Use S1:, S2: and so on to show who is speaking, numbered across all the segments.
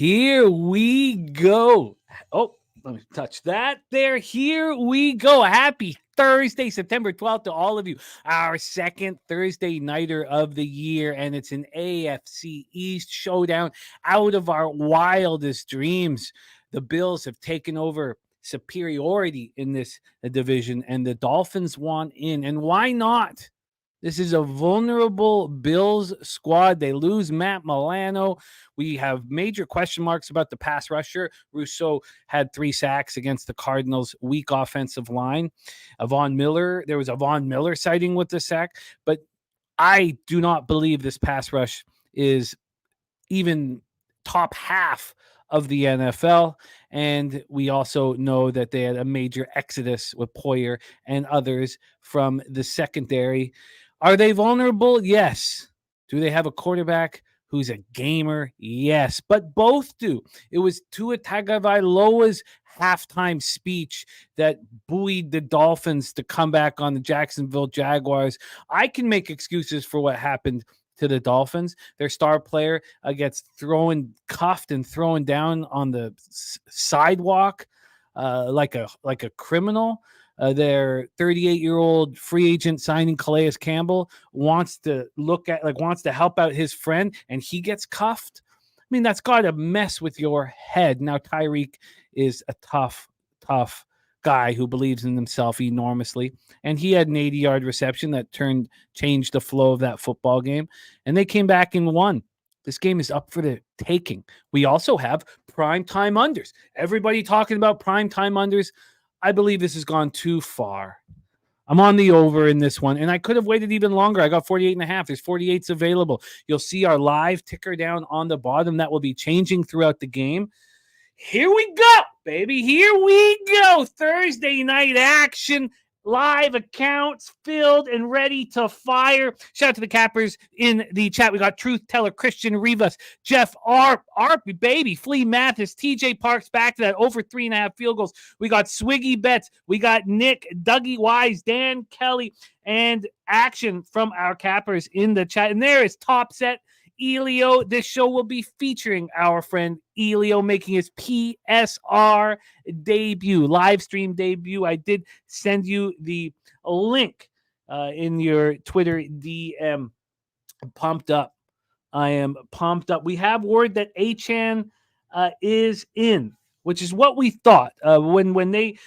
S1: Here we go. Oh, let me touch that there. Here we go. Happy Thursday, September 12th to all of you. Our second Thursday nighter of the year, and it's an AFC East showdown out of our wildest dreams. The Bills have taken over superiority in this division, and the Dolphins want in. And why not? This is a vulnerable Bills squad. They lose Matt Milano. We have major question marks about the pass rusher. Rousseau had 3 sacks against the Cardinals' weak offensive line. There was a Von Miller sighting with the sack, but I do not believe this pass rush is even top half of the NFL. And we also know that they had a major exodus with Poyer and others from the secondary. Are they vulnerable? Yes. Do they have a quarterback who's a gamer? Yes, but both do. It was Tua Tagovailoa's halftime speech that buoyed the Dolphins to come back on the Jacksonville Jaguars. I can make excuses for what happened to the Dolphins. Their star player gets cuffed and thrown down on the sidewalk like a criminal. Their 38-year-old free agent signing Calais Campbell wants to help out his friend, and he gets cuffed. I mean, that's got to mess with your head. Now, Tyreek is a tough guy who believes in himself enormously, and he had an 80-yard reception that changed the flow of that football game, and they came back and won. This game is up for the taking. We also have primetime unders. Everybody talking about primetime unders. I believe this has gone too far. I'm on the over in this one, and I could have waited even longer. I got 48.5. There's 48s available. You'll see our live ticker down on the bottom. That will be changing throughout the game. Here we go, baby. Here we go. Thursday night action. Live accounts filled and ready to fire. Shout out to the cappers in the chat. We got Truth Teller, Christian Rivas, Jeff Arp, baby, Flea Mathis, TJ Parks back to that over 3.5 field goals. We got Swiggy Betts. We got Nick, Dougie Wise, Dan Kelly, and action from our cappers in the chat. And there is Top Set Elio. This show will be featuring our friend Elio making his PSR debut, live stream debut. I did send you the link in your Twitter DM. I'm pumped up. I am pumped up. We have word that Achane is in, which is what we thought when they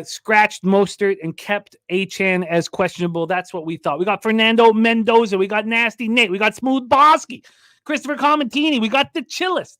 S1: scratched Mostert and kept Achane as questionable. That's what we thought. We got Fernando Mendoza. We got Nasty Nate. We got Smooth Bosky. Christopher Comentini. We got the Chillest.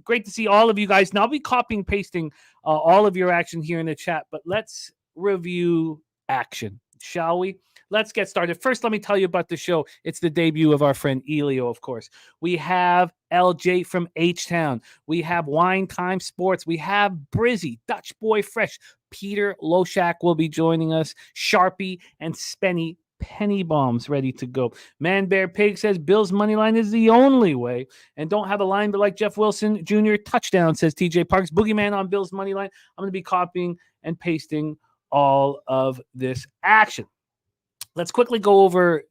S1: Great to see all of you guys. Now I'll be copying and pasting all of your action here in the chat, but let's review action, shall we? Let's get started. First, let me tell you about the show. It's the debut of our friend Elio, of course. We have LJ from H-Town. We have Wine Time Sports. We have Brizzy, Dutch Boy Fresh. Peter Loshak will be joining us. Sharpie and Spenny Penny Bombs ready to go. Man Bear Pig says Bill's money line is the only way. And don't have a line, but like Jeff Wilson Jr. touchdown, says TJ Parks. Boogeyman on Bill's money line. I'm going to be copying and pasting all of this action. Let's quickly go over,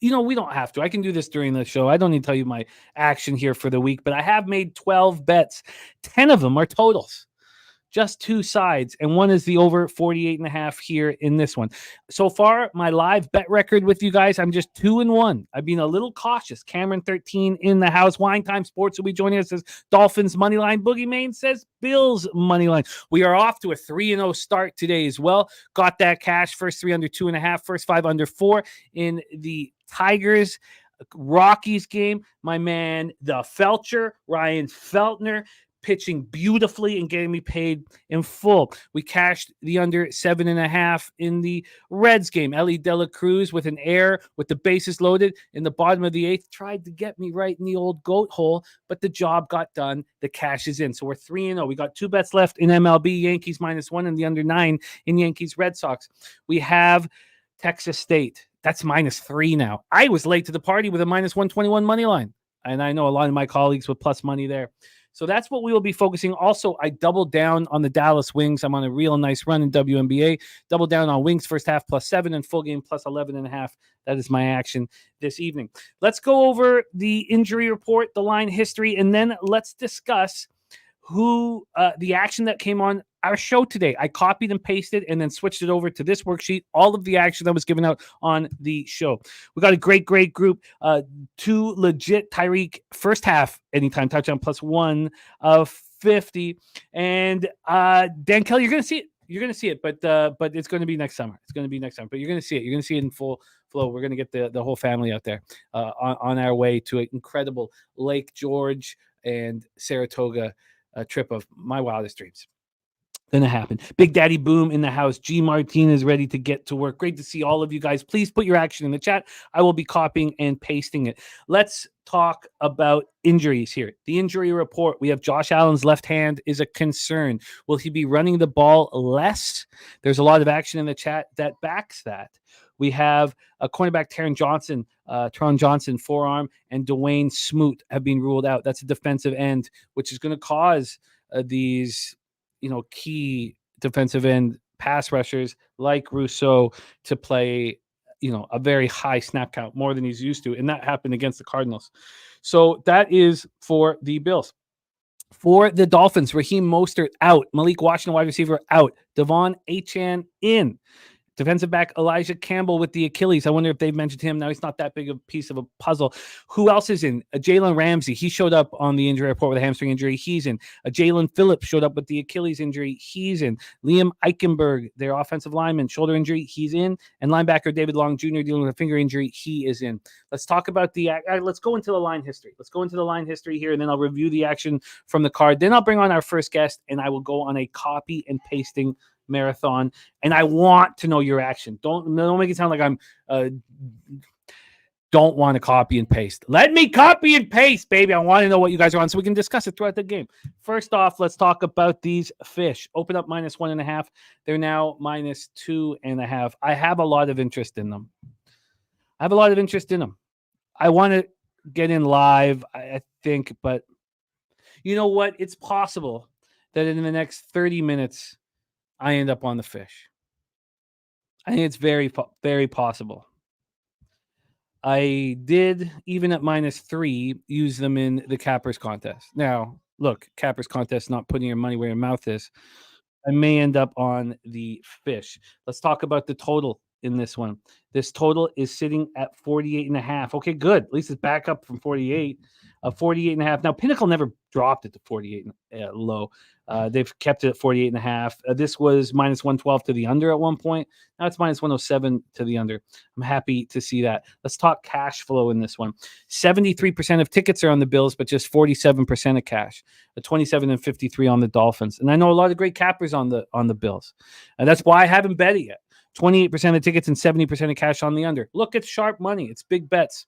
S1: we don't have to. I can do this during the show. I don't need to tell you my action here for the week, but I have made 12 bets. 10 of them are totals. Just 2 sides, and one is the over 48.5 here in this one. So far, my live bet record with you guys, I'm just 2-1. I've been a little cautious. Cameron 13 in the house. Wine Time Sports will be joining us. Says Dolphins money line. Boogie Main says Bills money line. We are off to a 3-0 start today as well. Got that cash. First 3 under 2.5. First 5 under 4 in the Tigers Rockies game. My man, the Felcher, Ryan Feltner, pitching beautifully and getting me paid in full. We cashed the under 7.5 in the Reds game. Ellie De La Cruz with an error with the bases loaded in the bottom of the 8th tried to get me right in the old goat hole, but the job got done. The cash is in. So we're 3-0. We got 2 bets left in MLB. Yankees -1 and the under 9 in Yankees Red Sox. We have Texas State. That's -3 now. I was late to the party with a -121 money line. And I know a lot of my colleagues with plus money there. So that's what we will be focusing. Also, I doubled down on the Dallas Wings. I'm on a real nice run in WNBA. Double down on Wings first half +7 and full game +11.5. That is my action this evening. Let's go over the injury report, the line history, and then let's discuss the action that came on our show today. I copied and pasted and then switched it over to this worksheet. All of the action that was given out on the show. We got a great group. 2 legit Tyreek first half anytime touchdown plus 1 of 50. And Dan Kelly, you're going to see it. You're going to see it, but it's going to be next summer. It's going to be next summer, but you're going to see it. You're going to see it in full flow. We're going to get the whole family out there on our way to an incredible Lake George and Saratoga trip of my wildest dreams. Gonna happen. Big Daddy Boom in the house. G Martinez ready to get to work. Great to see all of you guys. Please put your action in the chat. I will be copying and pasting it. Let's talk about injuries here. The injury report. We have Josh Allen's left hand is a concern. Will he be running the ball less? There's a lot of action in the chat that backs that. We have a cornerback, Taron Johnson, forearm, and Dwayne Smoot have been ruled out. That's a defensive end, which is going to cause these key defensive end pass rushers like Rousseau to play, a very high snap count, more than he's used to. And that happened against the Cardinals. So that is for the Bills. For the Dolphins, Raheem Mostert out. Malik Washington, wide receiver, out. Devon Achane in. Defensive back Elijah Campbell with the Achilles. I wonder if they've mentioned him. Now he's not that big of a piece of a puzzle. Who else is in? Jalen Ramsey. He showed up on the injury report with a hamstring injury. He's in. Jalen Phillips showed up with the Achilles injury. He's in. Liam Eichenberg, their offensive lineman, shoulder injury. He's in. And linebacker David Long Jr. dealing with a finger injury. He is in. Let's talk about let's go into the line history. Let's go into the line history here, and then I'll review the action from the card. Then I'll bring on our first guest, and I will go on a copy and pasting marathon, and I want to know your action. Don't make it sound like I'm don't want to copy and paste. Let me copy and paste, baby. I want to know what you guys are on so we can discuss it throughout the game. First off, let's talk about these fish. Open up -1.5. They're now -2.5. I have a lot of interest in them. I want to get in live, I think, but you know what? It's possible that in the next 30 minutes I end up on the fish. I think it's very, very possible. I did, even at -3, use them in the Cappers contest. Now, look, Cappers contest, not putting your money where your mouth is. I may end up on the fish. Let's talk about the total in this one. This total is sitting at 48.5. Okay, good. At least it's back up from 48. 48.5. Now, Pinnacle never dropped it to 48 low. They've kept it at 48.5. This was -112 to the under at one point. Now it's -107 to the under. I'm happy to see that. Let's talk cash flow in this one. 73% of tickets are on the Bills, but just 47% of cash. 27 and 53 on the Dolphins. And I know a lot of great cappers on the Bills. And that's why I haven't bet it yet. 28% of tickets and 70% of cash on the under. Look, it's sharp money. It's big bets.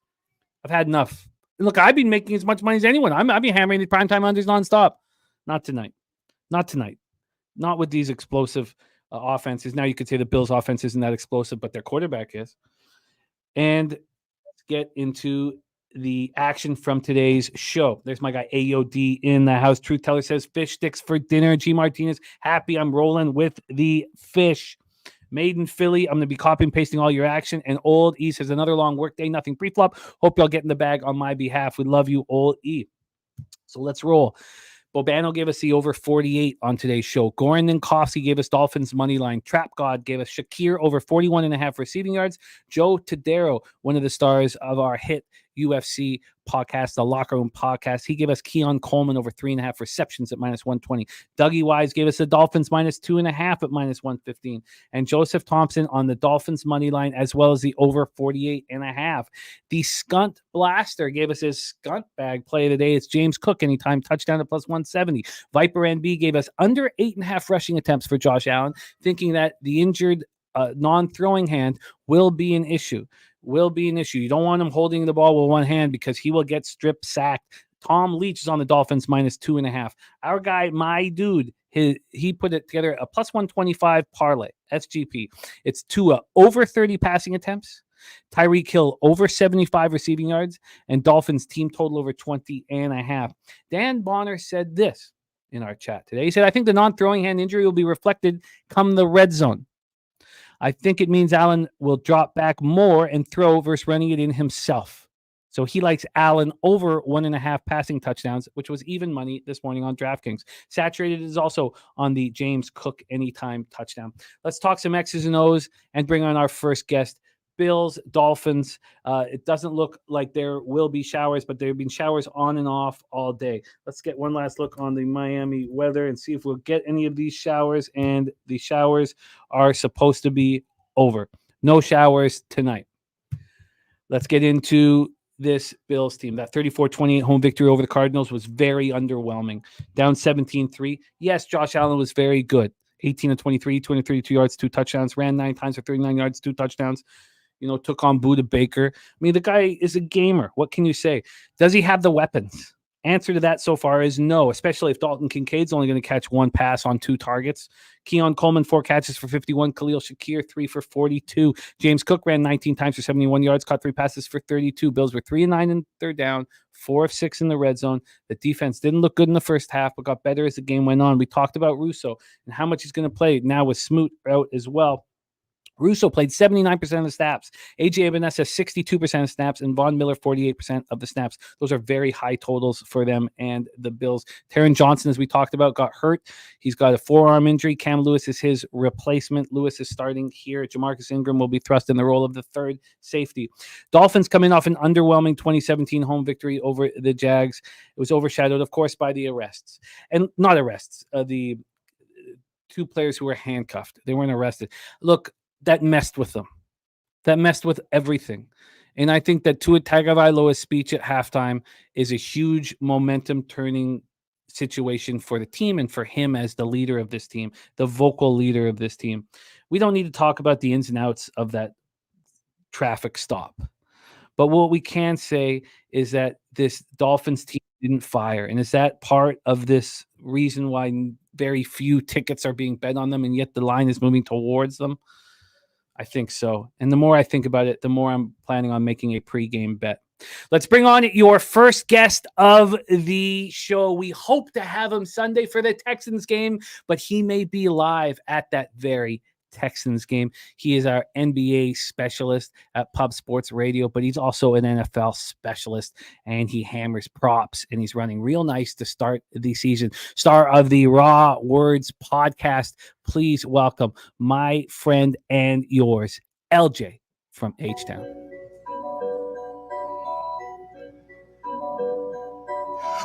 S1: I've had enough. And look, I've been making as much money as anyone. I've been hammering the primetime unders nonstop. Not tonight. Not with these explosive offenses. Now you could say the Bills' offense isn't that explosive, but their quarterback is. And let's get into the action from today's show. There's my guy AOD in the house. Truth Teller says fish sticks for dinner. G Martinez, happy I'm rolling with the fish. Made in Philly. I'm going to be copying and pasting all your action. And Old E says another long work day, nothing pre-flop. Hope y'all get in the bag on my behalf. We love you, Old E. So let's roll. Bobano gave us the over 48 on today's show. Goran Ninkowski gave us Dolphins money line. Trap God gave us Shakir over 41.5 receiving yards. Joe Tadero, one of the stars of our hit UFC podcast, the Locker Room podcast, he gave us Keon Coleman over 3.5 receptions at -120. Dougie Wise gave us the Dolphins -2.5 at -115. And Joseph Thompson on the Dolphins money line as well as the over 48.5. The Skunt Blaster gave us his Skunt bag play of the day. It's James Cook anytime touchdown at +170. Viper NB gave us under 8.5 rushing attempts for Josh Allen, thinking that the injured non-throwing hand will be an issue. You don't want him holding the ball with one hand because he will get strip sacked. Tom Leach is on the Dolphins -2.5. Our guy, my dude, he put it together a +125 parlay, SGP. It's Tua over 30 passing attempts, Tyreek Hill over 75 receiving yards, and Dolphins team total over 20.5. Dan Bonner said this in our chat today. He said, I think the non-throwing hand injury will be reflected come the red zone. I think it means Allen will drop back more and throw versus running it in himself. So he likes Allen over 1.5 passing touchdowns, which was even money this morning on DraftKings. Saturated is also on the James Cook anytime touchdown. Let's talk some X's and O's and bring on our first guest. Bills, Dolphins. It doesn't look like there will be showers, but there have been showers on and off all day. Let's get one last look on the Miami weather and see if we'll get any of these showers. And the showers are supposed to be over. No showers tonight. Let's get into this Bills team. That 34-28 home victory over the Cardinals was very underwhelming. Down 17-3. Yes, Josh Allen was very good. 18 of 23, 232 yards, 2 touchdowns, ran 9 times for 39 yards, 2 touchdowns. Took on Budda Baker. I mean, the guy is a gamer. What can you say? Does he have the weapons? Answer to that so far is no, especially if Dalton Kincaid's only going to catch 1 pass on 2 targets. Keon Coleman, 4 catches for 51. Khalil Shakir, 3 for 42. James Cook ran 19 times for 71 yards, caught 3 passes for 32. Bills were 3-9 in third down, 4 of 6 in the red zone. The defense didn't look good in the first half, but got better as the game went on. We talked about Russo and how much he's going to play now with Smoot out as well. Russo played 79% of the snaps. A.J. Ebenesa, 62% of snaps, and Von Miller, 48% of the snaps. Those are very high totals for them and the Bills. Taron Johnson, as we talked about, got hurt. He's got a forearm injury. Cam Lewis is his replacement. Lewis is starting here. Jamarcus Ingram will be thrust in the role of the third safety. Dolphins coming off an underwhelming 2017 home victory over the Jags. It was overshadowed, of course, by the arrests. And not arrests, the 2 players who were handcuffed. They weren't arrested. Look, that messed with them. That messed with everything. And I think that Tua Tagovailoa's speech at halftime is a huge momentum-turning situation for the team and for him as the leader of this team, the vocal leader of this team. We don't need to talk about the ins and outs of that traffic stop. But what we can say is that this Dolphins team didn't fire. And is that part of this reason why very few tickets are being bet on them and yet the line is moving towards them? I think so. And the more I think about it, the more I'm planning on making a pregame bet. Let's bring on your first guest of the show. We hope to have him Sunday for the Texans game, but he may be live at that very Texans game. He is our NBA specialist at Pub Sports Radio, but he's also an NFL specialist, and he hammers props, and he's running real nice to start the season. Star of the Raw Words podcast. Please welcome my friend and yours, LJ from H-Town.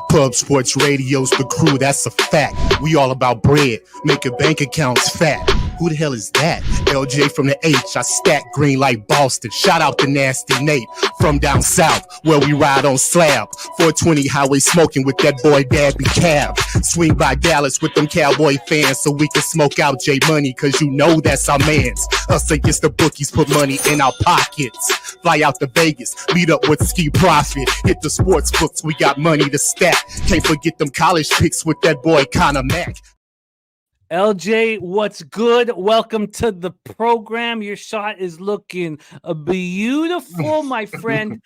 S2: Pub Sports Radio's the crew, that's a fact. We all about bread, making bank accounts fat. Who the hell is that? LJ from the H, I stack green like Boston. Shout out to Nasty Nate from down south, where we ride on slab. 420 highway smoking with that boy Dabby Cab. Swing by Dallas with them Cowboy fans so we can smoke out J Money, cause you know that's our mans. Us against the bookies, put money in our pockets. Fly out to Vegas, meet up with Ski Profit. Hit the sports books, we got money to stack. Can't forget them college picks with that boy Connor Mack.
S1: LJ, what's good? Welcome to the program. Your shot is looking beautiful, my friend.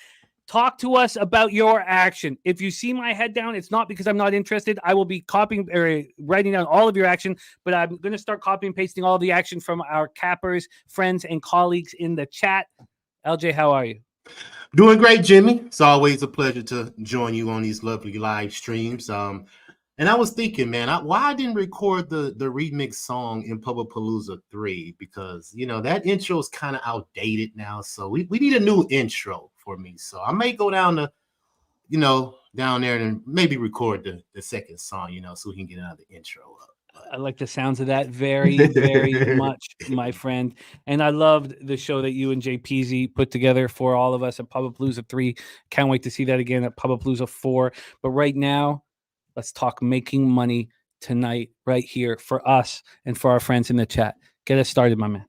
S1: Talk to us about your action. If you see my head down, it's not because I'm not interested. I will be copying or writing down all of your action, but I'm going to start copying and pasting all the action from our cappers, friends, and colleagues in the chat. LJ, how are you?
S2: Doing great, Jimmy. It's always a pleasure to join you on these lovely live streams. And I was thinking, man, why I didn't record the remix song in Pubapalooza 3, because, that intro is kind of outdated now. So we need a new intro for me. So I may go down to, down there and maybe record the second song, so we can get another intro up.
S1: I like the sounds of that very, very much, my friend. And I loved the show that you and Jay Peasy put together for all of us at Pubapalooza 3. Can't wait to see that again at Pubapalooza 4. But right now, let's talk making money tonight right here for us and for our friends in the chat. Get us started, my man.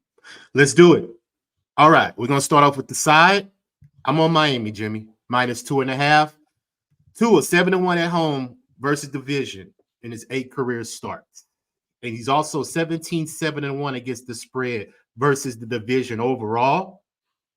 S2: Let's do it. All right. We're going to start off with the side. I'm on Miami, Jimmy. -2.5. Tua 7-1 at home versus division in his 8 career starts. And he's also 17-7-1 against the spread versus the division overall.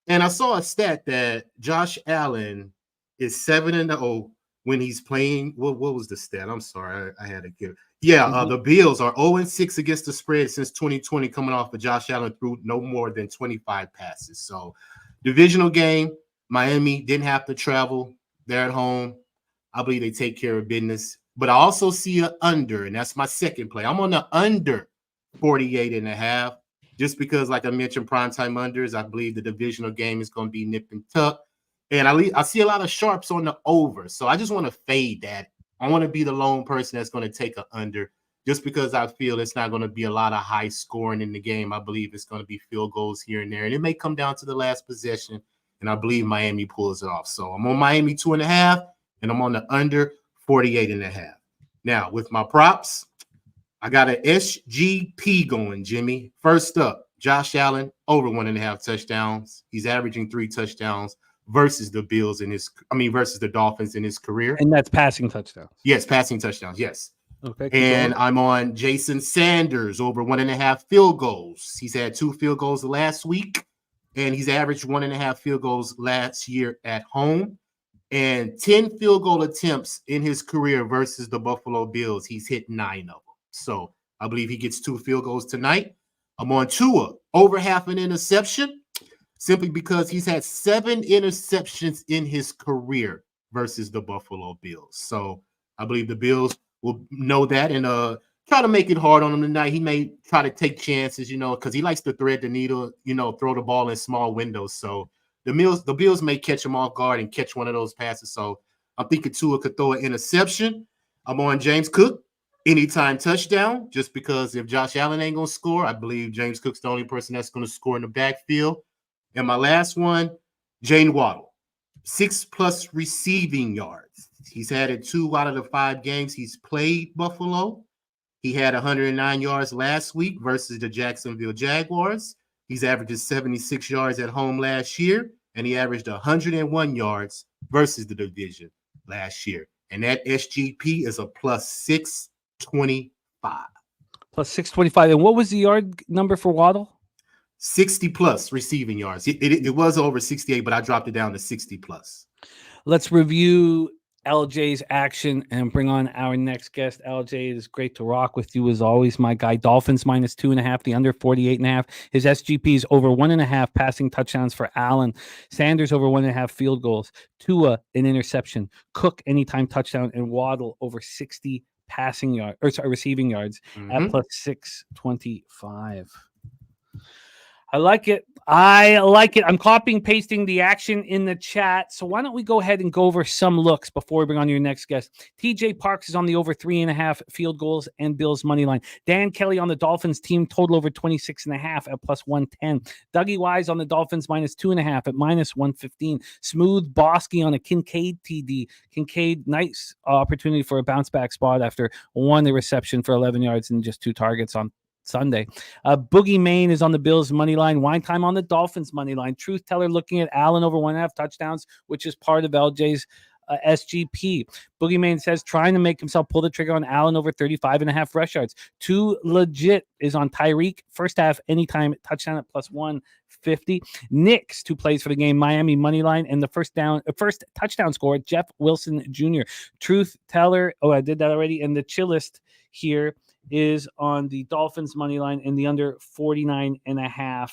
S2: And I saw a stat that Josh Allen is 7-0 when he's playing. What was the stat? I'm sorry, I had to give. Yeah, the Bills are 0-6 against the spread since 2020, coming off of Josh Allen threw no more than 25 passes. So, divisional game, Miami didn't have to travel. They're at home. I believe they take care of business. But I also see an under, and that's my second play. I'm on the under 48.5, just because, like I mentioned, primetime unders. I believe the divisional game is going to be nip and tuck. And I see a lot of sharps on the over. So I just want to fade that. I want to be the lone person that's going to take an under, just because I feel it's not going to be a lot of high scoring in the game. I believe it's going to be field goals here and there. And it may come down to the last possession. And I believe Miami pulls it off. So I'm on Miami 2.5, and I'm on the under 48.5. Now, with my props, I got an SGP going, Jimmy. First up, Josh Allen, over 1.5 touchdowns. He's averaging 3 touchdowns versus the versus the Dolphins in his career.
S1: And that's passing touchdowns.
S2: Yes, passing touchdowns, yes.
S1: Okay.
S2: And I'm on Jason Sanders, over 1.5 field goals. He's had 2 field goals last week, and he's averaged 1.5 field goals last year at home. And 10 field goal attempts in his career versus the Buffalo Bills. He's hit 9 of them. So I believe he gets 2 field goals tonight. I'm on Tua, over half an interception, simply because he's had 7 interceptions in his career versus the Buffalo Bills. So I believe the Bills will know that and try to make it hard on him tonight. He may try to take chances, because he likes to thread the needle, throw the ball in small windows. So the Bills may catch him off guard and catch one of those passes. So I'm thinking Tua could throw an interception. I'm on James Cook, anytime touchdown, just because if Josh Allen ain't going to score, I believe James Cook's the only person that's going to score in the backfield. And my last one, Jaylen Waddle, 6+ receiving yards. He's had it 2 out of the 5 games he's played Buffalo. He had 109 yards last week versus the Jacksonville Jaguars. He's averaged 76 yards at home last year, and he averaged 101 yards versus the division last year. And that SGP is a plus 625.
S1: Plus 625. And what was the yard number for Waddle?
S2: 60+ receiving yards. It was over 68, but I dropped it down to 60+.
S1: Let's review LJ's action and bring on our next guest. LJ, it is great to rock with you as always, my guy. Dolphins minus 2.5, the under 48.5. His SGP is over 1.5 passing touchdowns for Allen. Sanders over 1.5 field goals. Tua an interception. Cook anytime touchdown, and Waddle over 60 receiving yards at plus 625. I like it. I'm copying pasting the action in the chat. So why don't we go ahead and go over some looks before we bring on your next guest. TJ Parks is on the over 3.5 field goals and Bills money line. Dan Kelly on the Dolphins team total over 26.5 at plus 110. Dougie Wise on the Dolphins minus 2.5 at minus 115. Smooth Bosky on a Kincaid TD. Kincaid, nice opportunity for a bounce back spot after one reception for 11 yards and just 2 targets on Sunday. Boogie Main is on the Bills money line. Wine Time on the Dolphins money line. Truth Teller looking at Allen over 1.5 touchdowns, which is part of LJ's SGP. Boogie Main says trying to make himself pull the trigger on Allen over 35.5 rush yards. Too Legit is on Tyreek first half anytime touchdown at plus 150. Nick's 2 plays for the game. Miami money line and the first touchdown score. Jeff Wilson Jr. Truth Teller. Oh, I did that already. And the chillest here is on the Dolphins money line in the under 49.5.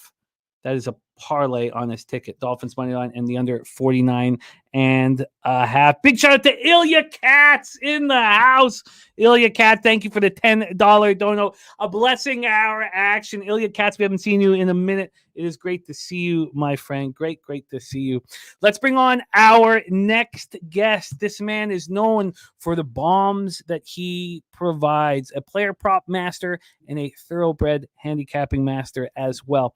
S1: That is a parlay on this ticket. Dolphins money line and the under 49.5. Big shout out to Ilya Katz in the house. Ilya Katz, thank you for the $10 dono. A blessing our action. Ilya Katz, we haven't seen you in a minute. It is great to see you, my friend. Great to see you. Let's bring on our next guest. This man is known for the bombs that he provides, a player prop master and a thoroughbred handicapping master as well.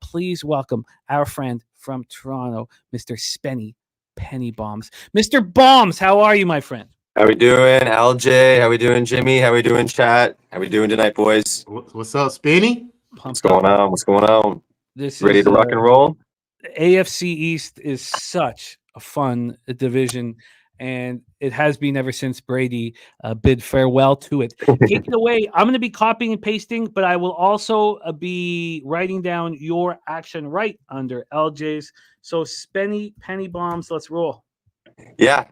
S1: Please welcome our friend from Toronto, Mr. Spenny Penny Bombs. Mr. Bombs, how are you, my friend?
S3: How we doing, LJ? How we doing, Jimmy? How we doing, chat? How we doing tonight, boys?
S2: What's up, Spenny?
S3: What's going on?
S1: This
S3: Ready
S1: is,
S3: to rock and roll?
S1: AFC East is such a fun division, and it has been ever since Brady bid farewell to it. Take it away. I'm going to be copying and pasting, but I will also be writing down your action right under LJ's. So, Spenny Penny Bombs, let's roll.
S3: Yeah,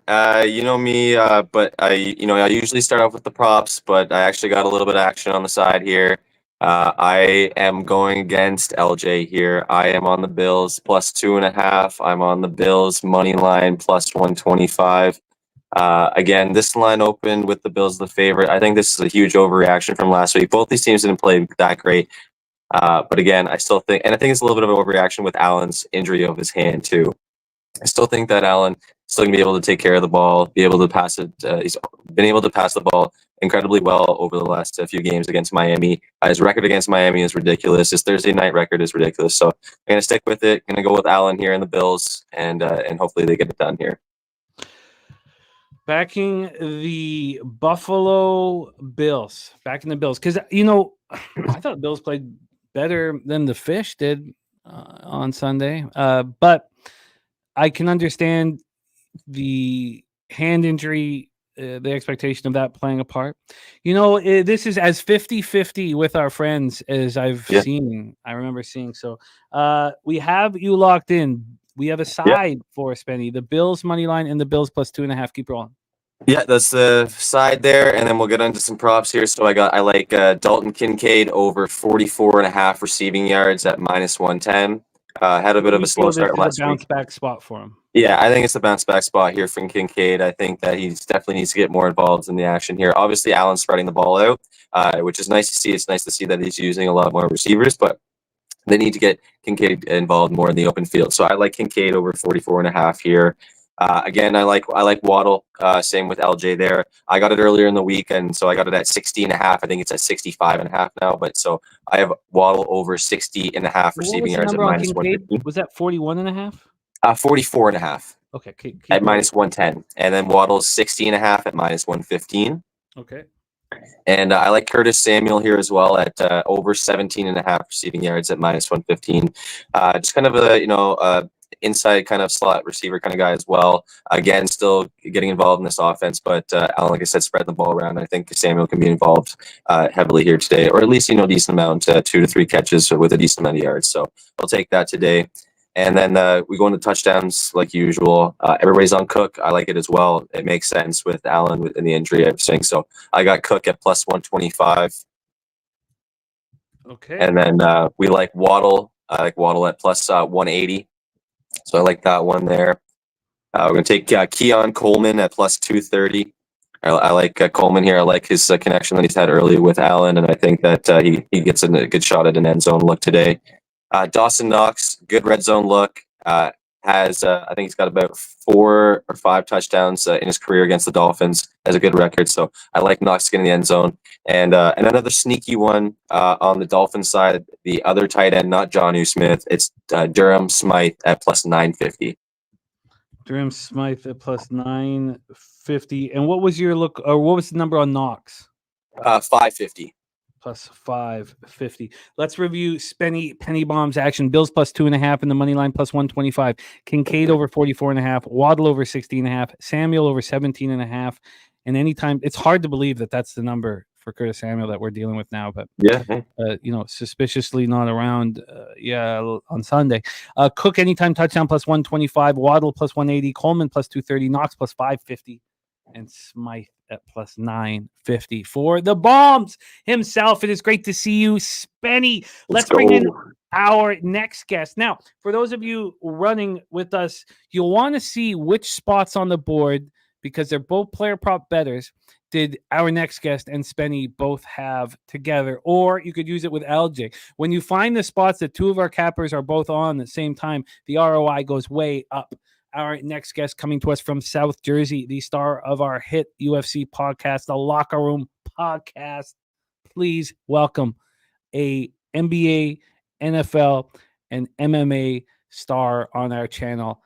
S3: you know me, but I usually start off with the props, but I actually got a little bit of action on the side here. I am going against LJ here. I am on the Bills plus 2.5. I'm on the Bills money line plus 125. Again, this line opened with the Bills the favorite. I think this is a huge overreaction from last week. Both these teams didn't play that great. But again, I still think, and I think it's a little bit of an overreaction with Allen's injury of his hand too. I still think that Allen still gonna be able to take care of the ball, be able to pass it. He's been able to pass the ball incredibly well over the last few games against Miami. His record against Miami is ridiculous. His Thursday night record is ridiculous. So I'm gonna stick with it. Gonna go with Allen here in the Bills, and hopefully they get it done here.
S1: Backing the Buffalo Bills. Backing the Bills. Because, I thought the Bills played better than the Fish did on Sunday. But I can understand the hand injury, the expectation of that playing a part. This is as 50-50 with our friends as I've seen. I remember seeing. So we have you locked in. We have a side for Spenny, the Bills money line and the Bills plus 2.5. Keep rolling.
S3: Yeah, that's the side there, and then we'll get into some props here. So I like Dalton Kincaid over 44.5 receiving yards at minus 110. Had a bit of a slow start last week.
S1: Bounce back spot for him.
S3: Yeah, I think it's a bounce back spot here from Kincaid. I think that he definitely needs to get more involved in the action here. Obviously, Allen's spreading the ball out, which is nice to see. It's nice to see that he's using a lot more receivers, but they need to get Kincaid involved more in the open field. So I like Kincaid over 44.5 here. Again, I like Waddle. Same with LJ there. I got it earlier in the week, and so I got it at 60.5. I think it's at 65.5 now. But so I have Waddle over 60.5 receiving yards at minus 150.
S1: Was that 41.5?
S3: 44.5.
S1: Okay,
S3: at minus 110, and then Waddle's 60.5 at minus 115.
S1: Okay.
S3: And I like Curtis Samuel here as well at over 17.5 receiving yards at minus 115. Just kind of a inside kind of slot receiver kind of guy as well. Again, still getting involved in this offense, but Allen, like I said, spreading the ball around. I think Samuel can be involved heavily here today, or at least decent amount, 2 to 3 catches with a decent amount of yards. So I'll take that today. And then we go into touchdowns like usual. Everybody's on Cook. I like it as well. It makes sense with Allen in the injury, everything. So I got Cook at plus 125.
S1: Okay.
S3: And then we like Waddle. I like Waddle at plus 180. So I like that one there. We're going to take Keon Coleman at plus 230. I like Coleman here. I like his connection that he's had early with Allen, and I think that he gets a good shot at an end zone look today. Dawson Knox, good red zone look. Has I think he's got about 4 or 5 touchdowns in his career against the Dolphins. Has a good record, so I like Knox getting the end zone. And another sneaky one on the Dolphins side, the other tight end, not Jonnu Smith. It's Durham Smythe at plus 950.
S1: Durham Smythe at plus 950. And what was your look, or what was the number on Knox?
S3: 550.
S1: Plus 550. Let's review Spenny Penny Bombs action. Bills plus 2.5 in the money line plus 125. Kincaid over 44.5. Waddle over 60.5. Samuel over 17.5. And anytime, it's hard to believe that that's the number for Curtis Samuel that we're dealing with now, but suspiciously not around. On Sunday. Cook anytime touchdown plus 125. Waddle plus 180. Coleman plus 230. Knox plus 550. And Smythe at plus 950 for the Bombs himself. It is great to see you, Spenny. Let's bring in our next guest. Now, for those of you running with us, you'll want to see which spots on the board, because they're both player prop bettors, did our next guest and Spenny both have together, or you could use it with LJ. When you find the spots that 2 of our cappers are both on at the same time, the ROI goes way up. Our next guest coming to us from South Jersey, the star of our hit UFC podcast, the Locker Room Podcast. Please welcome a NBA, NFL, and MMA star on our channel,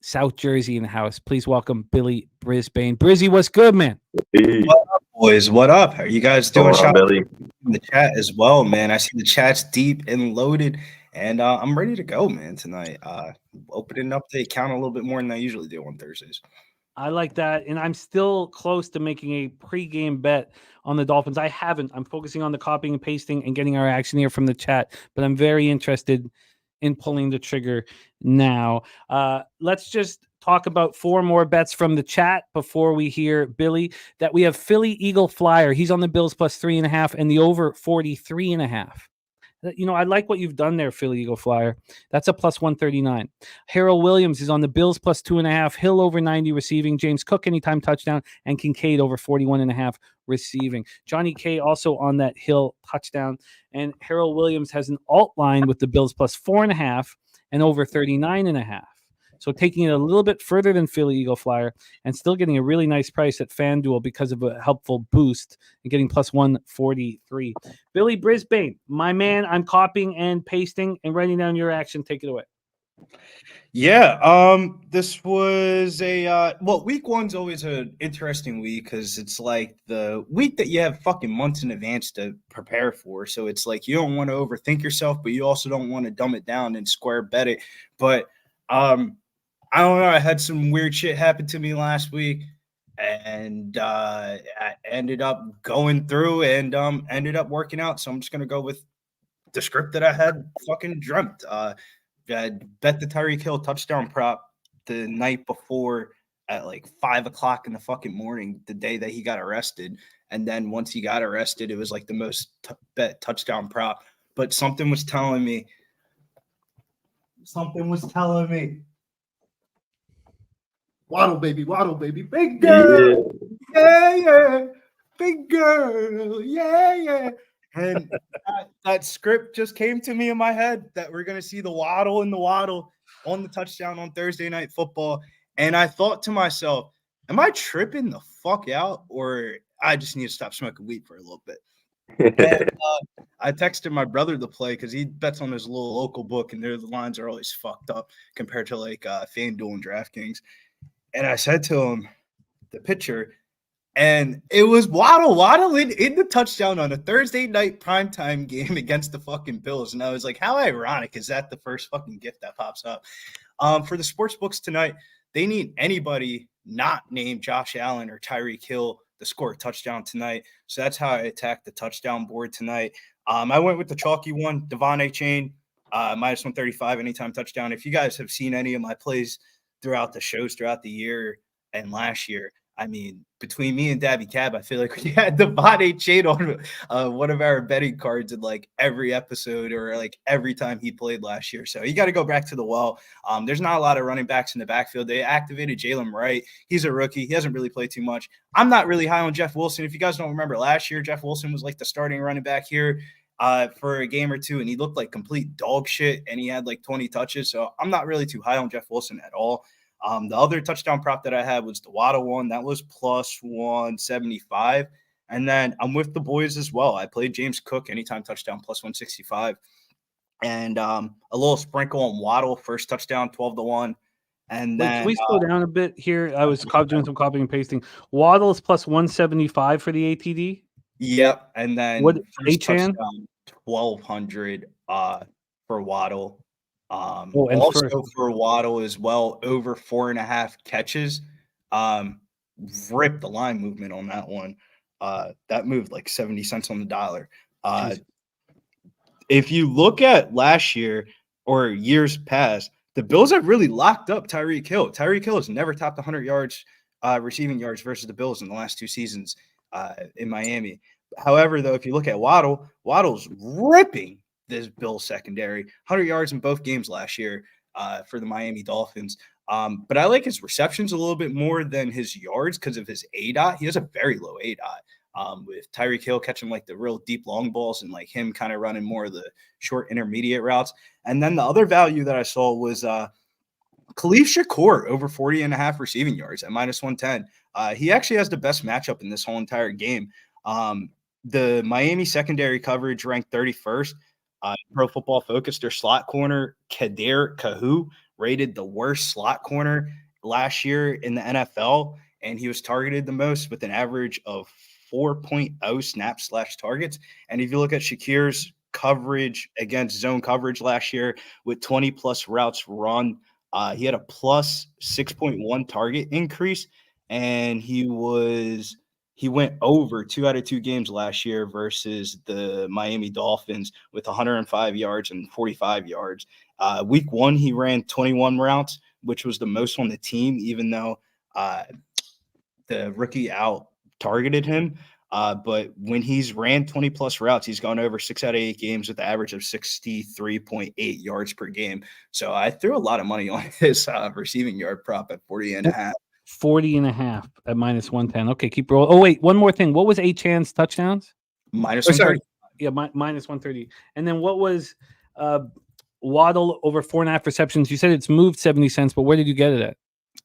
S1: South Jersey in the house. Please welcome Billy Brisbane. Brizzy, what's good, man?
S4: What up, boys? What up? How are you guys doing?
S3: Shout out Billy
S4: in the chat as well, man. I see the chat's deep and loaded. And I'm ready to go, man, tonight. Opening up the account a little bit more than I usually do on Thursdays.
S1: I like that. And I'm still close to making a pregame bet on the Dolphins. I haven't. I'm focusing on the copying and pasting and getting our action here from the chat. But I'm very interested in pulling the trigger now. Let's just talk about 4 more bets from the chat before we hear Billy. That we have Philly Eagle Flyer. He's on the Bills plus 3.5 and the over 43.5. I like what you've done there, Philly Eagle Flyer. That's a plus 139. Harold Williams is on the Bills plus 2.5. Hill over 90 receiving. James Cook anytime touchdown. And Kincaid over 41.5 receiving. Johnny K also on that Hill touchdown. And Harold Williams has an alt line with the Bills plus 4.5 and over 39.5. So taking it a little bit further than Philly Eagle Flyer and still getting a really nice price at FanDuel because of a helpful boost and getting plus 143. Billy Brisbane, my man, I'm copying and pasting and writing down your action. Take it away.
S4: Yeah, this was week one's always an interesting week because it's like the week that you have fucking months in advance to prepare for. So it's like you don't want to overthink yourself, but you also don't want to dumb it down and square bet it. But I don't know. I had some weird shit happen to me last week, and I ended up going through and ended up working out. So I'm just gonna go with the script that I had fucking dreamt. I bet the Tyreek Hill touchdown prop the night before at like 5 o'clock in the fucking morning, the day that he got arrested. And then once he got arrested, it was like the most bet touchdown prop. But something was telling me. Waddle, baby, big girl, yeah, big girl, yeah. And that script just came to me in my head that we're going to see the waddle on the touchdown on Thursday Night Football. And I thought to myself, am I tripping the fuck out, or I just need to stop smoking weed for a little bit? And I texted my brother to play because he bets on his little local book, and the lines are always fucked up compared to like FanDuel and DraftKings. And I said to him, the pitcher, and it was Waddle in the touchdown on a Thursday night primetime game against the fucking Bills. And I was like, how ironic is that the first fucking gift that pops up? For the sports books tonight, they need anybody not named Josh Allen or Tyreek Hill to score a touchdown tonight. So that's how I attacked the touchdown board tonight. I went with the chalky one, Devon Achane, minus 135 anytime touchdown. If you guys have seen any of my plays throughout the shows throughout the year and last year, I mean, between me and Dabby Cab, I feel like we had Devon Achane on one of our betting cards in like every episode or like every time he played last year. So you got to go back to the well. There's not a lot of running backs in the backfield. They activated Jalen Wright. He's a rookie. He hasn't really played too much. I'm not really high on Jeff Wilson. If you guys don't remember last year, Jeff Wilson was like the starting running back here for a game or two, and he looked like complete dog shit, and he had like 20 touches. So I'm not really too high on Jeff Wilson at all. The other touchdown prop that I had was the Waddle one. That was plus 175. And then I'm with the boys as well. I played James Cook anytime touchdown plus 165. And a little sprinkle on Waddle, first touchdown, 12-1. And then
S1: can we slow down a bit here? I was doing some copying and pasting. Waddle is plus 175 for the ATD.
S4: Yep. And then
S1: what Achane?
S4: 1,200 for Waddle.
S1: And
S4: also for Waddle as well, over 4.5 catches. Ripped the line movement on that one. That moved like 70 cents on the dollar. If you look at last year or years past, the Bills have really locked up Tyreek Hill. Tyreek Hill has never topped 100 yards, receiving yards versus the Bills in the last 2 seasons in Miami. However, though, if you look at Waddle's ripping this Bills secondary, 100 yards in both games last year for the Miami Dolphins. But I like his receptions a little bit more than his yards because of his ADOT. He has a very low ADOT with Tyreek Hill catching like the real deep long balls and like him kind of running more of the short intermediate routes. And then the other value that I saw was Khalif Shakur over 40.5 receiving yards at minus 110. He actually has the best matchup in this whole entire game. The Miami secondary coverage ranked 31st. Pro Football Focus, their slot corner, Kader Kahu, rated the worst slot corner last year in the NFL, and he was targeted the most with an average of 4.0 snaps/targets. And if you look at Shakir's coverage against zone coverage last year with 20-plus routes run, he had a plus 6.1 target increase, and he went over 2 out of 2 games last year versus the Miami Dolphins with 105 yards and 45 yards. Week 1, he ran 21 routes which was the most on the team, even though the rookie out targeted him. But when he's ran 20 plus routes, he's gone over 6 out of 8 games with the average of 63.8 yards per game. So I threw a lot of money on his receiving yard prop at 40.5.
S1: 40.5 at minus 110. Okay, keep rolling. Oh, wait, one more thing. What was Achane's touchdowns?
S4: Minus 130.
S1: Yeah, minus 130. And then what was Waddle over 4.5 receptions? You said it's moved 70 cents, but where did you get it at?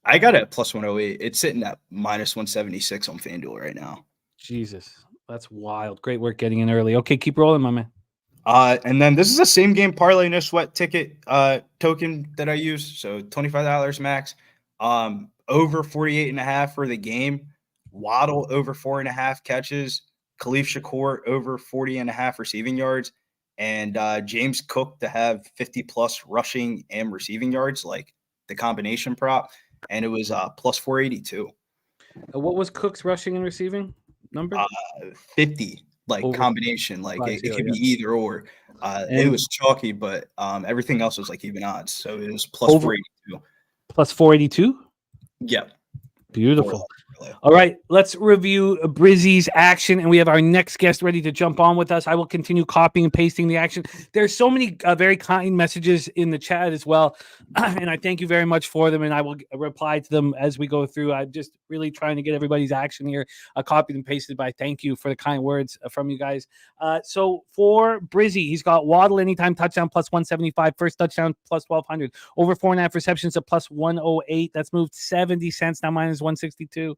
S4: I got it at plus 108. It's sitting at minus 176 on FanDuel right now.
S1: Jesus, that's wild. Great work getting in early. Okay, keep rolling, my man.
S4: And then this is a same game parlay no sweat ticket token that I use. So $25 max. Over 48.5 for the game. Waddle over 4.5 catches. Khalif Shakur over 40.5 receiving yards. And James Cook to have 50 plus rushing and receiving yards, like the combination prop. And it was plus 482.
S1: What was Cook's rushing and receiving number?
S4: 50, like over combination, like it could be either or. It was chalky, but everything else was like even odds. So it was plus 482.
S1: Plus 482?
S4: Yep.
S1: Beautiful. All right, let's review Brizzy's action, and we have our next guest ready to jump on with us. I will continue copying and pasting the action. There's so many very kind messages in the chat as well, and I thank you very much for them, and I will reply to them as we go through. I'm just really trying to get everybody's action here copied and pasted, but I thank you for the kind words from you guys. So for Brizzy, he's got Waddle anytime touchdown plus 175, first touchdown plus 1,200, over 4.5 receptions at plus 108. That's moved 70 cents, now minus 162.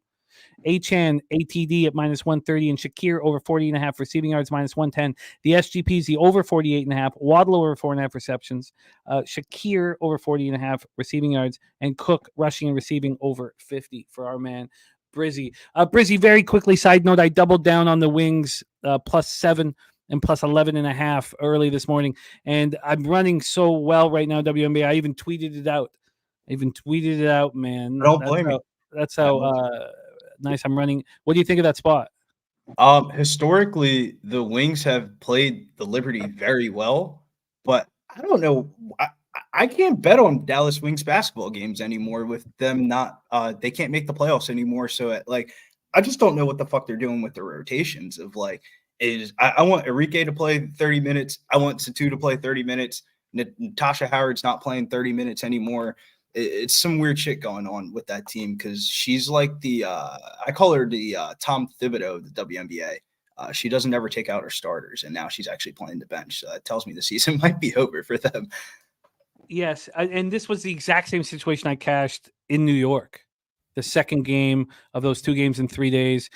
S1: Achan ATD at minus 130 and Shakir over 40.5 receiving yards minus 110. The SGPs, the over 48.5, Waddle over 4.5 receptions, Shakir over 40.5 receiving yards, and Cook rushing and receiving over 50 for our man Brizzy. Brizzy, very quickly, side note, I doubled down on the wings plus 7 and plus 11.5 early this morning, and I'm running so well right now, WNBA. I even tweeted it out. Man.
S4: Don't blame me.
S1: That's how nice I'm running. What do you think of that spot?
S4: Historically, the Wings have played the Liberty very well, but I don't know. I can't bet on Dallas Wings basketball games anymore with them not. They can't make the playoffs anymore. So I just don't know what the fuck they're doing with the rotations of like. I want Enrique to play 30 minutes. I want Satu to play 30 minutes. Natasha Howard's not playing 30 minutes anymore. It's some weird shit going on with that team because she's like the I call her the Tom Thibodeau of the WNBA. She doesn't ever take out her starters, and now she's actually playing the bench. So that tells me the season might be over for them.
S1: Yes, and this was the exact same situation I cashed in New York. The second game of those 2 games in 3 days.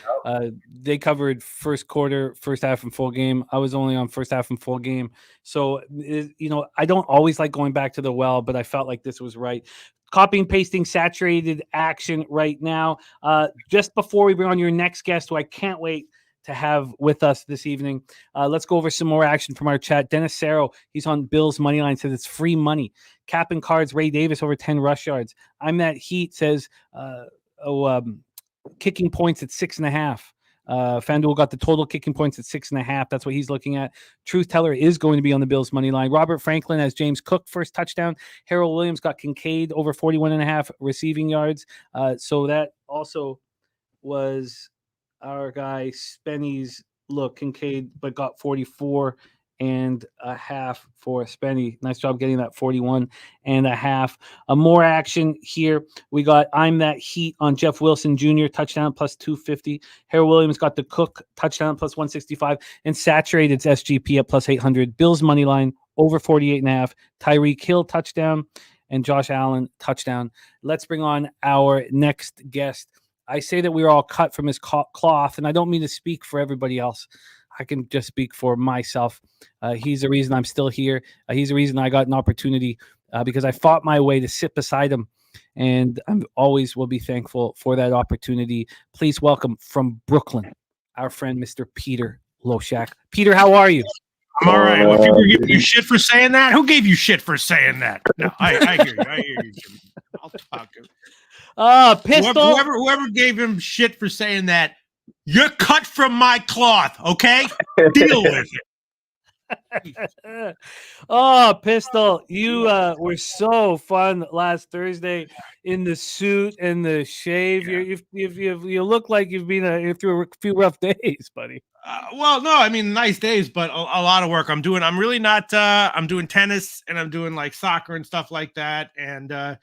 S1: They covered first quarter, first half, and full game. I was only on first half and full game. So, I don't always like going back to the well, but I felt like this was right. Copying, pasting, saturated action right now. Just before we bring on your next guest, who I can't wait to have with us this evening. Let's go over some more action from our chat. Dennis Sarro, he's on Bill's Moneyline, says it's free money. Cap and cards, Ray Davis over 10 rush yards. I'm that Heat says kicking points at 6.5. FanDuel got the total kicking points at 6.5. That's what he's looking at. Truth Teller is going to be on the Bills money line. Robert Franklin has James Cook first touchdown. Harold Williams got Kincaid over 41.5 receiving yards. So that also was our guy Spenny's look. Kincaid, but got 44.5 for Spenny. Nice job getting that 41.5. More action here. We got I'm that Heat on Jeff Wilson Jr. touchdown plus 250. Harold Williams got the Cook touchdown plus 165 and Saturated's SGP at plus 800. Bills money line over 48.5. Tyreek Hill touchdown and Josh Allen touchdown. Let's bring on our next guest. I say that we are all cut from his cloth, and I don't mean to speak for everybody else. I can just speak for myself. He's the reason I'm still here. He's the reason I got an opportunity because I fought my way to sit beside him, and I always will be thankful for that opportunity. Please welcome from Brooklyn, our friend, Mr. Peter Loshak. Peter, how are you?
S5: I'm all right. Well, people give you shit for saying that. Who gave you shit for saying that? No, I hear you. I hear you, Jimmy. I'll talk.
S1: Pistol.
S5: Whoever gave him shit for saying that, you're cut from my cloth, okay? Deal with it.
S1: Oh, Pistol, you were so fun last Thursday in the suit and the shave.
S5: Yeah.
S1: You look like you've been through a few rough days, buddy.
S5: Well, no, I mean, nice days, but a lot of work. I'm really not, I'm doing tennis and I'm doing like soccer and stuff like that. And,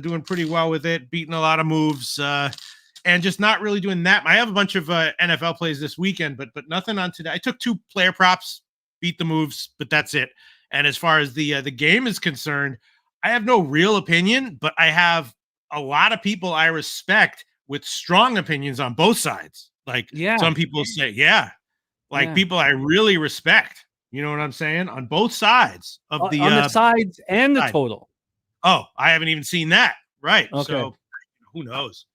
S5: doing pretty well with it, beating a lot of moves, and just not really doing that. I have a bunch of NFL plays this weekend, but nothing on today. I took 2 player props, beat the moves, but that's it. And as far as the game is concerned, I have no real opinion, but I have a lot of people I respect with strong opinions on both sides. Like some people say, people I really respect. You know what I'm saying? On both sides of
S1: on the sides and the total.
S5: Oh, I haven't even seen that. Right.
S1: Okay.
S5: So who knows?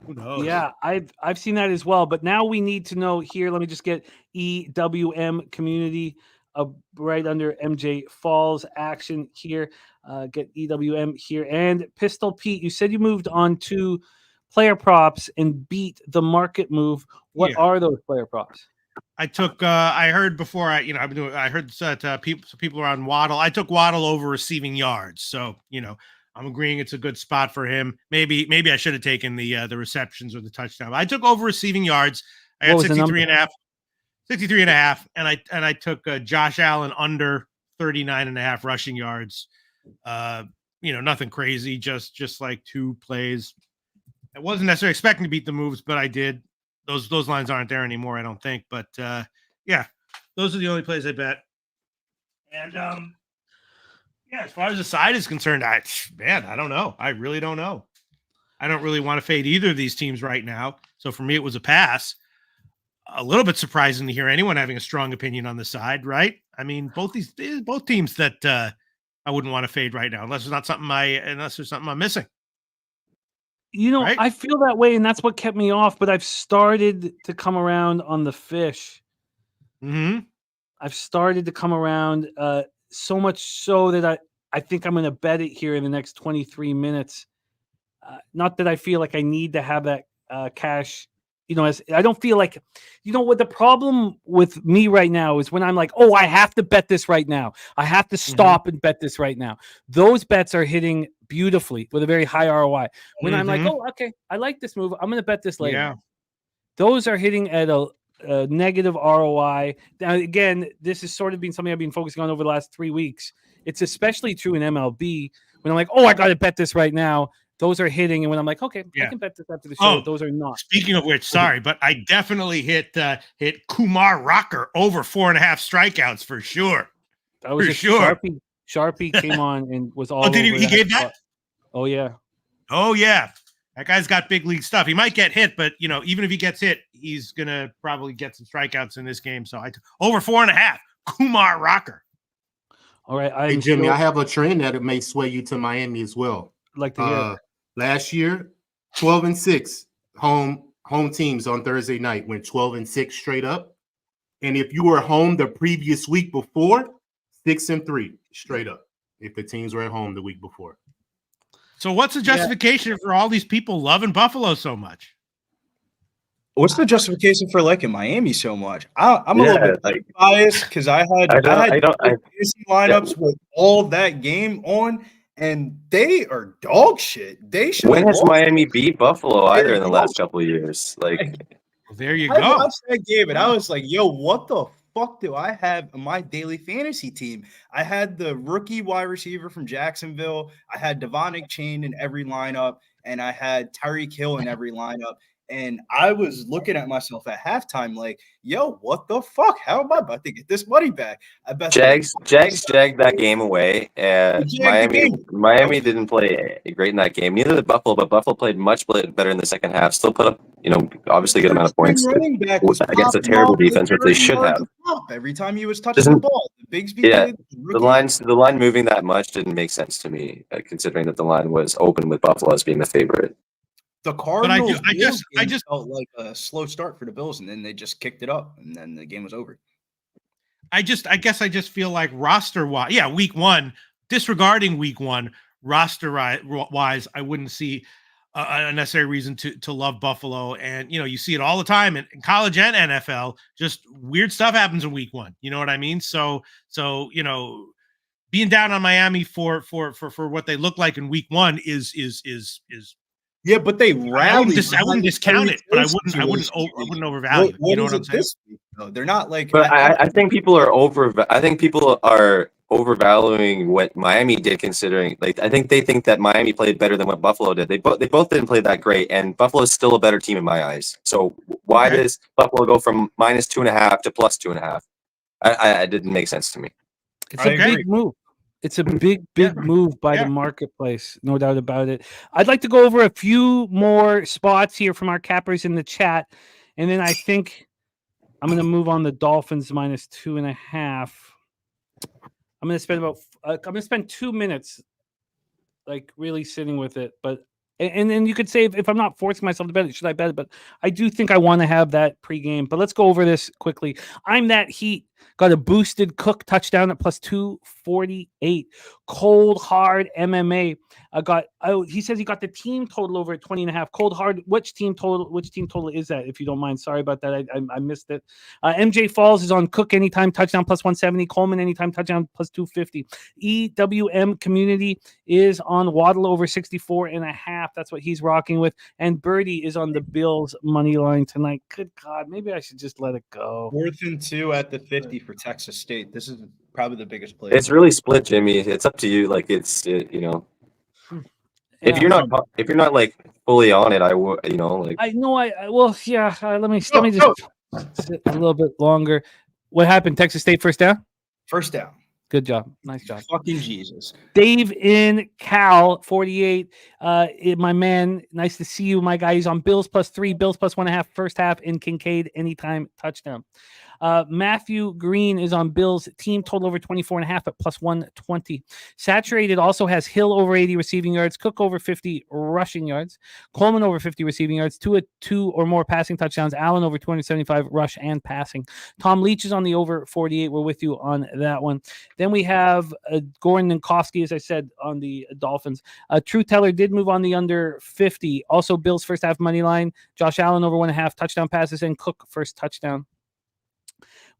S5: Who knows?
S1: Yeah, I've seen that as well. But now we need to know here. Let me just get EWM community right under MJ Falls action here. Get EWM here. And Pistol Pete, you said you moved on to player props and beat the market move. What are those player props?
S5: I took. I heard before. I heard that people are on Waddle. I took Waddle over receiving yards. So I'm agreeing it's a good spot for him. Maybe I should have taken the receptions or the touchdown. I took over receiving yards. I got 63 and a half, and I took Josh Allen under 39 and a half rushing yards. Nothing crazy, just like 2 plays. I wasn't necessarily expecting to beat the moves, but I did. Those lines aren't there anymore, I don't think. But those are the only plays I bet. And as far as the side is concerned, I don't know. I really don't know. I don't really want to fade either of these teams right now. So for me, it was a pass. A little bit surprising to hear anyone having a strong opinion on the side, right? I mean, both teams that I wouldn't want to fade right now, unless there's something I'm missing.
S1: Right? I feel that way, and that's what kept me off. But I've started to come around on the fish.
S5: Mm-hmm.
S1: I've started to come around so much so that I think I'm going to bet it here in the next 23 minutes. Not that I feel like I need to have that cash. As I don't feel like, what the problem with me right now is when I'm like, oh, I have to bet this right now. I have to stop and bet this right now. Those bets are hitting beautifully with a very high ROI. When I'm like, oh, okay, I like this move. I'm going to bet this later. Yeah. Those are hitting at a negative ROI. Now, again, this has sort of been something I've been focusing on over the last 3 weeks. It's especially true in MLB when I'm like, oh, I got to bet this right now. Those are hitting, and when I'm like, okay, I can bet this after the show. Those are not.
S5: Speaking of which, sorry, but I definitely hit Kumar Rocker over 4.5 strikeouts for sure.
S1: That was for sure. Sharpie came on and was all.
S5: Oh, did he gave that?
S1: Oh yeah.
S5: Oh yeah. That guy's got big league stuff. He might get hit, but even if he gets hit, he's gonna probably get some strikeouts in this game. So over 4.5. Kumar Rocker.
S1: All right,
S2: hey Jimmy, I have a trend that it may sway you to Miami as well.
S1: Like to hear.
S2: Last year, 12-6 home teams on Thursday night went 12-6 straight up. And if you were home the previous week before, 6-3 straight up. If the teams were at home the week before.
S5: So what's the justification for all these people loving Buffalo so much?
S4: What's the justification for liking Miami so much? I'm a little bit biased because I had lineups with all that game on. And they are dog shit. They should.
S3: When has Miami beat Buffalo either in the last couple of years?
S5: There you go.
S4: I watched that game and I was like, yo, what the fuck do I have in my daily fantasy team? I had the rookie wide receiver from Jacksonville. I had Devonic Chain in every lineup, and I had Tyreek Hill in every lineup. And I was looking at myself at halftime like, yo, what the fuck? How am I about to get this money back? I bet
S3: Jags jagged that game away. Miami didn't play great in that game. Neither did Buffalo, but Buffalo played much better in the second half. Still put up, obviously a good amount of points against a terrible defense, which they should have.
S4: Every time he was touching the ball,
S3: the line moving that much didn't make sense to me, considering that the line was open with Buffalo as being the favorite.
S4: The Cardinals I just felt like a slow start for the Bills, and then they just kicked it up, and then the game was over.
S5: I guess I just feel like roster-wise, week one, disregarding week one, roster-wise, I wouldn't see a necessary reason to love Buffalo. And you see it all the time in college and NFL. Just weird stuff happens in week 1. You know what I mean? So being down on Miami for what they look like in week 1 is
S4: yeah, but they rallied.
S5: I wouldn't discount it, but I wouldn't overvalue it. You know what I'm saying?
S4: This week, though? They're not like.
S3: But I think people are overvaluing what Miami did, considering I think they think that Miami played better than what Buffalo did. They both didn't play that great, and Buffalo is still a better team in my eyes. So why does Buffalo go from -2.5 to +2.5? I didn't make sense to me.
S1: It's a big move. It's a big move by the marketplace, no doubt about it. I'd like to go over a few more spots here from our cappers in the chat, and then I think I'm going to move on the Dolphins -2.5. I'm going to spend 2 minutes, really sitting with it, but. And then you could say, if I'm not forcing myself to bet it, should I bet it? But I do think I want to have that pregame. But let's go over this quickly. I'm that Heat. Got a boosted Cook touchdown at +248. Cold Hard MMA. He says he got the team total over at 20.5. Cold Hard. Which team total is that? If you don't mind, sorry about that. I missed it. MJ Falls is on Cook anytime touchdown +170. Coleman anytime touchdown +250. EWM Community is on Waddle over 64.5. That's what he's rocking with. And Birdie is on the Bills money line tonight. Good God, maybe I should just let it go.
S4: 4th and 2 at the 50 for Texas State. This is probably the biggest play.
S3: It's really split, Jimmy. It's up to you. If you're not fully on it, I would.
S1: I know. Let me just sit a little bit longer. What happened? Texas State first down.
S4: First down.
S1: Good job. Nice job.
S4: Fucking Jesus.
S1: Dave in Cal 48. My man, nice to see you, my guy. He's on Bills +3, Bills +1.5 first half, and Kincaid anytime touchdown. Matthew Green is on Bills team total over 24.5 at +120. Saturated also has Hill over 80 receiving yards, Cook over 50 rushing yards, Coleman over 50 receiving yards, 2 or more passing touchdowns, Allen over 275 rush and passing. Tom Leach is on the over 48. We're with you on that one. Then we have Gordon and Kofsky, as I said, on the Dolphins. True Teller did move on the under 50. Also Bills first half money line, Josh Allen over 1.5 touchdown passes, and Cook first touchdown.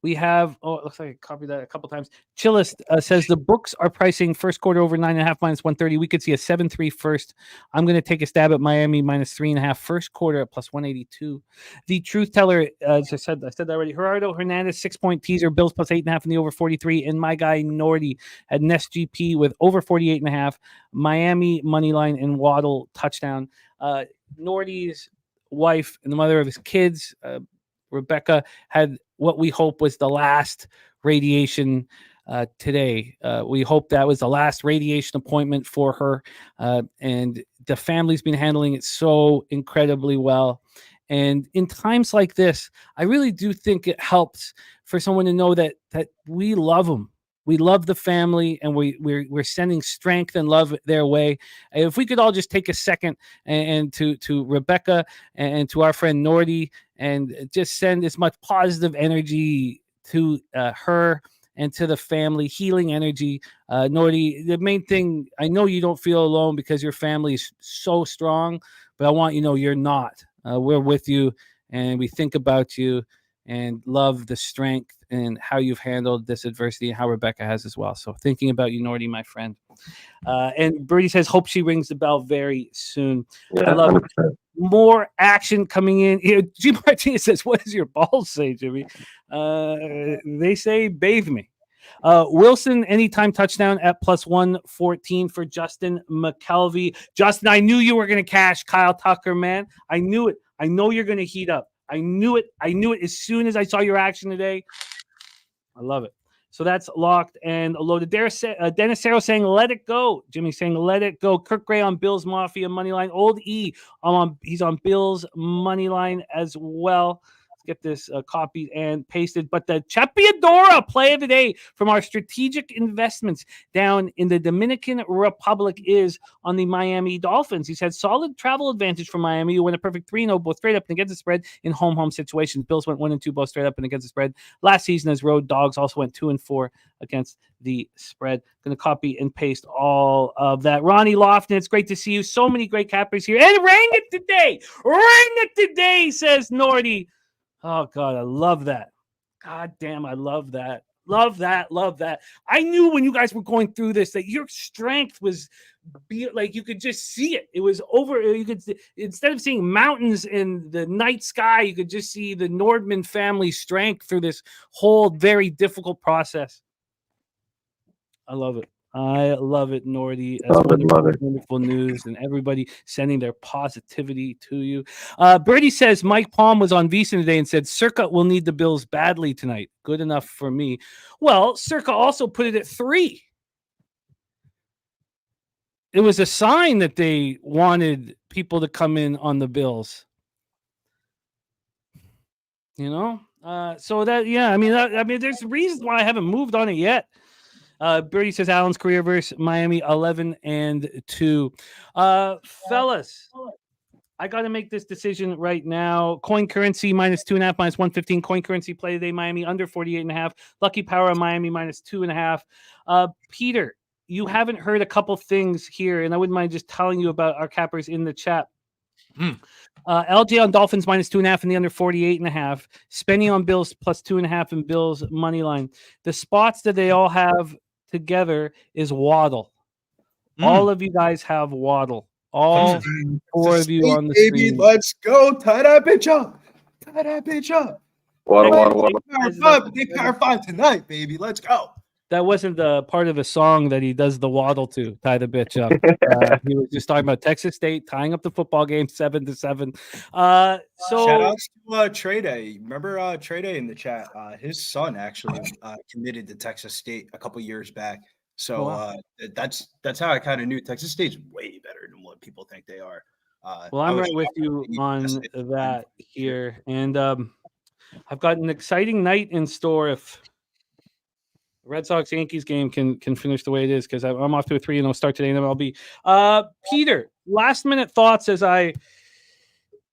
S1: We have, it looks like I copied that a couple times. Chillist says the books are pricing first quarter over 9.5 -130. We could see a 7-3 first. I'm going to take a stab at Miami -3.5 first quarter at +182. The Truth Teller, as I said that already. Gerardo Hernandez 6-point teaser, Bills +8.5 in the over 43. And my guy Nordy had Nest GP with over 48.5. Miami money line and Waddle touchdown. Nordy's wife and the mother of his kids, Rebecca, had what we hope was the last radiation today. We hope that was the last radiation appointment for her. And the family's been handling it so incredibly well. And in times like this, I really do think it helps for someone to know that we love them. We love the family, and we're sending strength and love their way. If we could all just take a second and to Rebecca and to our friend Nordy, and just send as much positive energy to her and to the family, healing energy. Nordy, the main thing, I know you don't feel alone because your family is so strong, but I want you to know you're not. We're with you, and we think about you and love the strength and how you've handled this adversity, and how Rebecca has as well. So thinking about you, Nordy, my friend. And Birdie says, hope she rings the bell very soon.
S3: Yeah,
S1: I love
S3: 100%.
S1: it. More action coming in here. G. Martinez says, what does your balls say, Jimmy? They say, bathe me. Wilson, anytime touchdown at +114 for Justin McKelvey. Justin, I knew you were going to cash Kyle Tucker, man. I knew it. I know you're going to heat up. I knew it as soon as I saw your action today. I love it. So that's locked and loaded. Dennis Sarah saying, let it go. Jimmy saying, let it go. Kirk Gray on Bills Mafia money line. Old E, he's on Bills money line as well. Let's get this copied and pasted. But the Chapiadora play of the day from our strategic investments down in the Dominican Republic is on the Miami Dolphins. He's had solid travel advantage for Miami, who went a perfect 3-0 both straight up and against the spread in home situations. Bills went 1-2 both straight up and against the spread last season, as road dogs also went 2-4 against the spread. Going to copy and paste all of that. Ronnie Lofton, it's great to see you. So many great cappers here. And rang it today, says Nordy. Oh, God, I love that. God damn, I love that. Love that. I knew when you guys were going through this that your strength was like you could just see it. It was over. You could, instead of seeing mountains in the night sky, you could just see the Nordman family strength through this whole very difficult process. I love it. I love it, Nordy. That's wonderful news, and everybody sending their positivity to you. Birdie says Mike Palm was on VSiN today and said Circa will need the Bills badly tonight. Good enough for me. Well, Circa also put it at 3. It was a sign that they wanted people to come in on the Bills. You know, so that I mean, there's reasons why I haven't moved on it yet. Birdie says Allen's career versus Miami 11-2. Fellas, I got to make this decision right now. Coin currency -2.5, -115. Coin currency play today, Miami under 48.5. Lucky Power Miami -2.5. Peter, you haven't heard a couple things here, and I wouldn't mind just telling you about our cappers in the chat. LJ on Dolphins -2.5 and the under 48.5. Spenny on Bills +2.5 and Bills money line. The spots that they all have together is Waddle. All of you guys have Waddle. All 4 of you on the screen.
S4: Let's go. Tie that bitch up.
S3: Waddle.
S4: Big Power 5 tonight, baby. Let's go.
S1: That wasn't the part of the song that he does the waddle to, tie the bitch up. He was just talking about Texas State tying up the football game 7-7. So
S4: shout out to Trey Day. Remember Trey Day in the chat? His son actually committed to Texas State a couple years back. So that's how I kind of knew Texas State's way better than what people think they are.
S1: Well, I'm right with you on that here. And I've got an exciting night in store if Red Sox Yankees game can finish the way it is, because I'm off to a 3-0 start today in MLB. Peter, last minute thoughts as I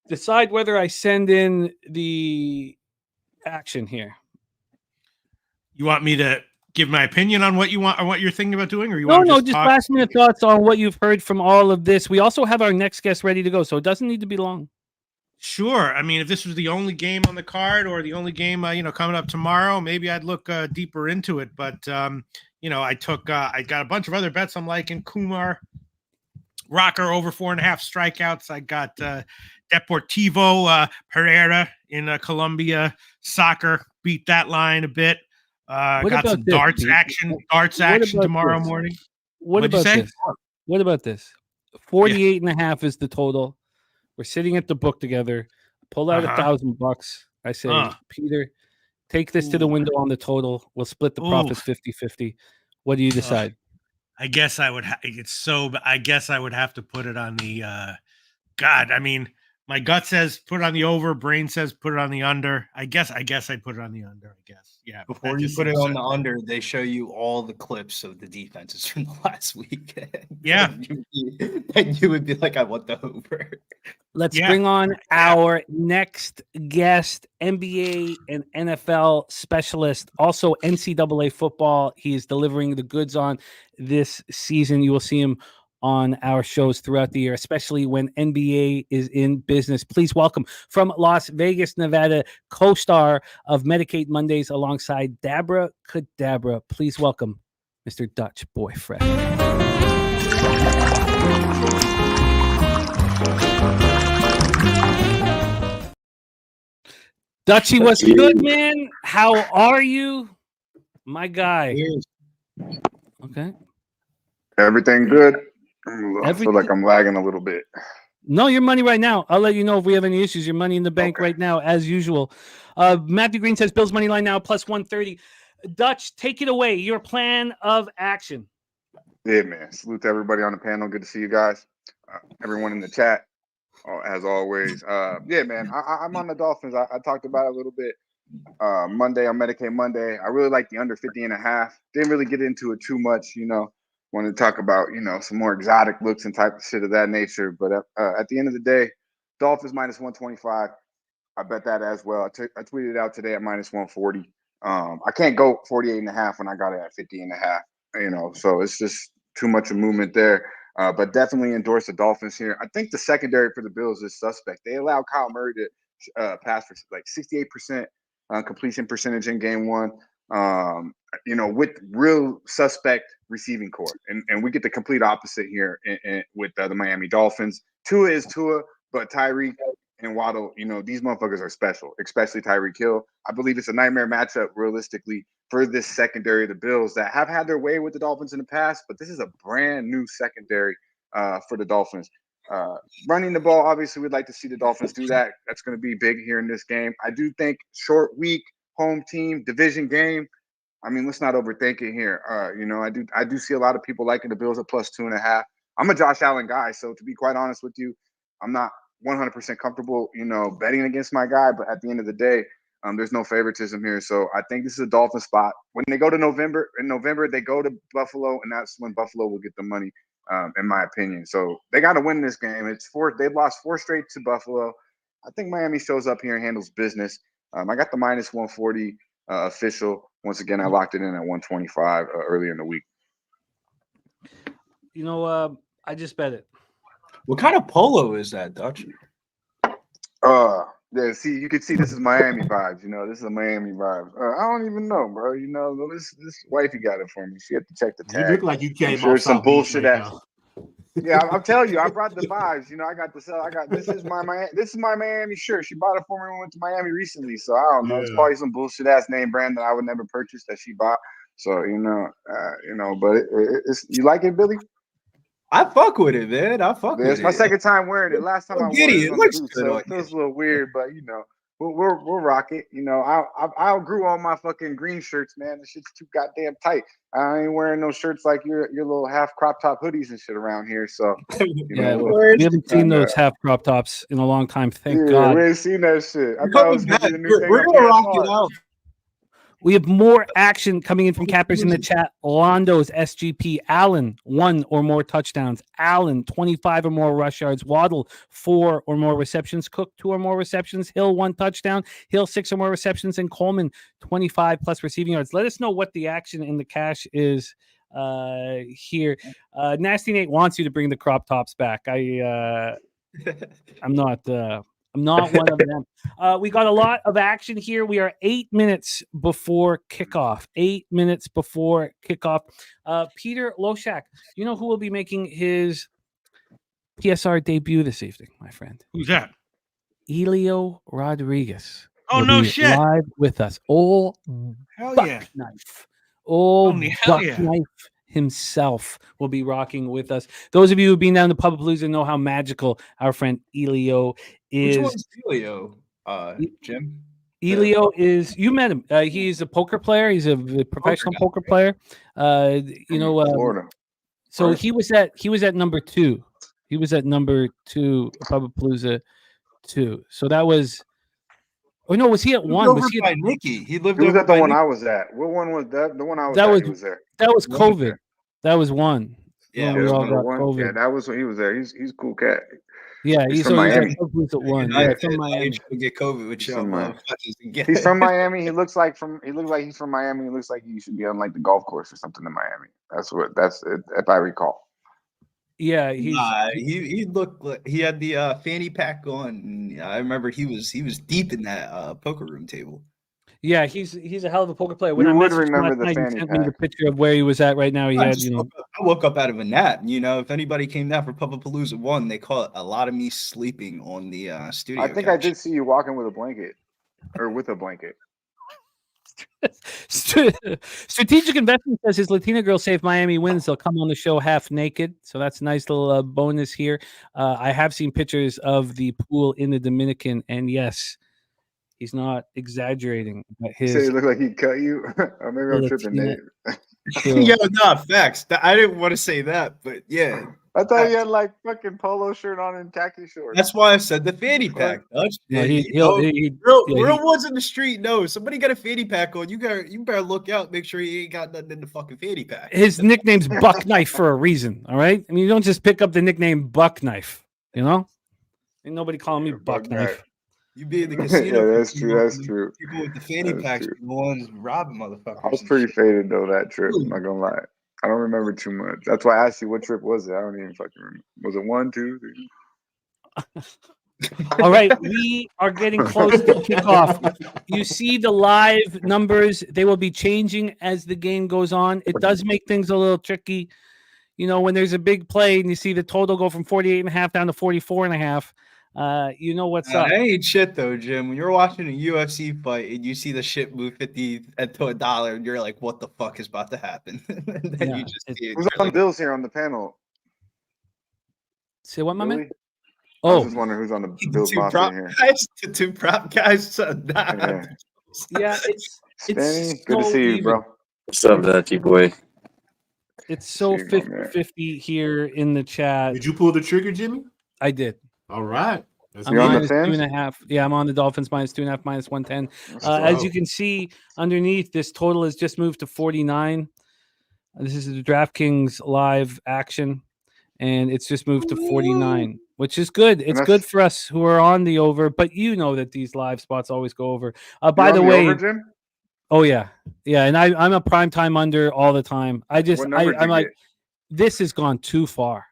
S1: decide whether I send in the action here.
S5: You want me to give my opinion on what you want or what you're thinking about doing, or you want to
S1: just last minute thoughts on what you've heard from all of this. We also have our next guest ready to go, so it doesn't need to be long.
S5: Sure. I mean, if this was the only game on the card or the only game, coming up tomorrow, maybe I'd look deeper into it. But, I got a bunch of other bets I'm liking. Kumar, Rocker over 4.5 strikeouts. I got Deportivo Pereira in Colombia. Soccer beat that line a bit. Got some darts action tomorrow morning.
S1: What about this? 48.5 is the total. We're sitting at the book together. Pull out $1,000. I say, Peter, take this to the window on the total. We'll split the profits 50-50. What do you decide?
S5: I guess I would. I guess I would have to put it on the. God, I mean, my gut says put it on the over. Brain says put it on the under. I guess I'd put it on the under. I guess. Yeah.
S4: Before you put it on the under, they show you all the clips of the defenses from the last week.
S5: Yeah.
S4: And you would be like, I want the over.
S1: Let's bring on our next guest, NBA and NFL specialist, also NCAA football. He is delivering the goods on this season. You will see him on our shows throughout the year, especially when NBA is in business. Please welcome from Las Vegas, Nevada, co-star of Medicaid Mondays alongside Dabra Kadabra. Please welcome Mr. Dutch Boyfriend. Dutchy, what's good, man? How are you? My guy. Okay.
S6: Everything good? I feel like I'm lagging a little bit.
S1: No, your money right now. I'll let you know if we have any issues. Your money in the bank right now, as usual. Matthew Green says Bills money line now plus 130. Dutch, take it away. Your plan of action.
S6: Yeah, man. Salute to everybody on the panel. Good to see you guys. Everyone in the chat. as always. Yeah, man. I'm on the Dolphins. I talked about it a little bit Monday on Medicaid Monday. I really like the under 50.5. Didn't really get into it too much, want to talk about, some more exotic looks and type of shit of that nature. But at the end of the day, Dolphins minus 125. I bet that as well. I tweeted it out today at minus 140. I can't go 48.5 when I got it at 50.5, so it's just too much of movement there. But definitely endorse the Dolphins here. I think the secondary for the Bills is suspect. They allowed Kyle Murray to pass for like 68% completion percentage in game one. With real suspect receiving core, and we get the complete opposite here with the Miami Dolphins. Tua is Tua, but Tyreek and Waddle, these motherfuckers are special, especially Tyreek Hill. I believe it's a nightmare matchup realistically for this secondary of the Bills that have had their way with the Dolphins in the past, but this is a brand new secondary for the Dolphins. Running the ball, obviously, we'd like to see the Dolphins do that. That's going to be big here in this game. I do think short week, home team, division game. I mean, let's not overthink it here. I do see a lot of people liking the Bills at plus 2.5. I'm a Josh Allen guy, so to be quite honest with you, I'm not 100% comfortable, betting against my guy. But at the end of the day, there's no favoritism here. So I think this is a Dolphin spot. When they go to November, they go to Buffalo, and that's when Buffalo will get the money, in my opinion. So they got to win this game. They've lost 4 straight to Buffalo. I think Miami shows up here and handles business. I got the minus 140 official. Once again, I locked it in at 125 earlier in the week.
S1: I just bet it.
S4: What kind of polo is that, Dutch?
S6: Yeah, see, you can see this is Miami vibes. This is a Miami vibe. I don't even know, bro. This wifey got it for me. She had to check the tag.
S2: You look like you came
S6: sure
S2: off
S6: some
S2: South
S6: bullshit
S2: Beach right
S6: ass.
S2: now.
S6: Yeah, I'll tell you, I brought the vibes. I got the sell. This is my Miami shirt. She bought it for me when we went to Miami recently. So I don't know. It's probably some bullshit ass name brand that I would never purchase that she bought. So but it's you like it, Billy?
S4: I fuck with it, man.
S6: It's my second time wearing it. Last time I wore it on the boots, so it feels a little weird, but we'll rock it. I outgrew all my fucking green shirts, man. The shit's too goddamn tight. I ain't wearing no shirts like your little half crop top hoodies and shit around here. So
S1: we haven't seen those half crop tops in a long time. Thank God.
S6: We ain't seen that shit. I thought it was gonna be the new thing.
S4: We're gonna rock it out.
S1: We have more action coming in from cappers in the chat. Londo's SGP. Allen, 1 or more touchdowns. Allen, 25 or more rush yards. Waddle, 4 or more receptions. Cook, 2 or more receptions. Hill, 1 touchdown. Hill, 6 or more receptions. And Coleman, 25 plus receiving yards. Let us know what the action in the cash is here. Nasty Nate wants you to bring the crop tops back. I'm not one of them. We got a lot of action here. We are 8 minutes before kickoff. 8 minutes before kickoff. Peter Loshak, you know who will be making his PSR debut this evening, my friend?
S5: Who's that?
S1: Elio Rodriguez.
S5: Oh, no shit.
S1: Live with us. Oh,
S5: hell
S1: buck
S5: yeah.
S1: knife. Oh, buck knife himself will be rocking with us. Those of you who've been down to Pubapalooza know how magical our friend Elio is.
S4: Which one's Elio, Jim?
S1: Elio is, you met him. He's a poker player. He's a professional poker player.
S6: Florida.
S1: So he was at number 2. He was at number 2, Pubapalooza 2. So that was. Oh no, was he at 1? Was he at
S4: Nikki? He was
S6: at the one I was at. What one was that? The one I was at. He was there.
S1: That was COVID. That was 1.
S4: Yeah,
S1: we all got COVID.
S6: Yeah, that was when he was there. He's a cool cat.
S1: Yeah, he's
S6: from Miami.
S1: At 1.
S4: Yeah, from Miami. To get COVID with
S6: He's from Miami. He looks like he's from Miami. He looks like he should be on like the golf course or something in Miami. That's it, if I recall.
S1: Yeah,
S4: he looked like he had the fanny pack on. I remember he was deep in that poker room table.
S1: Yeah, he's a hell of a poker player.
S6: When I would remember the fanny
S1: he sent
S6: pack.
S1: me the picture of where he was at right now.
S4: I woke up out of a nap. If anybody came down for Pubapalooza 1, they caught a lot of me sleeping on the studio.
S6: I think couch. I did see you walking with a blanket, or with a blanket.
S1: Strategic Investment says his Latina girl say if Miami wins, they'll come on the show half naked. So that's a nice little bonus here. I have seen pictures of the pool in the Dominican, and yes, he's not exaggerating. But his
S6: say it looked like he cut you. Or maybe I'm tripping, Nate.
S4: Yeah, no, facts. I didn't want to say that, but yeah.
S6: I thought he had like fucking polo shirt on and khaki shorts.
S4: That's why I said the fanny pack. Dutch.
S1: No,
S4: real ones in the street. No, somebody got a fanny pack on. You better look out. Make sure he ain't got nothing in the fucking fanny pack.
S1: His nickname's Buck Knife for a reason. All right. I mean, you don't just pick up the nickname Buck Knife. You know, ain't nobody calling me Buck Knife.
S4: You be in the casino.
S6: Yeah, that's true. That's true.
S4: People with the fanny packs, the ones robbing motherfuckers.
S6: I was pretty faded though that trip. I'm not gonna lie. I don't remember too much. That's why I asked you what trip was it. I don't even fucking remember. Was it 1, 2, 3?
S1: All right, we are getting close to kickoff. You see the live numbers; they will be changing as the game goes on. It does make things a little tricky, you know, when there's a big play and you see the total go from 48.5 down to 44.5. You know what's up.
S4: That ain't shit though, Jim. When you're watching a UFC fight and you see the shit move 50 to $1, and you're like, "What the fuck is about to happen?" And then you just see it.
S6: Who's on the Bills here on the panel?
S1: Say what, my man?
S6: I was
S1: Oh,
S6: just wondering who's on the Bills
S4: two
S6: mafia
S4: prop
S6: here.
S4: guys, the two prop guys.
S1: yeah,
S6: Spenny,
S1: it's
S6: good to
S1: so
S6: see you,
S1: even.
S6: bro.
S3: What's up, Dutchy boy?
S1: It's so
S6: See you, my man.
S1: 50-50 here in the chat.
S2: Did you pull the trigger, Jimmy?
S1: I did.
S2: All right. Let's
S1: I'm
S6: You on the
S1: minus
S6: Fins?
S1: 2.5. Yeah, I'm on the Dolphins minus 2.5, minus 110.
S6: Let's
S1: As
S6: go.
S1: you can see underneath, this total has just moved to 49. This is the DraftKings live action, and it's just moved to 49, which is good. It's good for us who are on the over, but you know that these live spots always go over. By the way,
S6: over, Jim?
S1: oh yeah, I'm a primetime under all the time. I'm like, this has gone too far.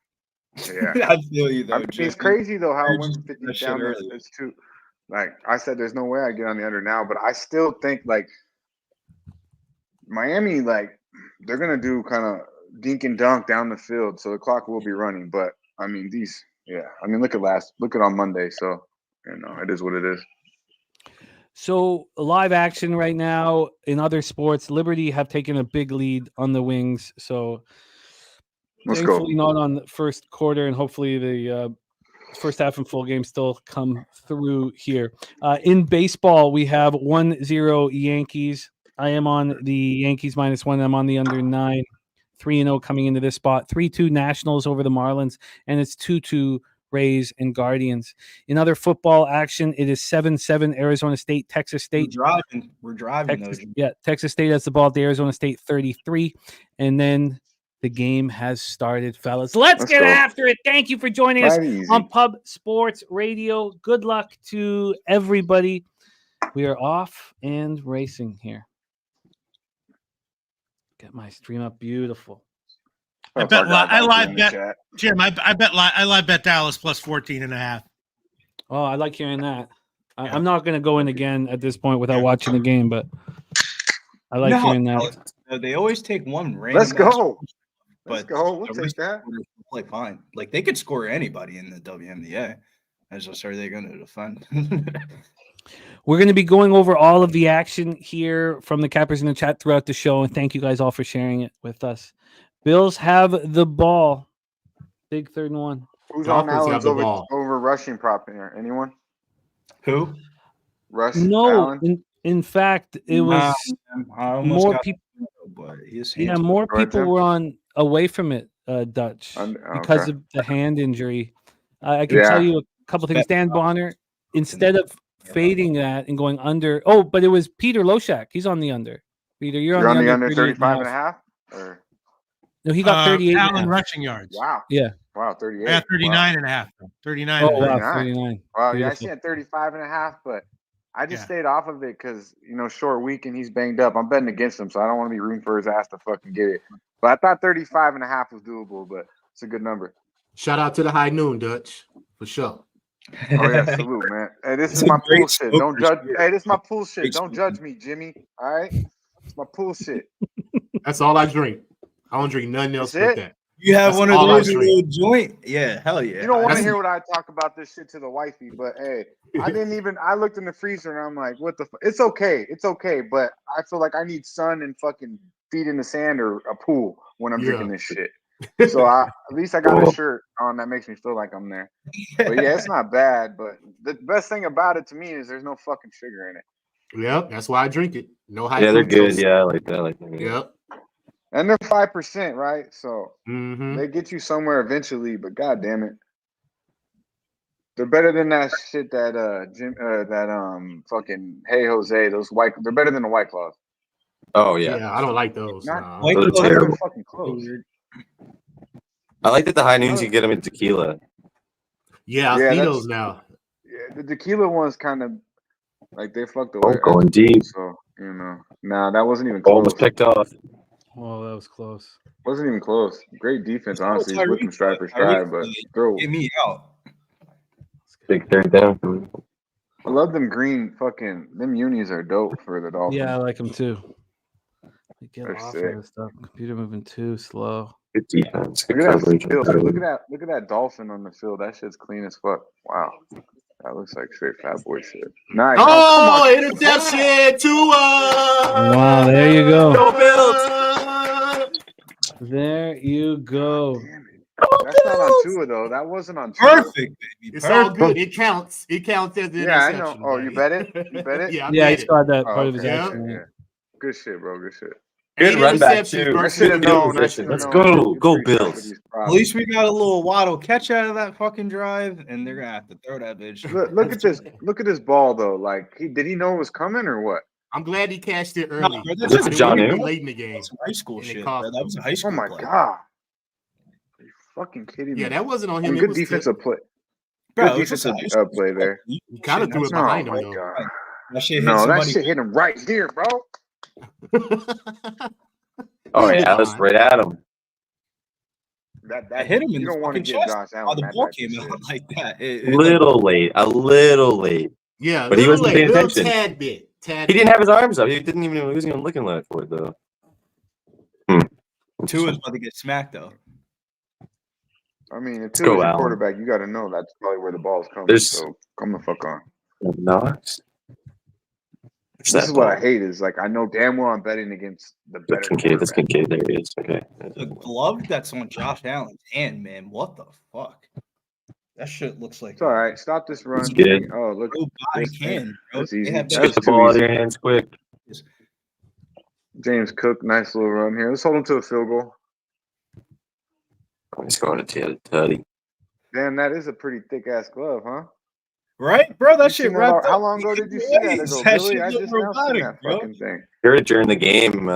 S6: Yeah,
S4: I feel you though.
S6: it's crazy though how it went
S4: That
S6: 50
S4: shit
S6: down.
S4: earlier.
S6: It's too. Like I said, there's no way I get on the under now, but I still think like Miami, like they're gonna do kind of dink and dunk down the field, so the clock will be running. But I mean, look at on Monday. So you know, it is what it is.
S1: So live action right now in other sports, Liberty have taken a big lead on the Wings. So
S6: Let's
S1: thankfully
S6: go.
S1: not on the first quarter, and hopefully the first half and full game still come through here. In baseball, we have 1-0 Yankees. I am on the Yankees minus 1. I'm on the under 9. 3-0 coming into this spot. 3-2 Nationals over the Marlins, and it's 2-2 Rays and Guardians. In other football action, it is 7-7 Arizona State, Texas State.
S4: We're driving
S1: Texas, Texas State has the ball at the Arizona State 33, and then the game has started, fellas. Let's get after it. Thank you for joining us on Pub Sports Radio. Good luck to everybody. We are off and racing here. Get my stream up. Beautiful.
S5: I live bet Jim. I live bet Dallas plus 14.5.
S1: Oh, I like hearing that. I'm not going to go in again at this point without watching the game, but I like hearing that.
S4: They always take one random.
S6: Let's go.
S4: But
S6: Let's go. We'll take that.
S4: Play fine. Like they could score anybody in the WNBA. I just are they going to defend?
S1: We're going to be going over all of the action here from the cappers in the chat throughout the show, and thank you guys all for sharing it with us. Bills have the ball. Big 3rd and 1.
S6: Who's on Allen's over rushing prop here? Anyone?
S4: Who?
S6: Rush?
S1: No.
S6: Allen?
S1: In fact, it was more people.
S4: But
S1: more people were on away from it, Dutch, because of the hand injury. I can tell you a couple things. Dan Bonner, instead of fading that and going under. Oh, but it was Peter Loshak. He's on the under. Peter, you're on the under
S6: 35.5? Or
S1: no, he got 38.
S5: Allen rushing yards.
S6: Wow.
S1: Yeah.
S6: Wow, 38.
S5: Yeah, 39.5. 39.
S1: Oh, wow, 39.
S6: Wow, yeah, I see at 35.5, but I just stayed off of it because, short week and he's banged up. I'm betting against him, so I don't want to be rooting for his ass to fucking get it. But I thought 35.5 was doable, but it's a good number.
S2: Shout out to the high noon, Dutch, for sure.
S6: Oh, yeah, salute, man. Hey, this is my pool shit. Don't judge. Hey, this is my pool shit. Don't judge me, Jimmy. All right? It's my pool shit.
S2: That's all I drink. I don't drink nothing else but that.
S4: You have one of those little joint? Yeah, hell yeah.
S6: You don't want to hear what I talk about this shit to the wifey, but hey, I looked in the freezer and I'm like, what the fuck? It's okay. But I feel like I need sun and fucking feet in the sand or a pool when I'm drinking this shit. So at least I got a shirt on that makes me feel like I'm there. But yeah, it's not bad. But the best thing about it to me is there's no fucking sugar in it.
S2: Yep, that's why I drink it. No high.
S3: Yeah, they're good. Yeah, I like that.
S2: Yep.
S6: And they're 5%, right? So
S7: Mm-hmm.
S6: they get you somewhere eventually, but god damn it. They're better than that shit that fucking Hey Jose, they're better than the White Claws.
S3: Oh yeah.
S7: Yeah, I don't like those.
S6: Not,
S7: Nah.
S6: not
S3: Those are
S6: even
S3: terrible.
S6: fucking close.
S3: I like that the high noons you get them in tequila.
S7: Yeah, I
S6: Yeah,
S7: see
S6: that's-
S7: those now.
S6: Yeah, the tequila one's kind of like they fucked
S3: Oh,
S6: away.
S3: going deep.
S6: So nah, that wasn't even
S3: Ball
S6: close.
S3: was picked off.
S1: Oh, that was close.
S6: Wasn't even close. Great defense,
S4: That's
S6: honestly.
S4: how
S6: He's with them
S4: Tyreek
S6: stride for
S4: Tyreek
S6: stride, but throw.
S4: Get me out.
S3: Big third down.
S6: I love them green fucking them unis are dope for the Dolphins.
S1: Yeah, I like him too. They get
S6: They're
S1: off
S6: sick.
S1: of stuff. Computer moving too slow.
S3: Good defense. Good
S6: Look at
S3: coverage.
S6: that field. Look at that dolphin on the field. That shit's clean as fuck. Wow. That looks like straight fat boy shit. Nice.
S7: Oh,
S6: come on.
S7: interception! Tua!
S1: Wow, there you go.
S7: Go Bills!
S1: There you go.
S6: Damn it. That's not on Tua though. That wasn't on Tua.
S4: Perfect, baby.
S7: It's all
S4: Perfect.
S7: good. It counts. It counts as an
S6: Yeah, I know.
S7: interception.
S6: Oh, you
S7: buddy.
S6: bet it? You bet it?
S7: Yeah, I
S1: Yeah, he
S7: bet it.
S1: saw that
S6: Oh,
S1: part of his
S6: okay.
S1: action.
S6: Yeah. Good shit, bro. Good shit.
S3: Good
S7: Eight
S3: run back,
S7: interceptions
S3: too.
S6: I
S7: versus
S6: should have
S7: the
S6: known.
S7: Bills.
S3: Let's go. Go Bills.
S4: At least we got a little Waddle catch out of that fucking drive, and they're gonna have to throw that bitch.
S6: Look at this. Look at this ball though. Like did he know it was coming or what?
S7: I'm glad he cashed it
S4: Nah,
S7: early.
S4: bro,
S3: Is
S4: that's
S3: this
S7: It
S3: John
S7: wouldn't be
S3: New?
S7: late in the game.
S4: That's some high school
S7: And it
S4: shit,
S7: cost
S4: bro. That was a high
S6: Oh
S4: school
S6: my
S4: play.
S6: god. Are you fucking kidding me?
S7: Yeah, that wasn't on
S6: I
S7: him.
S6: mean,
S7: It
S6: good
S7: was
S6: defensive play.
S4: Bro,
S6: Good
S4: it was just a
S6: defensive
S4: high school
S6: play there.
S7: He kind of threw it
S6: Oh
S7: behind
S6: my
S7: him,
S6: god.
S4: That shit hit
S6: No, that
S4: somebody.
S6: shit hit him right here, bro.
S7: though.
S3: Oh yeah, that was right at him.
S4: I hit him in
S6: you
S4: the
S6: don't want to
S4: fucking
S6: give
S4: chest.
S6: Josh
S4: How
S6: Allen
S4: the
S6: that
S4: ball
S6: type of
S4: came
S6: shit.
S4: out like that.
S3: A little late.
S7: Yeah,
S3: But he wasn't paying
S7: little
S3: attention.
S7: Tad bit.
S3: He didn't have his arms up. He wasn't even looking for it though.
S4: Two is about to get smacked though.
S6: I mean, if
S3: Let's
S6: Tua
S3: go,
S6: is your
S3: Allen.
S6: quarterback, you got to know that's probably where the ball's coming.
S3: There's-
S6: So come the fuck on.
S3: Knox.
S6: This is what I hate is like I know damn well I'm betting against the better
S3: That's Kincaid. That's
S6: quarterback.
S3: Kincaid. There he is. Okay.
S4: The glove that's on Josh Allen's hand, man. What the fuck? That shit looks like
S6: It's all right. Stop this run.
S3: It's good.
S6: Oh, look.
S4: Go buy
S6: This thing.
S4: can, bro.
S6: That's
S4: They
S6: easy.
S4: have
S3: Just
S6: That's
S3: get the
S6: too
S3: ball out of
S6: easy.
S3: your hands quick.
S6: James Cook, nice little run here. Let's hold him to a field goal.
S3: He's going to Tutty.
S6: Damn, that is a pretty thick ass glove, huh?
S4: right, bro. That
S6: You
S4: shit
S6: seen
S4: wrapped
S6: how
S4: up.
S6: long ago did you see that ago,
S4: That
S6: Billy?
S4: shit
S6: I
S4: look
S6: just now seen
S4: robotic,
S6: that
S4: bro.
S6: fucking thing.
S3: Heard it during the game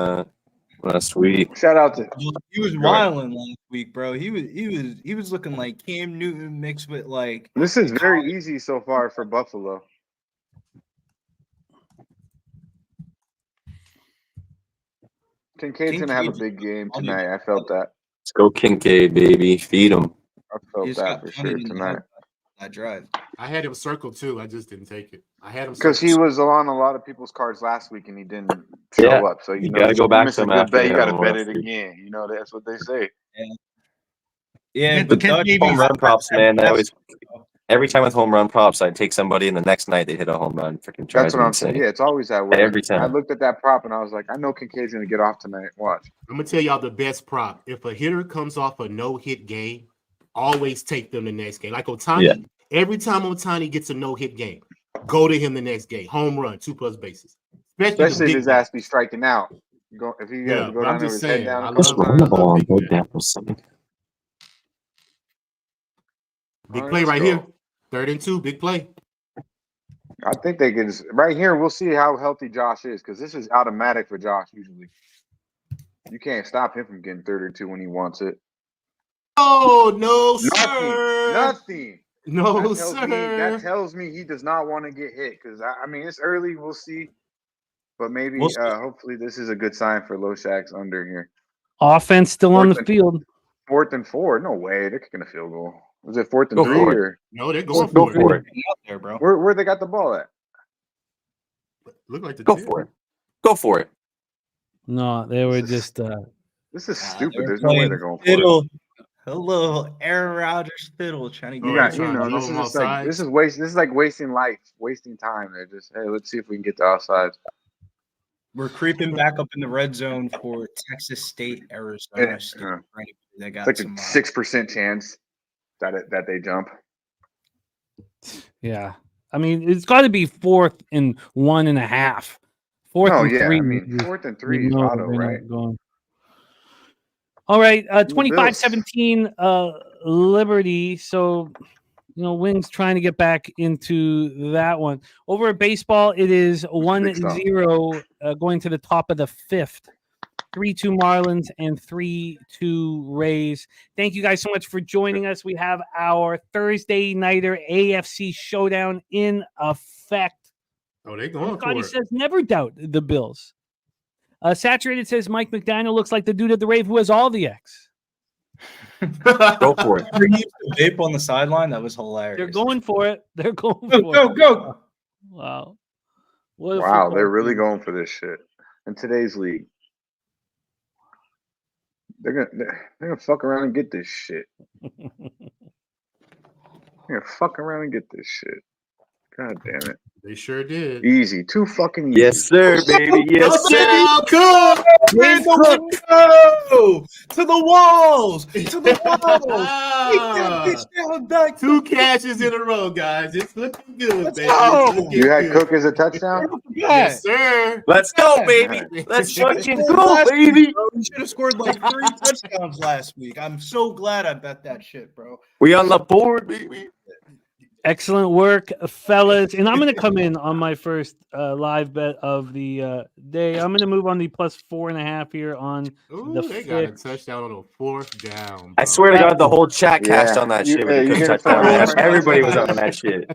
S3: last week.
S6: Shout out to
S4: He was
S6: Go ahead.
S4: wilding last week, bro. He was looking like Cam Newton mixed with like
S6: this is very easy so far for Buffalo. Kincaid's gonna have a big game tonight. I felt that.
S3: Let's go Kincaid, baby. Feed him.
S6: I felt
S4: he's
S6: that
S4: got
S6: for
S4: plenty
S6: sure
S4: in the
S6: tonight.
S4: that drive.
S7: I had him circled too. I just didn't take it. I had him
S6: Because he
S7: circled.
S6: was on a lot of people's cards last week and he didn't show
S3: Yeah.
S6: up. So
S3: You
S6: know,
S3: gotta go
S6: you
S3: back
S6: miss
S3: to
S6: a
S3: him
S6: good
S3: after
S6: bet. You
S3: that
S6: gotta
S3: one
S6: bet
S3: last
S6: it
S3: week.
S6: again. You know that's what they say.
S4: Yeah,
S5: But
S4: but
S5: Ken
S4: Dutch-
S5: Davies-
S3: Home run props, man. Every time with home run props, I'd take somebody and the next night they hit a home run. Freaking drives
S6: That's what
S3: me
S6: I'm saying.
S3: insane.
S6: Yeah, it's always that way.
S3: Every time.
S6: I looked at that prop and I was like, I know Kincaid's gonna get off tonight. Watch.
S7: I'm gonna tell y'all the best prop. If a hitter comes off a no-hit game, always take them the next game. Like Otani,
S3: Yeah.
S7: every time Otani gets a no-hit game, go to him the next game. Home run, 2+ bases.
S6: Especially if
S7: the big
S6: his
S7: guys.
S6: ass be striking out. If he has
S7: Yeah,
S6: to go
S7: but
S6: down
S7: I'm
S6: there
S7: just
S6: with his head
S7: saying,
S6: down
S7: I
S6: a
S7: love-
S6: couple
S3: Run the
S6: times.
S3: ball on
S7: big
S3: third
S7: man.
S3: down for a second.
S7: Big
S6: All right,
S7: play
S6: let's
S7: right
S6: go.
S7: here. 3rd and 2, big play.
S6: I think they can right here. We'll see how healthy Josh is because this is automatic for Josh usually. You can't stop him from getting 32 when he wants it.
S7: Oh, no, sir.
S6: Nothing.
S7: No,
S6: That tells
S7: sir.
S6: me that tells me he does not want to get hit because I mean it's early. We'll see, but maybe
S4: We'll see.
S6: hopefully this is a good sign for Loshak's under here.
S1: Offense still on the
S6: Fourth and-
S1: field.
S6: 4th and 4. No way. They're kicking a field goal. Was it 4th and
S3: Go
S6: 3
S3: for it.
S6: or
S7: No, they're going
S3: Go
S7: for
S3: for
S7: it.
S3: it.
S4: Out there, bro.
S6: where they got the ball at?
S7: Look like the
S3: Go
S7: 10.
S3: for it. Go for it.
S1: No, they were just
S6: This is
S4: Nah,
S6: stupid.
S4: they're
S6: There's no way
S4: playing
S6: they're going for it.
S4: fiddle. A little Aaron Rodgers fiddle trying to
S6: You
S4: get
S6: got,
S7: trying to
S6: this
S7: throw
S6: is
S7: them
S6: just like this
S7: offsides.
S6: is waste. This is like wasting life, wasting time. They're just hey, let's see if we can get the offsides.
S4: We're creeping back up in the red zone for Texas State, Arizona State.
S6: Yeah.
S4: Right? They got
S6: It's like
S4: some
S6: a 6% chance that they jump.
S1: yeah. I mean, it's got to be 4th and 1.5. 4th
S6: Oh
S1: and
S6: yeah,
S1: 3.
S6: I mean 4th and 3
S1: you
S6: is
S1: know
S6: auto,
S1: they're not
S6: right?
S1: going. All right,
S6: Bills.
S1: 25-17 Liberty. So, Wings trying to get back into that one. Over at baseball, it is 1-0 going to the top of the fifth. 3-2 Marlins and 3-2 Rays. Thank you guys so much for joining us. We have our Thursday nighter AFC showdown in effect.
S7: Oh, they going for
S1: Scotty
S7: it.
S1: says never doubt the Bills. Saturated says Mike McDaniel looks like the dude at the Rave who has all the X.
S3: Go for it.
S4: He used to vape on the sideline. That was hilarious.
S1: They're going for it. They're going
S4: Go,
S1: for
S4: go,
S1: it.
S4: go.
S1: Wow. What a
S6: Wow,
S1: football
S6: they're really
S1: team.
S6: going for this shit in today's league. They're gonna fuck around and get this shit. They're gonna fuck around and get this shit. God damn it.
S7: They sure did.
S6: Easy. Too fucking easy.
S3: Yes, sir, baby. Yes, sir.
S7: Cook.
S4: Man, go to the walls. To the walls. Take that bitch down back.
S7: 2 catches in a row, guys. It's looking good,
S4: Let's
S7: baby.
S4: go.
S7: It's looking
S6: You had
S7: good.
S6: Cook as a touchdown?
S7: Yes, sir.
S3: Let's go, baby. Let's fucking go, baby.
S4: You should have scored like 3 touchdowns last week. I'm so glad I bet that shit, bro.
S3: We on the board, baby.
S1: Excellent work, fellas. And I'm going to come in on my first live bet of the day. I'm going to move on the plus 4.5 here on
S7: Ooh,
S1: the
S7: they got a
S1: fifth.
S7: touchdown on a 4th down.
S3: I
S7: bro.
S3: swear to God, the whole chat cashed on that
S6: You-
S3: shit.
S6: yeah,
S3: When
S6: you
S3: he
S6: get
S3: took
S6: a
S3: touchdown,
S6: phone
S3: man.
S6: call.
S3: Everybody was on that shit.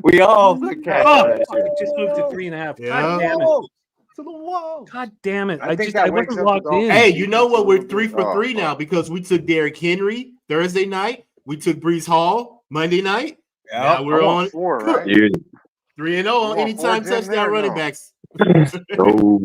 S3: We all cashed
S1: Oh,
S3: on that
S1: fuck,
S3: shit.
S1: it just moved to 3.5.
S7: Yeah.
S1: God damn it.
S4: To the wall.
S1: God damn it.
S6: I think
S1: I
S6: that wakes
S1: wasn't
S6: up the
S1: logged in.
S6: Dolphins.
S7: Hey, you know what? We're 3 for
S6: Oh,
S7: 3 now because we took Derrick Henry Thursday night. We took Brees Hall Monday night. Now we're
S6: I'm
S7: on
S6: 4, right?
S3: Dude.
S7: 3-0
S6: You
S7: on
S6: want
S7: anytime
S6: 4 Jim
S7: touchdown
S6: there?
S7: running
S6: No.
S7: backs.
S3: Oh,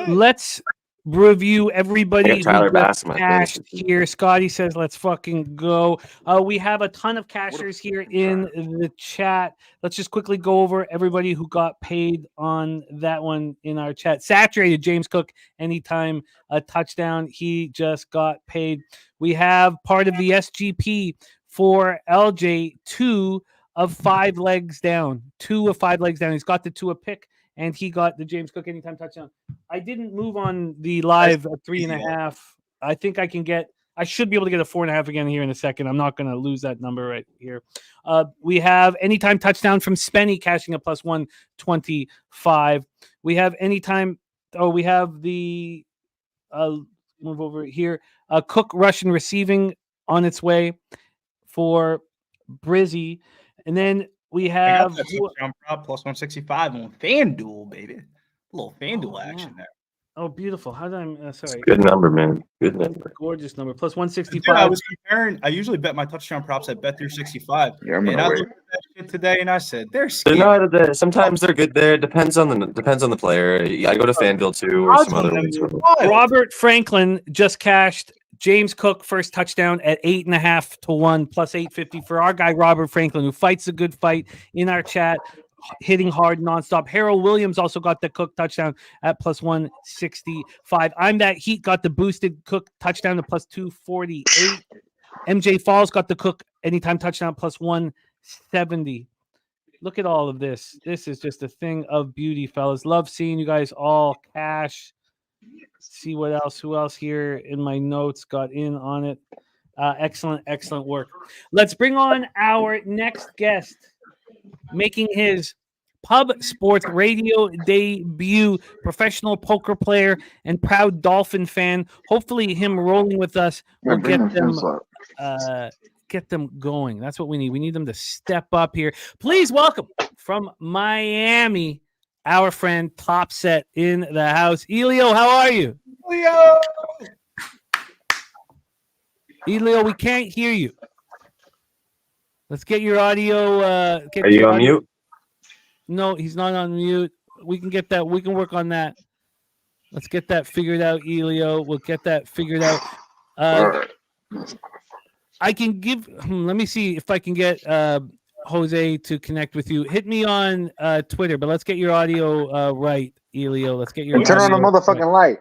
S1: Let's review
S3: I
S1: everybody
S3: got Tyler
S1: who
S3: Bass
S1: just
S3: in my
S1: cashed
S3: fantasy.
S1: here. Scotty says, let's fucking go. We have a ton of cashers here in the chat. Let's just quickly go over everybody who got paid on that one in our chat. Saturated, James Cook, anytime a touchdown, he just got paid. We have part of the SGP for LJ, 2 of 5 legs down. 2 of 5 legs down. He's got the 2 a pick, and he got the James Cook anytime touchdown. I didn't move on the live at 3.5. I think I should be able to get a 4.5 again here in a second. I'm not going to lose that number right here. We have anytime touchdown from Spenny cashing a plus 125. We have anytime. Oh, we have the move over here. Cook Russian receiving on its way for Brizzy. And then we
S4: I
S1: have
S4: got that touchdown prop plus 165 on FanDuel, baby. A little FanDuel action there.
S1: Oh, beautiful. How did I sorry.
S3: Good number, man. Good number.
S1: Gorgeous number. Plus
S4: Dude,
S1: 165.
S4: I was comparing. I usually bet my touchdown props at Bet365.
S6: Yeah, I'm
S4: And
S6: gonna
S4: I
S6: wait.
S4: looked at that shit today and I said, they're
S3: They're
S4: scared.
S3: not there. Sometimes they're good there. Depends on the player. I go to FanDuel too, or some other ones.
S1: Robert Franklin just cashed James Cook first touchdown at 8.5 to 1 plus 850 for our guy Robert Franklin, who fights a good fight in our chat, hitting hard nonstop. Harold Williams also got the Cook touchdown at plus 165. I'm that Heat got the boosted Cook touchdown to plus 248. MJ Falls got the Cook anytime touchdown plus 170. Look at all of this. This is just a thing of beauty, fellas. Love seeing you guys all cash. See what else, who else here in my notes got in on it. Excellent work. Let's bring on our next guest, making his Pub Sports Radio debut, professional poker player and proud Dolphin fan. Hopefully him rolling with us will get them going. That's what we need. We need them to step up here. Please welcome from Miami, our friend Top Set in the house. Elio, how are you? Elio, we can't hear you. Let's get your audio.
S3: Are you on mute?
S1: No, he's not on mute. We can get that. We can work on that. Let's get that figured out, Elio. We'll get that figured out. I can give. Let me see if I can get Jose to connect with you. Hit me on Twitter, but let's get your audio right, Elio. Let's get your.
S6: Turn on the motherfucking light.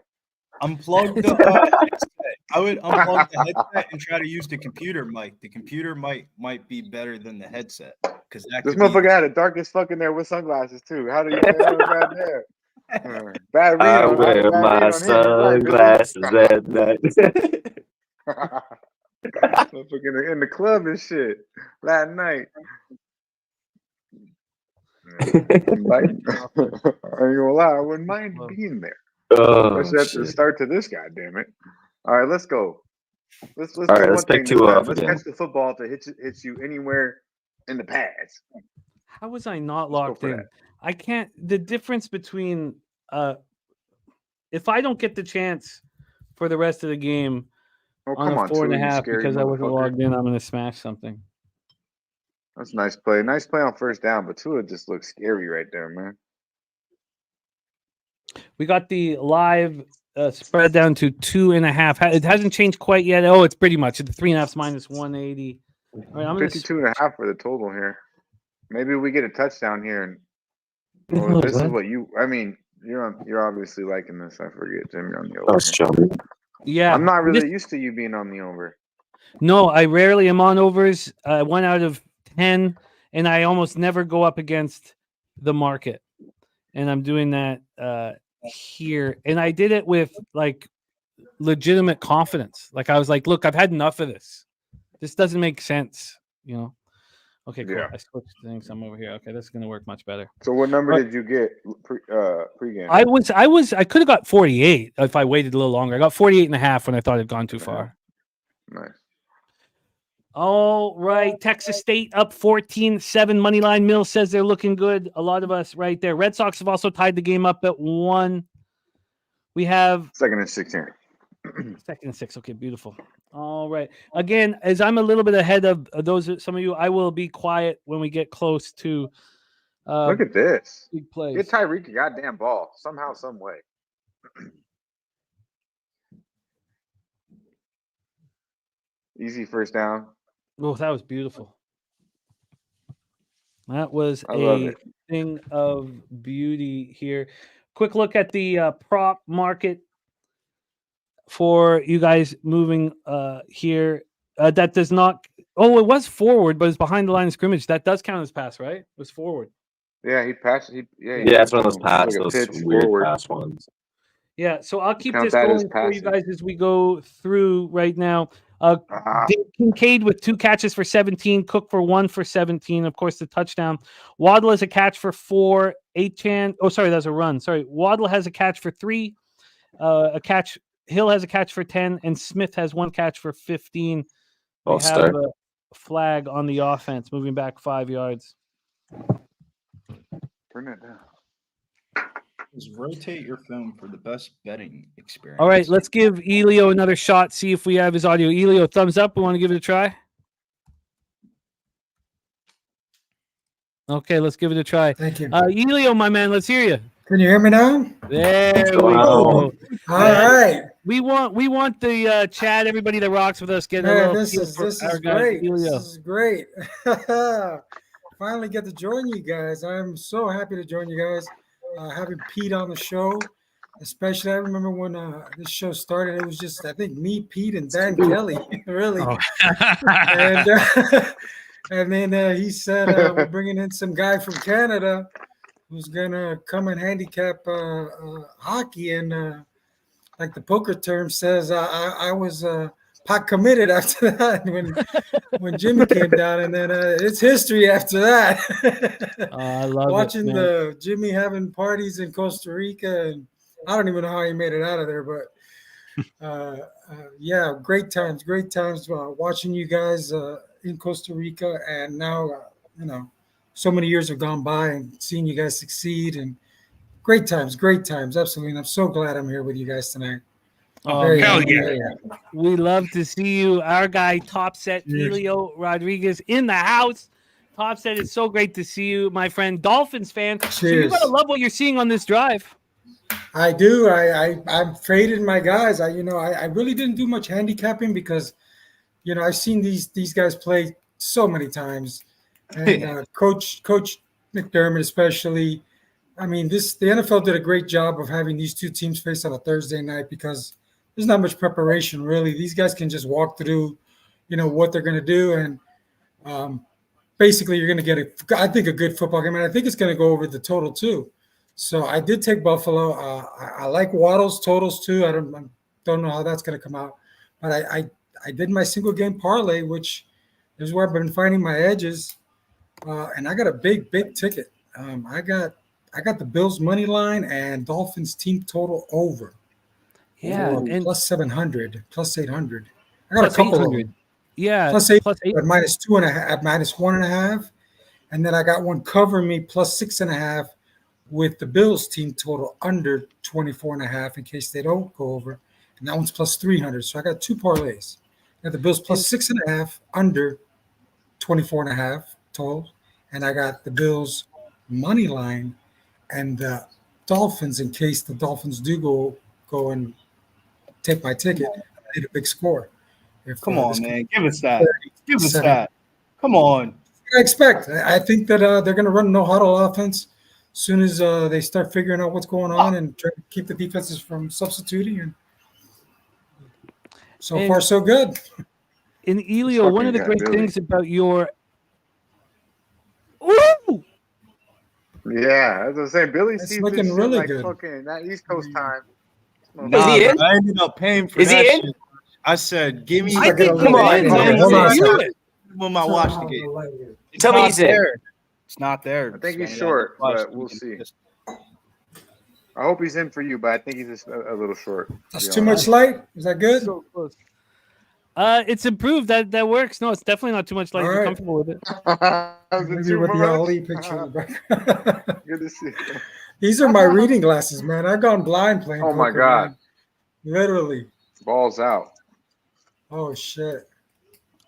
S4: Unplug the headset. I would unplug the headset and try to use the computer mic. The computer mic might be better than the headset because
S6: This motherfucker had a dark as fuck in there with sunglasses too. How do you know that there? Bad read
S3: I
S6: on
S3: wear
S6: bad
S3: my
S6: read on him. He's right,
S3: sunglasses
S6: Billy.
S3: at night.
S6: Motherfucker in the club and shit. Last night. Like, I ain't gonna lie, I wouldn't mind being there.
S3: Oh,
S6: Especially after the
S3: shit.
S6: start to this guy, damn it. All right, let's go. Let's
S3: All
S6: do
S3: right,
S6: one
S3: let's pick
S6: thing this
S3: two
S6: time.
S3: up
S6: Let's
S3: again.
S6: catch the football if it hits you anywhere in the pads.
S1: How was I not
S6: Let's go
S1: locked
S6: for
S1: in?
S6: that.
S1: I can't. The difference between if I don't get the chance for the rest of the game
S6: Oh,
S1: on
S6: come
S1: a
S6: on,
S1: 4.5
S6: Tua, you scary
S1: because I wasn't
S6: motherfucker.
S1: logged in, I'm gonna smash something.
S6: That's a nice play. Nice play on first down, but Tua just looks scary right there, man.
S1: We got the live spread down to 2.5. It hasn't changed quite yet. Oh, it's pretty much the 3.5 minus 180. All right, I'm gonna
S6: 52.5 for the total here. Maybe we get a touchdown here, and well, this is what you. I mean, you're obviously liking this. I forget, Jim. You're on the over.
S3: That's chilly.
S1: Yeah,
S6: I'm not really used to you being on the over.
S1: No, I rarely am on overs. 1 out of 10, and I almost never go up against the market. And I'm doing that here, and I did it with like legitimate confidence. Like I was like, "Look, I've had enough of this. This doesn't make sense." You know. Okay, cool.
S6: Yeah.
S1: I switched things. I'm over here. Okay, this is gonna work much better.
S6: So what number did you get pregame?
S1: I could have got 48 if I waited a little longer. I got 48.5 when I thought it'd gone too far.
S6: Nice.
S1: All right. Texas State up 14-7. Moneyline Mill says they're looking good. A lot of us right there. Red Sox have also tied the game up at 1. We have
S6: 2nd and 6 here.
S1: 2nd and 6. Okay, beautiful. All right. Again, as I'm a little bit ahead of those, some of you, I will be quiet when we get close to
S6: Look at this.
S1: big plays.
S6: Get Tyreek a goddamn ball somehow, some way. Easy first down.
S1: Oh, that was beautiful. That was
S6: I love
S1: a
S6: it.
S1: thing of beauty here. Quick look at the prop market for you guys moving here. That does not. Oh, it was forward, but it's behind the line of scrimmage. That does count as pass, right? It was forward.
S6: Yeah, he passed.
S3: Yeah, it's one of those pass,
S6: like a
S3: those
S6: pitch
S3: weird
S6: forward.
S3: pass ones.
S1: Yeah, so I'll keep
S6: Count
S1: this
S6: that as
S1: going for you
S6: passing.
S1: guys as we go through right now. Dave Kincaid with 2 catches for 17, Cook for 1 for 17. Of course, the touchdown. Waddle has a catch for 4. Achane. Oh, sorry, that's a run. Sorry, Waddle has a catch for 3. A catch. Hill has a catch for 10, and Smith has 1 catch for 15. We have a flag on the offense, moving back 5 yards.
S6: Turn that down.
S4: Just rotate your phone for the best betting experience.
S1: All right, let's give Elio another shot, see if we have his audio. Elio, thumbs up. We want to give it a try? Okay, let's give it a try.
S8: Thank you.
S1: Elio, my man, let's hear you.
S8: Can you hear me now?
S1: There we go.
S8: All right.
S1: We want the chat, everybody that rocks with us, getting a
S8: Man,
S1: little
S8: this
S1: feel
S8: is
S1: for our guy,
S8: great.
S1: Elio.
S8: This is great. Finally get to join you guys. I'm so happy to join you guys. Having Pete on the show, especially I remember when this show started. It was just I think me, Pete, and Dan Kelly, really.
S5: Oh.
S8: And then he said we're bringing in some guy from Canada who's gonna come and handicap hockey, and like the poker term says, I was pot committed after that when Jimmy came down, and then it's history after that.
S1: I love
S8: watching
S1: it,
S8: the Jimmy having parties in Costa Rica, and I don't even know how he made it out of there, but yeah, great times watching you guys in Costa Rica, and now so many years have gone by and seeing you guys succeed, and great times, absolutely. And I'm so glad I'm here with you guys tonight.
S1: Oh,
S5: hell yeah.
S1: We love to see you. Our guy, Top Set, Elio Rodriguez in the house. Top Set, it's so great to see you, my friend. Dolphins fan.
S8: Cheers.
S1: So you gotta love what you're seeing on this drive.
S8: I do. I've traded my guys. I really didn't do much handicapping because, I've seen these guys play so many times, and Coach McDermott especially. I mean, the NFL did a great job of having these two teams face on a Thursday night because there's not much preparation really. These guys can just walk through, what they're going to do, and basically you're going to get I think a good football game, and I think it's going to go over the total too. So I did take Buffalo. I like Waddle's totals too. I don't know how that's going to come out, but I did my single game parlay, which is where I've been finding my edges, and I got a big ticket. I got the Bills money line and Dolphins team total over.
S1: Yeah,
S8: Or
S1: and
S8: plus 700, plus 800. I got
S1: plus
S8: a couple of
S1: 800.
S8: them.
S1: Yeah,
S8: Plus 8
S1: plus 8.
S8: at minus 2.5, at minus 1.5, and then I got one cover me plus 6.5 with the Bills team total under 24.5 in case they don't go over, and that one's plus 300. So I got two parlays. I got the Bills plus 6.5 under 24.5 total, and I got the Bills money line and the Dolphins in case the Dolphins do go and take my ticket. I need a big score.
S4: Come on, man. Give us that. Give us that. Come on.
S8: I expect. I think that they're going to run no huddle offense as soon as they start figuring out what's going on and try to keep the defenses from substituting. And so far, so good.
S1: In Elio, one of the great things about your
S6: Yeah, as I was saying, Billy
S8: It's
S6: sees
S8: looking
S6: this
S8: really
S6: shit like
S8: good.
S6: fucking that East Coast time.
S4: Nah,
S3: he in?
S4: I ended up paying for
S3: Is he
S4: that
S3: in?
S4: shit. I said, give me.
S8: I think
S1: come on, man.
S8: Hold on a
S1: Do
S8: second.
S1: it.
S4: When my watch the game. It's
S3: Tell me
S4: not
S3: he's in.
S4: there. It's not there.
S6: I think he's
S4: Sven.
S6: short,
S4: Watch
S6: but
S4: the
S6: we'll
S4: game.
S6: see. I hope he's in for you, but I think he's just a little short.
S8: That's too much light. Is that good?
S1: So close. It's improved. That works. No, it's definitely not too much light.
S8: All
S1: You're
S8: right.
S1: comfortable with it.
S8: Maybe with the Ali picture in the back.
S6: Good to see you.
S8: These are my reading glasses, man. I've gone blind playing.
S6: Oh my
S8: poker,
S6: God.
S8: man. Literally.
S6: Balls out.
S8: Oh shit.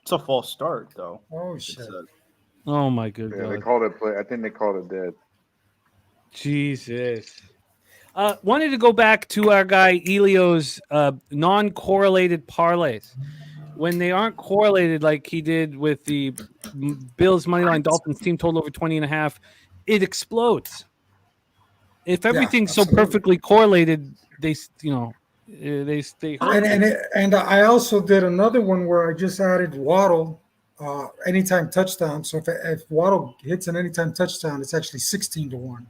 S4: It's a false start, though.
S8: Oh shit.
S1: Oh my good
S6: Yeah, they
S1: God.
S6: called it play. I think they called it dead.
S1: Jesus. Wanted to go back to our guy Elio's non-correlated parlays. When they aren't correlated like he did with the Bills moneyline Dolphins team total over 20.5, it explodes. If everything's so
S8: absolutely.
S1: perfectly correlated, they hurt.
S8: And I also did another one where I just added Waddle anytime touchdown. So if Waddle hits an anytime touchdown, it's actually 16-1.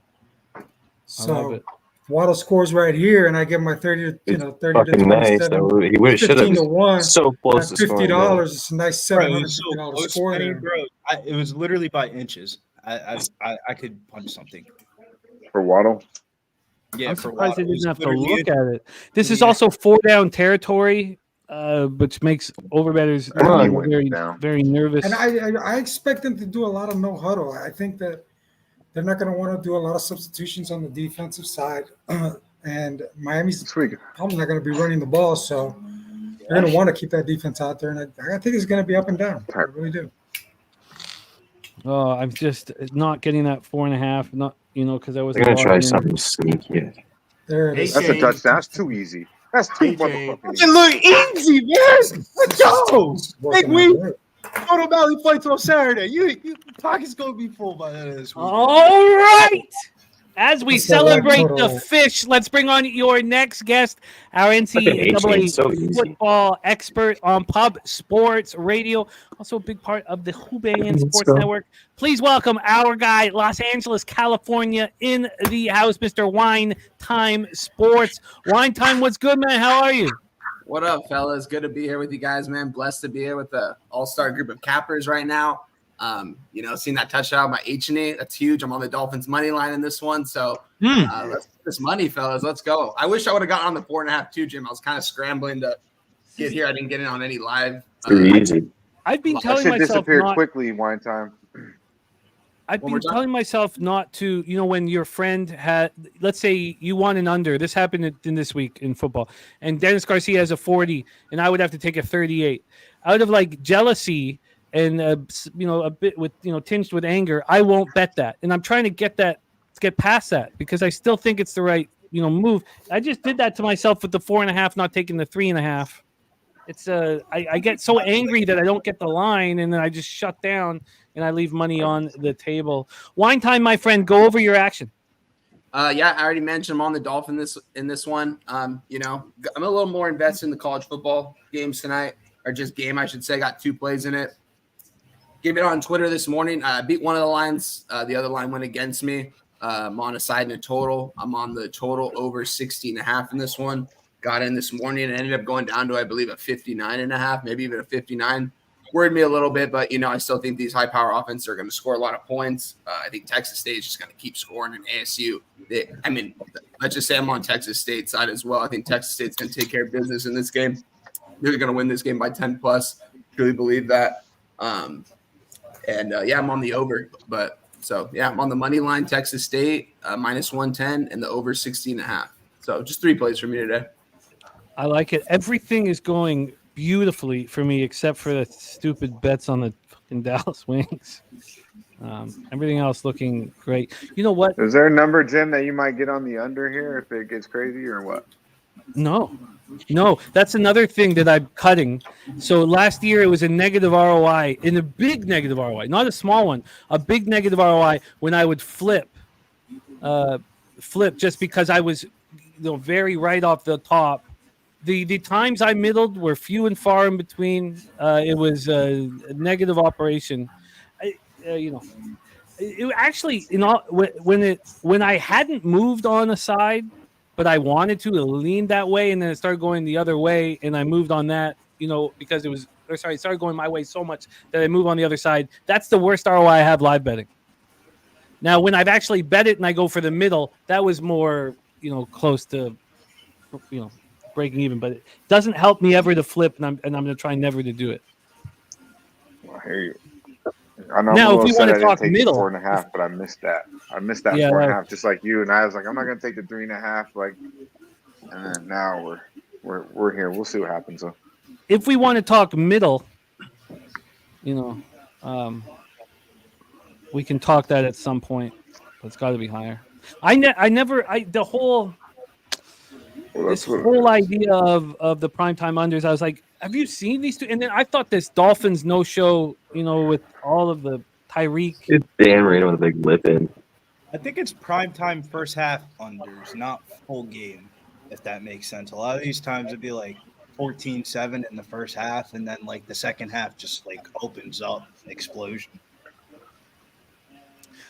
S8: So if Waddle scores right here, and I give my 30 to 27,
S3: He would should have
S8: 15-1.
S3: so close to scoring.
S8: $50. It's a nice $750 score there.
S4: It was literally by inches. I could punch something.
S6: For Waddle?
S4: Yeah,
S1: I'm
S4: for
S1: surprised they
S4: Waddle. It was
S1: didn't have to
S4: literally
S1: look at it. This is also 4-down territory, which makes overbettors very nervous.
S8: And I expect them to do a lot of no huddle. I think that they're not going to want to do a lot of substitutions on the defensive side. And Miami's probably not going to be running the ball. So they're going to want to keep that defense out there. And I think it's going to be up and down. I really do.
S1: Oh, I'm just not getting that 4.5. Not because I was
S3: going to try something sneaky.
S8: There it is.
S6: That's a touchdown. That's too easy. That's too motherfucking easy.
S4: It look easy, man. Let's go. Big week. Go to Valley Fights on Saturday. Your pocket's gonna be full by the end of this week.
S1: All right. As we celebrate the fish, let's bring on your next guest, our NCAA football expert on Pub Sports Radio, also a big part of the Hubeian Sports Network. Please welcome our guy, Los Angeles, California, in the house, Mr. Wine Time Sports. Wine Time, what's good, man? How are you?
S9: What up, fellas? Good to be here with you guys, man. Blessed to be here with the all-star group of cappers right now. Seeing that touchdown by H&E, that's huge. I'm on the Dolphins money line in this one. So let's get this money, fellas. Let's go. I wish I would have gotten on the 4.5 too, Jim. I was kind of scrambling to get here. I didn't get in on any live.
S3: Easy.
S1: I've been telling myself
S6: disappeared quickly. Wine time.
S1: I've been telling myself not to, when your friend had, let's say you won an under. This happened in this week in football, and Dennis Garcia has a 40, and I would have to take a 38. Out of jealousy and a bit with tinged with anger, I won't bet that, and I'm trying to get past that because I still think it's the right move. I just did that to myself with the 4.5, not taking the 3.5. It's I get so angry that I don't get the line, and then I just shut down and I leave money on the table. Wine time, my friend. Go over your action.
S9: Yeah, I already mentioned I'm on the Dolphins in this one. I'm a little more invested in the college football games tonight, or just game, I should say. Got 2 plays in it. Gave it on Twitter this morning. I beat one of the lines. The other line went against me. I'm on a side and a total. I'm on the total over 60.5 in this one. Got in this morning and ended up going down to, I believe, a 59.5, maybe even a 59. Worried me a little bit, but, I still think these high-power offenses are going to score a lot of points. I think Texas State is just going to keep scoring, and ASU, let's just say I'm on Texas State side as well. I think Texas State's going to take care of business in this game. They're going to win this game by 10+. Really believe that. I'm on the over. But, I'm on the money line, Texas State, -110, and the over 60.5. So just 3 plays for me today.
S1: I like it. Everything is going beautifully for me except for the stupid bets on the fucking Dallas Wings. Everything else looking great. You know what?
S6: Is there a number, Jim, that you might get on the under here if it gets crazy or what?
S1: No, that's another thing that I'm cutting. So last year it was a negative ROI, in a big negative ROI, not a small one, a big negative ROI when I would flip just because I was very right off the top. The times I middled were few and far in between. It was a negative operation. It actually, when I hadn't moved on a side, but I wanted to, it leaned that way, and then it started going the other way, and I moved on that, because it started going my way so much that I moved on the other side. That's the worst ROI I have live betting. Now, when I've actually bet it and I go for the middle, that was more, close to, breaking even, but it doesn't help me ever to flip, and I'm going to try never to do it.
S6: I hear you. I know
S1: now, if we want to
S6: I
S1: talk
S6: take
S1: middle,
S6: 4.5, but I missed that. I missed that 4.5, just like you. And I was like, I'm not going to take the 3.5. And then now we're here. We'll see what happens. So,
S1: if we want to talk middle, we can talk that at some point. But it's got to be higher. The whole. This whole idea of the primetime unders, I was like, have you seen these two? And then I thought this Dolphins no-show, with all of the Tyreek.
S3: It's Dan Marino with a big lip in.
S4: I think it's primetime first half unders, not full game, if that makes sense. A lot of these times it'd be like 14-7 in the first half, and then the second half just opens up, explosion.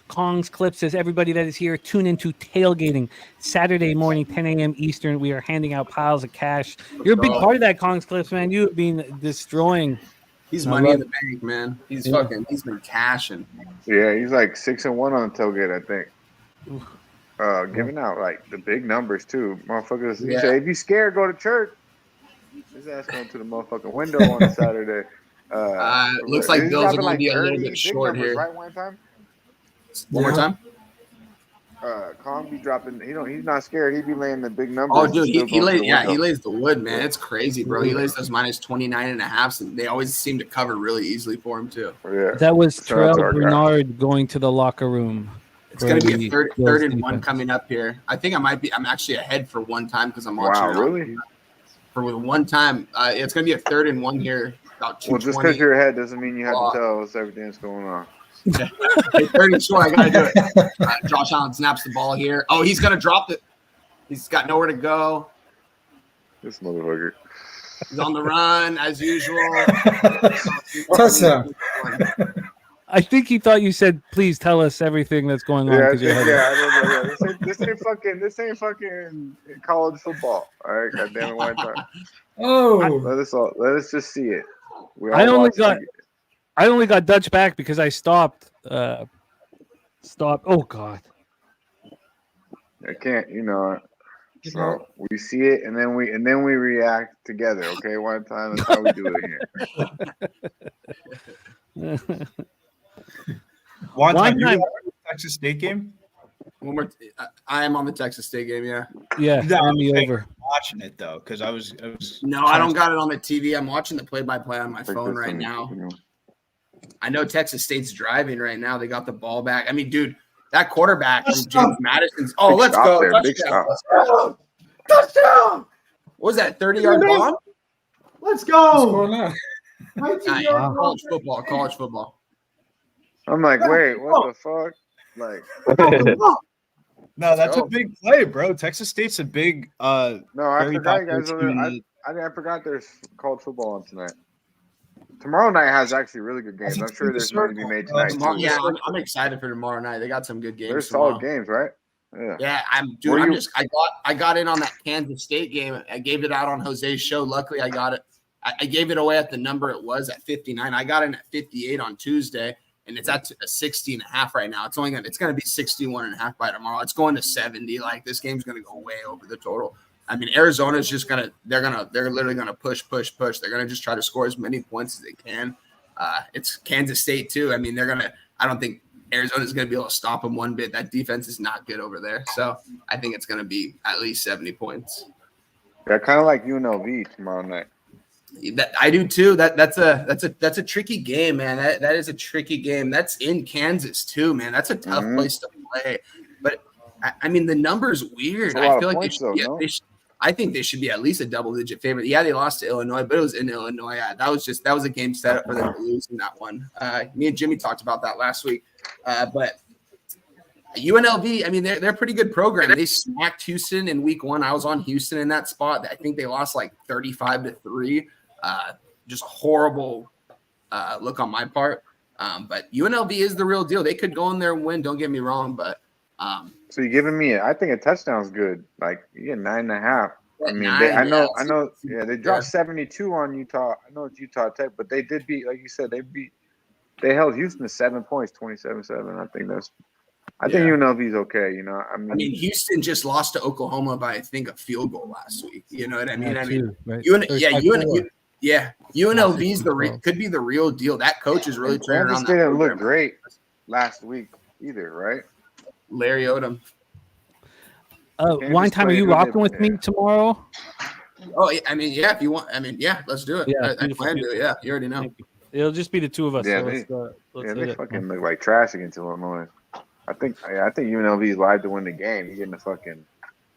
S1: Kong's Clip says, everybody that is here, tune into Tailgating Saturday morning, 10 a.m. Eastern. We are handing out piles of cash. You're a big part of that, Kong's Clips, man. You have been destroying.
S9: He's money in the bank, man. He's been cashing.
S6: Yeah, he's 6-1 on the tailgate, I think. Giving out the big numbers too. Motherfuckers, he said, if you scared, go to church. His ass going to the motherfucking window on a Saturday.
S9: Looks like Bills are going to be a little bit short here.
S6: Right, one time?
S9: One more time?
S6: Kong be dropping. He's not scared. He be laying the big numbers.
S9: Oh, dude, he lays the wood, man. It's crazy, bro. He lays those -29.5, and they always seem to cover really easily for him too.
S6: Yeah.
S1: That was Terrell Bernard going to the locker room.
S9: It's going to be a third and one coming up here. I think I'm actually ahead for one time because I'm watching.
S6: Wow, really?
S9: For one time, it's going to be a 3rd and 1 here. About 2:20.
S6: Well, just because you're ahead doesn't mean you have to tell us everything that's going on.
S9: Hey, 3rd and short, I got to do it. Josh Allen snaps the ball here. Oh, he's going to drop it. He's got nowhere to go.
S6: This motherfucker.
S9: He's on the run as usual.
S8: Touchdown.
S1: I think he thought you said, "Please tell us everything that's going on."
S6: I don't know. This ain't fucking college football. All right, goddamn it, one time. Let us just see it.
S1: I only got Dutch back because I stopped. Oh God.
S6: I can't. So we see it and then we react together. Okay, one time. That's how we do it here.
S4: One time. Texas State game.
S9: One more. I am on the Texas State game. Yeah.
S1: Yeah. Over.
S4: Watching it though, because I was.
S9: No, I don't got it on the TV. I'm watching the play-by-play on my phone right now. I know Texas State's driving right now. They got the ball back. I mean, dude, that quarterback from James Madison's. Oh, let's go! Touchdown! Touchdown! What was that? 30-yard bomb?
S4: Let's go!
S9: College football.
S6: I'm like, wait, what the fuck?
S4: No, that's a big play, bro. Texas State's a big.
S6: No, I forgot, guys. I forgot there's college football on tonight. Tomorrow night has actually really good games.
S8: That's
S6: I'm sure
S8: the
S6: there's money to be
S8: circle.
S6: made tonight
S9: Tomorrow,
S6: too.
S9: yeah, I'm excited for tomorrow night. They got some good games.
S6: There's
S9: tomorrow.
S6: solid games, right? Yeah.
S9: Yeah, I got in on that Kansas State game. I gave it out on Jose's show. Luckily, I got it. I gave it away at the number it was at 59. I got in at 58 on Tuesday, and it's at a 60.5 right now. It's gonna be 61.5 by tomorrow. It's going to 70. Like, this game's gonna go way over the total. I mean, Arizona's just they're literally gonna push. They're gonna just try to score as many points as they can. It's Kansas State too. I mean, I don't think Arizona's gonna be able to stop them one bit. That defense is not good over there. So I think it's gonna be at least 70 points.
S6: Yeah, kind of like UNLV tomorrow night.
S9: I do too. That's a tricky game, man. That is a tricky game. That's in Kansas too, man. That's a tough place to play. But I mean, the number's weird. I feel like I think they should be at least a double-digit favorite. Yeah, they lost to Illinois, but it was in Illinois. Yeah, that was a game set up for them to lose in that one. Me and Jimmy talked about that last week. But UNLV, I mean, they're a pretty good program. They smacked Houston in week 1. I was on Houston in that spot. I think they lost like 35-3. Just horrible look on my part. But UNLV is the real deal. They could go in there and win. Don't get me wrong, but
S6: so you're giving me, I think a touchdown's good. Like, you get 9.5. I mean, I know. Yeah, they dropped 72 on Utah. I know it's Utah Tech, but they did beat, like you said, they held Houston to 7 points, 27-7. I think UNLV's okay. You know, I mean,
S9: Houston just lost to Oklahoma by, I think, a field goal last week. You know what I mean? UNLV's could be the real deal. That coach is really turning around.
S6: Kansas didn't look great last week either, right?
S9: Larry Odom.
S1: Wine Time, are you rocking with me tomorrow?
S9: Oh, I mean, yeah. If you want, I mean, yeah. Let's do it. Yeah, I plan to. Yeah, you already know.
S1: It'll just be the two of us.
S6: Yeah,
S1: so
S6: they fucking look like trash against Illinois. I think UNLV is live to win the game. You're getting the fucking.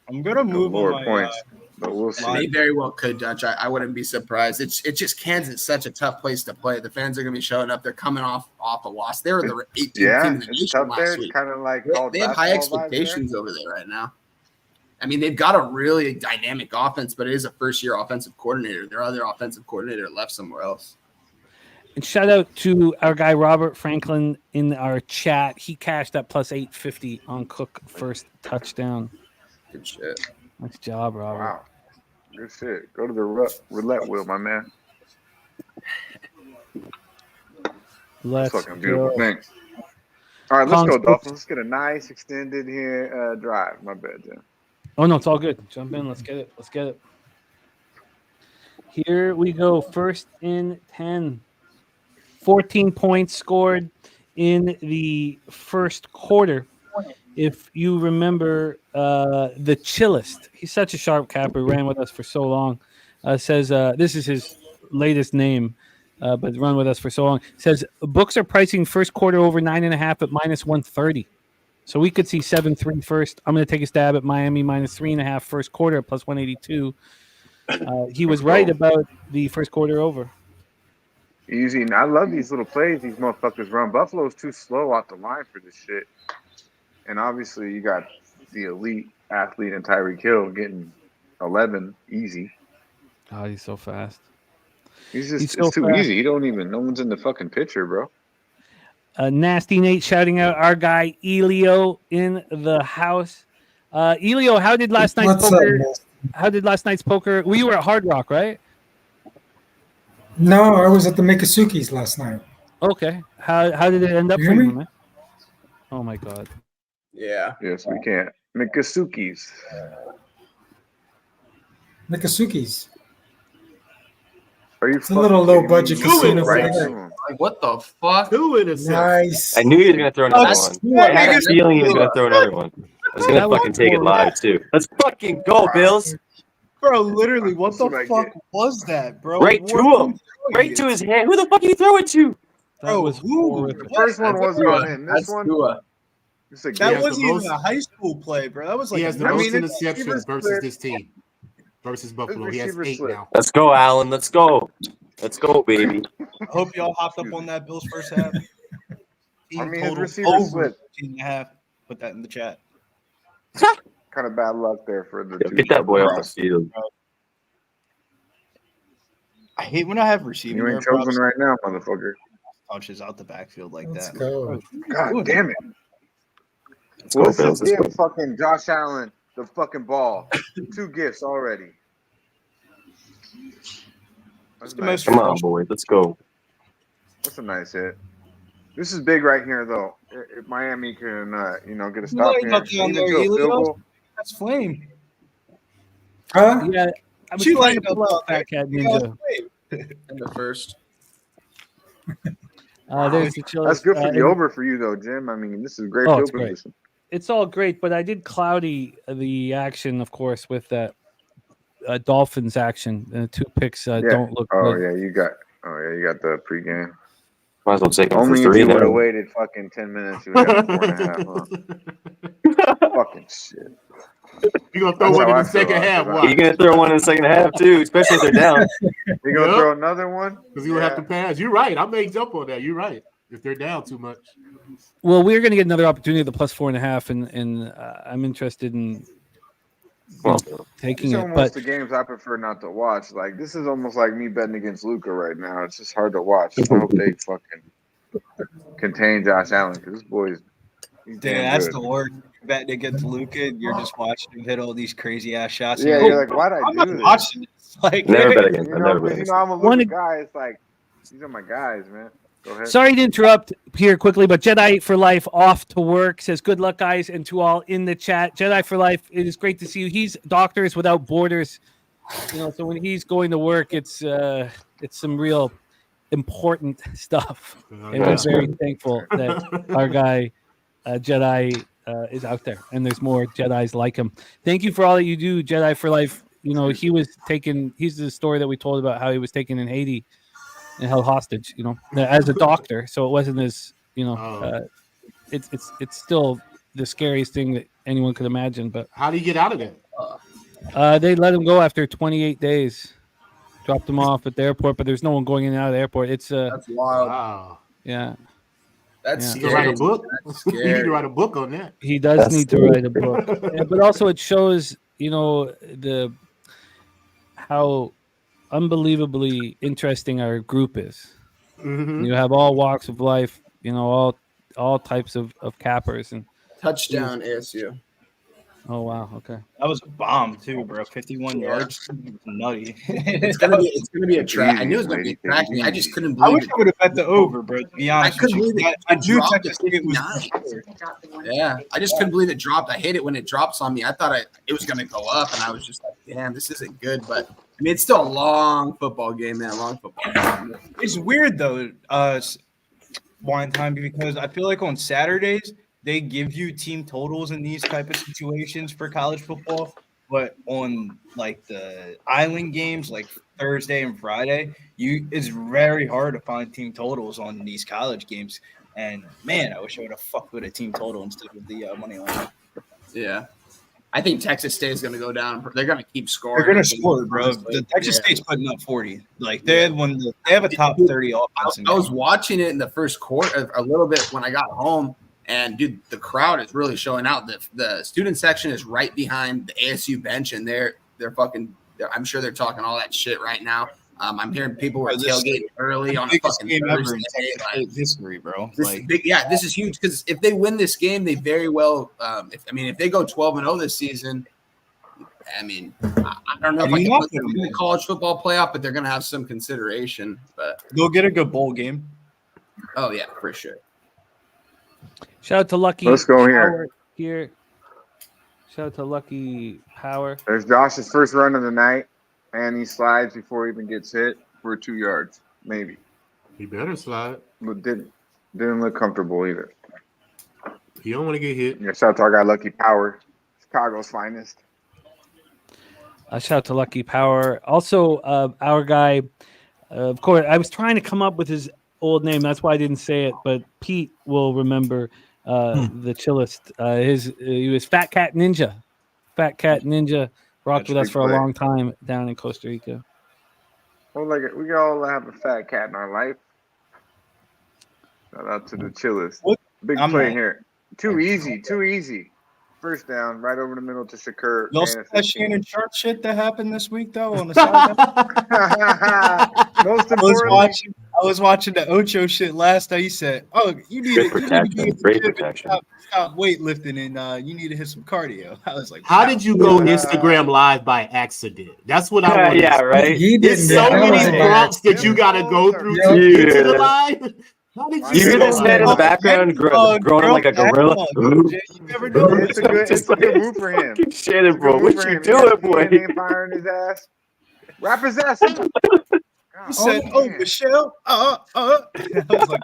S4: I'm gonna move
S6: lower points, but we'll see.
S9: They very well could, Dutch. I wouldn't be surprised. It's just Kansas is such a tough place to play. The fans are gonna be showing up. They're coming off a loss. They were the 18th team in the nation last week.
S6: Kind of like
S9: they have high expectations over there right now. I mean, they've got a really dynamic offense, but it is a first-year offensive coordinator. Their other offensive coordinator left somewhere else.
S1: And shout out to our guy Robert Franklin in our chat. He cashed that plus 850 on Cook first touchdown.
S9: Good shit.
S1: Nice job, Robert.
S6: Wow. Good shit. Go to the roulette wheel, my man.
S1: Let's
S6: fucking beautiful thing. All right, let's go, Dolphins. Let's get a nice extended here drive. My bad, Jim.
S1: Oh, no, it's all good. Jump in. Let's get it. Here we go. First and 10. 14 points scored in the first quarter. If you remember the Chillest, he's such a sharp capper, ran with us for so long, says this is his latest name, but run with us for so long. Says books are pricing first quarter over 9.5 at minus 130. So we could see 7-3 first. I'm going to take a stab at Miami minus 3.5 first quarter at plus 182. He was right about the first quarter over.
S6: Easy. And I love these little plays these motherfuckers run. Buffalo's too slow off the line for this shit. And obviously you got the elite athlete in Tyreek Hill getting 11 easy.
S1: Oh, he's so fast.
S6: It's too easy. No one's in the fucking picture, bro.
S1: Nasty Nate shouting out our guy Elio in the house. Elio, how did last night's poker? Well, you were at Hard Rock, right?
S8: No, I was at the Mikasuki's last night.
S1: Okay. How did it end up for you, man? Oh my god.
S9: Yeah.
S6: Yes, we can't. Mikasuki's.
S8: Mikasuki's.
S6: Are you?
S8: It's a little low budget casino.
S9: Right. Like, what the fuck?
S8: Nice.
S3: I knew he was gonna throw another one. I had a feeling he was gonna throw another one. I was gonna fucking take it live too. Let's fucking go, Bills.
S4: Bro, literally, what the fuck was that, bro?
S3: Right to him. Right to his hand. Who the fuck did he throw it to?
S1: That was horrible.
S6: The first one wasn't on him. This one.
S4: That wasn't even a high school play, bro. That was like.
S7: He has the most interceptions versus this team. Versus Buffalo. He has 8 now.
S3: Let's go, Allen. Let's go. Let's go, baby.
S4: I hope y'all hopped up on that Bills first half.
S6: His receiver slipped.
S4: 18.5. Put that in the chat.
S6: Kind of bad luck there for the
S3: Get that boy off the field.
S4: I hate when I have receiving
S6: You
S4: yard
S6: ain't chosen
S4: props
S6: right now, motherfucker.
S4: touches out the backfield like
S8: Let's
S4: that.
S8: go.
S6: God damn it.
S3: Let's go,
S6: Let's
S3: Bills.
S6: just
S3: Let's
S6: give
S3: go.
S6: fucking Josh Allen the fucking ball. 2 gifts already. That's
S4: the
S6: nice.
S4: most
S3: Come on, boys. Let's go.
S6: That's a nice hit. This is big right here, though. If Miami can, get a
S4: You
S6: stop
S4: lighting
S6: here,
S4: up down
S6: even
S4: there,
S6: to a field
S4: Helios?
S6: goal.
S4: That's flame.
S8: Huh?
S1: Yeah, I was
S4: She
S1: trying to
S4: lighting up
S1: pull
S4: down
S1: out
S4: there.
S1: Fat Cat
S4: You got
S1: Ninja.
S4: flame.
S9: In the first.
S1: There's the chillest.
S6: That's good for the
S1: and-
S6: over for you, though, Jim. I mean, this is great
S1: Oh,
S6: field
S1: it's great.
S6: position.
S1: It's all great, but I did cloudy the action, of course, with that Dolphins action. 2 picks
S6: Yeah.
S1: don't look
S6: Oh,
S1: good.
S6: yeah, you got the pregame.
S3: Might as well take him
S6: Only
S3: for
S6: if
S3: 3
S6: you would have
S3: now.
S6: waited fucking 10 minutes, you would have got 4.5, huh? Fucking shit.
S7: You gonna throw
S6: That's
S7: one
S6: how
S7: in
S6: I
S7: the
S6: feel,
S7: second half?
S6: because
S3: You're
S7: Why?
S3: gonna throw one in the second half too, especially if they're down.
S6: You gonna throw another one?
S7: Because you will have to pass. You're right. I may jump on that. You're right. If they're down too much.
S1: Well, we're going to get another opportunity at the plus 4.5, and I'm interested in taking
S6: It's
S1: it.
S6: almost
S1: But
S6: the games I prefer not to watch. Like, this is almost like me betting against Luca right now. It's just hard to watch. I hope they fucking contain Josh Allen, because this boy's he's
S4: Dude,
S6: damn
S4: that's
S6: good.
S4: the worst. Betting against Luca, you're just watching him hit all these crazy ass shots.
S6: Yeah,
S4: and
S6: you're like, why'd I
S4: I'm not
S6: do this?
S4: watching this. Like,
S3: Never bet against
S6: You
S3: them.
S6: know,
S3: Never bet
S6: because
S3: against
S6: I'm a
S1: One-
S6: Luca guy. It's like these are my guys, man. Go ahead.
S1: sorry to interrupt here quickly, but Jedi for Life off to work says good luck, guys, and to all in the chat. Jedi for Life, it is great to see you. He's Doctors Without Borders, so when he's going to work, it's some real important stuff, and we're very thankful that our guy Jedi is out there, and there's more Jedis like him. Thank you for all that you do, Jedi for Life. He's the story that we told about how he was taken in Haiti and held hostage, as a doctor. So it wasn't as, it's still the scariest thing that anyone could imagine. But
S7: how do you get out of that?
S1: They let him go after 28 days, dropped him off at the airport, but there's no one going in and out of the airport. It's
S9: That's wild.
S7: Wow.
S1: yeah.
S9: That's
S7: You can
S9: scary.
S7: write a book.
S9: That's
S7: You need
S9: scary.
S7: to write a book on that.
S1: He does
S3: That's
S1: need to
S3: scary.
S1: write a book. Yeah, but also it shows, how unbelievably interesting our group is.
S7: Mm-hmm.
S1: You have all walks of life, all types of cappers, and
S9: Touchdown, ASU.
S1: oh wow, okay.
S4: that was a bomb too, bro. 51 yards, nutty.
S9: It's gonna be a track. I knew it was gonna be a track. I just couldn't
S4: I
S9: believe
S4: wish
S9: it.
S4: I would have bet the over, bro. To be honest,
S9: couldn't
S4: with you.
S9: believe it.
S4: I
S9: It
S4: knew
S9: dropped
S4: Texas
S9: to
S4: State was
S9: 59. Yeah, I just couldn't believe it dropped. I hate it when it drops on me. I thought it was gonna go up, and I was just like, "Damn, this isn't good." But I mean, it's still a long football game, man. Long football game.
S4: It's weird though, wine time, because I feel like on Saturdays they give you team totals in these type of situations for college football, but on like the island games, like Thursday and Friday, it's very hard to find team totals on these college games. And man, I wish I would have fucked with a team total instead of the money line.
S9: Yeah, I think Texas State is gonna go down. They're gonna keep scoring.
S4: They're gonna score, bro. The Texas State's putting up 40. Like they have a top 30 offense.
S9: I was watching it in the first quarter a little bit when I got home, and dude, the crowd is really showing out. The student section is right behind the ASU bench, and they're fucking. I'm sure they're talking all that shit right now. I'm hearing people were tailgating early on a fucking
S4: game ever in
S9: Thursday.
S4: Texas State history, bro.
S9: This is big, yeah, this is huge because if they win this game, they very well. If they go 12-0 this season, I mean, I don't know if I can put them in the college football playoff, but they're going to have some consideration. But
S4: they'll get a good bowl game.
S9: Oh yeah, for sure.
S1: Shout out to Lucky.
S6: Let's go
S1: Power here. Shout out to Lucky Power.
S6: There's Josh's first run of the night, and he slides before he even gets hit for 2 yards, maybe.
S7: He better slide.
S6: But didn't look comfortable either.
S7: He don't want to get hit.
S6: Yeah, shout out to our guy Lucky Power, Chicago's finest.
S1: Shout out to Lucky Power. Also, our guy, of course, I was trying to come up with his old name. That's why I didn't say it, but Pete will remember the chillest. He was Fat Cat Ninja. Fat Cat Ninja rocked with us for a long time down in Costa Rica.
S6: Well, we all have a fat cat in our life. Shout out to the chillest. Big play here. Too easy. first down right over the middle to Shakur.
S4: Y'all
S6: gain
S4: see
S6: of
S4: that
S6: 15.
S4: Shannon Sharp shit that happened this week though on the sideline?
S6: Most
S4: I was
S6: importantly,
S4: watching the Ocho shit last night. He said, "Oh, you need
S3: Great
S4: to be
S3: protection.
S4: in the
S3: Great
S4: gym and
S3: protection.
S4: stop weightlifting, and you need to hit some cardio." I was like,
S7: How
S4: wow.
S7: did you go Instagram live by accident? That's what I want.
S3: Yeah, right.
S8: He
S7: It's
S8: didn't.
S7: so
S8: That
S7: many
S8: wasn't by
S7: prompts that you
S8: accident.
S7: got to go through
S8: Yeah.
S7: to get to the
S3: Yeah.
S7: live. How did
S6: You
S3: You
S7: you
S3: hear
S7: go
S3: this man in the
S7: live?
S3: background groaning like a gorilla?
S4: You never know.
S6: It's a good move for him.
S3: Fucking Shannon,
S6: It's a
S3: bro.
S6: good move
S3: What
S6: for
S3: you
S6: him.
S3: doing, boy?
S6: ESPN ain't firing his ass. Rap his ass up.
S4: He said, "Oh, Michelle." I was like,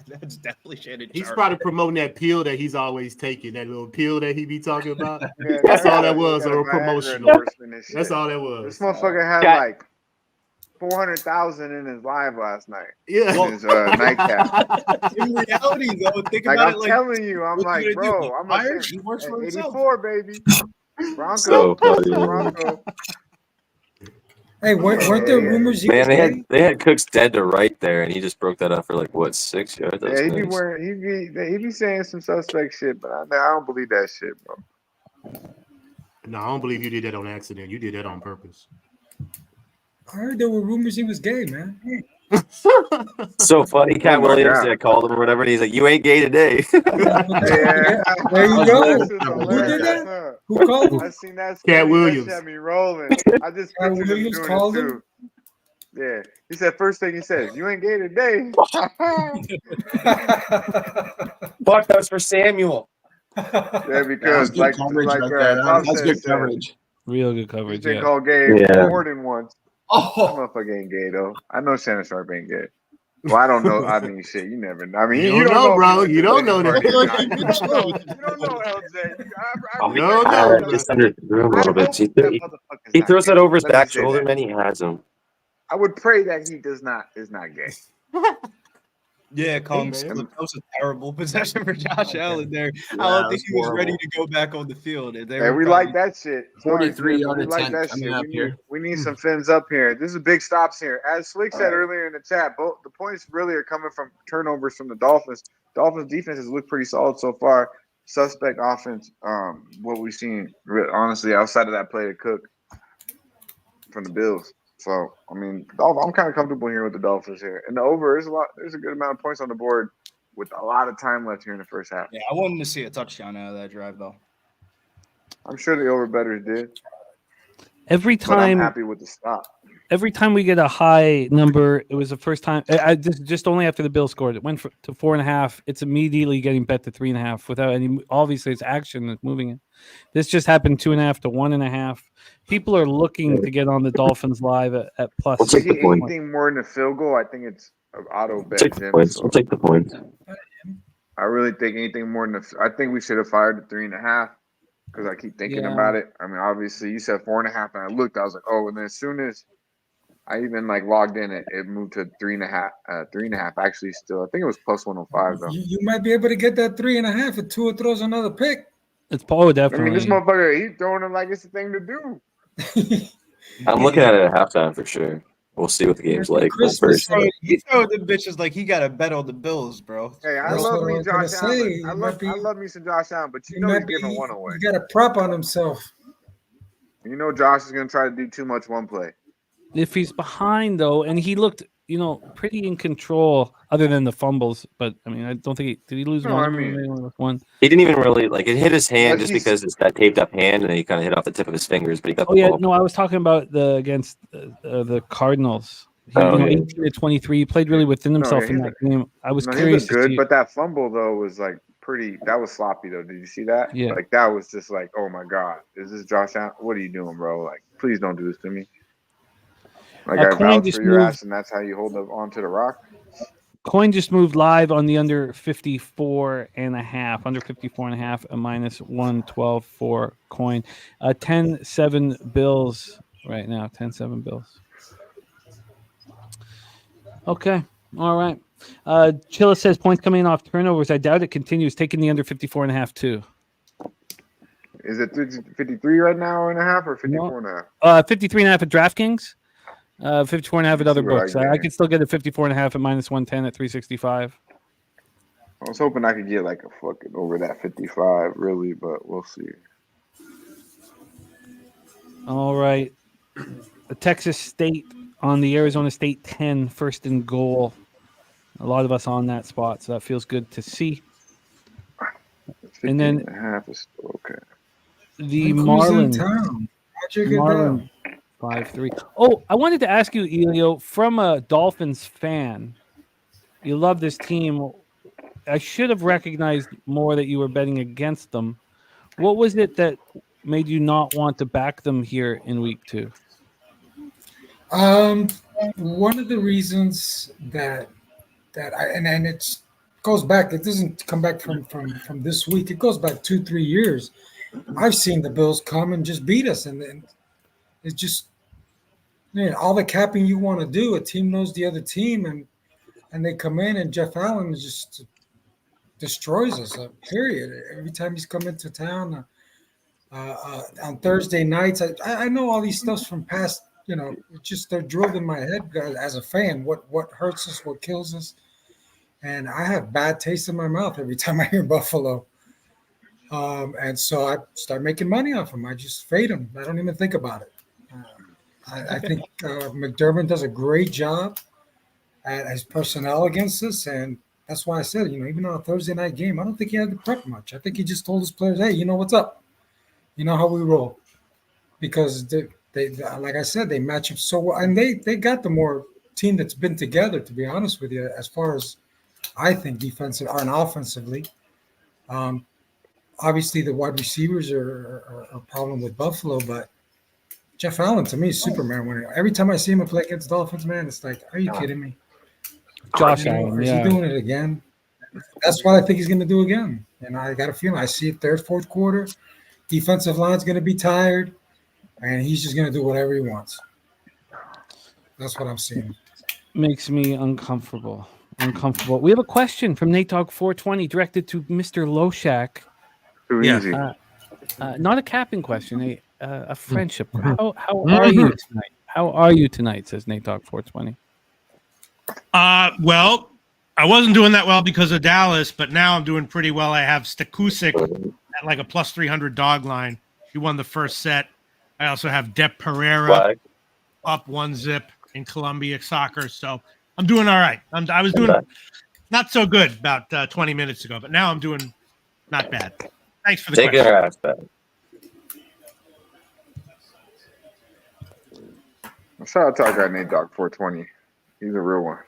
S4: "That's definitely Shannon
S7: He's
S4: Sharp."
S7: probably promoting that pill that he's always taking, that little pill that he be talking about.
S6: Yeah,
S7: That's all that
S6: he's
S7: was,
S6: got
S7: a
S6: Viagra
S7: promotional.
S6: endorsement and shit.
S7: That's all that
S6: This
S7: was.
S6: motherfucker had
S3: Got-
S6: like 400,000 in his live last night.
S7: Yeah.
S6: In his nightcap.
S4: In reality, though, think
S6: Like
S4: about
S6: I'm
S4: it. Like,
S6: telling you, I'm
S4: what's he
S6: like,
S4: gonna do?
S6: bro,
S4: Get
S6: I'm
S4: fired?
S6: like,
S4: He works for himself.
S6: 84, baby. Bronco.
S3: So funny.
S6: Bronco.
S8: Hey, weren't there rumors he was
S3: Man,
S8: gay?
S3: they had Cooks dead to right there, and he just broke that up for like what 6 yards. That was
S6: Yeah,
S3: nice.
S6: he be saying some suspect shit, but I don't believe that shit, bro.
S7: No, I don't believe you did that on accident. You did that on purpose.
S8: I heard there were rumors he was gay, man.
S3: So funny. Cat
S6: my
S3: Williams
S6: God.
S3: called him or whatever, and he's like, "You ain't gay today."
S6: Yeah.
S8: There you go.
S6: That's
S8: Who
S6: hilarious,
S8: did that?
S6: huh?
S8: Who called him?
S6: I seen that.
S7: Cat Williams.
S6: That shit had me rolling. I just
S8: Cat
S6: pictured him
S8: Williams
S6: doing
S8: called
S6: it
S8: him?
S6: too. Yeah, he said first thing he said, "You ain't gay today."
S3: Fuck, that was for Samuel.
S6: Yeah, because
S9: good
S6: like
S9: coverage right there.
S6: Tom
S9: That's
S6: said,
S9: good coverage.
S1: Real good
S6: he's
S1: coverage.
S6: been
S1: Yeah.
S6: called gay
S3: Yeah.
S6: more than once. That
S9: Oh,
S6: motherfucker ain't gay though. I know Shannon Sharp ain't gay. Well, I don't know. I mean, shit, you never know. I mean,
S7: You
S6: you
S7: don't
S6: don't
S7: know,
S6: know,
S7: bro.
S6: if he
S7: You
S6: went
S7: don't
S6: to
S7: know
S6: the
S7: that.
S6: party or not. You don't know, LJ.
S3: Oh,
S7: No,
S3: God,
S7: no.
S3: just underthrew him a little bit.
S6: He
S3: He throws that over his back
S6: shoulder,
S3: shoulder, man. He has him.
S6: I would pray that he is not gay.
S4: Yeah, Kong.
S7: man.
S4: That was a terrible possession for Josh Allen there. I
S9: Yeah,
S4: don't
S9: it
S4: think
S9: was
S4: he was ready
S9: horrible.
S4: to go back on the field. And they
S6: Hey,
S4: were
S6: we
S4: probably-
S6: like that shit.
S9: 43
S6: Sorry, Jim, but
S9: yard
S6: we like
S9: attempt
S6: that
S9: coming
S6: shit.
S9: up here.
S6: We need some fins up here. This is big stops here. As Slick said earlier in the chat, both the points really are coming from turnovers from the Dolphins. Dolphins defense has looked pretty solid so far. Suspect offense. What we've seen, honestly, outside of that play to Cook from the Bills. So I mean, I'm kind of comfortable here with the Dolphins here, and the over is there's a good amount of points on the board with a lot of time left here in the first half.
S4: Yeah, I wanted to see a touchdown out of that drive, though.
S6: I'm sure the over bettors did,
S1: Every
S6: but I'm
S1: time,
S6: happy with the stop.
S1: every time we get a high number, it was the first time. I just only after the Bills scored, it went to 4.5. It's immediately getting bet to 3.5 without any. Obviously, it's action that's moving it. This just happened 2.5 to 1.5. People are looking to get on the Dolphins live at plus.
S3: We'll take the point.
S6: Anything more than a field goal, I think it's an auto
S3: We'll
S6: bet.
S3: take the
S6: Jim,
S3: points.
S6: so
S3: We'll take the points.
S6: I really think anything more than I think we should have fired the 3.5 because I keep thinking
S1: Yeah.
S6: about it. I mean, obviously you said 4.5, and I looked. I was like, oh, and then as soon as I even like logged in, it moved to 3.5. 3.5 actually still. I think it was plus 105 though.
S8: You might be able to get that 3.5 if Tua throws another pick.
S1: It's Paul
S6: I
S1: definitely.
S6: mean, this motherfucker, he's throwing it like it's the thing to do.
S3: I'm looking at it at halftime for sure. We'll see what the game's like.
S8: Christmas.
S3: First.
S4: You throw the bitches like he got to bet on the Bills, bro.
S6: Hey, I
S8: That's
S6: love
S8: what I
S6: me
S8: was gonna
S6: Josh
S8: say.
S6: Allen.
S8: It might be-
S6: I love me some Josh Allen, but you
S8: He
S6: know he's
S8: might be,
S6: giving one away.
S8: he got a prop on himself.
S6: You know Josh is gonna try to do too much one play.
S1: If he's behind though, and he looked, pretty in control, other than the fumbles. But I mean, I don't think did he lose
S6: No,
S1: one?
S6: I
S1: of them?
S6: mean-
S1: Maybe only lost one.
S3: He didn't even really it hit his hand
S6: But
S3: just
S6: he's-
S3: because it's that taped up hand, and then he kind of hit off the tip of his fingers. But he got
S1: Oh
S3: the
S1: yeah,
S3: ball.
S1: no, I was talking about against the Cardinals. He,
S3: Oh, yeah.
S1: 18 to 23. He played really within himself in
S6: he
S1: that game. I was
S6: No, he
S1: curious
S6: looked
S1: to
S6: good,
S1: see.
S6: but that fumble though was like pretty. That was sloppy though. Did you see that?
S1: Yeah.
S6: Like that was just like, oh my god, is this Josh Allen? What are you doing, bro? Like, please don't do this to me. Like I
S1: Coin
S6: vouched
S1: just
S6: for your
S1: moved-
S6: ass, and that's how you hold up onto the rock.
S1: Coin just moved live on the under 54.5, under 54.5, a minus 112 for Coin. 10-7 Bills right now. 10-7 Bills. Okay. All right. Chilla says points coming in off turnovers. I doubt it continues, taking the under 54.5 too.
S6: Is it 53 right now and a half or 54 and a half?
S1: 53.5 at DraftKings. 54.5 at other
S6: see what I
S1: books.
S6: get.
S1: I could still get a 54.5 at minus 110 at 365.
S6: I was hoping I could get like a fucking over that 55, really, but we'll see.
S1: All right. The Texas State on the Arizona State 10, first and goal. A lot of us on that spot, so that feels good to see.
S6: 50
S1: And then
S6: and a half is still okay.
S1: the
S8: Look who's in
S1: Marlins.
S8: town. Roger Goodell.
S1: Marlins 5-3. Oh, I wanted to ask you, Elio, from a Dolphins fan, you love this team. I should have recognized more that you were betting against them. What was it that made you not want to back them here in week 2?
S8: One of the reasons that I and it goes back. It doesn't come back from this week. It goes back 2-3 years. I've seen the Bills come and just beat us, and then it's just all the capping you want to do. A team knows the other team, and they come in, and Jeff Allen just destroys us. Period. Every time he's come into town on Thursday nights, I know all these stuffs from past. Just they're drilled in my head as a fan. What hurts us, what kills us, and I have bad taste in my mouth every time I hear Buffalo. And so I start making money off them. I just fade them. I don't even think about it. I think McDermott does a great job at his personnel against us, and that's why I said, even on a Thursday night game, I don't think he had to prep much. I think he just told his players, "Hey, you know what's up? You know how we roll," because they like I said, they match up so well, and they got the more team that's been together. To be honest with you, as far as I think defensive and offensively. Obviously, the wide receivers are a problem with Buffalo, but Jeff Allen, to me, is Superman. Every time I see him play against Dolphins, man, it's like, are you kidding me?
S1: Josh Allen,
S8: is he doing it again? That's what I think he's going to do again. And I got a feeling. I see it third, fourth quarter. Defensive line's going to be tired, and he's just going to do whatever he wants. That's what I'm seeing.
S1: Makes me uncomfortable. We have a question from Nate Dogg 420 directed to Mr. Loshak.
S6: Too easy.
S1: Not a capping question, a friendship. How are you tonight? How are you tonight? Says Nate Dogg 420.
S5: Well, I wasn't doing that well because of Dallas, but now I'm doing pretty well. I have Stakusik at like a plus 300 dog line. He won the first set. I also have Depp Pereira up 1-0 in Columbia soccer. So I'm doing all right. I was doing not so good about 20 minutes ago, but now I'm doing not bad. Thanks for the question.
S3: Take our ass back.
S6: Shout out to our guy named Doc 420. He's a real one.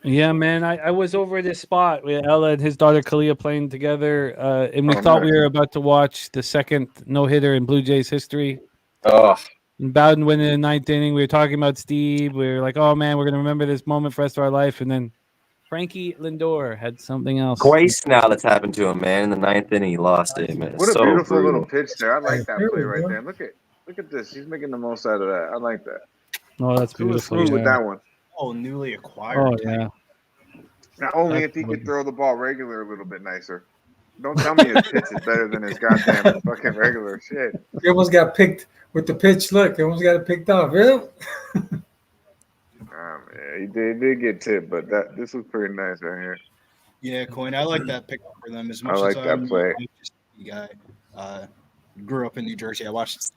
S1: Yeah, man. I was over this spot with Ella and his daughter Kalia playing together, and we thought we were about to watch the second no-hitter in Blue Jays history.
S3: Oh.
S1: And Bowden winning the 9th inning. We were talking about Steve. We were like, oh, man, we're going to remember this moment for the rest of our life. And then Frankie Lindor had something else.
S3: Twice now that's happened to him, man. In the 9th inning, he lost it, man.
S6: What a
S3: so
S6: beautiful
S3: brutal.
S6: little pitch there. I like that play right there. Look at this. He's making the most out of that. I like that.
S1: Oh, that's beautiful.
S6: Smooth with that one.
S4: Oh, newly acquired.
S1: Oh, yeah.
S6: Not only if he could throw the ball regular a little bit nicer. Don't tell me his pitch is better than his goddamn fucking regular shit.
S8: He almost got picked with the pitch. Look, he almost got it picked off. Really?
S6: Yeah, he did get tipped, but this was pretty nice right here.
S4: Yeah, Coin. I like that pickup for them as much
S6: I like
S4: as
S6: that play.
S4: Guy. Grew up in New Jersey. I watched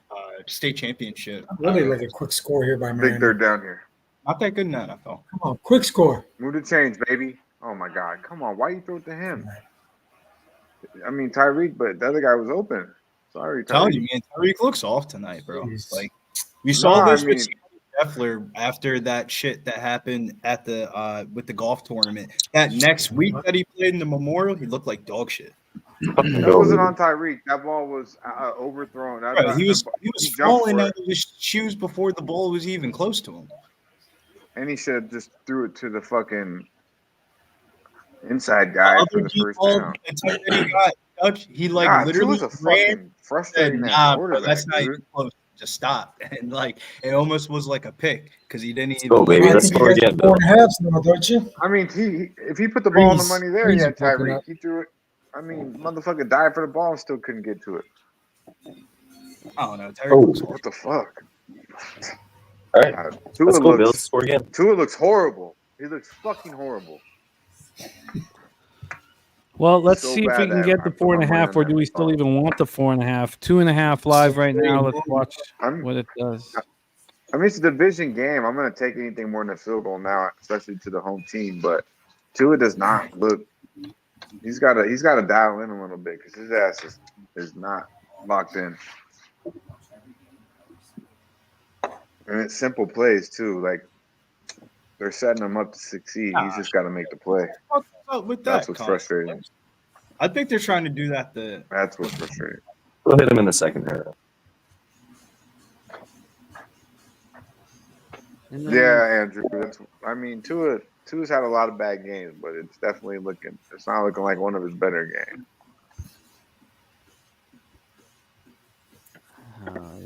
S4: state championship.
S8: Really like a quick score here by Miami.
S6: Big third down here.
S4: Not that good in the NFL.
S8: Come on, quick score.
S6: Move the chains, baby. Oh my God, come on! Why you throw it to him? I mean Tyreek, but the other guy was open. Sorry, Tyreek.
S4: Telling you, man, Tyreek looks off tonight, bro. Like we saw this with Scheffler after that shit that happened at the with the golf tournament. That next week that he played in the Memorial, he looked like dog shit.
S6: That wasn't on Tyreek. That ball was overthrown.
S4: Right, he was falling out of his shoes before the ball was even close to him.
S6: And he should have just threw it to the fucking inside guy for the first down.
S4: He literally
S6: was a fucking frustrating
S4: bro, that's not even close. Just stop. And it almost was like a pick because he didn't even.
S3: Oh, baby, let's score again.
S8: 4.5 now, don't you?
S6: I mean, if he put the ball on the money there, he had Tyreek. He threw it. I mean, motherfucker died for the ball and still couldn't get to it.
S4: I don't know. Tyreek
S6: what the fuck?
S3: All right, let's go, Bills. Score again.
S6: Tua looks horrible. He looks fucking horrible.
S1: Well, let's
S6: So
S1: see if we
S6: bad
S1: can
S6: that
S1: get
S6: I
S1: the
S6: put my money
S1: 4.5,
S6: on
S1: or
S6: that
S1: do we still
S6: response.
S1: even want the 4.5? 2.5 live right now. Let's watch
S6: I'm-
S1: what it does.
S6: I mean, it's a division game. I'm going to take anything more than a field goal now, especially to the home team. But Tua does not look. He's got to dial in a little bit because his ass is not locked in. And it's simple plays too. Like they're setting him up to succeed. He's just got to make the play.
S4: What's up with that?
S6: That's what's
S4: concept?
S6: frustrating.
S4: I think they're trying to do that.
S6: That's what's frustrating.
S3: We'll hit him in the second half.
S6: Yeah, Andrew. Tua's had a lot of bad games, but it's definitely looking. It's not looking like one of his better games.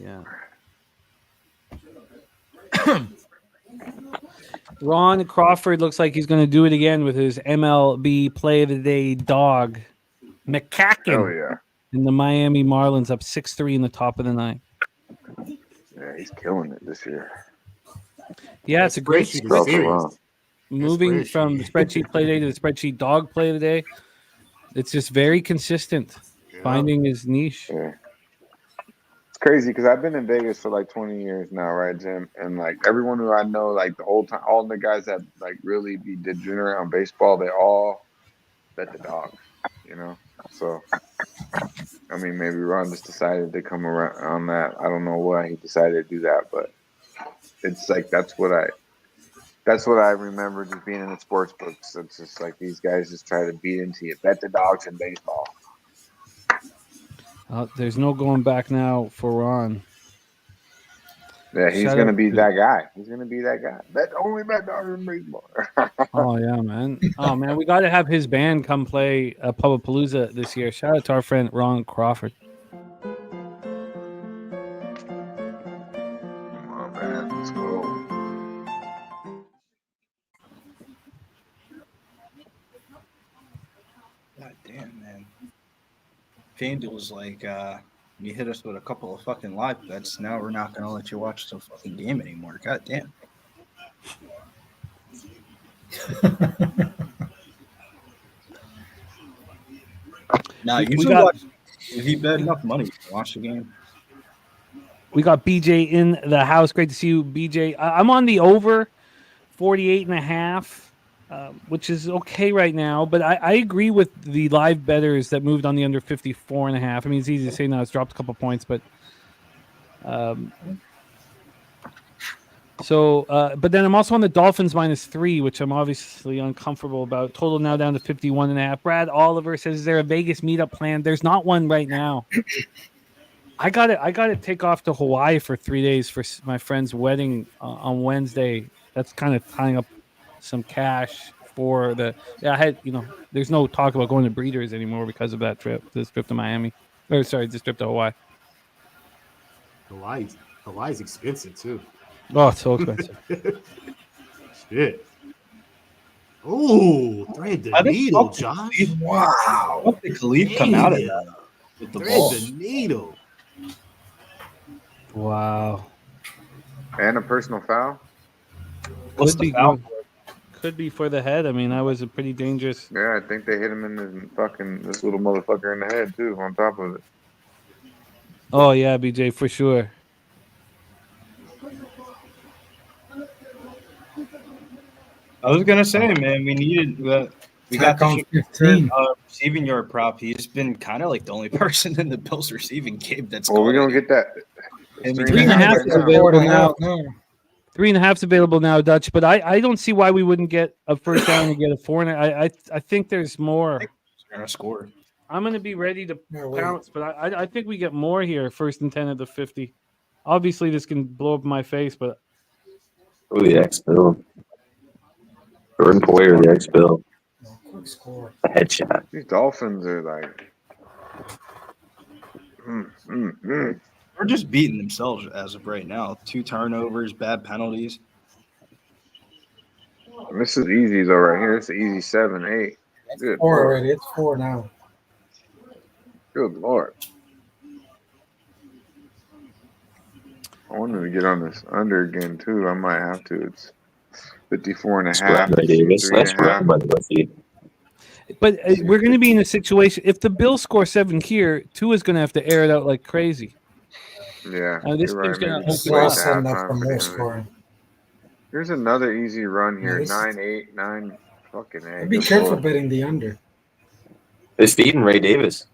S1: Yeah. Ron Crawford looks like he's going to do it again with his MLB Play of the Day dog, McCacken.
S6: Oh yeah.
S1: And the Miami Marlins up 6-3 in the top of the ninth.
S6: Yeah, he's killing it this year.
S1: Yeah, it's a great
S7: spreadsheet is
S1: switch.
S7: serious.
S1: Moving
S7: That
S1: from the spreadsheet play day to the spreadsheet dog play of the day. It's just very consistent, finding his niche.
S6: Yeah. It's crazy because I've been in Vegas for like 20 years now, right, Jim? And like everyone who I know, like the whole time, all the guys that like really be degenerate on baseball, they all bet the dogs, you know? So, I mean, maybe Ron just decided to come around on that. I don't know why he decided to do that, but it's like that's what I remember just being in the sports books. It's just like these guys just try to beat into you. Bet the dogs in baseball.
S1: There's no going back now for Ron.
S6: Yeah, he's
S1: Shout
S6: going to
S1: out
S6: be
S1: to-
S6: that guy. He's going to be that guy. Only bet dogs in baseball.
S1: Oh, yeah, man. Oh, man, we got to have his band come play Pubblepalooza this year. Shout out to our friend Ron Crawford.
S6: Come on, man. Let's go.
S4: God damn, man. FanDuel's like, you hit us with a couple of fucking live bets. Now we're not going to let you watch the fucking game anymore. God damn. Nah,
S1: We
S4: usually
S1: got-
S4: watch. If you bet enough money, you can watch the game.
S1: We got BJ in the house. Great to see you, BJ. I'm on the over 48.5, which is okay right now. But I agree with the live bettors that moved on the under 54.5. I mean, it's easy to say now. It's dropped a couple points, but but then I'm also on the Dolphins -3, which I'm obviously uncomfortable about. Total now down to 51.5. Brad Oliver says, "Is there a Vegas meetup plan?" There's not one right now. I got to take off to Hawaii for 3 days for my friend's wedding on Wednesday. That's kind of tying up some cash for the. Yeah, I had there's no talk about going to Breeders anymore because of that trip. This trip to Miami, this trip to Hawaii.
S7: Hawaii's expensive too.
S1: Oh, it's so expensive.
S7: Shit. Oh, thread the needle, Josh.
S4: Wow. What did Khalid come out of that with the ball?
S7: Thread the needle.
S1: Wow.
S6: And a personal foul?
S4: What's the foul?
S1: Could be for the head. I mean, that was a pretty dangerous.
S6: Yeah, I think they hit him in this little motherfucker in the head too, on top of it.
S1: Oh yeah, BJ, for sure.
S4: I was gonna say, man, we needed we got the
S8: 15.
S4: receiving yard prop. He's been kind of like the only person in the Bills receiving game that's.
S6: Well, we're gonna get that.
S4: I mean,
S1: 3.5 is available now. 3.5 is available now, Dutch. But I don't see why we wouldn't get a first down and get a 4. I think there's more.
S4: Gonna score.
S1: I'm gonna be ready to pounce, but I think we get more here. 1st and 10 at the 50. Obviously, this can blow up my face, but.
S3: Oh, the X-Bill. Jordan Poyer, the X-Bill.
S8: Quick score.
S3: A headshot.
S6: These Dolphins are like.
S4: They're just beating themselves as of right now. 2 turnovers, bad penalties.
S6: This is easy though, right here. It's an easy 7-8. Good
S8: 4
S6: Lord.
S8: already. It's 4 now.
S6: Good Lord. I wanted to get on this under again too. I might have to. It's 54.5.
S3: Davis. Nice run by the rookie.
S1: But we're going to be in a situation. If the Bills score 7 here, Tua is going to have to air it out like crazy.
S6: Yeah,
S1: This
S6: you're
S1: game's
S6: right.
S1: gonna
S6: Maybe just
S1: open
S6: wait
S1: up.
S6: to
S8: Saw enough
S6: halftime
S8: for
S6: for
S8: more
S6: the end.
S8: scoring.
S6: Here's another easy run here.
S8: Nice.
S6: 9-8, 9. Fucking A.
S8: Be
S6: Good
S8: careful
S6: ball.
S8: betting the under.
S3: They're feeding Ray Davis.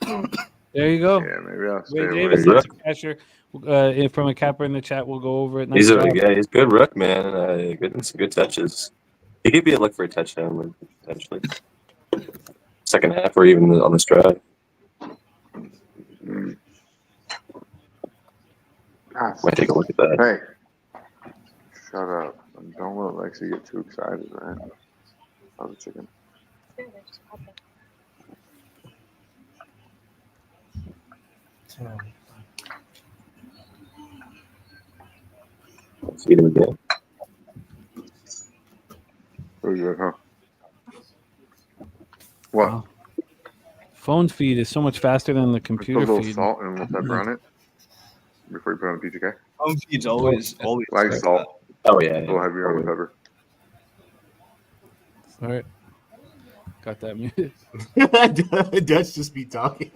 S1: There you go.
S6: Yeah, maybe I'll stay
S1: Ray
S6: away.
S1: Davis,
S3: Rook.
S1: Casher, from a capper in the chat, we'll go over it. Nice
S3: He's
S1: job.
S3: he's good rook, man. Some good touches. He could be a look for a touchdown potentially. Second half or even on this drive. Might take a look at that.
S6: Hey, shut up. Don't let Lexi get too excited, right? Love the chicken.
S3: Let's feed him again.
S6: Pretty good, huh? What?
S1: Wow. Phone feed is so much faster than the
S6: Put a
S1: computer
S6: little
S1: feed.
S6: salt and we'll pepper on it before you put on the PGK.
S10: Home feed's always
S6: Like
S10: like
S6: salt.
S3: Oh yeah.
S6: A little heavier on the pepper.
S1: All right. Got that muted.
S7: Dutch just be talking.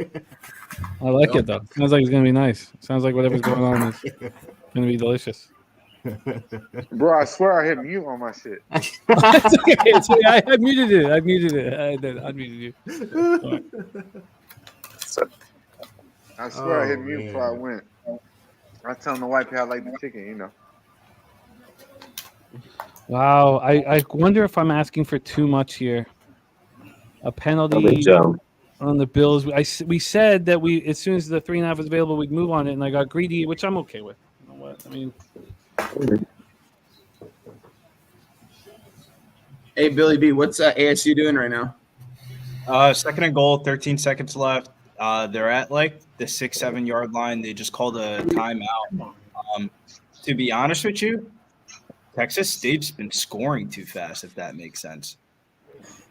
S1: I like it though. Sounds like it's gonna be nice. Sounds like whatever's going on is gonna be delicious.
S6: Bro, I swear I hit mute on my shit.
S1: It's okay. It's okay. I muted it. I muted it. I did. Unmuted you. All right.
S6: I swear I hit
S7: Oh,
S6: mute
S7: man.
S6: before I went. I was telling the wife how I like the chicken, you know.
S1: Wow. I wonder if I'm asking for too much here. A penalty on the Bills. We said that as soon as the 3.5 was available, we'd move on it, and I got greedy, which I'm okay with. You know what? I mean,
S9: Hey, Billy B, what's ASU doing right now?
S10: second and goal, 13 seconds left. They're at like the 6-7 yard line. They just called a timeout. To be honest with you, Texas State's been scoring too fast, if that makes sense.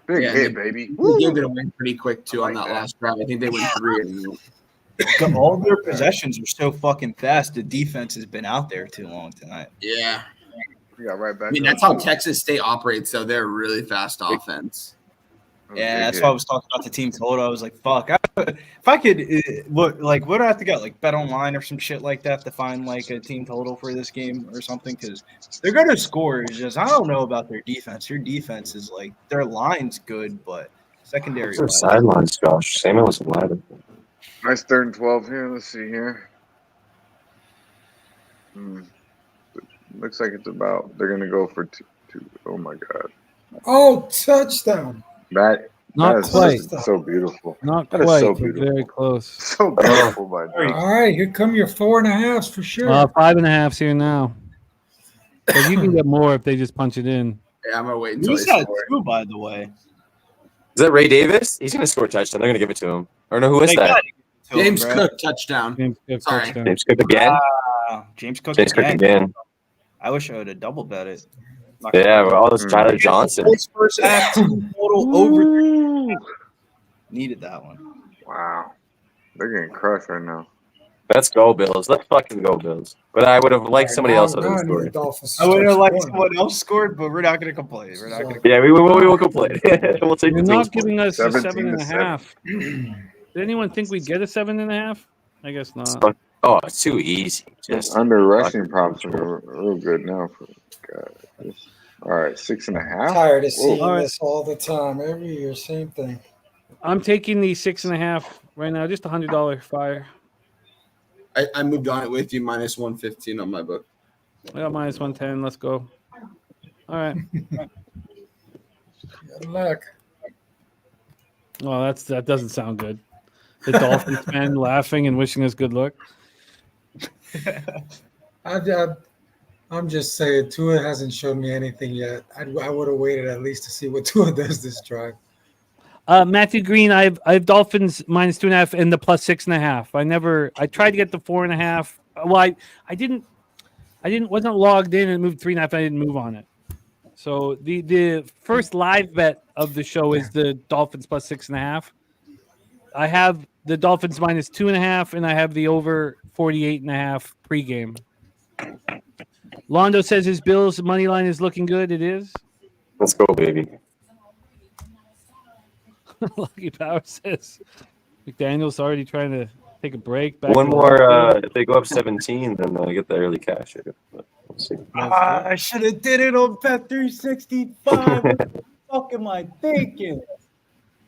S6: Big
S9: Yeah,
S6: hit, baby.
S9: They gave it away pretty quick too
S6: I
S9: on
S6: like
S9: that
S6: that.
S9: last drive. I think they went 3.
S10: All their possessions are so fucking fast. The defense has been out there too long tonight.
S9: Yeah.
S6: We got right back.
S9: I mean,
S6: up.
S9: that's how Texas State operates, so they're a really fast offense.
S10: Yeah,
S6: Big
S10: that's
S6: hit.
S10: why I was talking about the team total. I was like, "Fuck!" If I could, what do I have to get? Like bet online or some shit like that to find like a team total for this game or something? Because they're gonna score. It's just I don't know about their defense. Their defense is like their line's good, but secondary.
S3: Their sidelines, Josh. Samuel was alive.
S6: Nice 3rd and 12 here. Let's see here. Looks like it's about. They're gonna go for two. Oh my god.
S8: Oh, touchdown.
S6: That
S1: not
S6: is
S1: quite.
S6: so beautiful.
S1: Not
S6: That is
S1: quite.
S6: so
S1: but
S6: beautiful.
S1: very close.
S6: So beautiful, my God.
S8: All right, here come your 4.5s for sure.
S1: 5.5's here now. But you can get more if they just punch it in.
S9: Yeah, I'm gonna wait until
S10: Who's
S9: they
S10: that
S9: score.
S10: too, by the way?
S3: Is that Ray Davis? He's gonna score a touchdown. They're gonna give it to him. Or no, who is
S10: They
S3: that?
S10: gotta give it to him,
S9: James
S10: bro.
S9: Cook touchdown.
S1: James Cook
S9: Sorry.
S1: touchdown.
S3: James Cook again.
S10: James Cook
S3: James Cook again.
S10: I wish I would have double bet it.
S3: Yeah, well, all this Tyler Johnson.
S10: This first half team total over. Needed that one.
S6: Wow. They're getting crushed right now.
S3: Let's go, Bills. Let's fucking go, Bills. But I would have liked somebody else to
S8: Now I need
S3: score.
S8: the Dolphins to
S10: I would have
S8: start
S10: liked
S8: scoring.
S10: someone else scored, but we're not going to complain. We're not going to.
S3: Yeah, we will complain. We'll take
S1: You're
S3: the
S1: not
S3: team's
S1: giving us a
S6: 17 to
S1: 7.5. Did anyone think we'd get a 7.5? I guess not.
S3: point. Oh, it's too easy. Just
S6: Under rushing props are real good now. God. All right, 6.5.
S8: Tired of seeing
S1: All right.
S8: this all the time. Every year, same thing.
S1: I'm taking the 6.5 right now. Just $100 fire.
S9: I moved on it with you, minus 115 on my book.
S1: I got minus 110. Let's go. All right.
S8: Good luck.
S1: Well, that doesn't sound good. The Dolphins fan laughing and wishing us good luck.
S8: I'm just saying, Tua hasn't shown me anything yet. I would have waited at least to see what Tua does this drive.
S1: Matthew Green, I have Dolphins minus 2.5 and the plus 6.5. I tried to get the 4.5. Well, wasn't logged in and moved 3.5. I didn't move on it. So the first live bet of the show is the Dolphins plus 6.5. I have the Dolphins minus 2.5, and I have the over 48.5 pregame. Londo says his Bills money line is looking good. It is.
S3: let's go, baby.
S1: Lucky Power says McDaniel's already trying to take a break. Back
S3: One
S1: to
S3: more. If they go up 17, then they'll get the early cash here. But we'll see.
S10: I should have did it on Bet 365. What the fuck am I thinking?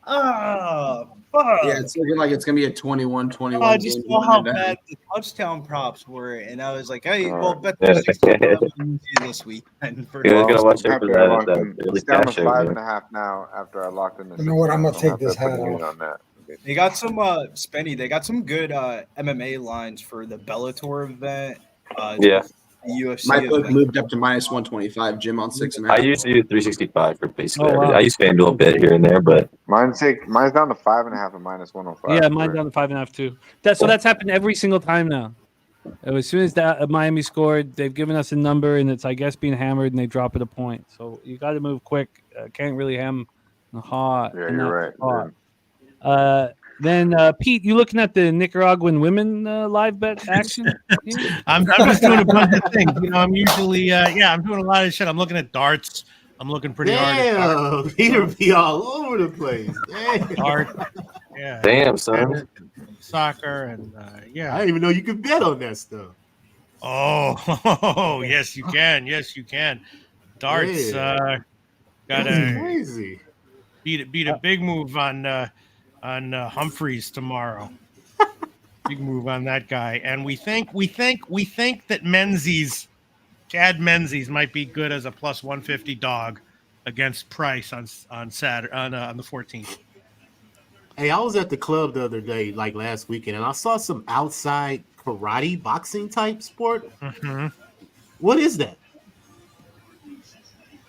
S10: Fuck.
S9: Yeah, it's looking like it's gonna be a 21-21
S10: I just
S9: game
S10: saw how
S9: today.
S10: bad the touchdown props were, and I was like, hey, well, Bet
S3: Yeah.
S10: 365 this weekend. For
S3: You guys gotta watch
S6: I'm
S3: out for
S6: happy I
S3: that.
S6: locked
S3: That
S6: in.
S3: early
S6: It's down to
S3: cash out,
S6: 5.5 now after I locked in the
S8: You know what? I'm gonna
S6: 6.5, so
S8: take this
S6: have to
S8: hat
S6: put a unit
S8: off.
S6: on that.
S10: They got some Spenny. They got some good MMA lines for the Bellator event.
S3: Yeah.
S10: The UFC
S9: My book
S10: event.
S9: moved up to -125. Jim on 6.5.
S3: I used to use 365 for basically
S1: Oh, wow.
S3: everything. I use FanDuel a bit here and there, but
S6: Mine's down to 5.5 and -105.
S1: Yeah, mine's down to 5.5 too. That's happened every single time now. As soon as that Miami scored, they've given us a number, and it's I guess being hammered, and they drop it a point. So you got to move quick. Can't really ham the hot.
S6: Yeah,
S1: and
S6: you're
S1: not
S6: right.
S1: hot. Then Pete, you looking at the Nicaraguan women live bet action? Yeah.
S5: I'm just doing a bunch of things. You know, I'm usually I'm doing a lot of shit. I'm looking at darts. I'm looking pretty hard at darts.
S7: Damn, Peter be all over the place. Damn.
S5: Darts. Yeah.
S3: damn, son.
S5: Soccer and
S7: I
S5: yeah.
S7: didn't even know you could bet on that stuff.
S5: Oh, yes, you can. Yes, you can. Darts.
S7: Yeah.
S5: Got
S7: That's
S5: a
S7: crazy.
S5: beat a big move on Humphreys tomorrow. Big move on that guy, and we think that Chad Menzies might be good as a +150 dog against Price on Saturday on the 14th.
S7: Hey, I was at the club the other day, like last weekend, and I saw some outside karate boxing type sport.
S5: Mm-hmm.
S7: What is that?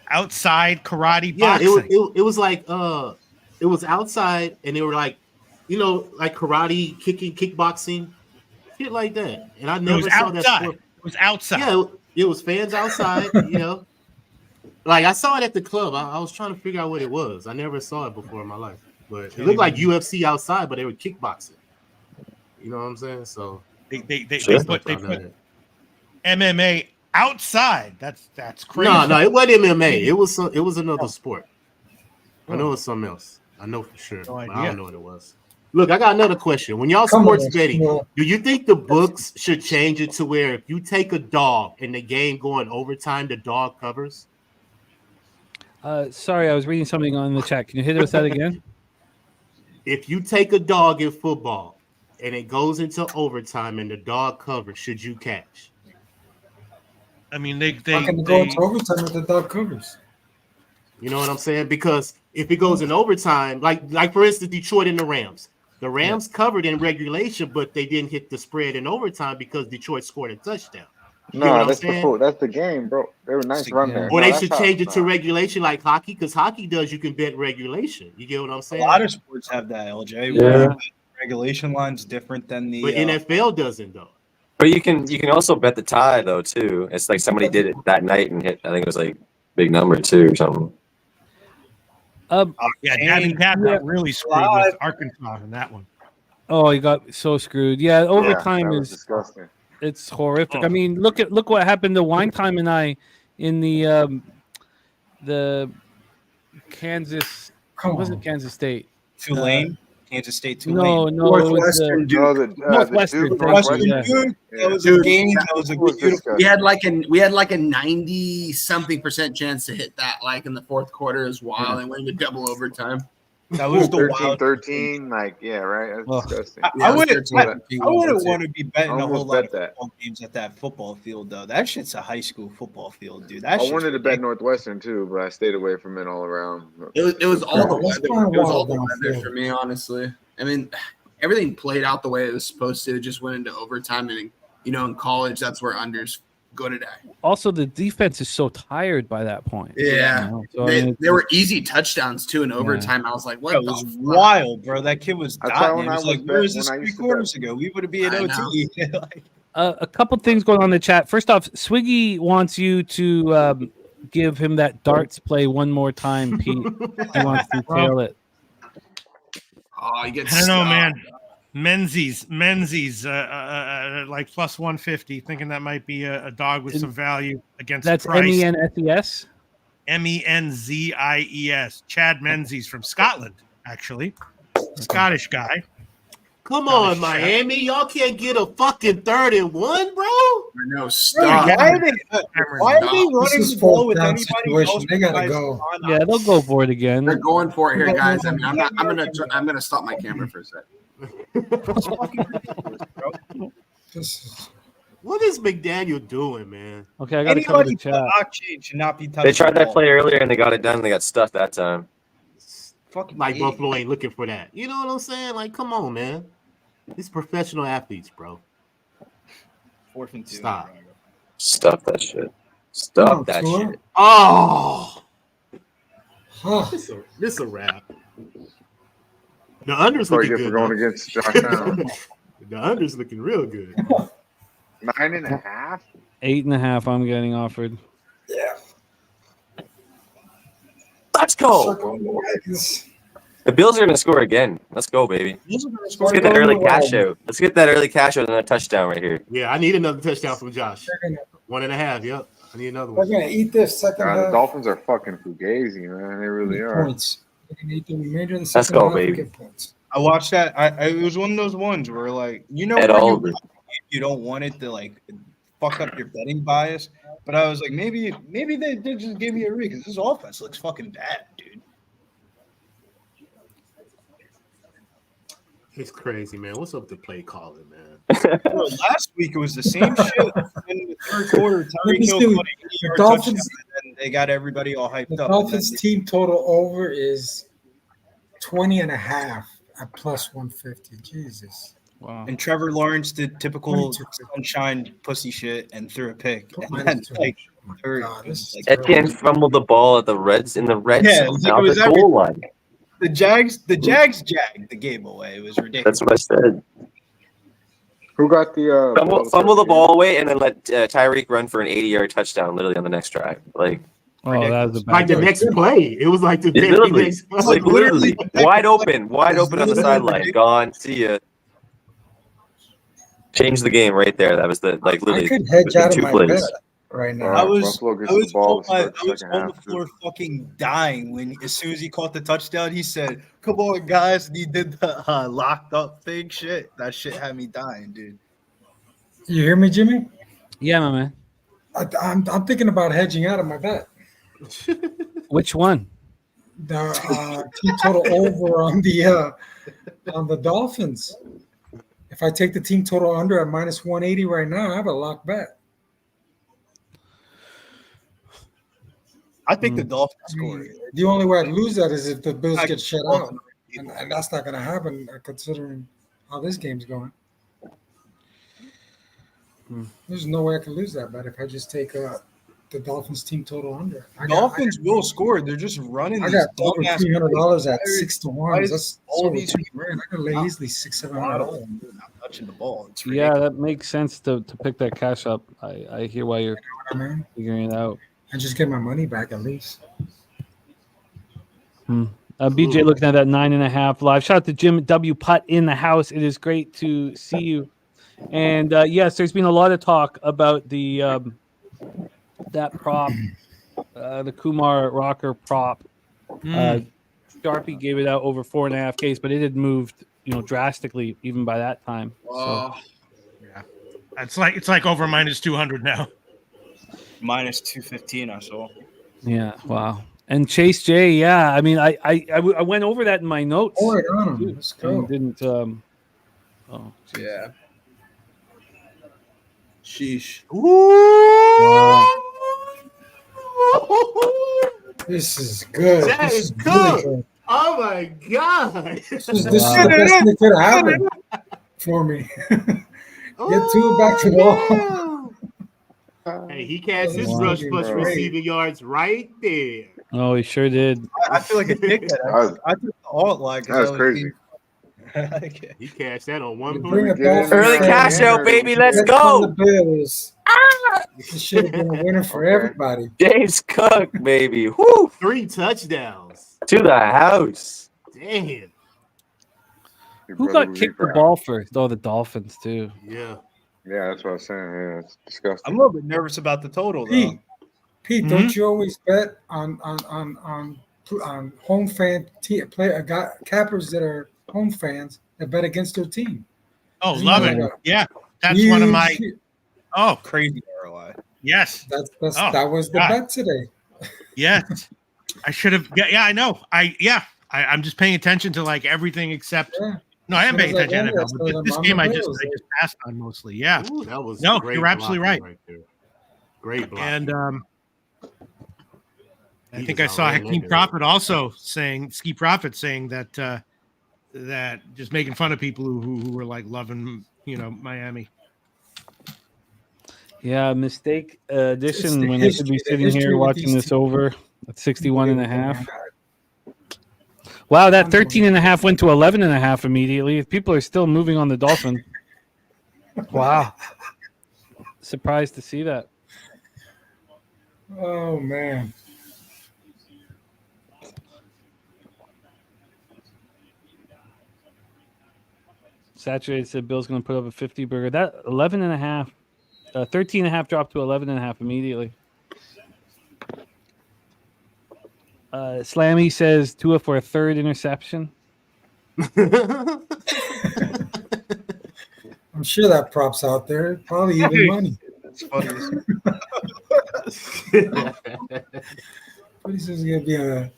S5: Outside karate
S7: Yeah,
S5: boxing.
S7: it was like it was outside, and they were like, you know, like karate, kicking, kickboxing, shit like that. And I
S5: It
S7: never
S5: was
S7: saw that
S5: outside.
S7: sport.
S5: It was outside.
S7: Yeah, it was fans outside, you know. Like I saw it at the club. I was trying to figure out what it was. I never saw it before in my life. But it looked like UFC outside, but they were kickboxing. You know what I'm saying? So
S5: They
S3: Sure.
S5: put MMA outside. That's crazy.
S7: No, it wasn't MMA. It was another sport. I know it's something else. I know for sure.
S5: No
S7: But I
S5: idea.
S7: don't know what it was. Look, I got another question. When y'all
S8: Come
S7: sports
S8: on,
S7: betting,
S8: come on.
S7: do you think the books should change it to where if you take a dog and the game going overtime, the dog covers?
S1: Sorry, I was reading something on the chat. Can you hit it with that again?
S7: If you take a dog in football and it goes into overtime and the dog covers, should you catch?
S5: I mean,
S8: How can it go into overtime with the dog covers?
S7: You know what I'm saying? Because if it goes in overtime, like for instance, Detroit and the Rams covered in regulation, but they didn't hit the spread in overtime because Detroit scored a touchdown. You know what
S6: No,
S7: I'm
S6: that's
S7: saying?
S6: that's the game, bro. They were nice run there.
S7: Or
S6: No,
S7: they
S6: that's
S7: should
S6: how-
S7: change it to
S6: nah.
S7: regulation like hockey, because hockey does you can bet regulation. You get what I'm
S10: A
S7: saying?
S10: lot of sports have that, LJ.
S3: Yeah.
S10: Regulation line's different than the.
S7: But NFL doesn't though.
S3: But you can also bet the tie though too. It's like somebody did it that night and hit. I think it was like big number too or something.
S5: Yeah, Davin Cap
S1: Yeah.
S5: got really screwed with Arkansas in that one.
S1: Oh, he got so screwed. Yeah, overtime
S6: that was
S1: is
S6: disgusting.
S1: it's horrific.
S5: Oh.
S1: I mean, look what happened to Winetime and I in the Kansas.
S8: Come
S1: It wasn't
S8: on.
S1: Kansas State.
S10: Tulane, Kansas State, Tulane.
S1: No, it was
S9: Northwestern Duke.
S6: No, the
S1: Northwestern,
S6: Duke,
S1: Northwestern,
S10: Western
S1: yeah.
S10: Duke.
S6: Yeah.
S10: That was a
S9: Dude,
S10: game.
S9: that
S10: That was a
S6: It was
S10: beautiful.
S6: disgusting.
S9: We had like a 90-something% chance to hit that like in the fourth quarter as well, and went into double overtime.
S10: That was the
S6: 13,
S10: wild.
S6: 13, like yeah, right. That's
S1: Oh.
S6: disgusting.
S10: I
S9: Yeah, it was
S10: wouldn't.
S9: 13-13
S10: I wouldn't
S9: too.
S10: want to be betting a whole
S6: almost
S10: lot
S6: bet
S10: of
S6: that.
S10: football games at that football field, though. That shit's a high school football field, dude. That
S6: I
S10: shit's
S6: wanted to bet
S10: ridiculous.
S6: Northwestern too, but I stayed away from it all around.
S9: It was all the
S8: Let's
S9: weather.
S8: find
S9: It was all
S8: wild
S9: the
S8: down
S9: weather
S8: field.
S9: for me, honestly. I mean, everything played out the way it was supposed to. It just went into overtime, and in college, that's where unders go today.
S1: Also, the defense is so tired by that point.
S9: Yeah.
S1: You know? So, I mean,
S9: They were easy touchdowns too in overtime. I was like, what
S10: That
S9: the
S10: was
S9: fuck?
S10: wild, bro. That kid was
S6: That's why
S10: dying.
S6: when
S10: It
S6: I
S10: was
S6: was
S10: like, where was
S6: bet-
S10: this
S6: when I
S10: 3
S6: used to
S10: quarters ago? We would have been
S9: I
S10: in
S9: know.
S10: OT. Like,
S1: a couple things going on in the chat. First off, Swiggy wants you to give him that darts play one more time, Pete. He wants to tail it.
S9: Oh, you get
S5: I don't know,
S9: stuck.
S5: man. Menzies, like +150, thinking that might be a dog with some value against
S1: That's
S5: Price.
S1: MENSES.
S5: Menzies. Chad Menzies from Scotland. actually. Scottish guy.
S7: Come on, Miami. Y'all can't get a fucking 3rd and 1, bro.
S9: No, stop.
S10: Why are they running
S8: This is
S10: the ball
S8: fourth
S10: with
S8: down
S10: anybody
S8: situation.
S10: else?
S8: They gotta
S10: besides
S8: go.
S10: Devon?
S1: Yeah, they'll go for it again.
S9: They're going for it here, guys. I mean, I'm gonna stop my camera for a second.
S10: It's fucking ridiculous, bro.
S7: What is McDaniel doing, man?
S1: Okay, I got to cover
S10: Anybody
S1: the
S10: but
S1: chat.
S10: Akchin should not be touching.
S3: They tried
S10: the
S3: that
S10: ball.
S3: play earlier and they got it done. They got stuffed that time.
S10: Fucking
S7: Like
S10: idiot.
S7: Buffalo ain't looking for that. You know what I'm saying? Like, come on, man. These professional athletes, bro.
S10: 4th and 2.
S7: Stop.
S3: Stuff that shit. Stuff that shit.
S7: Oh,
S8: Huh.
S7: this a wrap. The under's
S6: That's what
S7: looking
S6: you get for
S7: good.
S6: going
S7: though.
S6: against Josh Allen.
S7: The under's looking real good.
S6: 9.5.
S1: 8.5. I'm getting offered.
S3: Let's go. The Bills are going to score again. Let's go, baby.
S10: These are gonna
S3: Let's
S10: score
S3: get that
S10: goals.
S3: early cash out. Let's get that early cash out and a touchdown right here.
S7: Yeah, I need another touchdown from Josh.
S8: They're gonna,
S7: 1.5. Yep. I need another
S8: they're
S7: one.
S8: gonna eat this second
S6: God, the
S8: half.
S6: Dolphins are fucking fugazi, man. They really are.
S8: Points. They're gonna eat the remainder of the
S3: Let's
S8: second
S3: go,
S8: half and
S3: baby.
S8: get points.
S10: I watched that. It was one of those ones where, like, you know,
S3: At
S10: when
S3: all
S10: you
S3: of it.
S10: watch a game, you don't want it to like fuck up your betting bias. But I was like, maybe they just gave me a read because this offense looks fucking bad, dude.
S7: It's crazy, man. What's up with the play calling, man?
S10: Bro, last week it was the same shit. In the third quarter,
S8: Let
S10: Tyreek
S8: me
S10: Hill
S8: see.
S10: caught an
S8: The
S10: 80-yard
S8: Dolphins,
S10: touchdown, and then they got everybody all hyped
S8: the
S10: up.
S8: Dolphins
S10: And then
S8: team total over is 20.5 at plus 150. Jesus.
S1: Wow.
S10: and Trevor Lawrence did typical
S8: 22.
S10: sunshine pussy shit and threw a pick.
S8: Put
S10: And
S8: minus
S10: then,
S8: 2.
S10: like,
S8: Oh my
S10: third,
S8: God, this is
S10: like,
S3: Etienne fumbled the ball at the in the red
S10: Yeah,
S3: zone,
S10: it
S3: not
S10: was
S3: the goal line.
S10: the Jags jagged the game away. It was ridiculous.
S3: That's what I said.
S6: Who got the
S3: Fumble the ball away and then let Tyreek run for an 80-yard touchdown literally on the next drive. Like,
S1: Oh, that was a bad
S7: Like the
S1: choice.
S7: next play. It was like the very
S3: literally,
S7: next play.
S3: like literally wide open on the
S10: literally
S3: sideline.
S10: ridiculous.
S3: Gone. See ya. Changed the game right there. That was the
S8: I
S3: literally
S8: could hedge
S3: within
S8: out of
S3: 2
S8: my
S3: plays.
S8: bet right now.
S10: I was
S6: Buffalo gets
S10: I was
S6: the ball
S10: on
S6: to
S10: my,
S6: start
S10: I
S6: the
S10: was
S6: second
S10: on the
S6: half.
S10: floor fucking dying when as soon as he caught the touchdown, he said, "Come on, guys!" And he did the locked up thing. Shit, that shit had me dying, dude.
S8: You hear me, Jimmy?
S1: Yeah, my man.
S8: I'm thinking about hedging out of my bet.
S1: Which one?
S8: The team total over on the Dolphins. If I take the team total under at minus 180 right now, I have a lock bet.
S10: I think the Dolphins scored.
S8: The only way I'd lose that is if the Bills
S10: I-
S8: get shut out, and that's not going to happen considering how this game's going. There's no way I can lose that bet if I just take the Dolphins team total under.
S10: Dolphins will score. They're just running.
S8: I
S10: these
S8: got over
S10: dumbass
S8: $300 at
S10: plays.
S8: 6 to
S10: Why
S8: 1.
S10: is
S8: That's
S10: all
S8: over
S10: these
S8: $2,000. I could lay easily $600-$700.
S10: not touching the ball? It's
S1: Yeah,
S10: ridiculous.
S1: that makes sense to pick that cash up. I hear why you're
S8: I mean,
S1: figuring it out.
S8: and just get my money back at least.
S1: BJ looking at that 9.5 live. Shout out to Jim W. Putt in the house. It is great to see you. And yes, there's been a lot of talk about the that prop, the Kumar Rocker prop. Sharpie gave it out over 4.5 Ks, but it had moved, drastically even by that time. So
S5: It's like over minus 200 now.
S10: Minus 215. I saw.
S1: yeah, wow. And Chase J, yeah. I mean, I went over that in my notes.
S8: All right, on him. Let's go.
S1: And didn't.
S9: Yeah. Sheesh.
S1: Wow.
S8: This is good.
S7: That
S8: This
S7: is
S8: is
S7: good.
S8: really good.
S7: Oh my God.
S8: This is the best thing that could happen for me. Get two back to the wall.
S7: Hey, he cast his
S1: Wow.
S7: rush plus
S8: Great.
S7: receiving yards right there.
S1: Oh, he sure did.
S10: I feel like a dickhead. I took the alt line.
S6: That's crazy.
S7: He cashed that on one
S8: You
S7: play.
S8: bring a
S6: Get in
S8: Dolphins
S6: there.
S3: Early
S8: fan
S3: cash
S8: in,
S3: out, baby. Let's
S8: bet on the
S3: go.
S8: Bills. This should have been a winner for
S6: Okay.
S8: everybody.
S3: James Cook, baby. Whoo!
S7: 3 touchdowns.
S3: To the house.
S7: Damn.
S6: Your
S1: Who
S6: brother
S1: got
S6: was
S1: kicked the
S6: proud.
S1: ball first? Oh, the Dolphins too.
S7: Yeah.
S6: Yeah, that's what I was saying. Yeah, it's disgusting.
S10: I'm a little bit nervous about the total, though.
S8: Pete, don't you always bet on home fan cappers that are home fans that bet against their team.
S5: Oh, love it. Yeah, that's one of my
S10: crazy ROI.
S5: Yes.
S8: That was the bet today.
S5: Yes. I should have. Yeah, I know. I'm just paying attention to like everything except.
S8: Yeah.
S5: No, I am paying attention to
S8: NFL,
S5: NFL, but this game I just passed on mostly. Yeah.
S7: Ooh, that was
S5: you're absolutely right.
S7: There. Great block.
S5: And I think I saw Hakeem Prophet also saying that that just making fun of people who were like loving Miami.
S1: Yeah, mistake addition when I should be sitting here watching this over at 61.5. Wow, that 13.5 went to 11.5 immediately. People are still moving on the Dolphins. Wow. Surprised to see that.
S8: Oh, man.
S1: Saturated said Bill's going to put up a 50 burger. That 11.5, 13.5 dropped to 11.5 immediately. Slammy says Tua for a third interception.
S8: I'm sure that prop's out there. Probably even money.
S10: That's funny.
S8: Pretty soon it's going to be a.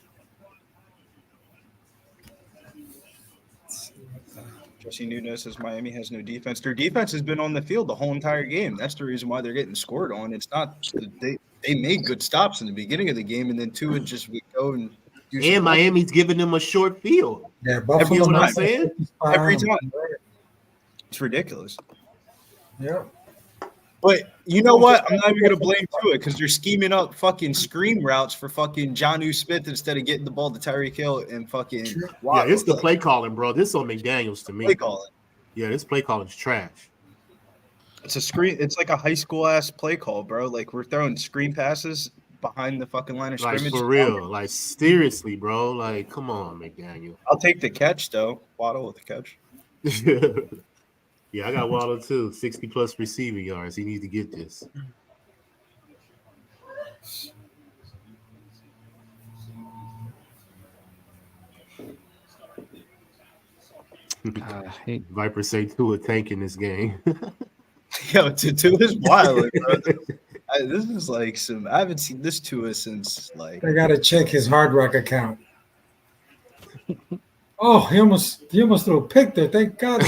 S10: Jesse Nunez says Miami has no defense. Their defense has been on the field the whole entire game. That's the reason why they're getting scored on. It's not they made good stops in the beginning of the game, and then Tua just would go and.
S7: And Miami's giving them a short field.
S8: Yeah, Buffalo.
S7: You know what I'm saying?
S10: Every time. It's ridiculous.
S8: Yeah.
S10: But you know what? I'm not even going to blame Tua because they're scheming up fucking screen routes for fucking Jonnu Smith instead of getting the ball to Tyreek Hill and fucking.
S7: Yeah, it's the play calling, bro. This on McDaniels to me.
S10: Play calling.
S7: Yeah, this play calling is trash.
S10: It's a screen. It's like a high school ass play call, bro. Like we're throwing screen passes behind the fucking line of
S7: Like
S10: scrimmage.
S7: for real. Like seriously, bro. Like, come on, McDaniel.
S10: I'll take the catch though. Waddle with the catch.
S7: Yeah, I got Waddle too. 60 plus receiving yards. He needs to get this. Viper say Tua tanking this game.
S10: Yo, Tua is wild. This is like some. I haven't seen this Tua since like.
S8: I gotta check his Hard Rock account. Oh, he almost threw a pick there. Thank God.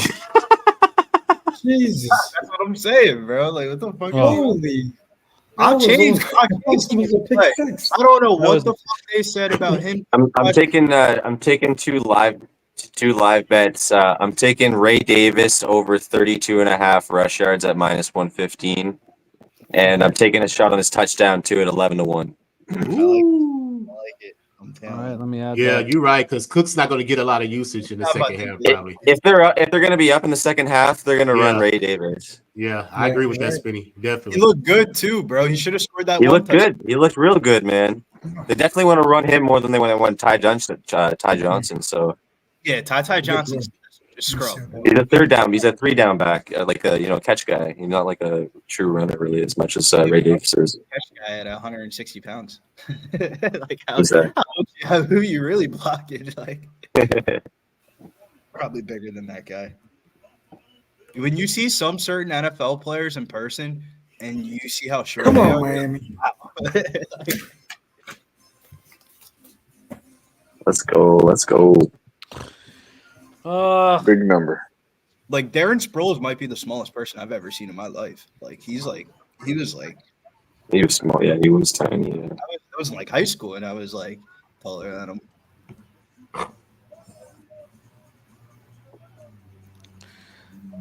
S8: Jesus.
S10: That's what I'm saying, bro. Like, what the fuck?
S8: Holy.
S10: I'll change. I don't know what the fuck they said about him.
S3: I'm taking two live bets. I'm taking Ray Davis over 32.5 rush yards at -115. And I'm taking a shot on his touchdown too at 11-1.
S10: I like it.
S1: All right, let me add.
S7: Yeah,
S1: that.
S7: you're right because Cook's not going to get a lot of usage in the second half, probably.
S3: If they're going to be up in the second half, they're going to run Ray Davis.
S7: Yeah, I agree with that, Spinny. Definitely.
S10: He looked good too, bro. He should have scored that.
S3: He looked good. He looked real good, man. They definitely want to run him more than they want Ty Johnson. So
S10: yeah, Ty Johnson's just scrub.
S3: He's a third down. He's a 3-down back, like a catch guy. He's not like a true runner really as much as Ray Davis is.
S10: Catch guy at 160 pounds. Like who you really blocking? Like probably bigger than that guy. When you see some certain NFL players in person and you see how short
S8: Come
S10: they
S8: on,
S10: are,
S8: Miami.
S3: Let's go.
S6: Big number.
S10: Like Darren Sproles might be the smallest person I've ever seen in my life. Like he was
S3: small. Yeah, he was tiny. Yeah.
S10: I was in like high school and I was like taller than him.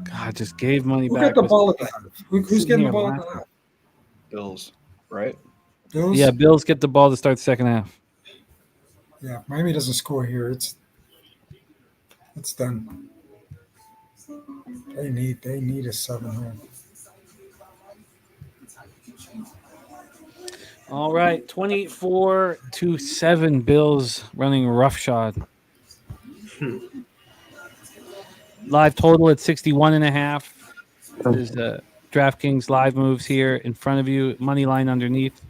S1: God, just gave money
S8: Who
S1: back.
S8: got the ball at the half? Who's getting the ball at the half?
S10: Bills, right?
S8: Bills?
S1: Yeah, Bills get the ball to start the second half.
S8: Yeah, Miami doesn't score here. It's done. They need a 7 home.
S1: All right, 24-7 Bills running roughshod. Live total at 61.5. There's DraftKings live moves here in front of you. Money line underneath.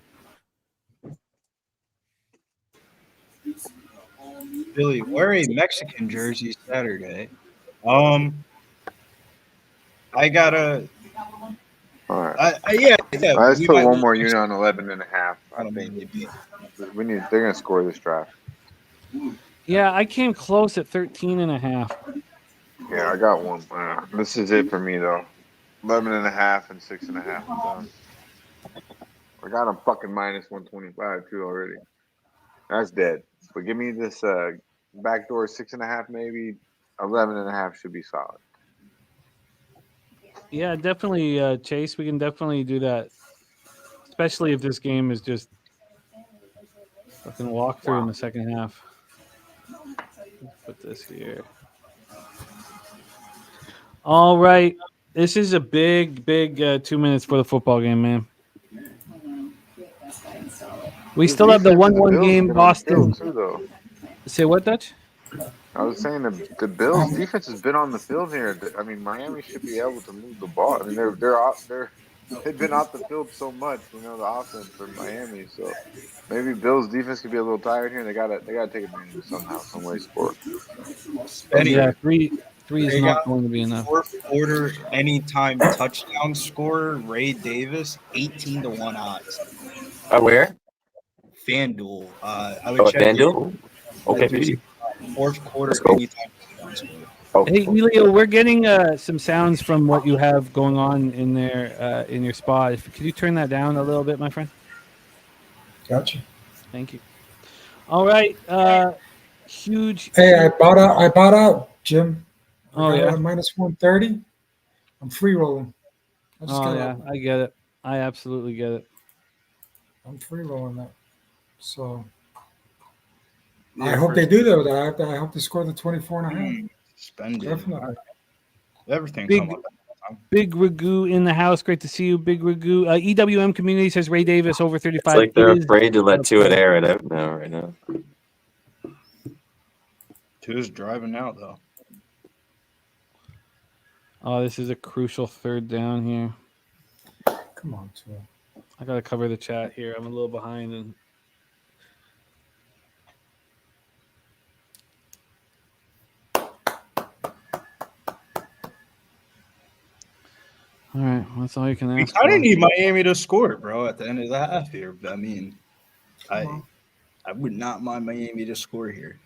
S10: Billy, wear a Mexican jersey Saturday. I gotta.
S6: All right.
S10: Yeah.
S6: Let's
S10: We
S6: put
S10: might
S6: one
S10: lose
S6: more unit on 11.5. I
S10: on
S6: think
S10: maybe.
S6: they're gonna score this drive.
S1: Yeah, I came close at 13.5.
S6: Yeah, I got one. This is it for me though. 11.5 and 6.5. I'm done. I got him fucking minus 125 too already. That's dead. But give me this backdoor 6.5, maybe 11.5 should be solid.
S1: Yeah, definitely, Chase. We can definitely do that, especially if this game is just fucking walk through in the second half. Let's put this here. All right, this is a big 2 minutes for the football game, man. We still have the 1-1 game, Boston.
S6: Too, though.
S1: Say what, Dutch?
S6: I was saying the Bills defense has been on the field here. I mean, Miami should be able to move the ball. I mean, they've been off the field so much, the offense for Miami. So maybe Bills defense could be a little tired here. And they gotta take advantage somehow, some way, score.
S1: Yeah, three is not going to be enough.
S10: Fourth quarter anytime touchdown scorer Ray Davis 18-1 odds.
S3: Where?
S10: FanDuel. I would check
S3: FanDuel. Okay,
S10: it. Fourth quarter
S3: Let's go.
S10: anytime touchdown scorer.
S1: Hey, Elio, we're getting some sounds from what you have going on in there in your spot. Could you turn that down a little bit, my friend?
S8: Gotcha.
S1: Thank you. All right, huge.
S8: Hey, I bought out, Jim.
S1: Oh yeah,
S8: minus 130. I'm free rolling.
S1: I get it. I absolutely get it.
S8: I'm free rolling that. So I hope they do though. I hope they score the 24.5.
S10: Spend it.
S8: Definitely.
S10: Everything's
S1: Big Ragu in the house. Great to see you, Big Ragu. EWM community says Ray Davis over 35.
S3: It's like they're afraid to let Tua air it out now, right now.
S10: Tua's driving out though.
S1: Oh, this is a crucial third down here.
S8: Come on, Tua.
S1: I gotta cover the chat here. I'm a little behind. And all right, that's all you can ask.
S10: We kind of need Miami to score, bro, at the end of the half here. I mean, I would not mind Miami to score here.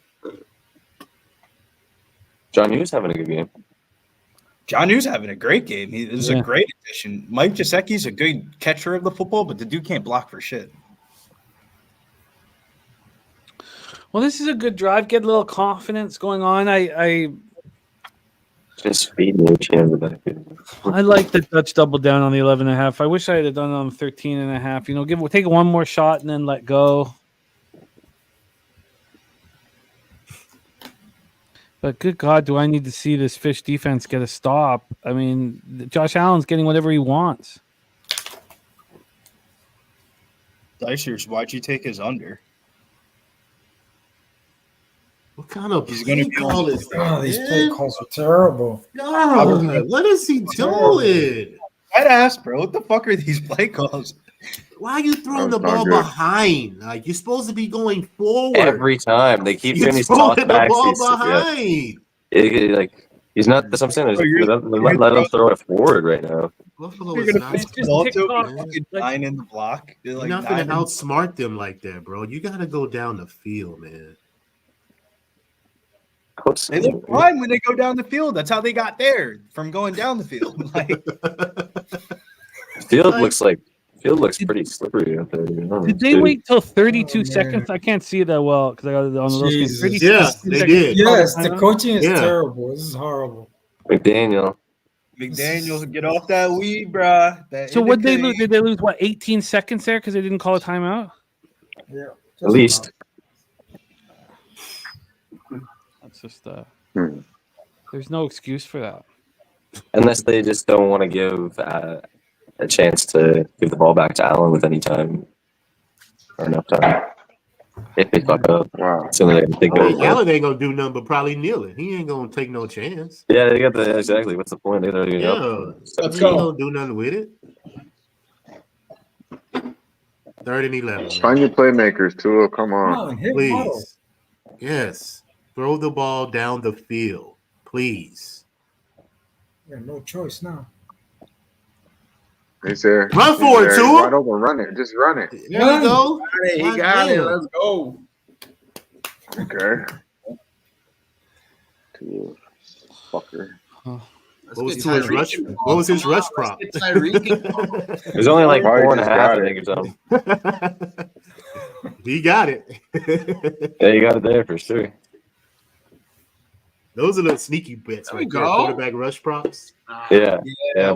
S3: John Hughes having a good game.
S10: John Hughes having a great game. This is a great addition. Mike Gesicki's a good catcher of the football, but the dude can't block for shit.
S1: Well, this is a good drive. Get a little confidence going on. I
S3: just feeding your chin with that.
S1: I like the Dutch double down on the 11.5. I wish I had done it on 13.5. Take one more shot and then let go. But good God, do I need to see this Fish defense get a stop? I mean, Josh Allen's getting whatever he wants.
S10: Dicers, why'd you take his under?
S7: What kind of
S10: He's
S7: play
S10: gonna be
S7: call is that?
S8: Oh, these play calls are terrible.
S7: God, what is he doing?
S10: I'd ask, bro. What the fuck are these play calls?
S7: Why are you throwing the ball behind? Like you're supposed to be going forward
S3: every time. They keep doing these
S7: toss
S3: backs.
S7: behind.
S3: He's not. That's what I'm saying. Let him throw it forward right now.
S7: Buffalo
S10: You're
S7: is
S10: gonna
S7: not.
S10: pitch the ball to fucking 9 in the block.
S7: You're not gonna outsmart them like that, bro. You gotta go down the field, man.
S10: They look fine when they go down the field. That's how they got there from going down the field. Like
S3: field looks pretty slippery out there.
S1: Did they wait till 32 seconds? I can't see that well because I got it on those games. 32
S7: yes, they did.
S8: Yes, the coaching is terrible. This is horrible.
S3: McDaniel,
S10: get off that weed, bruh.
S1: So what they lose? Did they lose 18 seconds there because they didn't call a timeout?
S8: Yeah,
S3: at least.
S1: That's just there's no excuse for that.
S3: Unless they just don't want to give a chance to give the ball back to Allen with any time or enough time. If they fuck up, so they go.
S7: Allen ain't gonna do nothing but probably kneel it. He ain't gonna take no chance.
S3: Yeah, they got the exactly. What's the point? Let's
S7: He ain't gonna do nothing with it. 3rd and 11.
S6: Find your playmakers, Tua. Come on,
S7: please. Yes. Throw the ball down the field, please.
S8: Yeah, no choice now.
S6: He's there.
S7: Run for it,
S6: He's
S7: Tua.
S6: wide open. Run it. Just run it.
S7: There you go.
S9: He
S7: God
S9: got it.
S7: damn.
S9: Let's go.
S6: Okay. Tua, fucker.
S7: What was Tua's rush? What was his rush prop?
S3: There's only like
S6: Probably
S3: 4.5,
S6: just
S3: I
S6: got
S3: think, or something.
S7: He got it.
S3: Yeah, you got it there for sure.
S7: Those are the sneaky bits right there. Quarterback rush props.
S3: Yeah.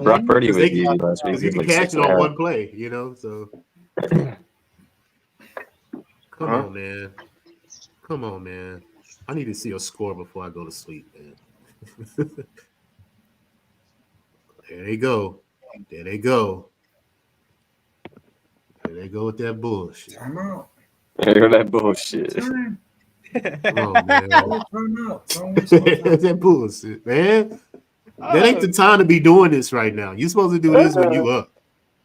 S3: Brock Purdy was
S7: Because
S3: easy last week.
S7: you
S3: He was
S7: can
S3: like
S7: catch it on
S3: 6.5.
S7: one play, you know. So come on, man. Come on, man. I need to see a score before I go to sleep, man. There they go. There they go. There they go with that bullshit.
S8: Time out.
S3: There go that bullshit.
S8: Time.
S7: Come on, man.
S8: Time out. Don't waste no time.
S7: That bullshit, man. That ain't the time to be doing this right now. You supposed to do this when you up.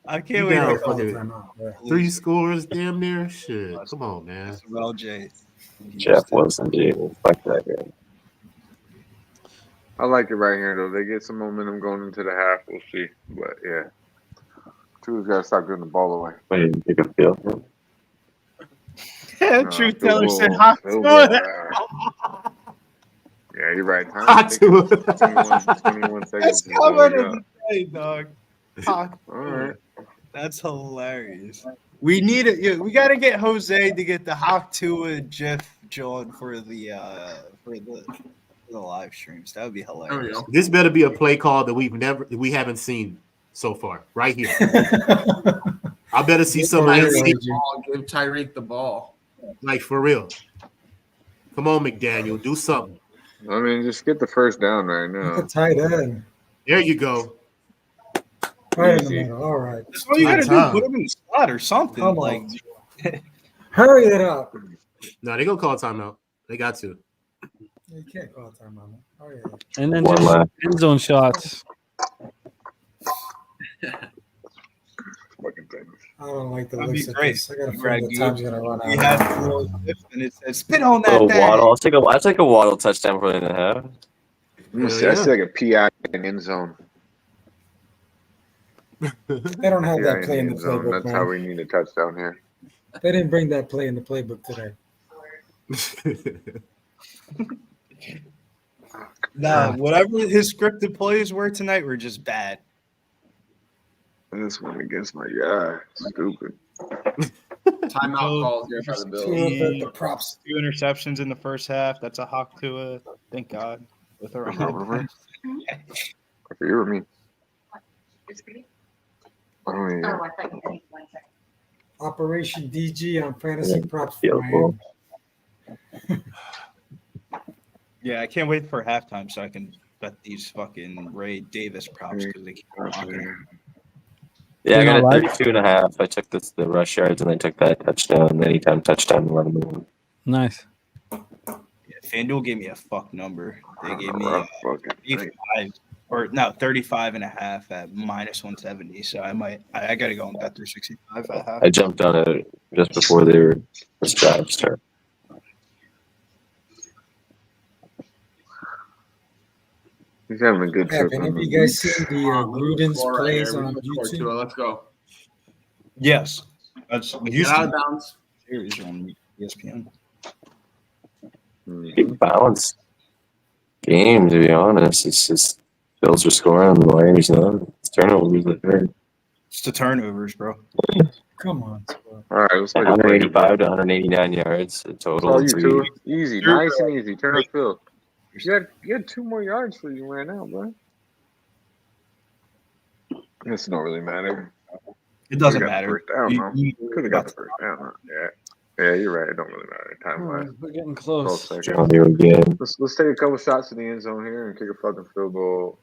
S10: I can't
S7: You
S10: wait
S7: down
S10: to
S7: fucking
S8: Time out. Yeah.
S7: 3 scores, damn near. Shit. Come on, man.
S10: LJ.
S3: Jeff Wilson, Jay. Fuck that guy.
S6: I like it right here, though. They get some momentum going into the half. We'll see. But, yeah. Tua's got to stop giving the ball away.
S3: What do you think of field?
S10: Yeah,
S6: No,
S10: Truth
S6: field
S10: Teller
S6: goal,
S10: said hot.
S6: field goal. Yeah, you're right.
S7: Hot
S6: Time
S7: to
S6: 21 seconds.
S10: That's
S6: is
S10: coming
S6: going
S10: in
S6: up.
S10: the day, dog. Hot.
S6: All right.
S10: That's hilarious. We need it. Yeah, we got to get Jose to get the Hawk Tua Jeff John for the live streams. That would be hilarious.
S7: This better be a play call that we haven't seen so far. Right here. I better see some
S9: Give Tyreek the ball.
S7: like for real. Come on, McDaniel, do something.
S6: I mean, just get the first down right now.
S8: Look at tight end.
S7: There you go.
S8: Right in the middle. All right.
S10: That's what you got to
S7: Time.
S10: do. Put him in the slot or something.
S8: Come
S10: Like,
S8: on. Hurry it up.
S7: No, they're gonna call a timeout. They got to.
S8: You can't call time on it. Oh, yeah.
S1: And then
S3: One
S1: just
S3: left.
S1: end zone shots.
S6: Fucking thing.
S8: I don't like the
S10: That'd be
S8: looks of
S10: great.
S8: this. I got a
S10: Greg,
S8: feeling the time's going to run
S10: we
S8: out.
S10: had and it says spit on that
S3: Oh,
S10: thing.
S3: Waddle. I'll take a Waddle touchdown for the end of the half.
S6: I'm gonna see. I see like a PI in the end zone.
S8: They don't have
S6: PI
S8: that play in the
S6: end zone.
S8: playbook,
S6: That's how
S8: man.
S6: we need a touchdown here.
S8: They didn't bring that play in the playbook today.
S10: Nah, whatever his scripted plays were tonight were just bad.
S6: This one against my guy. Stupid.
S9: Timeout calls here by the Bills.
S8: The props.
S10: 2 interceptions in the first half. That's a Hawk Tua. Thank God. With her
S6: For you or me? Oh, yeah.
S8: Operation DG on fantasy props.
S3: Field goal.
S10: Yeah, I can't wait for halftime so I can bet these fucking Ray Davis props because they keep blocking.
S3: Yeah, I
S1: You're
S3: got
S1: not
S3: a
S1: live?
S3: 32.5. I took the rush yards and I took that touchdown. Anytime touchdown, 11.
S1: Nice.
S10: Yeah, FanDuel gave me a fuck number. They gave me
S6: Rough fucking thing.
S10: 35 and a half at minus 170. So I got to go and bet 365 at half.
S3: I jumped on it just before they were this drive start.
S6: He's having a good
S8: Have
S6: trip.
S8: any of you guys seen the Gruden's plays on YouTube?
S9: Let's go.
S10: Yes. That's
S9: Get out
S10: Houston
S9: of bounds.
S10: series on ESPN.
S3: Big balance game, to be honest. It's just Bills are scoring, the Lions not. It's turnovers.
S10: It's the turnovers, bro.
S8: Come on.
S6: All right, let's make a play.
S3: 185 to 189 yards total.
S6: Oh, you
S3: Three.
S6: two. Easy. Nice and easy. Turn up field. You had 2 more yards for you ran out, bro. This don't really matter.
S10: It doesn't
S6: Could've got the
S10: matter.
S6: First down,
S10: You-
S6: huh?
S10: you-
S6: Could have got the first down. Huh? Yeah, you're right. It don't really matter. Time wise.
S1: We're getting
S6: 12
S1: close.
S6: seconds.
S3: John here again.
S6: Let's take a couple shots to the end zone here and kick a fucking field goal.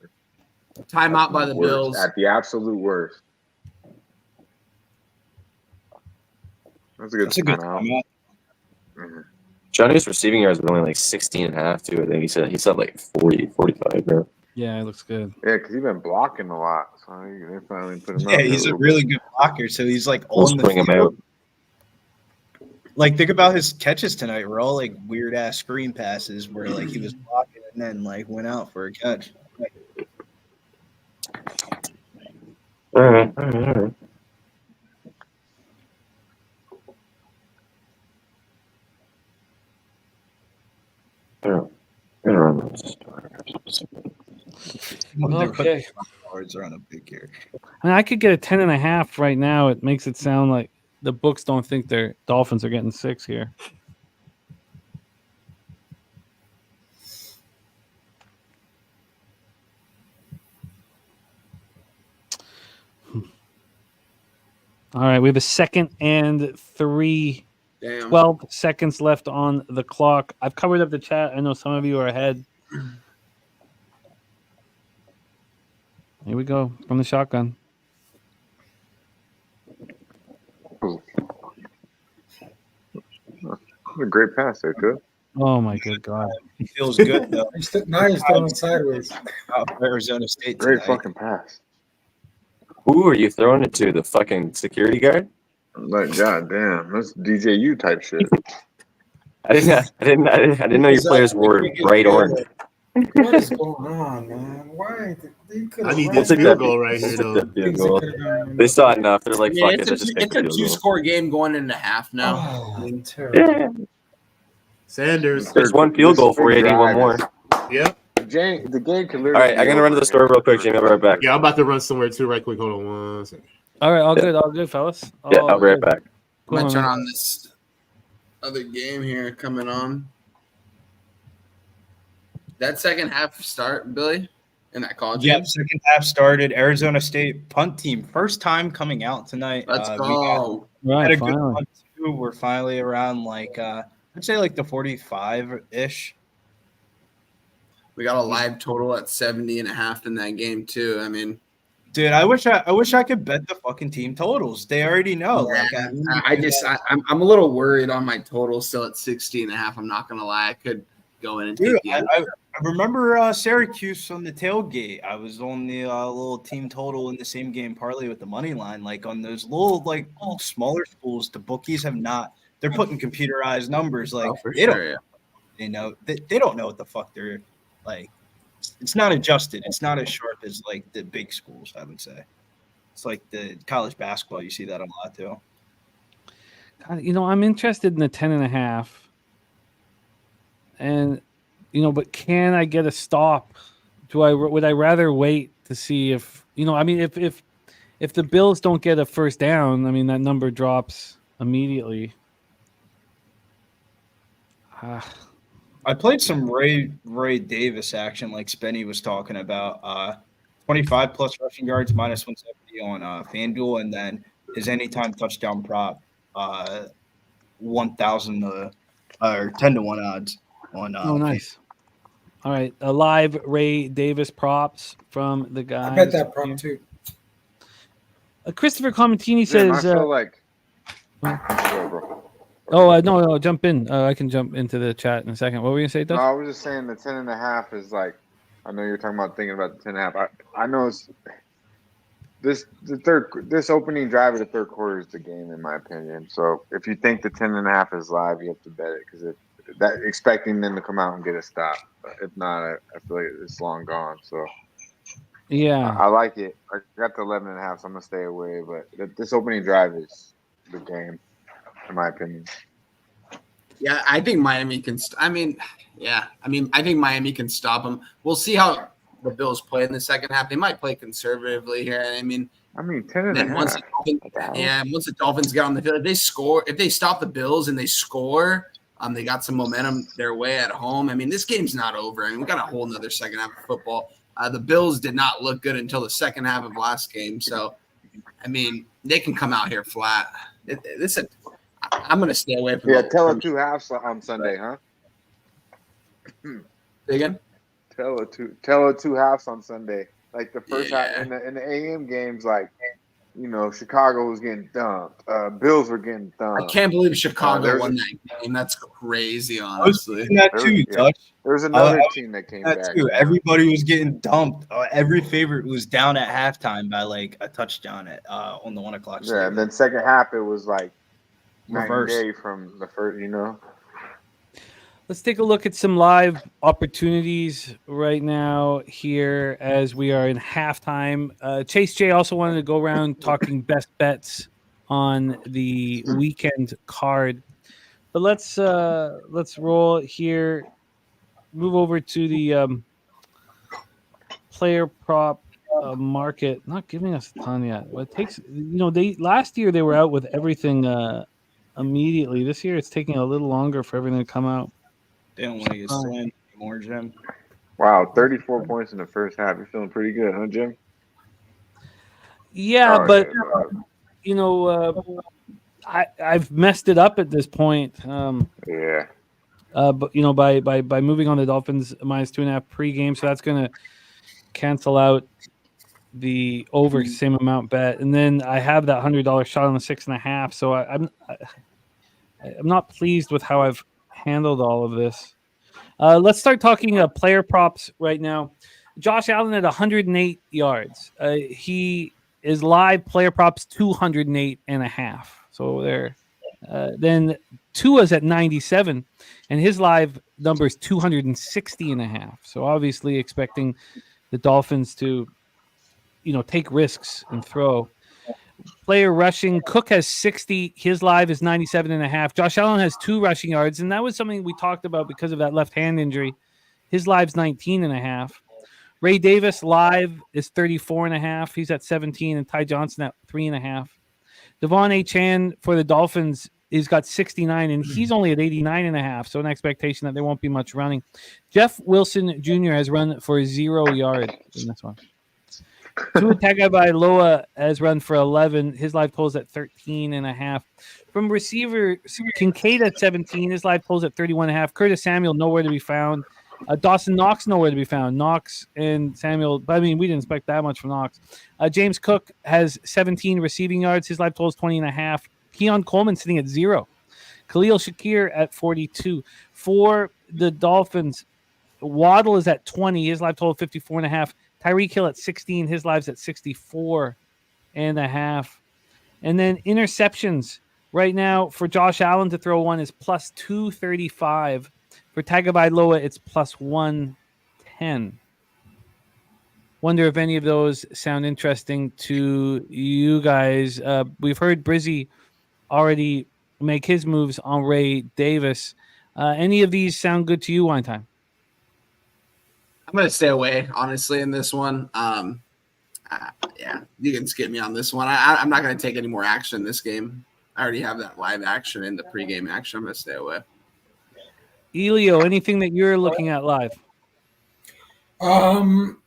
S9: Timeout by the
S6: Worst,
S9: Bills.
S6: at the absolute worst. That's a good
S10: That's a good
S6: timeout.
S10: timeout.
S6: Mhm.
S3: Johnny's receiving yards were only like 16.5 too. I think he said like 40, 45, bro.
S1: Yeah, it looks good.
S6: Yeah, because he's been blocking a lot. So they finally put him
S10: Yeah,
S6: out.
S10: he's a really good blocker. So he's like
S3: We'll
S10: on the
S3: bring him
S10: field.
S3: out.
S10: like think about his catches tonight. Were all like weird ass screen passes where like he was blocking and then like went out for a catch.
S3: All right.
S1: Okay.
S10: Cards are on a big here.
S1: I mean, I could get a 10.5 right now. It makes it sound like the books don't think their Dolphins are getting 6 here. All right, we have a 2nd and 3.
S9: Damn.
S1: 12 seconds left on the clock. I've covered up the chat. I know some of you are ahead. Here we go from the shotgun.
S6: What a great pass there, too.
S1: Oh my good God!
S10: He feels good though.
S8: Now he's throwing sideways.
S10: Out for Arizona State
S6: Great
S10: tonight.
S6: fucking pass.
S3: Who are you throwing it to? The fucking security guard?
S6: Like, goddamn, that's DJU type shit.
S3: I didn't know your players wore bright orange.
S8: What is going on, man? Why?
S7: I need this field goal right here, though.
S3: They saw enough. They're like,
S9: Yeah,
S3: fuck it. Let's just take
S9: it's
S3: the
S9: a
S3: field goal.
S9: 2-score game going into half now.
S8: Oh, terrible.
S3: Yeah.
S7: Sanders.
S3: There's one field goal for you. I need one more.
S7: Yep.
S6: The game could literally.
S3: All right, I'm going to run to the store real quick, Jamie. I'll be right back.
S7: Yeah, I'm about to run somewhere too, right quick. Hold on 1 second.
S1: All right, all good, fellas.
S3: Yeah, I'll be right back.
S9: I'm gonna turn on this other game here coming on. That second half start, Billy, in that college game?
S10: Yep, second half started. Arizona State punt team, first time coming out tonight.
S9: Let's
S10: We
S9: go.
S10: had a
S1: Right,
S10: good
S1: finally.
S10: punt too. We're finally around like I'd say like the 45-ish.
S9: We got a live total at 70.5 in that game too. I mean,
S10: Dude, I wish I could bet the fucking team totals. They already know.
S9: yeah,
S10: Like
S9: I'm a little worried on my total still at 60.5. I'm not gonna lie. I could go in and
S10: Dude,
S9: take the
S10: I remember Syracuse on the tailgate. I was on the little team total in the same game parlay with the money line. Like on those little smaller schools, the bookies have not. They're putting computerized numbers. Like
S9: for
S10: they
S9: sure,
S10: don't,
S9: yeah.
S10: they know they don't know what the fuck they're like. It's not adjusted. It's not as sharp as like the big schools. I would say it's like the college basketball. You see that a lot too.
S1: God, I'm interested in the 10.5. And, but can I get a stop? Would I rather wait to see if, if the Bills don't get a first down, I mean, that number drops immediately.
S10: I played some Ray Davis action like Spenny was talking about. 25 plus rushing yards minus 170 on FanDuel, and then his anytime touchdown prop 1,000 or 10-1 odds on.
S1: Oh, nice. All right, a live Ray Davis props from the guys.
S8: I bet that prop too.
S1: Christopher Clementini
S6: I
S1: says.
S6: feel like.
S1: Oh, no, jump in. I can jump into the chat in a second. What were you going to say, Doug?
S6: No, I was just saying the 10.5 is like. I know you're talking about thinking about the 10.5. I know it's this opening drive of the third quarter is the game in my opinion. So if you think the 10.5 is live, you have to bet it because expecting them to come out and get a stop. If not, I feel like it's long gone. So
S1: yeah,
S6: I like it. I got the 11.5, so I'm gonna stay away. But this opening drive is the game, in my opinion.
S9: Yeah, I think Miami can. I think Miami can stop them. We'll see how the Bills play in the second half. They might play conservatively here. I mean
S6: 10.5.
S9: Once the Dolphins get on the field, if they stop the Bills and they score, they got some momentum their way at home. I mean, this game's not over. I mean, we got a whole nother second half of football. The Bills did not look good until the second half of last game. So, I mean, they can come out here flat. I'm going to stay away from.
S6: Yeah, tell it 2 halves on Sunday, huh?
S9: Say again?
S6: Tell it 2 halves on Sunday. Like the first half in the AM games, like Chicago was getting dumped. Bills were getting dumped.
S9: I can't believe Chicago won that game. That's crazy, honestly.
S10: That too, Dutch.
S6: There was another team that came back.
S10: Too. Everybody was getting dumped. Every favorite was down at halftime by like a touchdown on the 1 o'clock.
S6: Yeah, and then second half it was like night and day from the first,
S1: Let's take a look at some live opportunities right now here as we are in halftime. Chase J also wanted to go around talking best bets on the weekend card. But let's roll here. Move over to the player prop market. Not giving us a ton yet. Well, it takes they last year they were out with everything immediately. This year it's taking a little longer for everything to come out.
S10: They don't want to get slammed anymore, Jim.
S6: Wow, 34 points in the first half. You're feeling pretty good, huh, Jim?
S1: Yeah, but I've messed it up at this point.
S6: Yeah.
S1: But by moving on the Dolphins -2.5 pregame, so that's going to cancel out the over same amount bet, and then I have that $100 shot on the 6.5. So I'm not pleased with how I've handled all of this. Let's start talking player props right now. Josh Allen at 108 yards. He is live player props 208.5. So there. Then Tua's at 97, and his live number is 260.5. So obviously expecting the Dolphins to, take risks and throw. Player rushing, Cook has 60. His live is 97.5. Josh Allen has 2 rushing yards, and that was something we talked about because of that left hand injury. His live's 19.5. Ray Davis live is 34.5. He's at 17, and Ty Johnson at 3.5. Devon A. Chan for the Dolphins is got 69, and he's only at 89.5. So an expectation that there won't be much running. Jeff Wilson Jr. has run for 0 yards in this one. Tua Tagovailoa has run for 11. His live totals at 13.5. From receiver, Kincaid at 17. His live totals at 31.5. Curtis Samuel nowhere to be found. Dawson Knox nowhere to be found. Knox and Samuel, but I mean, we didn't expect that much from Knox. James Cook has 17 receiving yards. His live totals 20.5. Keon Coleman sitting at 0. Khalil Shakir at 42. For the Dolphins, Waddle is at 20. His live total 54.5. Tyreek Hill at 16. His live's at 64.5. And then interceptions right now for Josh Allen to throw one is plus 235. For Tagovailoa, it's plus 110. Wonder if any of those sound interesting to you guys. We've heard Brizzy already make his moves on Ray Davis. Any of these sound good to you, Wine Time?
S9: I'm going to stay away, honestly, in this one. Yeah, you can skip me on this one. I'm not going to take any more action in this game. I already have that live action in the pregame action. I'm going to stay away.
S1: Elio, anything that you're looking at live?
S8: I'm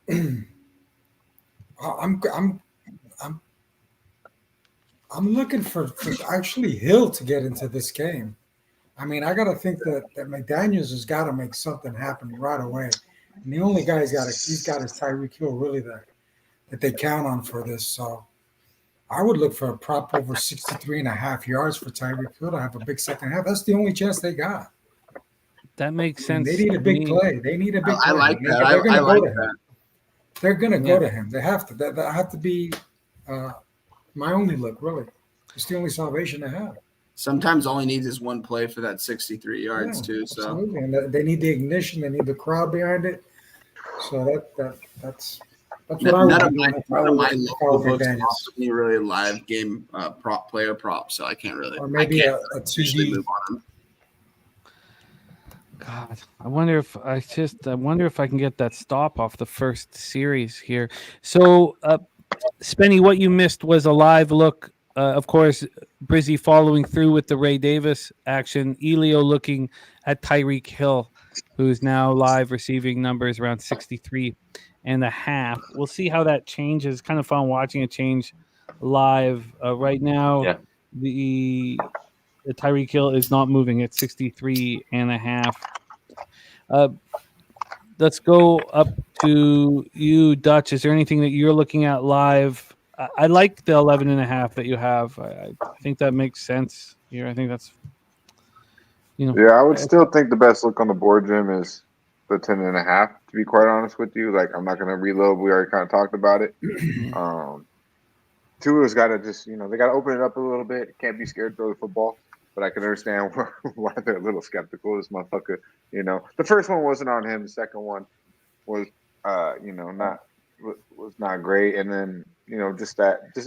S8: looking for actually Hill to get into this game. I mean, I got to think that McDaniels has got to make something happen right away. And the only guy he's got is Tyreek Hill, really, that they count on for this. So I would look for a prop over 63.5 yards for Tyreek Hill to have a big second half. That's the only chance they got.
S1: That makes sense.
S8: They need a big play. They need a big play.
S9: I like that.
S8: They're going to
S9: like
S8: go to
S9: that.
S8: him. They're going to go to him. They have to. That have to be my only look, really. It's the only salvation they have.
S9: Sometimes all he needs is one play for that 63 yards, too. So
S8: absolutely. And they need the ignition. They need the crowd behind it. So that's what I would do.
S9: None of my local books offer me really live game player prop, so I can't really.
S8: Or maybe a
S9: usually move on him.
S1: God, I wonder if I can get that stop off the first series here. So, Spenny, what you missed was a live look. Of course, Brizzy following through with the Ray Davis action. Elio looking at Tyreek Hill, who's now live receiving numbers around 63.5. We'll see how that changes. Kind of fun watching it change live. Right now, the Tyreek Hill is not moving at 63.5. Let's go up to you, Dutch. Is there anything that you're looking at live? I like the 11.5 that you have. I think that makes sense here. I think that's,
S6: Yeah, I would still think the best look on the board, Jim, is the 10.5. To be quite honest with you, like I'm not going to reload. We already kind of talked about it. Tua's got to just, they got to open it up a little bit. Can't be scared to throw the football. but I can understand why they're a little skeptical. This motherfucker, the first one wasn't on him. The second one was, was not great. And then, just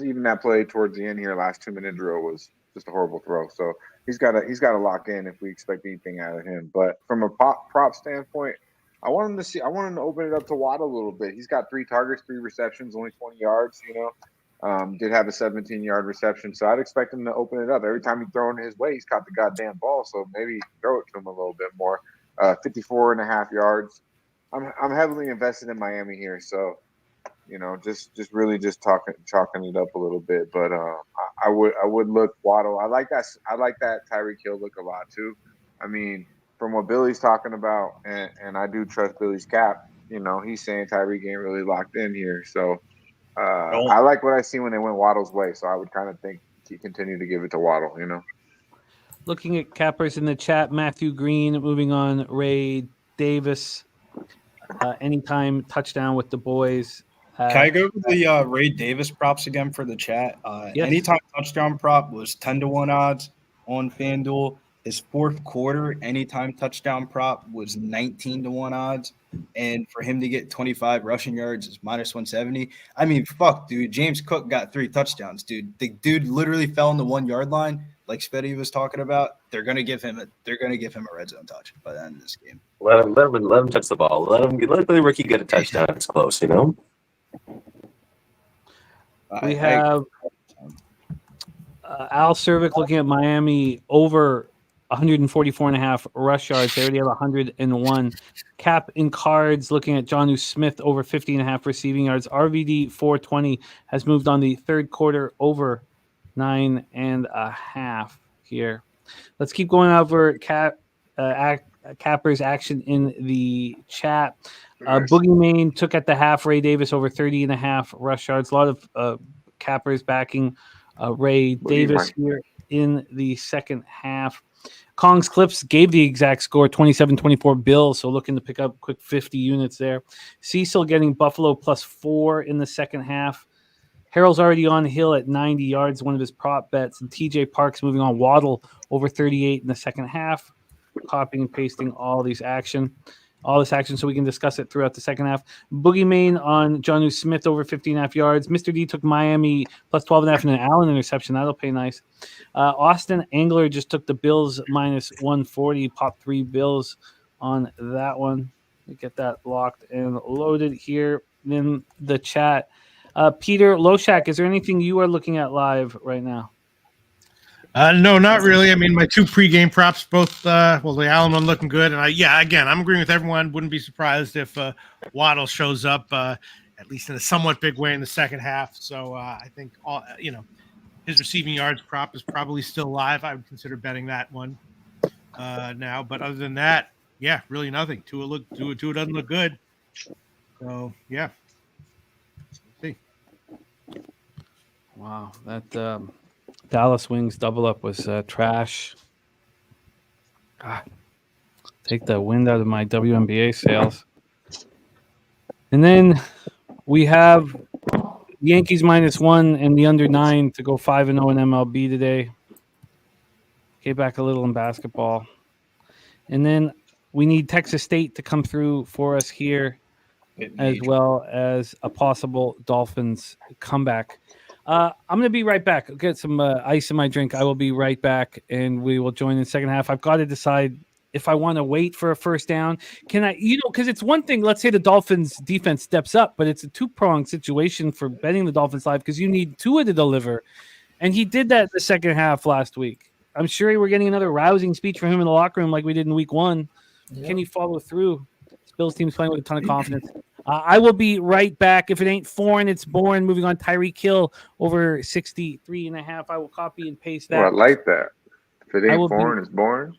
S6: even that play towards the end here, last 2-minute drill was just a horrible throw. So he's got to lock in if we expect anything out of him. But from a prop standpoint, I want him to open it up to Waddle a little bit. He's got 3 targets, 3 receptions, only 20 yards, did have a 17-yard reception. So I'd expect him to open it up. Every time he thrown his way, he's caught the goddamn ball. So maybe throw it to him a little bit more. 54.5 yards. I'm heavily invested in Miami here. So, just really just chalking it up a little bit. But I would look Waddle. I like that Tyreek Hill look a lot too. I mean, from what Billy's talking about, and I do trust Billy's cap, he's saying Tyreek ain't really locked in here. So I like what I see when they went Waddle's way. So I would kind of think he continue to give it to Waddle,
S1: Looking at cappers in the chat, Matthew Green, moving on, Ray Davis, anytime touchdown with the boys.
S10: Can I go with the Ray Davis props again for the chat?
S1: Yes.
S10: Anytime touchdown prop was 10-1 odds on FanDuel. His fourth quarter anytime touchdown prop was 19-1 odds. And for him to get 25 rushing yards is -170. I mean, fuck, dude. James Cook got 3 touchdowns, dude. The dude literally fell on the 1-yard line, like Spetty was talking about. They're gonna give him a red zone touch by the end of this game.
S3: Let him touch the ball. Let the rookie get a touchdown. It's close,
S1: We have Al Cervic looking at Miami over 144.5 rush yards. They already have 101. Cap in cards looking at Jonnu Smith over 50.5 receiving yards. RVD 420 has moved on the third quarter over 9.5 here. Let's keep going over Capper's action in the chat. Boogie Main took at the half Ray Davis over 30.5 rush yards. A lot of Cappers backing Ray Davis here in the second half. Kong's Clips gave the exact score, 27-24 Bills, so looking to pick up quick 50 units there. Cecil getting Buffalo +4 in the second half. Harold's already on Hill at 90 yards, one of his prop bets. And TJ Parks moving on Waddle over 38 in the second half. Copying and pasting all this action so we can discuss it throughout the second half. Boogie Main on Jonnu Smith over 15.5 yards. Mr. D took Miami +12.5 and an Allen interception. That'll pay nice. Austin Angler just took the Bills -140. Pop 3 Bills on that one. We get that locked and loaded here in the chat. Peter Loshak, is there anything you are looking at live right now?
S5: No, not really. I mean, my 2 pregame props, both, the Allen one looking good. And again, I'm agreeing with everyone. Wouldn't be surprised if Waddle shows up, at least in a somewhat big way in the second half. So I think, his receiving yards prop is probably still live. I would consider betting that one now. But other than that, yeah, really nothing. Tua doesn't look good. So, yeah. Let's see.
S1: Wow, that Dallas Wings double up was trash. God, take the wind out of my WNBA sails. And then we have Yankees -1 and the under 9 to go 5-0 in MLB today. Get back a little in basketball. And then we need Texas State to come through for us here, as well as a possible Dolphins comeback. I'm going to be right back. I'll get some ice in my drink. I will be right back, and we will join in the second half. I've got to decide if I want to wait for a first down. Can I, because it's one thing, let's say the Dolphins defense steps up, but it's a 2-pronged situation for betting the Dolphins live because you need Tua to deliver. And he did that in the second half last week. I'm sure we're getting another rousing speech from him in the locker room like we did in week 1. Yep. Can he follow through? This Bills team's playing with a ton of confidence. I will be right back. If it ain't foreign, it's born. Moving on, Tyreek Hill over 63.5. I will copy and paste that.
S6: Oh, I like that. If it ain't foreign, it's born.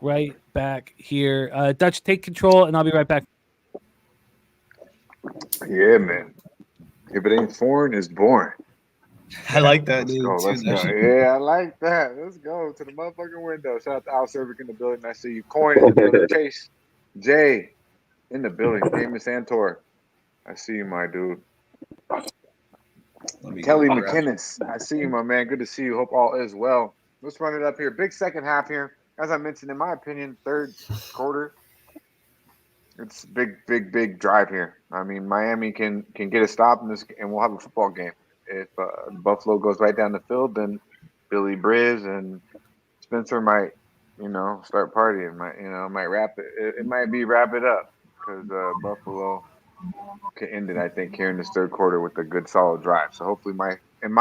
S1: Right back here. Dutch, take control, and I'll be right back.
S6: Yeah, man. If it ain't foreign, it's born.
S10: I like that.
S6: Let's go. Yeah, I like that. Let's go to the motherfucking window. Shout out to Al Cervic in the building. I see you. Coin in the building. Chase. Jay in the building. Amos Santor. I see you, my dude. Kelly McInnes. I see you, my man. Good to see you. Hope all is well. Let's run it up here. Big second half here. As I mentioned, in my opinion, third quarter. It's big drive here. I mean, Miami can get a stop in this, and we'll have a football game. If Buffalo goes right down the field, then Billy Briz and Spencer might, start partying. Might wrap it. It might be wrap it up because Buffalo can end it. I think here in this third quarter with a good solid drive. So hopefully, on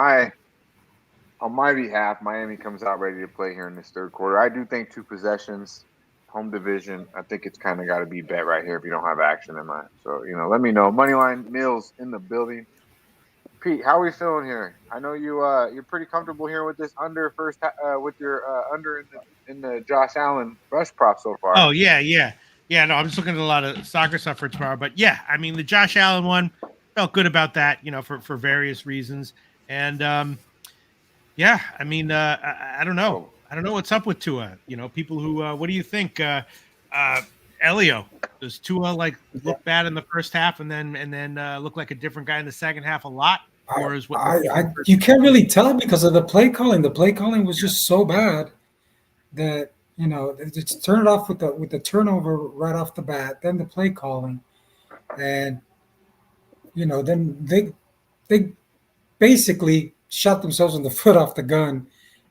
S6: my behalf, Miami comes out ready to play here in this third quarter. I do think 2 possessions, home division. I think it's kind of got to be bet right here if you don't have action in mind. So, let me know. Moneyline Mills in the building. Pete, how are we feeling here? I know you're pretty comfortable here with this under with your under in the Josh Allen rush prop so far.
S5: Oh yeah. No, I'm just looking at a lot of soccer stuff for tomorrow, but yeah, I mean the Josh Allen one felt good about that, for various reasons, and yeah, I mean I don't know. I don't know what's up with Tua. People who what do you think? Elio, does Tua look bad in the first half and then look like a different guy in the second half a lot? Or is
S8: you can't really tell because of the play calling. The play calling was just so bad that it's turned off with the turnover right off the bat, then the play calling, and then they basically shot themselves in the foot off the gun,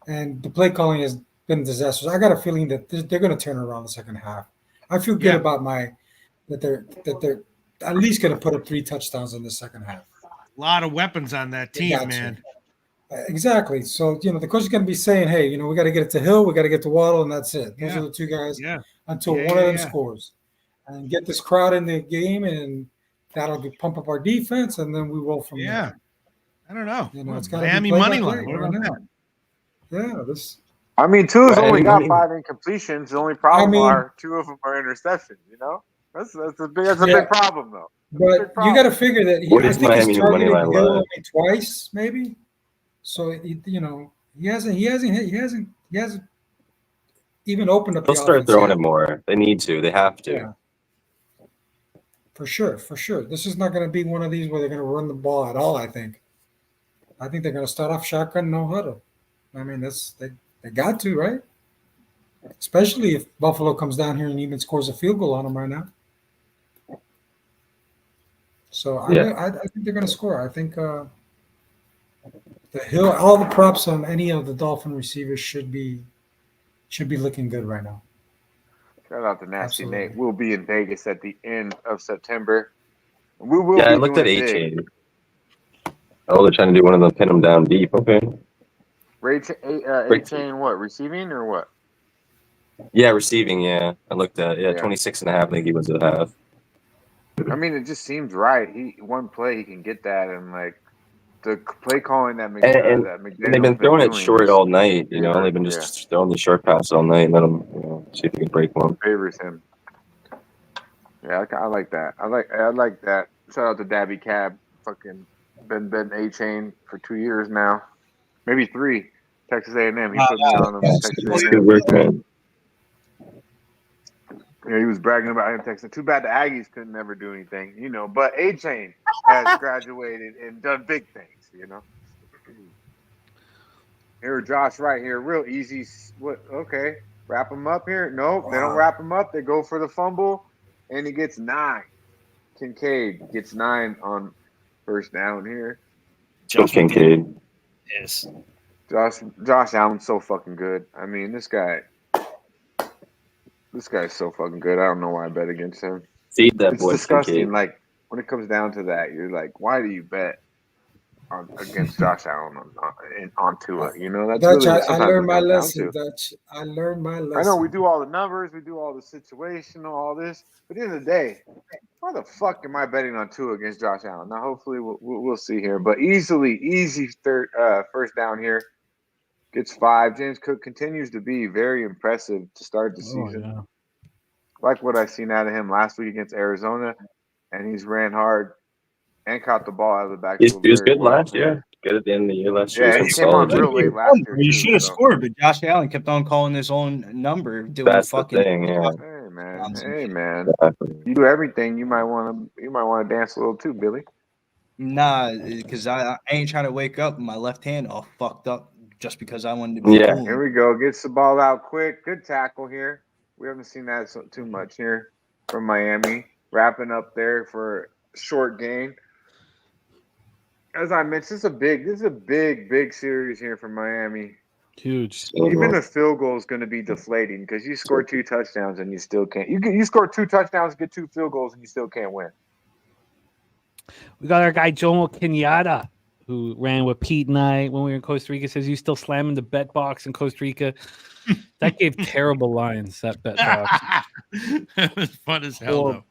S8: and the play calling has been disastrous. I got a feeling that they're going to turn around the second half. I feel good about that they're at least going to put up 3 touchdowns in the second half.
S5: A lot of weapons on that team, man.
S8: Exactly. So, the coach is going to be saying, hey, we got to get it to Hill, we got to get to Waddle, and that's it. Those are the 2 guys until one of them scores. And get this crowd in the game, and that'll pump up our defense, and then we roll from there.
S5: I don't know.
S8: It's got
S5: Miami money line. What about that?
S8: Yeah, this.
S6: I mean, Tua's only got 5 incompletions. The only problem are 2 of them are interceptions. That's a big problem though.
S8: But you got to figure that I think he's targeted Hill only twice, maybe. So he hasn't even opened up.
S3: They'll start throwing it more. They need to. They have to.
S8: Yeah. For sure. This is not going to be one of these where they're going to run the ball at all. I think they're going to start off shotgun, no huddle. I mean, they got to, right? Especially if Buffalo comes down here and even scores a field goal on them right now. So I think they're going to score. I think the Hill, all the props on any of the Dolphin receivers should be looking good right now.
S6: Shout out to Nasty Nate. We'll be in Vegas at the end of September. We will.
S3: Yeah, I looked at A-Chain. Oh, they're trying to do one of them, pin them down deep. Okay.
S6: A-Chain, what, receiving or what?
S3: Yeah, receiving, yeah. I looked at 26.5, I think he was at half.
S6: I mean, it just seems right. One play, he can get that, and the play calling that McDaniel.
S3: And they've been throwing it short all night, they've been just throwing the short pass all night and let him, see if he can break one.
S6: Favors him. Yeah, I like that. I like that. Shout out to Dabby Cab. Fucking been A-Chain for 2 years now. Maybe 3. Texas A&M. He put me on him. Texas
S3: Good work, man.
S6: Yeah, he was bragging about him Texas. Too bad the Aggies couldn't ever do anything, But A-Chain has graduated and done big things, Here, Josh, right here, real easy. Okay, wrap him up here. Nope, they don't wrap him up. They go for the fumble, and he gets 9. Kincaid gets 9 on first down here.
S3: Josh Kincaid.
S10: Yes.
S6: Josh Allen's so fucking good. I mean, this guy's so fucking good. I don't know why I bet against him.
S3: Feed that boy.
S6: It's disgusting.
S3: Kincaid.
S6: Like, when it comes down to that, you're like, why do you bet against Josh Allen on Tua? That's
S8: Dutch,
S6: really
S8: I learned my lesson, Dutch. I learned my lesson.
S6: I know we do all the numbers, we do all the situational, all this. But at the end of the day, why the fuck am I betting on Tua against Josh Allen? Now, hopefully, we'll see here. But easy first down here. Gets 5. James Cook continues to be very impressive to start the season.
S1: Yeah.
S6: Like what I seen out of him last week against Arizona, and he's ran hard and caught the ball out of the backfield.
S3: He was good last year. Good at the end of the year last year.
S6: Yeah, he came on real late last year.
S10: You should have scored, but Josh Allen kept on calling his own number.
S3: That's the thing, yeah.
S6: Hey man, you do everything. You might want to dance a little too, Billy.
S10: Nah, because I ain't trying to wake up and my left hand all fucked up just because I wanted to be
S3: Yeah.
S10: cool.
S6: Here we go. Gets the ball out quick. Good tackle here. We haven't seen that too much here from Miami. Wrapping up there for a short gain. As I mentioned, this is a big series here for Miami.
S1: Huge.
S6: Even a field goal is going to be deflating because you score 2 touchdowns and you still can't. You score 2 touchdowns, get 2 field goals, and you still can't win.
S1: We got our guy Jomo Kenyatta, who ran with Pete and I when we were in Costa Rica. Says you still slamming the bet box in Costa Rica. That gave terrible lines. That bet box.
S5: That was fun as hell, though.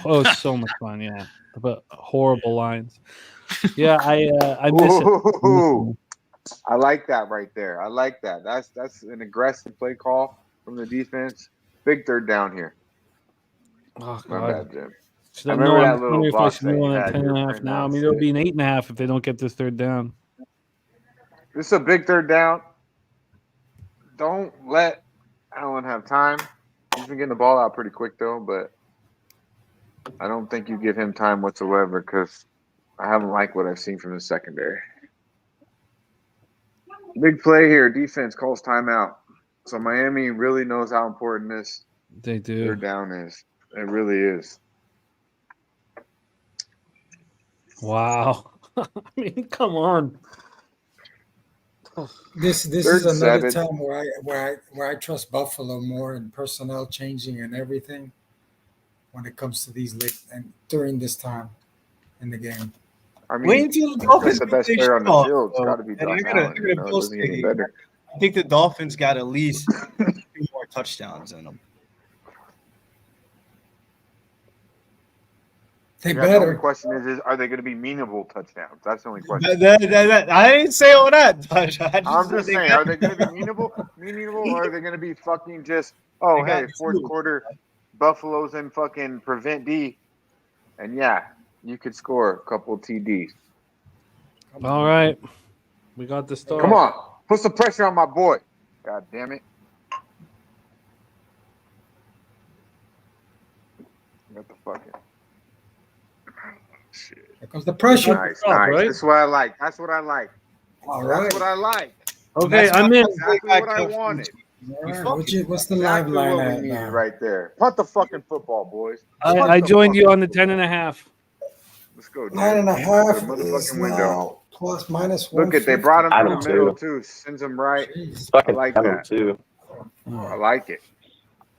S1: Oh, it was so much fun. Yeah, but horrible lines. Yeah, I miss it.
S6: Ooh, I like that right there. I like that. That's an aggressive play call from the defense. Big third down here.
S1: Oh
S6: My
S1: God.
S6: bad, Jim.
S1: Should I
S6: remember that
S1: I'm
S6: little
S1: wondering if I
S6: box
S1: should
S6: that
S1: move
S6: you
S1: on
S6: had
S1: that 10
S6: your
S1: and a half
S6: friend
S1: now. I
S6: out
S1: mean,
S6: said.
S1: it'll be an 8.5 if they don't get this third down.
S6: This is a big third down. Don't let Allen have time. He's been getting the ball out pretty quick, though, but I don't think you give him time whatsoever because I haven't liked what I've seen from the secondary. Big play here. Defense calls timeout. So Miami really knows how important this
S1: They do.
S6: third down is. It really is.
S1: Wow. I mean, come on.
S8: This
S6: Third
S8: is another
S6: 7.
S8: time where I trust Buffalo more in personnel changing and everything when it comes to these late and during this time in the game.
S6: I mean,
S10: Wait until the
S6: he's
S10: Dolphins
S6: the best
S10: get
S6: player on the
S10: their shit
S6: field. It's
S10: off,
S6: got to be
S10: and
S6: Josh
S10: I
S6: Allen.
S10: gotta
S6: It doesn't get any better.
S10: I think the Dolphins got at least 2 more touchdowns in them.
S8: They
S6: Yeah, the only
S8: better.
S6: question is are they going to be meanable touchdowns? That's the only question.
S10: I didn't say all that.
S6: I'm just saying, are they going to be meanable, or are they going to be fucking just, oh,
S10: They got
S6: hey, fourth
S10: 2.
S6: quarter, Buffalo's in fucking prevent D, and yeah, you could score a couple TDs.
S1: All right. We got the start.
S6: Come on, put some pressure on my boy. God damn it. What the fucking. Shit.
S8: Here comes the pressure.
S6: Nice.
S1: right?
S6: That's what I like. That's what I like.
S8: All
S6: That's
S8: right.
S6: what I like.
S1: Okay, I'm in.
S6: Exactly what I wanted.
S8: All right. What's the live
S6: Exactly
S8: line
S6: what we
S8: at
S6: needed
S8: now?
S6: right there. Punt the fucking football, boys.
S1: I joined you on the 10.5.
S6: Let's go, dude.
S8: 9.5
S6: The
S8: is
S6: motherfucking window.
S8: now plus minus 1.
S6: Look at they brought him
S3: I
S6: through
S3: don't
S6: the middle
S3: too.
S6: too. Sends him right.
S8: Jeez.
S6: I
S3: Fucking
S6: like
S3: them
S6: that.
S3: too.
S6: I like it.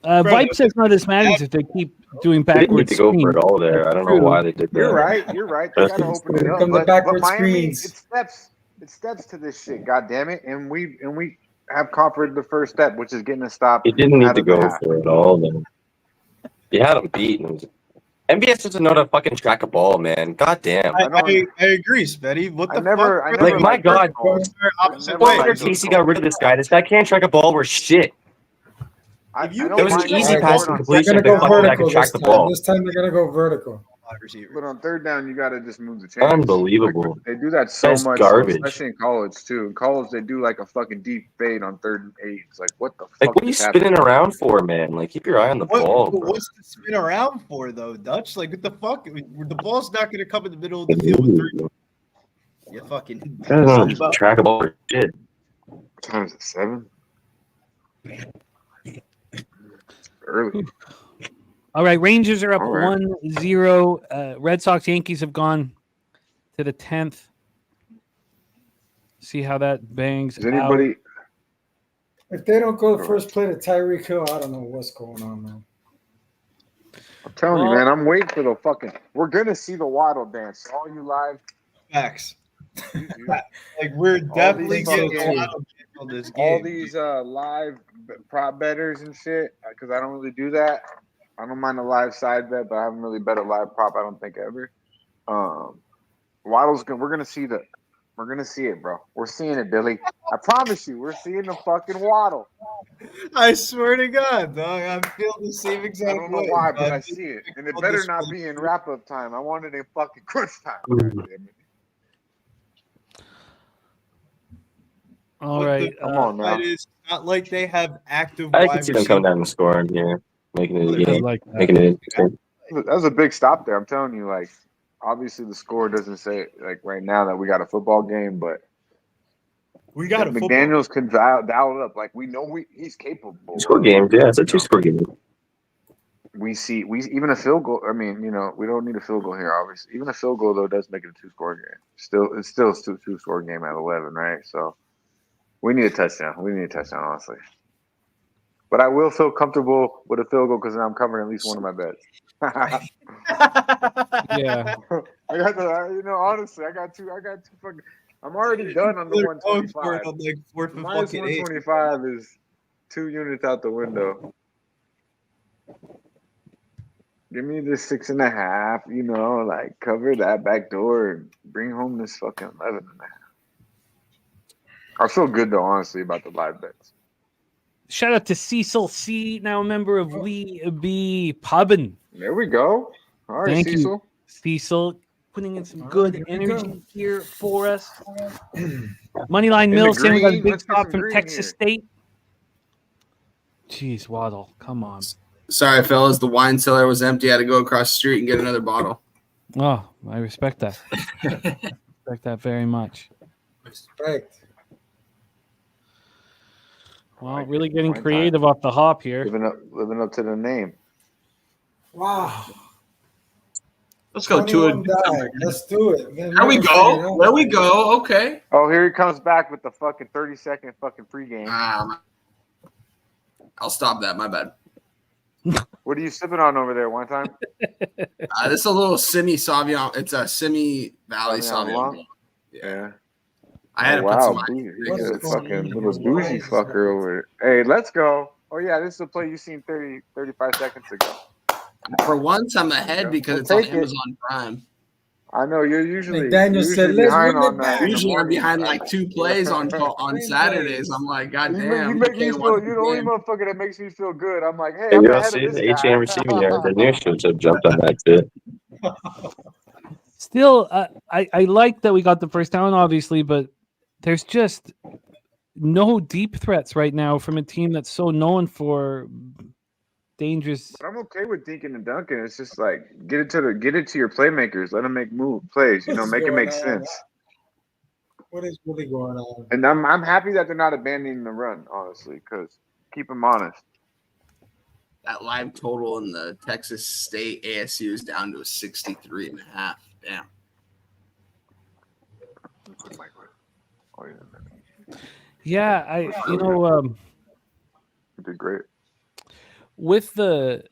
S1: Vibe says not as matters if they keep doing
S3: They didn't need
S1: backwards
S3: to go for
S1: screens.
S3: it all there. I don't know why they did that.
S6: You're right. You're right. They gotta open it
S8: Here
S6: up.
S8: come the
S6: But
S8: backward
S6: Miami,
S8: screens.
S6: it steps to this shit. God damn it! And we have conquered the first step, which is getting a stop.
S3: He didn't need
S6: out
S3: to
S6: of the
S3: go
S6: half.
S3: for it all then. He had him beaten. MBS doesn't know how to fucking track a ball, man. God damn.
S10: I agree, Spetty. What the fuck?
S3: Like, my God.
S10: Opposite
S3: Well,
S10: way.
S3: Casey got rid of this guy. This guy can't track a ball worth shit.
S6: I
S3: There was an easy
S8: All right,
S3: pass
S8: they're
S3: completion.
S8: gonna
S3: But
S8: go
S3: fucking guy
S8: vertical
S3: can track
S8: this
S3: the
S8: time.
S3: ball.
S8: This time they're gonna go vertical.
S6: But on third down, you got to just move the chains.
S3: Unbelievable.
S6: Like, they do that so
S3: That's
S6: much,
S3: garbage.
S6: especially in college too. In college, they do like a fucking deep fade on 3rd and 8. It's like, what the
S3: Like,
S6: fuck
S3: what are you
S6: is happening?
S3: spinning around for, man? Like, keep your eye on the ball, bro.
S10: What's the spin around for, though, Dutch? Like, what the fuck? The ball's not going to come in the middle of the field with 3. You fucking.
S3: I don't know, track a ball for shit.
S6: What time is it? 7? Early.
S1: All right, Rangers are up
S6: All right.
S1: 1-0. Red Sox, Yankees have gone to the 10th. See how that bangs
S6: Is anybody?
S8: If they don't go the first play to Tyreek Hill, I don't know what's going on, man.
S6: I'm telling you, man. I'm waiting for the fucking. We're gonna see the Waddle dance. All you live.
S10: Facts. Like, we're definitely getting a
S6: fucking-
S10: lot of on this game.
S6: All these live prop betters and shit, because I don't really do that. I don't mind a live side bet, but I haven't really bet a live prop. I don't think ever. Waddle's gonna. We're gonna see it, bro. We're seeing it, Billy. I promise you, we're seeing the fucking Waddle.
S10: I swear to God, dog. I'm feeling the same
S6: I
S10: exact
S6: don't know
S10: way.
S6: why, but I
S10: I'm
S6: see it, and it
S10: on
S6: better
S10: this
S6: not
S10: one.
S6: be in wrap up time. I want it in fucking crunch time. God damn it.
S1: All
S10: But
S1: right.
S10: the
S6: Come on now.
S10: fact is, not like they have active.
S3: I
S10: wide
S3: can see them coming
S10: receivers.
S3: down and scoring here, making it a
S1: I
S3: game,
S1: like that.
S3: making it interesting.
S6: That was a big stop there. I'm telling you, like, obviously the score doesn't say like right now that we got a football game, but
S10: We got a football.
S6: McDaniels can dial it up. Like, we know he's capable.
S3: Score game, yeah, it's a 2-score game.
S6: We even a field goal. I mean, we don't need a field goal here, obviously. Even a field goal though does make it a 2-score game. It's still a 2-score game at 11, right? So we need a touchdown. Honestly. But I will feel comfortable with a field goal because I'm covering at least one of my bets.
S1: Yeah.
S6: I got honestly, I got two fucking. I'm already done on the 125. Minus 125 is 2 units out the window. Give me this 6.5, like cover that back door and bring home this fucking 11.5. I feel good though, honestly, about the live bets.
S1: Shout out to Cecil C, now a member of We Be Pubbin.
S6: There we go. All right,
S1: Thank
S6: Cecil.
S1: you, Cecil, putting in some good energy here for us. Moneyline Mills saying we got a big spot from Texas State. Jeez, Waddle, come on.
S9: Sorry, fellas. The wine cellar was empty. I had to go across the street and get another bottle.
S1: Oh, I respect that. Respect that very much.
S8: Respect.
S1: Well, really getting creative off the hop here.
S6: Living up to the name.
S8: Wow.
S9: Let's go to it.
S8: Let's do it.
S9: There we go. There we go. Okay.
S6: Oh, here he comes back with the fucking 30-second fucking pregame.
S9: I'll stop that. My bad.
S6: What are you sipping on over there? One time?
S9: This is a little Simi Sauvignon. It's a Simi Valley Sauvignon.
S6: Yeah.
S9: I had to put some
S6: fucking little bougie fucker over there. Hey, let's go. Oh, yeah, this is a play you seen 35 seconds ago.
S9: For once, I'm ahead because it's on Amazon Prime.
S6: I know you're usually
S9: behind on that. Usually I'm behind like 2 plays on Saturdays. I'm like, God damn.
S6: You make me feel. You're the only motherfucker that makes me feel good. I'm like, hey,
S3: Hey,
S6: I'm
S3: you
S6: ahead
S3: see
S6: of
S3: the
S6: this
S3: HM receiving yard. The near should have jumped on that shit.
S1: Still, I like that we got the first down, obviously, but there's just no deep threats right now from a team that's so known for dangerous.
S6: But I'm okay with dinking and dunking. It's just like get it to your playmakers. Let them make plays. Make it make sense.
S8: What is really going on?
S6: And I'm happy that they're not abandoning the run, honestly, because keep them honest.
S9: That live total in the Texas State ASU is down to a 63.5. Damn.
S1: Yeah,
S6: you did great.
S1: With the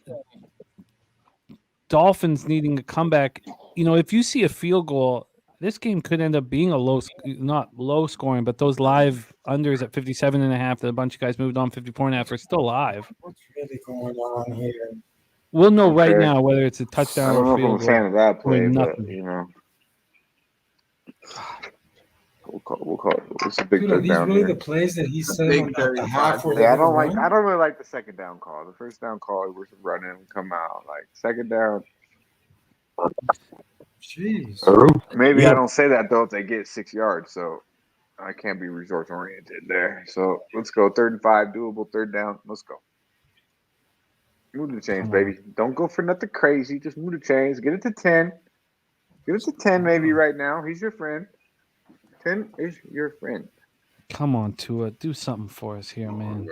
S1: Dolphins needing a comeback, if you see a field goal, this game could end up being not low scoring, but those live unders at 57.5 that a bunch of guys moved on 54.5 are still live. What's
S8: really going on here?
S1: We'll know right now whether it's a touchdown
S6: I don't
S1: or
S6: know
S1: a field
S6: if I'm a fan of that play, but we'll call it. It's a big
S8: Dude,
S6: third
S8: are these
S6: down.
S8: really
S6: Here.
S8: the plays that he said on the half?
S6: Yeah, I don't really like the second down call. The first down call, we're running and come out. Like second down.
S8: Jeez.
S6: Maybe I don't say that though if they get 6 yards, so I can't be resort oriented there. So let's go 3rd and 5, doable 3rd down. Let's go. Move the chains, baby. Don't go for nothing crazy. Just move the chains. Get it to 10. Get it to 10 maybe right now. He's your friend. 10 is your friend.
S1: Come on, Tua. Do something for us here, man.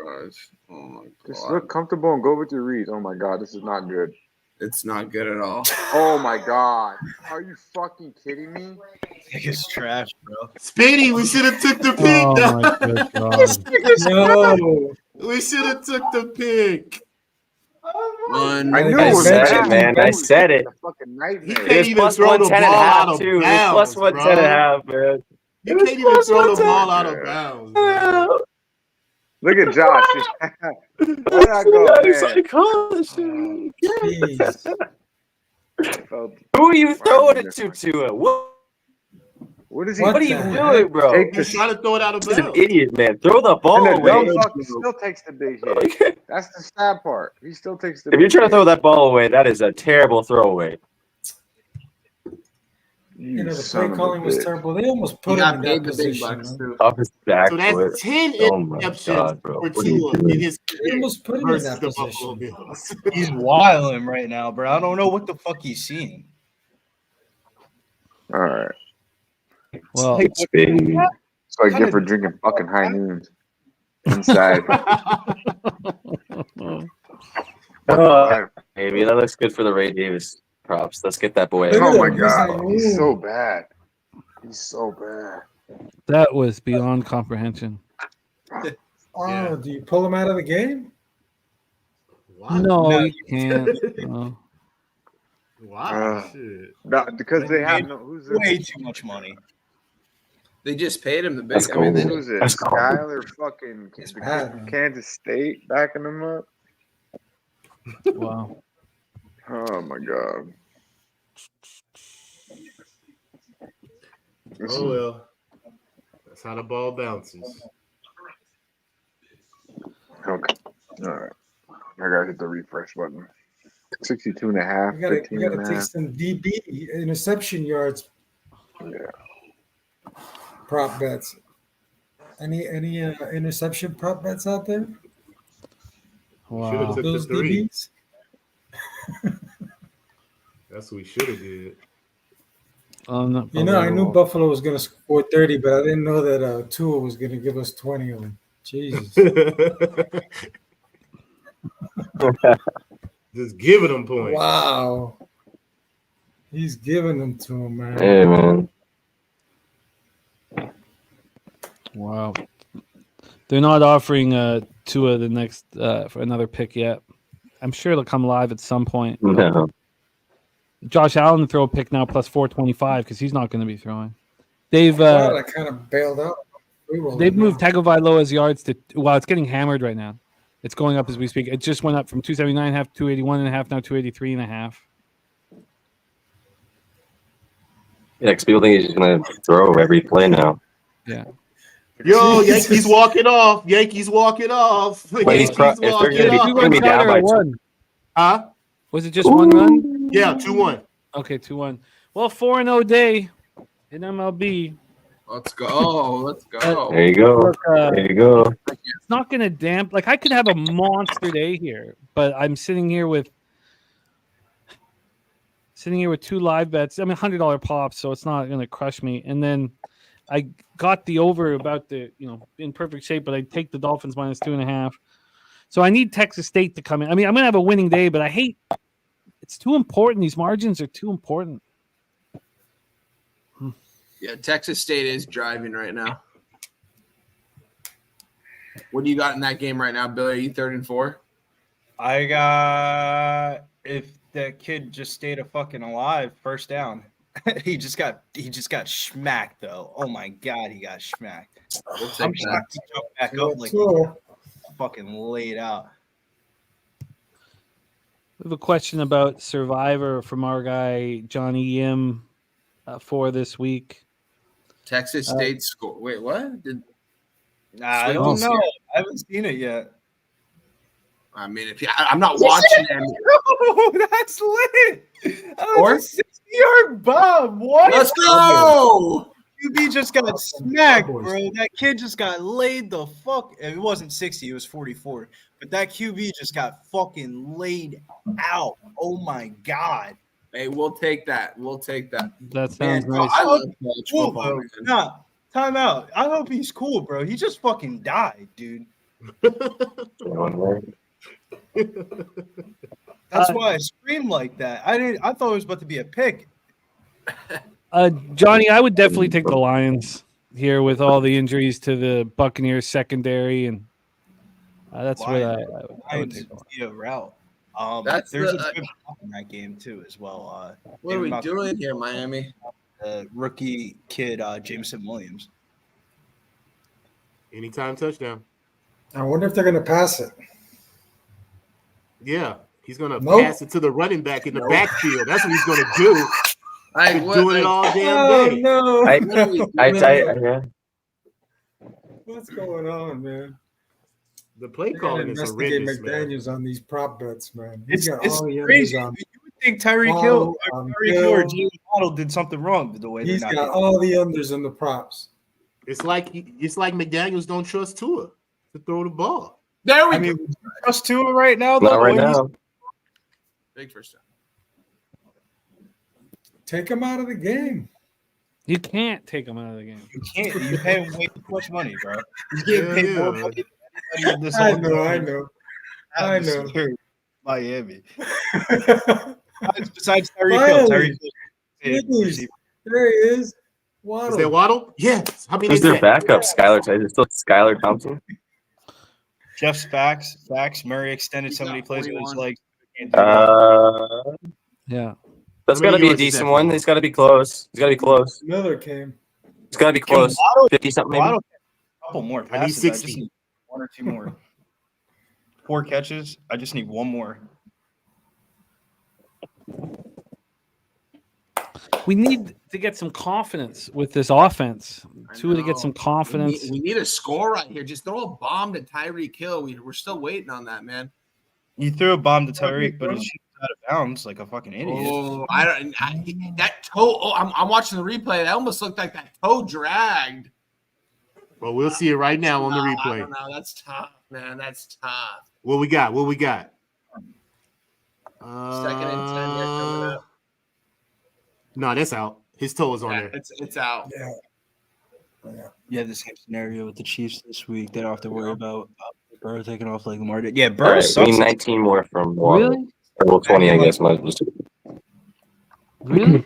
S9: Oh my God.
S6: Just look comfortable and go with your reads. Oh, my God. This is not good.
S9: It's not good at all.
S6: Oh, my God. Are you fucking kidding me?
S10: It's trash, bro.
S7: Speedy, we should have took the pick.
S1: Oh, my good God.
S7: No. We should have took the pick.
S6: I knew it was
S3: bad, man. I said it.
S6: Fucking nightmare.
S3: It's plus 110.5 too. It's plus 110.5, man.
S7: You can't even throw the ball out of bounds. Man.
S6: Look at Josh. Where'd I go, man?
S3: Who are you throwing it to?
S6: What is he?
S3: What are you doing, bro?
S7: He's trying to throw it out of bounds.
S3: He's an idiot, man. Throw the ball away.
S6: He still takes the big hit. That's the sad part. He still takes the.
S3: If you're trying to throw that ball away, that is a terrible throwaway.
S8: The play calling was terrible. They almost put him in that position.
S7: So that's 10 interceptions for Tua in his
S8: They almost put him in that position.
S10: He's wilding right now, bro. I don't know what the fuck he's seeing.
S6: All right.
S1: Well,
S6: So I get for drinking fucking high noons inside.
S3: Maybe that looks good for the Ray Davis props. Let's get that boy.
S8: Look at
S6: Oh my
S8: him. He's
S6: god,
S8: like,
S6: he's
S8: ooh.
S6: so bad. He's so bad.
S1: That was beyond comprehension.
S8: Oh, do you pull him out of the game?
S7: Why?
S1: No, you can't. No.
S7: Why? Shit.
S6: No, because they have no. Who's it?
S10: Way too much money.
S9: They just paid him the big.
S3: That's
S9: I mean, they,
S6: Who's it?
S3: That's cool.
S6: Skyler fucking
S8: It's bad, man.
S6: Kansas State backing him up.
S1: Wow.
S6: Oh my god.
S7: Oh well. That's how the ball bounces.
S6: Okay. All right. I gotta hit the refresh button. 62 and a half.
S8: We gotta
S6: 15 and a
S8: take
S6: half.
S8: some DB interception yards
S6: Yeah.
S8: prop bets. Any interception prop bets out there?
S7: Should have
S1: Wow.
S7: took
S8: Those
S7: the 3.
S8: DBs?
S7: That's what we should have did.
S8: You know, I knew Buffalo was going to score 30, but I didn't know that Tua was going to give us 20 of them. Jesus.
S7: Just giving them points.
S8: Wow. He's giving them to him, man.
S3: Hey, man.
S1: Wow. They're not offering Tua the next for another pick yet. I'm sure it'll come live at some point.
S3: No.
S1: Josh Allen to throw a pick now plus 425 because he's not going to be throwing. They've
S8: I kind of bailed out.
S1: they've moved Tagovailoa's yards to it's getting hammered right now. It's going up as we speak. It just went up from 279.5 to 281.5, now 283.5.
S3: Yeah, because people think he's just going to throw every play now.
S1: Yeah.
S7: Yo, Yankees walking off. Yankees walking off.
S3: But he's if they're going to be down by
S1: one.
S7: Huh?
S1: Was it just one run?
S7: Yeah, 2-1.
S1: Okay, 2-1. Well, 4-0 day in MLB.
S9: let's go. Let's go.
S3: There you go.
S1: Look,
S3: There you go.
S1: it's not going to damp. Like I could have a monster day here, but I'm sitting here with two live bets. I mean, $100 pops, so it's not going to crush me. And then I got the over about in perfect shape, but I take the Dolphins minus 2.5. So I need Texas State to come in. I mean, I'm going to have a winning day, but it's too important. These margins are too important.
S9: Yeah, Texas State is driving right now. What do you got in that game right now, Billy? Are you 3rd and 4?
S10: I got if that kid just stayed fucking alive, first down. he just got schmacked though. Oh my god, he got schmacked.
S9: We'll take
S10: I'm
S9: that.
S10: shocked he jumped back up like
S8: Tua.
S10: fucking laid out.
S1: We have a question about Survivor from our guy Johnny Yim for this week.
S9: Texas State score. Wait, what?
S10: I don't know. I haven't seen it yet.
S9: I mean, I'm not watching them.
S10: Oh, that's lit. That was a 60-yard bomb. What?
S9: Let's go.
S10: QB just got smacked, bro. That kid just got laid the fuck. It wasn't 60, it was 44. But that QB just got fucking laid out. Oh my god.
S9: Hey, we'll take that. We'll take that.
S1: That sounds
S9: Man,
S1: nice.
S9: I love college
S10: Cool,
S9: football,
S10: bro.
S9: man.
S10: Nah, time out. I hope he's cool, bro. He just fucking died, dude. That's why I screamed like that. I thought it was about to be a pick.
S1: Johnny, I would definitely take the Lions here with all the injuries to the Buccaneers secondary, and that's what I would take.
S10: A route.
S9: That's
S10: there's
S9: the-
S10: a good block in that game too, as well.
S9: What are we doing here, Miami?
S10: Rookie kid, Jameson Williams.
S7: Anytime touchdown.
S8: I wonder if they're going to pass it.
S7: Yeah, he's gonna
S8: Nope.
S7: pass it to the running back in the backfield. That's what he's gonna do. He's doing it all damn
S8: Oh,
S7: day.
S8: no.
S3: Yeah.
S8: What's going on, man?
S7: The play
S8: They gotta
S7: calling is
S8: investigate
S7: horrendous, man.
S8: McDaniels on these prop bets, man. He's
S10: It's
S8: got all the
S10: crazy.
S8: unders on.
S10: You would think Tyreek
S8: Oh,
S10: Hill or
S8: Bill.
S10: Jalen Waddle did something wrong the way
S8: He's
S10: they're
S8: got
S10: not.
S8: all the unders in the props.
S7: It's like McDaniels don't trust Tua to throw the ball.
S9: There we
S10: I mean,
S9: go.
S10: trust Tua right now.
S3: Not
S10: though,
S3: right
S10: when he's-
S3: now.
S9: Big first down.
S8: Take him out of the game.
S1: You can't take him out of the game.
S10: You can't. You pay him way too much money, bro. He's getting paid more money than anybody in this
S8: I
S10: whole
S8: know.
S10: atmosphere. Miami. Besides Tyreek Hill,
S8: Finally.
S10: Tyreek
S8: Jeez. There he is. Waddle.
S7: Is that Waddle? Yes. How many
S3: Who's
S7: is
S3: their
S7: that?
S3: backup? Is it still Skylar Thompson?
S10: Jeff's facts. Murray extended so many plays with his
S9: 41.
S10: legs. Can't do that.
S1: Yeah.
S3: That's
S7: How many
S3: got to be a
S7: yards is
S3: decent
S7: that
S3: one.
S7: for?
S3: It's got to be close. It's got to be close.
S8: Miller came.
S3: It's got to be
S10: Yo,
S3: close.
S10: Waddle-
S3: 50 something maybe.
S10: Waddle can a couple more
S7: I need
S10: passes.
S7: 60.
S10: just need one or two more. 4 catches. I just need one more.
S1: We need to get some confidence with this offense.
S9: I
S1: Tua to get
S9: know.
S1: some confidence.
S9: We need a score right here. Just throw a bomb to Tyreek Hill. We're still waiting on that, man.
S10: You threw a bomb to Tyreek, but it's out of bounds like a fucking idiot.
S9: Oh, that toe. Oh, I'm watching the replay. That almost looked like that toe dragged.
S7: Well, we'll see it right now on the
S9: I
S7: replay.
S9: don't know. That's tough, man. That's tough.
S7: What we got?
S9: Second and 10 here coming up.
S7: No, that's out. His toe is on
S9: Yeah,
S7: there.
S9: it's out.
S10: Yeah, the same scenario with the Chiefs this week. They don't have to worry about Burrow taking off like Lamar did. Yeah,
S3: All
S10: Burrow
S3: right, we
S10: sucks.
S3: need 19 more from Waddle.
S1: Really?
S3: Or, well, 20, I guess. Might as well.
S1: Really?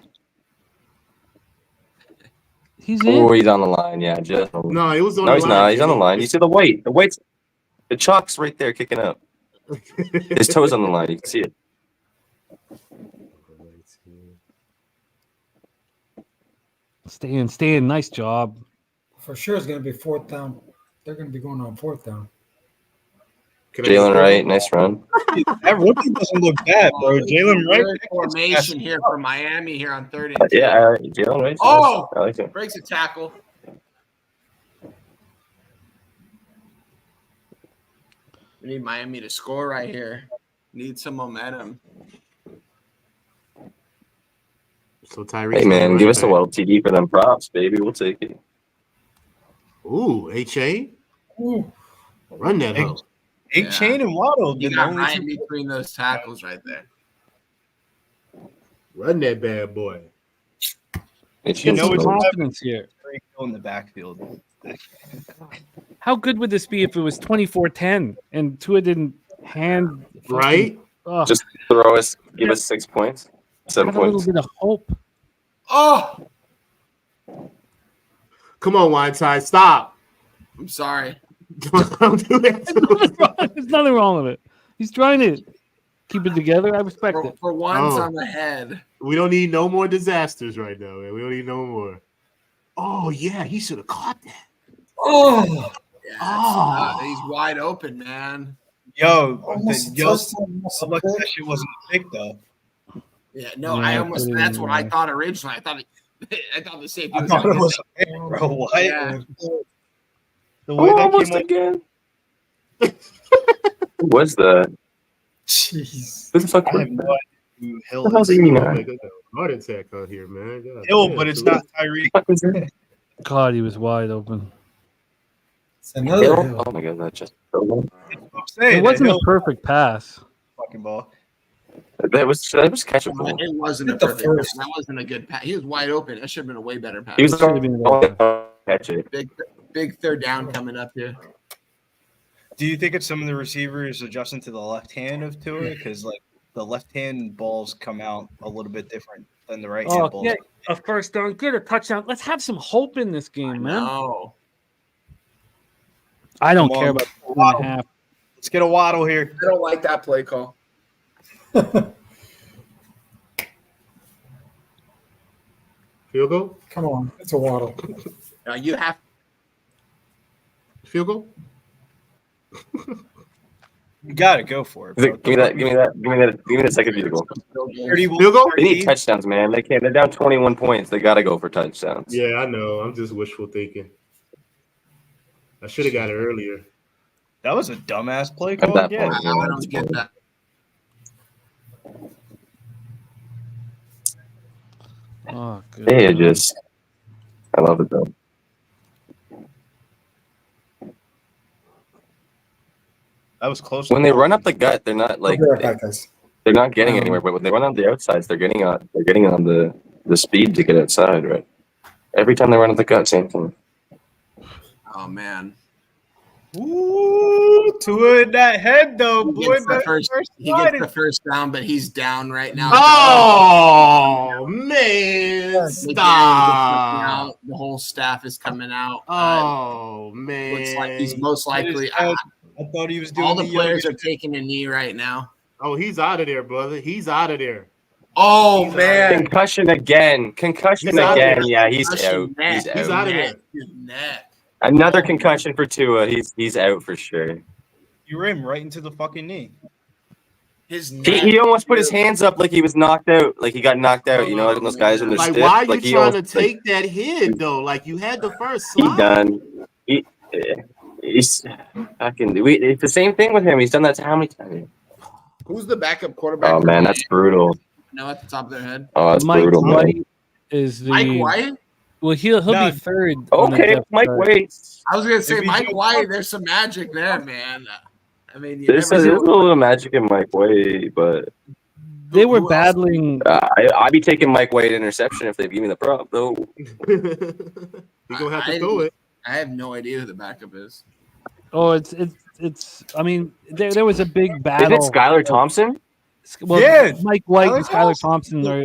S1: He's
S3: Oh,
S1: in.
S3: he's on the line. Yeah, just.
S7: No, it was on
S3: No,
S7: the
S3: he's
S7: line.
S3: not. He's on the line. You see the weight. The weight's. The chalk's right there kicking up. His toe's on the line. You can see it.
S1: Stay in. Nice job.
S8: For sure, it's going to be fourth down. They're going to be going on fourth down.
S3: Jalen Wright, nice run.
S10: That rookie doesn't look bad, bro. Jalen Wright.
S9: Good formation here for Miami here on 30. and 10.
S3: Yeah, Jalen Wright.
S9: Oh!
S3: I like it.
S9: Breaks a tackle. We need Miami to score right here. Need some momentum.
S7: So Tyreek.
S3: Hey man, give us a TD for them props, baby. We'll take it.
S7: Ooh, HA.
S8: Ooh.
S7: Run that hoe.
S10: Big Chain and Waddle.
S9: You
S10: did
S9: got
S10: only
S9: right
S10: two-
S9: in between those tackles right there.
S7: Run that bad boy.
S3: It's
S1: Get
S10: know
S1: some
S10: it's-
S1: confidence here.
S10: Tyreek Hill in the backfield.
S1: How good would this be if it was 24-10 and Tua didn't hand
S7: Right?
S1: Oh,
S3: Just give us 6 points, 7
S1: have a little
S3: points.
S1: bit of hope.
S9: Oh,
S7: Come on, Whiteside. Stop.
S9: I'm sorry.
S7: Don't do that.
S1: There's nothing wrong with it. He's trying to keep it together. I respect it.
S9: For once
S7: Oh.
S9: on the head.
S7: We don't need no more disasters right now, man. We don't need no more. Oh, yeah. He should have caught that.
S8: Oh,
S9: Yeah,
S7: Oh.
S9: he's wide open, man.
S10: Yo,
S8: almost a
S10: yo,
S8: touchdown, almost a
S10: look,
S8: pick.
S10: that shit wasn't a pick though.
S9: Yeah, no,
S1: Yeah,
S9: I almost.
S1: put it
S9: That's
S1: in
S9: what I
S1: there.
S9: thought originally. I thought the safety
S10: I
S9: was
S10: thought
S9: going
S10: it
S9: to
S10: was a pick, bro. What?
S9: Yeah.
S10: The way that
S3: Almost
S10: came up,
S3: again. Who was that?
S8: Jeez.
S3: Who the fuck
S10: I
S3: was
S10: have no
S3: that?
S10: idea who Hill
S3: What the hell's
S10: is.
S3: he mean?
S7: Oh, my God. Heart attack out here, man. God
S10: Hill,
S7: damn,
S10: but it's
S7: dude.
S10: not Tyreek.
S3: What was that?
S1: God, he was wide open.
S8: It's another
S3: Hill?
S8: hill.
S3: Oh my god, that just
S10: I'm saying
S1: It wasn't
S10: Hill
S1: a perfect pass.
S10: fucking ball.
S3: that was catchable.
S9: It wasn't a
S8: Hit the
S9: perfect.
S8: first.
S9: That wasn't a good pass. He was wide open. That should have been a way better pass.
S3: He was
S1: Should have been a better
S3: catch it.
S9: Big third down coming up here.
S10: Do you think it's some of the receivers adjusting to the left hand of Tua? Because like the left hand balls come out a little bit different than the right hand
S1: Oh,
S10: balls.
S1: get a first down, get a touchdown. Let's have some hope in this game, man.
S9: No.
S1: I don't
S10: Come
S1: care
S10: on.
S1: about 2.5.
S10: Let's get a Waddle here.
S9: I don't like that play call.
S7: Field goal?
S8: Come on. It's a waddle.
S9: You have
S7: Field goal?
S10: You gotta go for it. Bro.
S3: Give me that second field goal.
S10: 31,
S7: Field goal?
S3: They need touchdowns, man. They can't. They're down 21 points. They gotta go for touchdowns.
S7: Yeah, I know. I'm just wishful thinking. I should have got it earlier.
S10: That was a dumbass play
S3: At
S10: call.
S3: that
S10: Yeah.
S3: point,
S9: I don't get that.
S1: Oh, good.
S3: They just. I love it though.
S10: That was close.
S3: When they run up the gut, they're not like
S8: I'll be right back, guys.
S3: they're not getting anywhere. But when they run on the outsides, they're getting on the speed to get outside, right? Every time they run at the gut, same thing.
S9: Oh man.
S10: Ooh, Tua in that head though,
S9: He
S10: boy.
S9: gets the first down, but he's down right now.
S7: Oh man,
S9: McDaniel
S7: stop!
S9: out. The whole staff is coming out.
S7: Oh man,
S9: Looks like he's most likely.
S10: I thought he was doing
S9: All the players
S10: yoga.
S9: are taking a knee right now.
S7: Oh, he's out of there, brother. He's out of there.
S9: Oh
S7: He's
S9: man,
S3: Concussion again. Concussion
S7: out
S3: again.
S7: there.
S3: Yeah, he's
S9: Concussion
S3: out.
S9: neck.
S3: He's out.
S7: He's out of there.
S9: His neck.
S3: Another concussion for Tua. He's out for sure.
S10: You ran right into the fucking knee.
S9: His neck.
S3: He almost put his hands up like he was knocked out, like he got knocked out. You know, like those guys in the
S7: Like,
S3: stiff.
S7: why are you
S3: like he
S7: trying to
S3: almost,
S7: take that hit though? Like you had the first
S3: He
S7: slide.
S3: done. He's fucking. It's the same thing with him. He's done that how many times?
S9: Who's the backup quarterback?
S3: Oh man, that's brutal.
S9: No, at the top of their head.
S3: Oh, that's
S1: Mike
S3: brutal, man.
S1: White is the
S9: Mike White.
S1: Well, he'll
S10: No.
S1: be third. on the
S3: Okay,
S1: depth
S3: Mike
S1: chart.
S3: White.
S9: I was gonna say
S10: If he
S9: Mike
S10: do-
S9: White. There's some magic there, man. I mean, you
S3: There's a
S9: never
S3: little bit of magic in Mike White, but
S1: They were
S9: Who else?
S1: battling.
S3: I'd be taking Mike White interception if they give me the prop, though.
S7: You're gonna have to throw it.
S9: I have no idea who the backup is.
S1: Oh, it's. I mean, there was a big
S3: Is
S1: battle.
S3: it Skylar Thompson?
S1: Well,
S10: Yeah.
S1: Mike White and
S10: Skylar
S1: Skylar Thompson are.
S9: I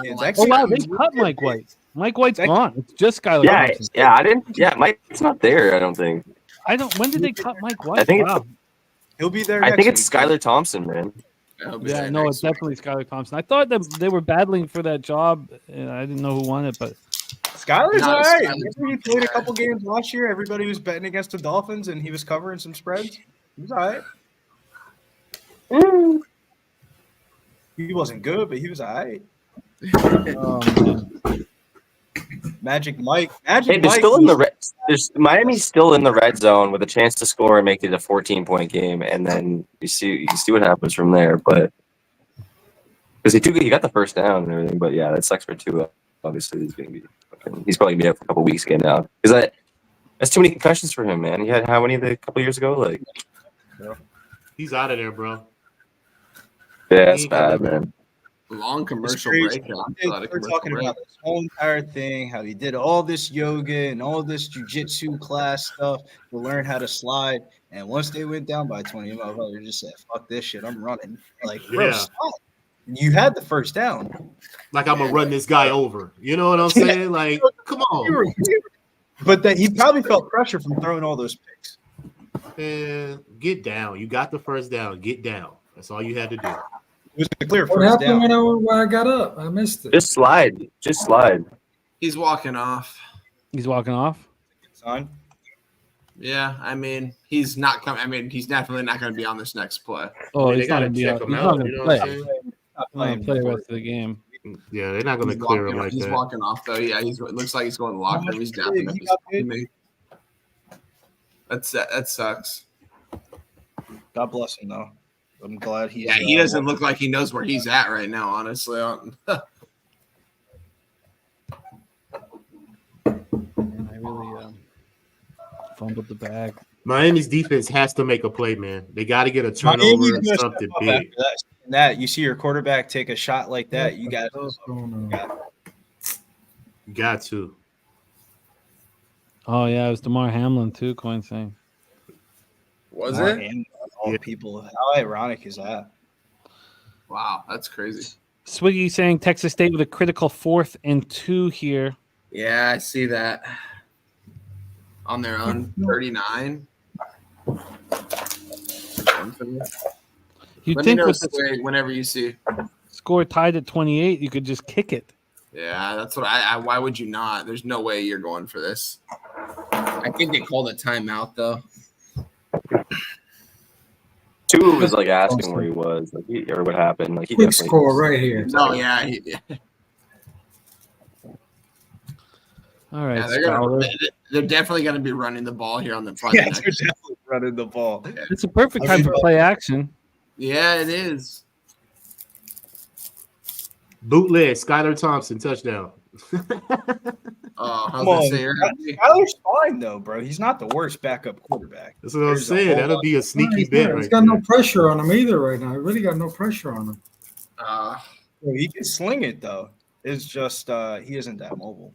S9: don't
S10: It's
S9: like
S10: actually-
S1: Oh wow, they cut Mike White. Mike White's
S10: That-
S1: gone. It's just Skylar
S3: Yeah,
S1: Thompson.
S3: yeah. I didn't. Yeah, Mike's not there. I don't think.
S1: I don't. When did they cut Mike White?
S3: I think it's
S1: wow.
S10: He'll be there.
S3: I think
S10: next
S3: it's
S10: week.
S3: Skylar Thompson, man.
S9: I'll be
S1: Yeah,
S9: there
S1: no,
S9: next
S1: it's
S9: week.
S1: definitely Skylar Thompson. I thought that they were battling for that job. And I didn't know who won it, but
S10: Skylar's
S9: Not
S10: all right.
S9: Skylar's
S10: Remember he played a couple games last year. Everybody was betting against the Dolphins, and he was covering some spreads. He was all right. He wasn't good, but he was all right. Magic Mike. Magic
S3: Hey, they're
S10: Mike.
S3: still in the red. Miami's still in the red zone with a chance to score and make it a 14-point game, and then you see what happens from there. But because he got the first down and everything, but yeah, that sucks for Tua. Obviously, he's probably gonna be out for a couple weeks again now. Because that's too many concussions for him, man. He had how many a couple years ago? Like,
S7: He's out of there, bro.
S3: yeah, that's bad, man.
S9: Long commercial
S10: crazy.
S9: break.
S10: We're talking about this whole entire thing, how he did all this yoga and all this jujitsu class stuff to learn how to slide. And once they went down by 20, motherfucker just said, "Fuck this shit, I'm running." Like, bro,
S7: Yeah.
S10: stop. You had the first down.
S7: Like I'm gonna run this guy over. You know what I'm saying? Like, come on.
S10: But that he probably felt pressure from throwing all those picks.
S7: Man, get down. You got the first down. Get down. That's all you had to do.
S10: It was a clear
S8: What
S10: first
S8: happened
S10: down.
S8: when I got up? I missed it.
S3: Just slide.
S9: He's walking off.
S1: he's walking off.
S10: Son.
S9: Yeah, I mean, he's not coming. I mean, he's definitely not going to be on this next play.
S1: Oh,
S7: I mean,
S1: he's
S7: they
S1: not
S7: gotta
S1: gonna be
S7: check
S1: out.
S7: him
S1: He's
S7: out,
S1: not gonna
S7: you know
S1: play.
S7: what I'm saying?
S1: Not playing the rest of the game.
S7: Yeah, they're not gonna
S9: He's
S7: clear him
S9: walking,
S7: like
S9: he's
S7: that.
S9: walking off though. Yeah, it looks like he's going to the locker room. He's
S10: He
S9: dapping up his
S10: got paid.
S9: teammate. That sucks.
S10: God bless him, though. I'm glad he's.
S9: Yeah, he doesn't look like he knows where he's at right now. Honestly,
S1: Man, I really fumbled the bag.
S7: Miami's defense has to make a play, man. They got to get a
S10: Miami's
S7: turnover or
S10: gonna step
S7: something
S10: up
S7: big.
S10: after that, you see your quarterback take a shot like that, you got
S8: What's going on?
S7: You got to.
S1: Oh yeah, it was DeMar Hamlin too. Coin saying.
S9: was
S10: Mark
S9: it?
S10: Andrews, all the people. How ironic is that?
S9: Wow, that's crazy.
S1: Swiggy saying Texas State with a critical 4th and 2 here.
S9: Yeah, I see that. On their own 39.
S1: You'd
S9: Let me
S1: think
S9: know
S1: with the
S9: Sway, whenever you see.
S1: score tied at 28, you could just kick it.
S9: Yeah, that's what I. Why would you not? There's no way you're going for this. I think they called a timeout though.
S3: Tua was like asking where he was, or what happened. Like he
S8: Quick
S3: definitely
S8: score right here.
S9: No, yeah,
S1: All right,
S9: yeah,
S1: Scholar.
S9: they're definitely gonna be running the ball here on the front.
S10: Yeah, they're definitely running the ball.
S1: It's a perfect time for play action.
S9: Yeah, it is.
S7: Bootleg, Skylar Thompson, touchdown.
S9: Oh,
S10: Come on, Skyler's fine though, bro. He's not the worst backup quarterback.
S7: That's what I'm
S10: There's a
S7: saying.
S10: whole
S7: That'll
S10: lot-
S7: be a sneaky
S8: He's
S7: bet
S8: got
S7: right
S8: no
S7: there.
S8: pressure on him either right now. He really got no pressure on him.
S10: He can sling it though. It's just he isn't that mobile.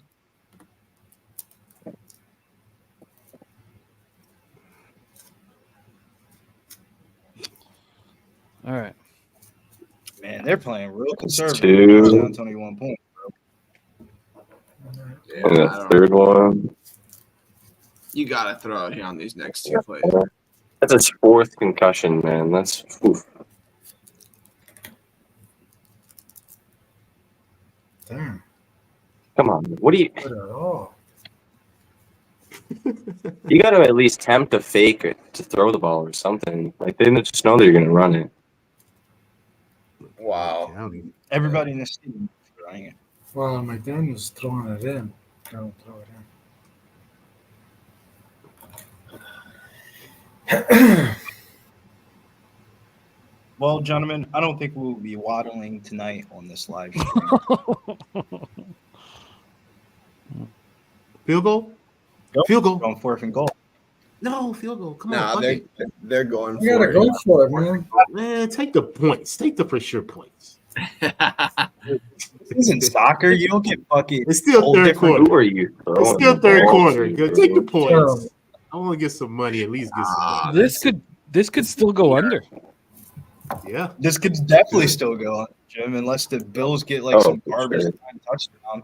S1: All right.
S10: Man, they're playing real conservative.
S3: Two.
S10: Down 21 points.
S9: Yeah,
S3: And
S9: I
S3: a
S9: don't-
S3: third one.
S9: You gotta throw it here on these next two plays.
S3: That's his fourth concussion, man. That's oof.
S8: Damn.
S3: Come on. What do you?
S8: Not at all.
S3: You got to at least attempt to fake it to throw the ball or something. Like they just know that you're gonna run it.
S9: Wow.
S7: County.
S10: Everybody in this team is running it.
S8: Well, McDaniel's throwing it in. Don't throw it in.
S10: Well, gentlemen, I don't think we'll be waddling tonight on this live stream.
S7: Field goal? Field goal.
S10: Going 4th and goal.
S7: No, field goal. Come
S9: Nah,
S7: on. Fuck
S9: they're going
S8: You gotta
S9: for
S8: go
S9: it.
S8: for it, man.
S7: Man, take the points. Take the for sure points.
S10: This isn't soccer. You don't get fucking.
S7: It's still
S10: whole
S7: third
S10: different-
S7: quarter.
S3: Who are you throwing?
S7: It's still
S3: the
S7: third
S3: ball
S7: quarter.
S3: to?
S7: Go take the points.
S8: Terrible.
S7: I want to get some money. At least get some
S9: Ah,
S7: money.
S1: This could still go under.
S7: Yeah.
S10: This could definitely still go on, Jim, unless the Bills get like
S3: Oh,
S10: some
S3: for
S10: garbage
S3: sure.
S10: time touchdown.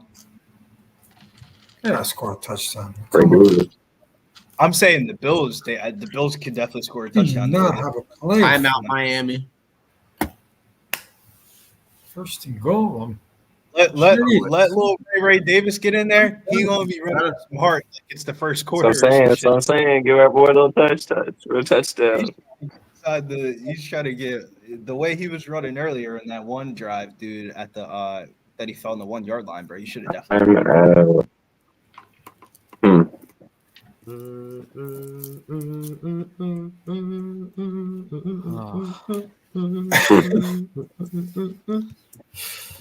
S8: Yeah, score a touchdown.
S3: Great
S8: Come on.
S3: move.
S10: I'm saying the Bills. The Bills could definitely score a
S8: Do
S10: touchdown.
S8: not have a play.
S9: Timeout, Miami.
S8: First and goal.
S10: Let
S8: Jeez.
S10: little Ray Davis get in there. He gonna be running smart like it's the first quarter.
S3: That's what I'm saying. That's what I'm saying. Give our boy a little touchdown. A touchdown.
S10: He's trying to get the way he was running earlier in that one drive, dude. At the that he fell on the 1 yard line, bro. You should have definitely.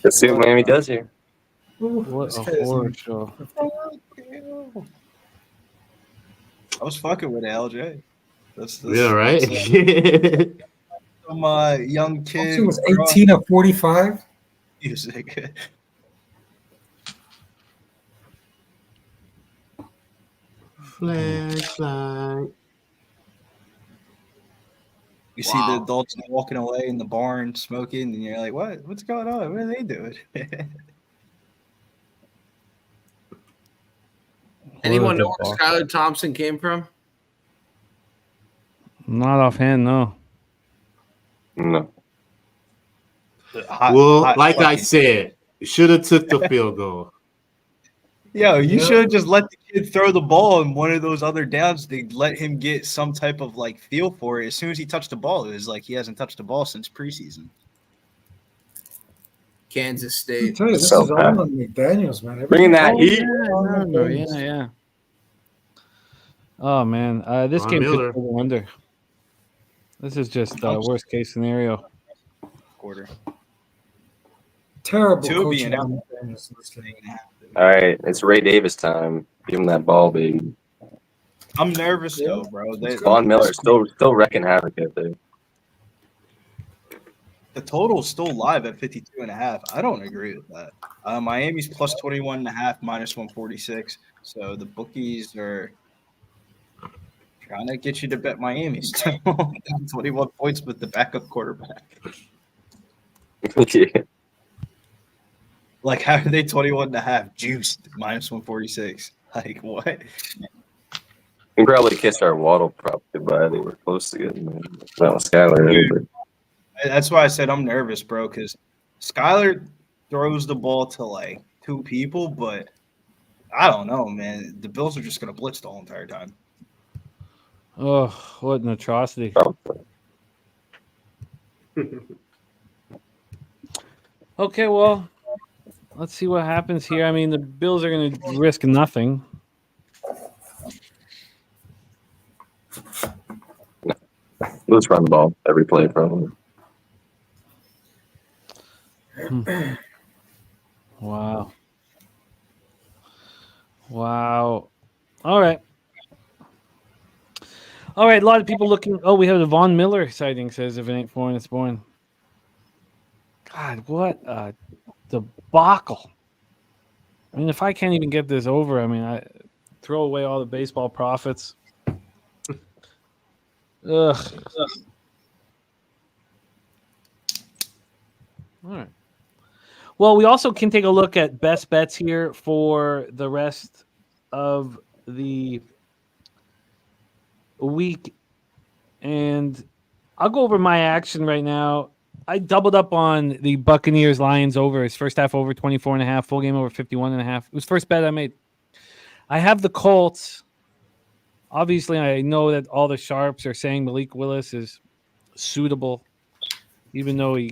S3: Let's see what Miami does here.
S1: What a horror show.
S10: I was fucking with LJ. That's
S7: Yeah, right.
S10: some young kid.
S8: It was 18 of 45.
S10: Music.
S7: Flashlight.
S10: You see the adults walking away in the barn smoking, and you're like, "What? What's going on? What are they doing?"
S9: Anyone
S1: What a
S9: know where Skylar Thompson came from?
S1: Not offhand, no.
S3: No.
S7: Well, like I said, should have took the field goal.
S10: Yo, you
S8: Yeah.
S10: should have just let the kid throw the ball in one of those other downs. They let him get some type of like feel for it. As soon as he touched the ball, it was like he hasn't touched the ball since preseason.
S9: Kansas
S8: I
S9: State.
S8: tell you, this
S3: So
S8: is all
S3: bad.
S8: on McDaniels, man.
S3: Bringing that
S8: Everything-
S3: heat.
S1: Yeah. Oh man, this
S7: Von
S1: game
S7: Miller.
S1: could go under. This is just worst case scenario.
S10: Quarter.
S8: Terrible
S10: Two
S8: coaching
S10: being
S8: on
S10: out.
S8: McDaniels in this game.
S3: All right, it's Ray Davis time. Give him that ball, baby.
S10: I'm nervous though, bro.
S3: Von Miller still wrecking havoc out there.
S10: The total's still live at 52.5. I don't agree with that. Miami's plus 21.5, minus 146. So the bookies are trying to get you to bet Miami still. 21 points with the backup quarterback.
S3: Yeah.
S10: Like, how are they 21.5 juiced minus 146? Like, what?
S3: We probably kissed our Waddle prop goodbye. They were close to getting there. That was Skyler.
S10: Dude. That's why I said I'm nervous, bro, because Skyler throws the ball to like 2 people, but I don't know, man. The Bills are just going to blitz the whole entire time.
S1: Oh, what an atrocity. Okay, well, let's see what happens here. I mean, the Bills are going to risk nothing.
S3: Let's run the ball every play, probably.
S1: Wow. Wow. All right. All right. A lot of people looking. Oh, we have the Von Miller sighting. Says if it ain't born, it's born. God, what a debacle. I mean, if I can't even get this over, I mean, I throw away all the baseball profits. Ugh. All right. Well, we also can take a look at best bets here for the rest of the week. And I'll go over my action right now. I doubled up on the Buccaneers Lions over. His first half over 24.5, full game over 51.5. It was first bet I made. I have the Colts. Obviously, I know that all the sharps are saying Malik Willis is suitable, even though he,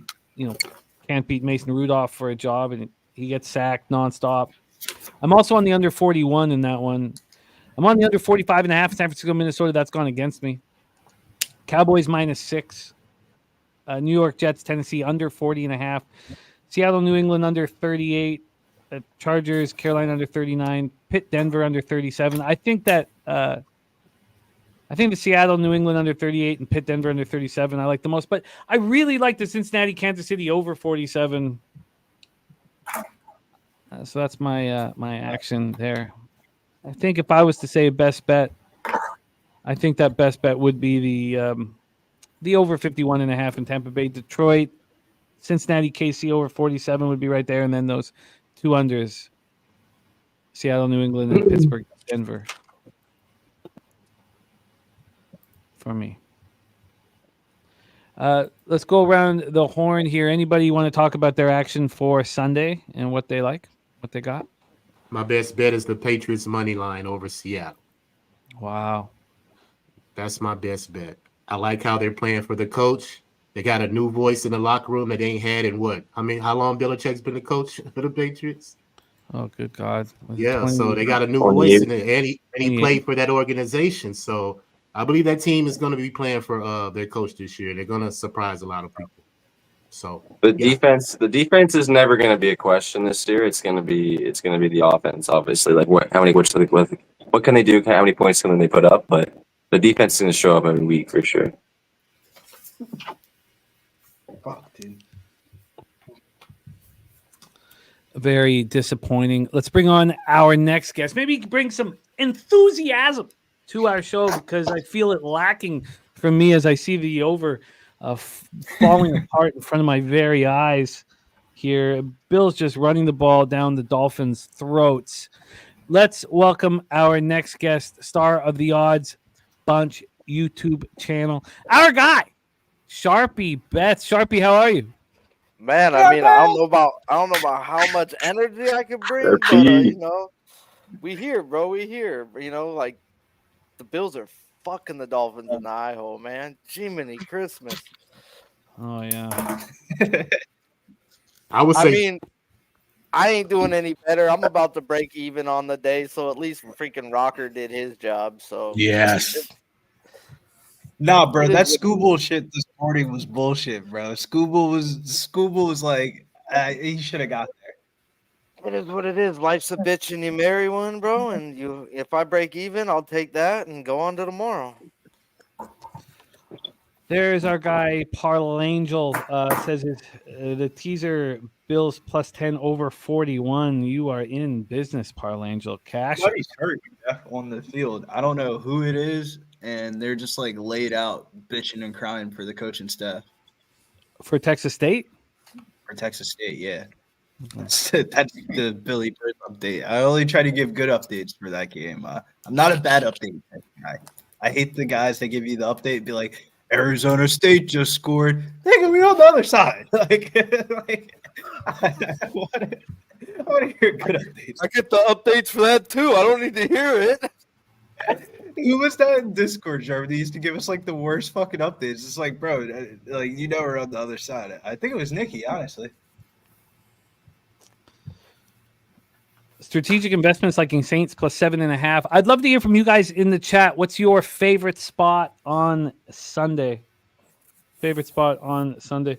S1: can't beat Mason Rudolph for a job and he gets sacked nonstop. I'm also on the under 41 in that one. I'm on the under 45.5 San Francisco, Minnesota. That's gone against me. Cowboys -6. New York Jets, Tennessee under 40.5. Seattle, New England under 38. Chargers, Carolina under 39. Pitt, Denver under 37. I think that the Seattle, New England under 38 and Pitt, Denver under 37 I like the most. But I really like the Cincinnati, Kansas City over 47. So that's my my action there. I think if I was to say a best bet, I think that best bet would be the over 51.5 in Tampa Bay. Detroit, Cincinnati, KC over 47 would be right there. And then those two unders, Seattle, New England, and Pittsburgh, Denver. For me. Let's go around the horn here. Anybody want to talk about their action for Sunday and what they like, what they got?
S7: My best bet is the Patriots money line over Seattle.
S1: Wow.
S7: That's my best bet. I like how they're playing for the coach. They got a new voice in the locker room that they ain't had in what? I mean, how long Belichick's been the coach for the Patriots?
S1: Oh, good God.
S7: Yeah, so they got a new voice in it, and he played for that organization. So I believe that team is going to be playing for their coach this year. They're going to surprise a lot of people. So
S3: the defense is never going to be a question this year. It's going to be the offense, obviously. Like what can they do? How many points can they put up? But the defense is going to show up every week for sure.
S10: Fuck, dude.
S1: Very disappointing. Let's bring on our next guest. Maybe bring some enthusiasm to our show because I feel it lacking from me as I see the over falling apart in front of my very eyes here. Bill's just running the ball down the Dolphins' throats. Let's welcome our next guest, star of the Odds Bunch YouTube channel, our guy, Sharpie Betts. Sharpie, how are you?
S11: Man, I mean, I don't know about how much energy I can bring, but we here, bro. We here. Like the Bills are fucking the Dolphins in the eye hole, man. Jiminy Christmas.
S1: Oh yeah.
S7: I would say.
S11: I mean, I ain't doing any better. I'm about to break even on the day, so at least freaking Rocker did his job. So
S10: yes. Nah, bro, that Scooble shit this morning was bullshit, bro. Scooble was like, he should have got there.
S11: It is what it is. Life's a bitch and you marry one, bro. And if I break even, I'll take that and go on to tomorrow.
S1: There's our guy, Parlangel, says the teaser Bills +10 over 41. You are in business, Parlangel. Cash.
S10: Somebody's hurt on the field. I don't know who it is, and they're just like laid out bitching and crying for the coaching staff.
S1: For Texas State?
S10: For Texas State, yeah. That's the Billy Bird update. I only try to give good updates for that game. I'm not a bad update guy. I hate the guys that give you the update and be like, Arizona State just scored. They're going to be on the other side. I want to hear good updates.
S11: I get the updates for that too. I don't need to hear it.
S10: Who was that in Discord, Jarvis? They used to give us like the worst fucking updates. It's like, bro, like we're on the other side. I think it was Nikki, honestly.
S1: Strategic investments liking Saints +7.5. I'd love to hear from you guys in the chat. What's your favorite spot on Sunday? Favorite spot on Sunday.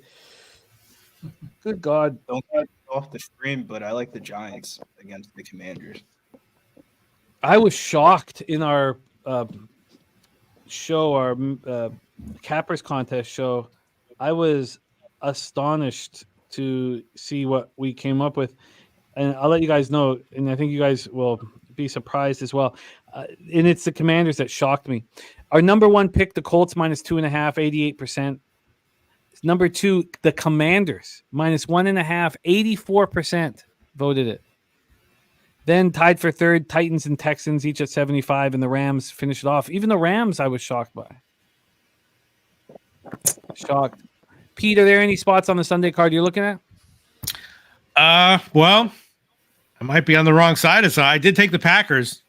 S1: Good God.
S10: Don't get off the stream, but I like the Giants against the Commanders.
S1: I was shocked in our show, our Cappers contest show. I was astonished to see what we came up with. And I'll let you guys know, and I think you guys will be surprised as well. And it's the Commanders that shocked me. Our number one pick, the Colts, -2.5, 88%. Number 2, the Commanders, -1.5, 84% voted it. Then tied for third, Titans and Texans, each at 75, and the Rams finish it off. Even the Rams, I was shocked by. Shocked. Pete, are there any spots on the Sunday card you're looking at?
S5: Well, I might be on the wrong side of it. I did take the Packers.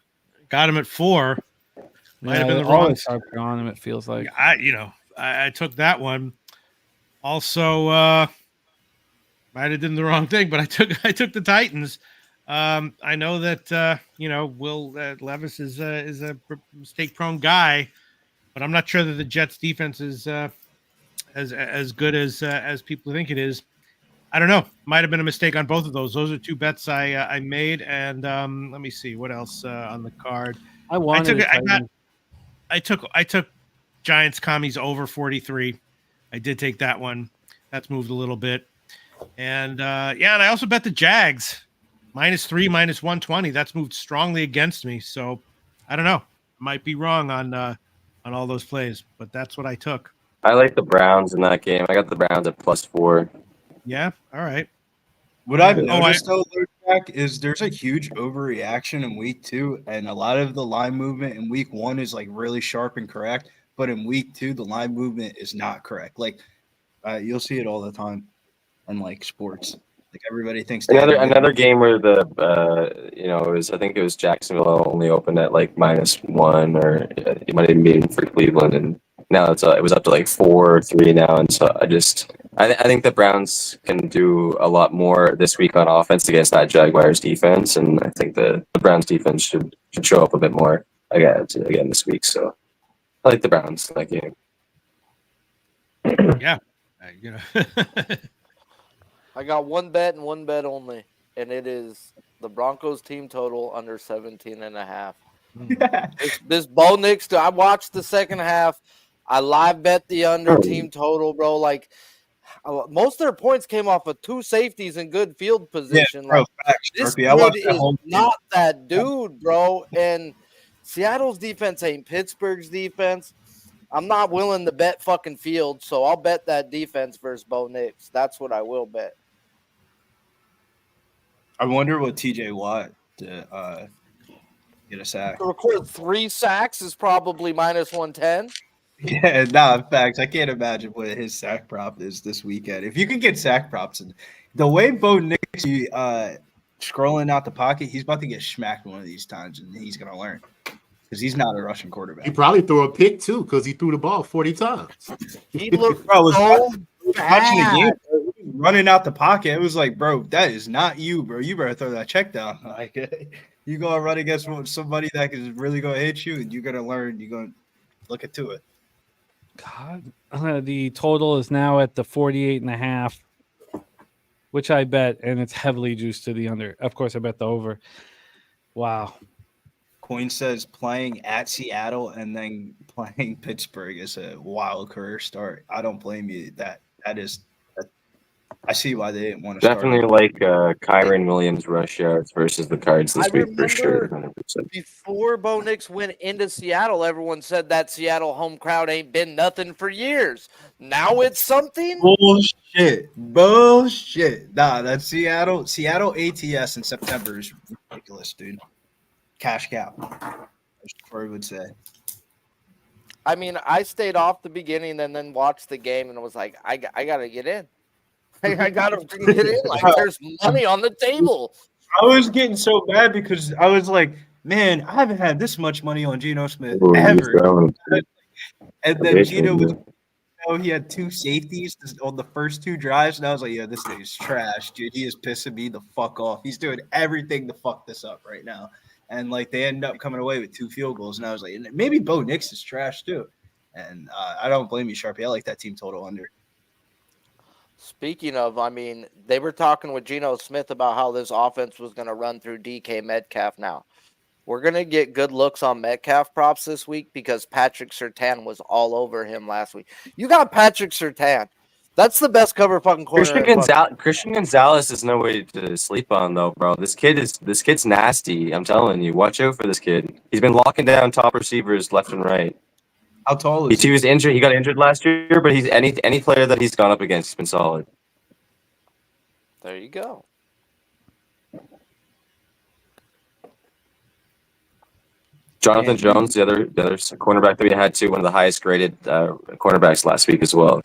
S5: Got them at 4. Might have been the wrong
S1: side on them, it feels like.
S5: I took that one. Also, might have done the wrong thing, but I took the Titans. I know that Will Levis is a mistake-prone guy, but I'm not sure that the Jets' defense is as good as people think it is. I don't know. Might have been a mistake on both of those. Those are 2 bets I made, and let me see what else on the card. I took Giants commies over 43. I did take that one. That's moved a little bit, and and I also bet the Jags -3, -120. That's moved strongly against me. So I don't know. Might be wrong on all those plays, but that's what I took.
S3: I like the Browns in that game. I got the Browns at +4.
S5: Yeah. All right.
S10: What I've noticed though, Jack, is there's a huge overreaction in week 2, and a lot of the line movement in week 1 is like really sharp and correct, but in week 2 the line movement is not correct. Like you'll see it all the time in like sports. Like everybody thinks
S3: another game where the I think it was Jacksonville only opened at like -1, or it might even be for Cleveland, and now it was up to like 4 or 3 now, and so I think the Browns can do a lot more this week on offense against that Jaguars defense, and I think the Browns defense should show up a bit more again this week. So I like the Browns in that game.
S5: Yeah,
S11: I got one bet and one bet only, and it is the Broncos team total under 17.5. This Bo Nix, I watched the second half. I live bet the under team total, bro. Like most of their points came off of 2 safeties in good field position.
S10: Yeah, bro,
S11: this kid is not that dude, bro. And Seattle's defense ain't Pittsburgh's defense. I'm not willing to bet fucking field, so I'll bet that defense versus Bo Nix. That's what I will bet.
S10: I wonder what TJ Watt to get a sack.
S11: To record 3 sacks is probably -110.
S10: Yeah, in fact, I can't imagine what his sack prop is this weekend. If you can get sack props, and the way Bo Nix scrolling out the pocket, he's about to get smacked one of these times, and he's gonna learn because he's not a Russian quarterback.
S7: He probably threw a pick too because he threw the ball 40 times.
S11: He looked so
S10: watching the game, running out the pocket. It was like, bro, that is not you, bro. You better throw that check down. Like, you gonna run against somebody that is really gonna hit you, and you're gonna learn. You're gonna look into it.
S1: God, the total is now at the 48.5, which I bet, and it's heavily juiced to the under. Of course, I bet the over. Wow.
S10: Coin says playing at Seattle and then playing Pittsburgh is a wild career start. I don't blame you. That is. I see why they didn't want to
S3: definitely start. Like Kyron Williams rush yards versus the Cards this week for sure. 100%.
S11: Before Bo Nix went into Seattle, everyone said that Seattle home crowd ain't been nothing for years. Now it's something.
S10: Bullshit. Nah, that's Seattle ATS in September is ridiculous, dude. Cash cow, as Corey would say.
S11: I mean, I stayed off the beginning and then watched the game and was like, I gotta get in. I got to get in. Like, there's money on the table.
S10: I was getting so bad because I was like, man, I haven't had this much money on Geno Smith ever. And then Geno was, he had 2 safeties on the first 2 drives, and I was like, yeah, this thing is trash, dude. He is pissing me the fuck off. He's doing everything to fuck this up right now. And like they end up coming away with 2 field goals, and I was like, maybe Bo Nix is trash too. And I don't blame you, Sharpie. I like that team total under.
S11: Speaking of, I mean, they were talking with Geno Smith about how this offense was going to run through DK Metcalf now. We're going to get good looks on Metcalf props this week because Patrick Surtain was all over him last week. You got Patrick Surtain. That's the best cover fucking corner.
S3: Christian Gonzalez is no way to sleep on though, bro. This kid's nasty. I'm telling you, watch out for this kid. He's been locking down top receivers left and right.
S10: How tall is
S3: He was injured. He got injured last year, but he's any player that he's gone up against has been solid.
S11: There you go.
S3: Jonathan Jones, the other cornerback that we had too, one of the highest graded cornerbacks last week as well.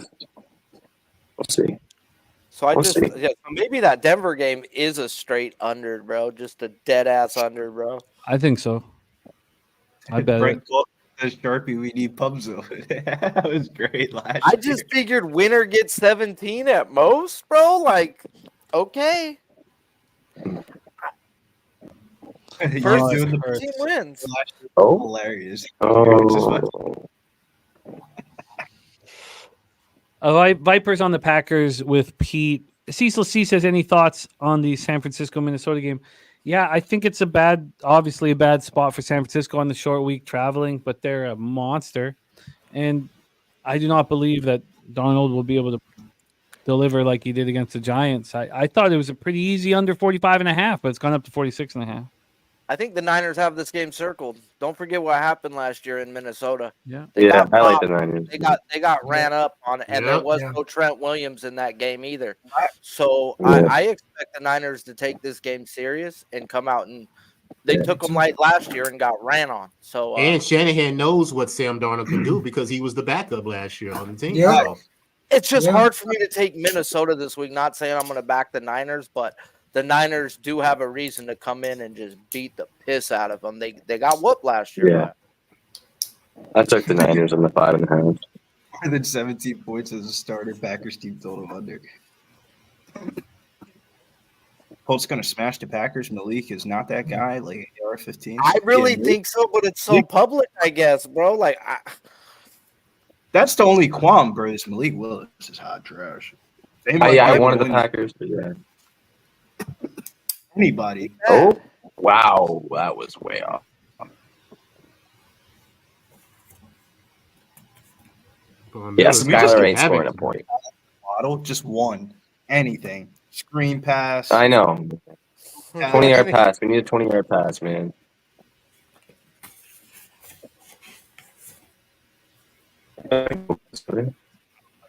S3: We'll see.
S11: So so maybe that Denver game is a straight under, bro. Just a dead ass under, bro.
S1: I think so. I bet.
S10: Frank says Sharpie, we need Pubzo. That was great last year.
S11: I just figured winner gets 17 at most, bro. Like, okay. First
S10: doing the
S11: team wins.
S3: Oh,
S10: hilarious.
S3: Oh.
S1: Vipers on the Packers with Pete. Cecil C says, any thoughts on the San Francisco Minnesota game? Yeah, I think it's obviously a bad spot for San Francisco on the short week traveling, but they're a monster. And I do not believe that Darnold will be able to deliver like he did against the Giants. I thought it was a pretty easy under 45.5, but it's gone up to 46.5.
S11: I think the Niners have this game circled. Don't forget what happened last year in Minnesota.
S1: Yeah,
S3: I like the Niners.
S11: They got ran up on, and there was no Trent Williams in that game either. So I expect the Niners to take this game serious and come out, and they took them like last year and got ran on. So
S7: and Shanahan knows what Sam Darnold can do because he was the backup last year on the team.
S8: Yeah.
S7: So,
S11: it's just hard for me to take Minnesota this week. Not saying I'm going to back the Niners, but the Niners do have a reason to come in and just beat the piss out of them. They got whooped last year.
S3: Yeah. I took the Niners on the 5.5.
S10: More than 17 points as a starter. Packers team total under. Colts going to smash the Packers. Malik is not that guy. Like AR-15.
S11: I really think so, but it's so public, I guess, bro. Like,
S10: that's the only qualm, bro. Is Malik Willis is hot trash.
S3: I wanted the Packers, but yeah.
S10: Anybody.
S3: Oh, wow. That was way off. Yes, Skylar ain't scoring a point.
S10: Waddle, just one. Anything. Screen pass.
S3: I know. 20-yard pass. We need a 20-yard pass, man.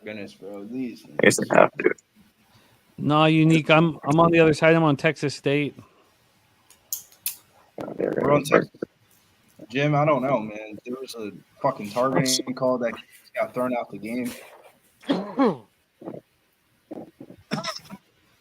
S10: Goodness, bro. These.
S3: I guess I have to.
S1: No, Unique. I'm on the other side. I'm on Texas State.
S10: We're on Texas. Jim, I don't know, man. There was a fucking targeting call that got thrown out the game.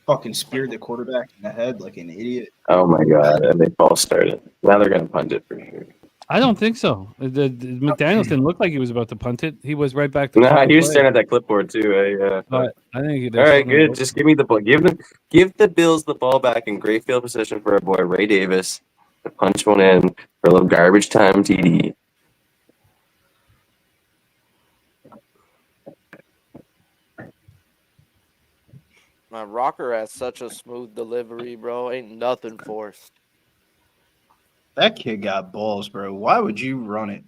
S10: Fucking speared the quarterback in the head like an idiot.
S3: Oh my god! And they false started. Now they're gonna punt it for sure.
S1: I don't think so. McDaniels didn't look like he was about to punt it. He was right back to.
S3: Nah, he was staring at that clipboard too.
S1: But I think.
S3: All right, good. Just give me the ball. Give the Bills the ball back in great field position for our boy Ray Davis to punch one in for a little garbage time TD.
S11: my rocker has such a smooth delivery, bro. Ain't nothing forced.
S10: That kid got balls, bro. Why would you run it?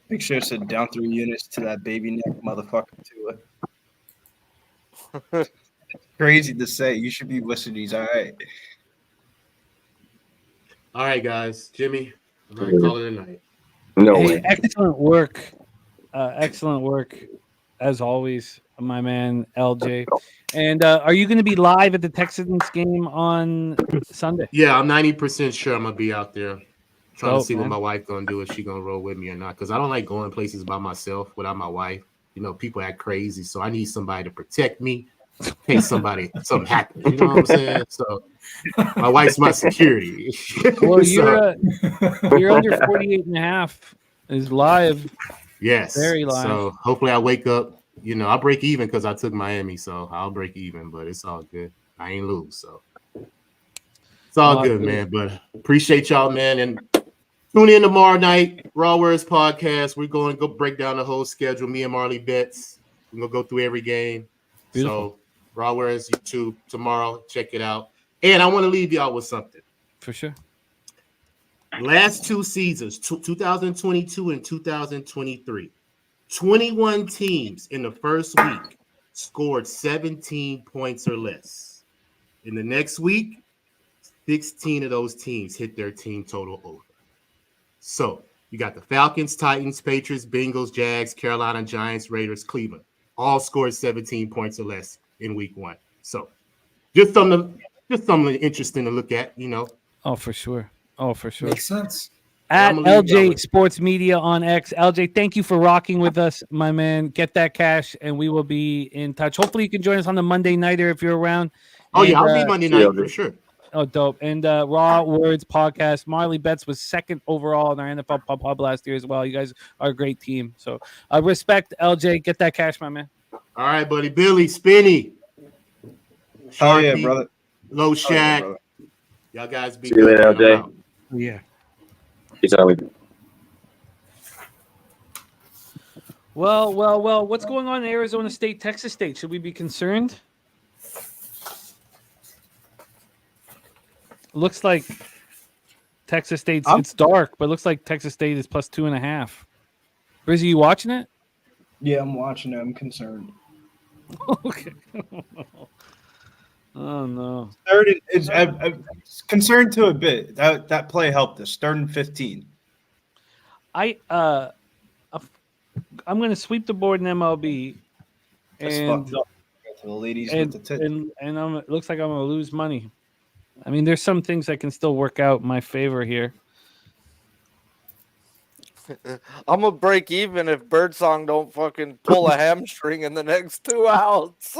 S10: Big Show said down 3 units to that baby neck motherfucker to it. Crazy to say. You should be listening. He's all right.
S7: All right, guys. Jimmy, I'm going to call it a night.
S3: No
S1: Hey,
S3: way.
S1: excellent work. Excellent work, as always, my man, LJ. And are you going to be live at the Texans game on Sunday?
S7: Yeah, I'm 90% sure I'm going to be out there. Trying
S1: Dope,
S7: to see what
S1: man.
S7: my wife going to do, if she going to roll with me or not. Because I don't like going places by myself without my wife. You know, people act crazy. So I need somebody to protect me in case something happens. You know what I'm saying? So my wife's my security.
S1: Well,
S7: So-
S1: you're under 48.5 is live.
S7: Yes.
S1: Very live.
S7: So hopefully I wake up. You know, I'll break even because I took Miami. So I'll break even, but it's all good. I ain't lose. So it's all good, man. But appreciate y'all, man. And tune in tomorrow night, Raw Words Podcast. We're going to go break down the whole schedule. Me and Marley Betts. We're going to go through every game.
S1: Beautiful.
S7: So Raw Words YouTube tomorrow. Check it out. And I want to leave y'all with something.
S1: For sure.
S7: Last two seasons, 2022 and 2023, 21 teams in the first week scored 17 points or less. In the next week, 16 of those teams hit their team total over. So you got the Falcons, Titans, Patriots, Bengals, Jags, Carolina Giants, Raiders, Cleveland. All scored 17 points or less in week 1. So just something interesting to look at, you know.
S1: Oh, for sure. Oh, for sure.
S8: Makes sense.
S1: At
S7: I'm gonna leave y'all
S1: LJ
S7: with-
S1: Sports Media on X. LJ, thank you for rocking with us, my man. Get that cash, and we will be in touch. Hopefully, you can join us on the Monday nighter if you're around.
S7: Oh, yeah,
S1: And,
S7: I'll be Monday night for sure.
S1: Oh, dope. And Raw Words podcast. Marley Betts was second overall in our NFL Pub last year as well. You guys are a great team. So respect, LJ. Get that cash, my man.
S7: All right, buddy. Billy, Spinny.
S10: Oh yeah,
S7: Sharpie,
S10: brother.
S7: Low
S10: Oh,
S7: Shack.
S10: yeah, brother.
S7: Y'all guys be
S3: See you
S7: good.
S3: later,
S7: man. I'm
S3: LJ.
S7: out.
S1: Yeah.
S3: Peace out.
S1: Well. What's going on in Arizona State, Texas State? Should we be concerned? Looks like Texas State's it's dark, but it looks like Texas State is plus 2.5. Rizzy, you watching it?
S10: Yeah, I'm watching it. I'm concerned.
S1: Okay. Oh no.
S10: I'm concerned to a bit. That play helped us. 3rd and 15.
S1: I'm going to sweep the board in MLB,
S10: That's
S1: and
S10: fucked up. To the ladies
S1: and
S10: with the tits.
S1: and it looks like I'm going to lose money. I mean, there's some things that can still work out in my favor here.
S11: I'm gonna break even if Birdsong don't fucking pull a hamstring in the next 2 outs.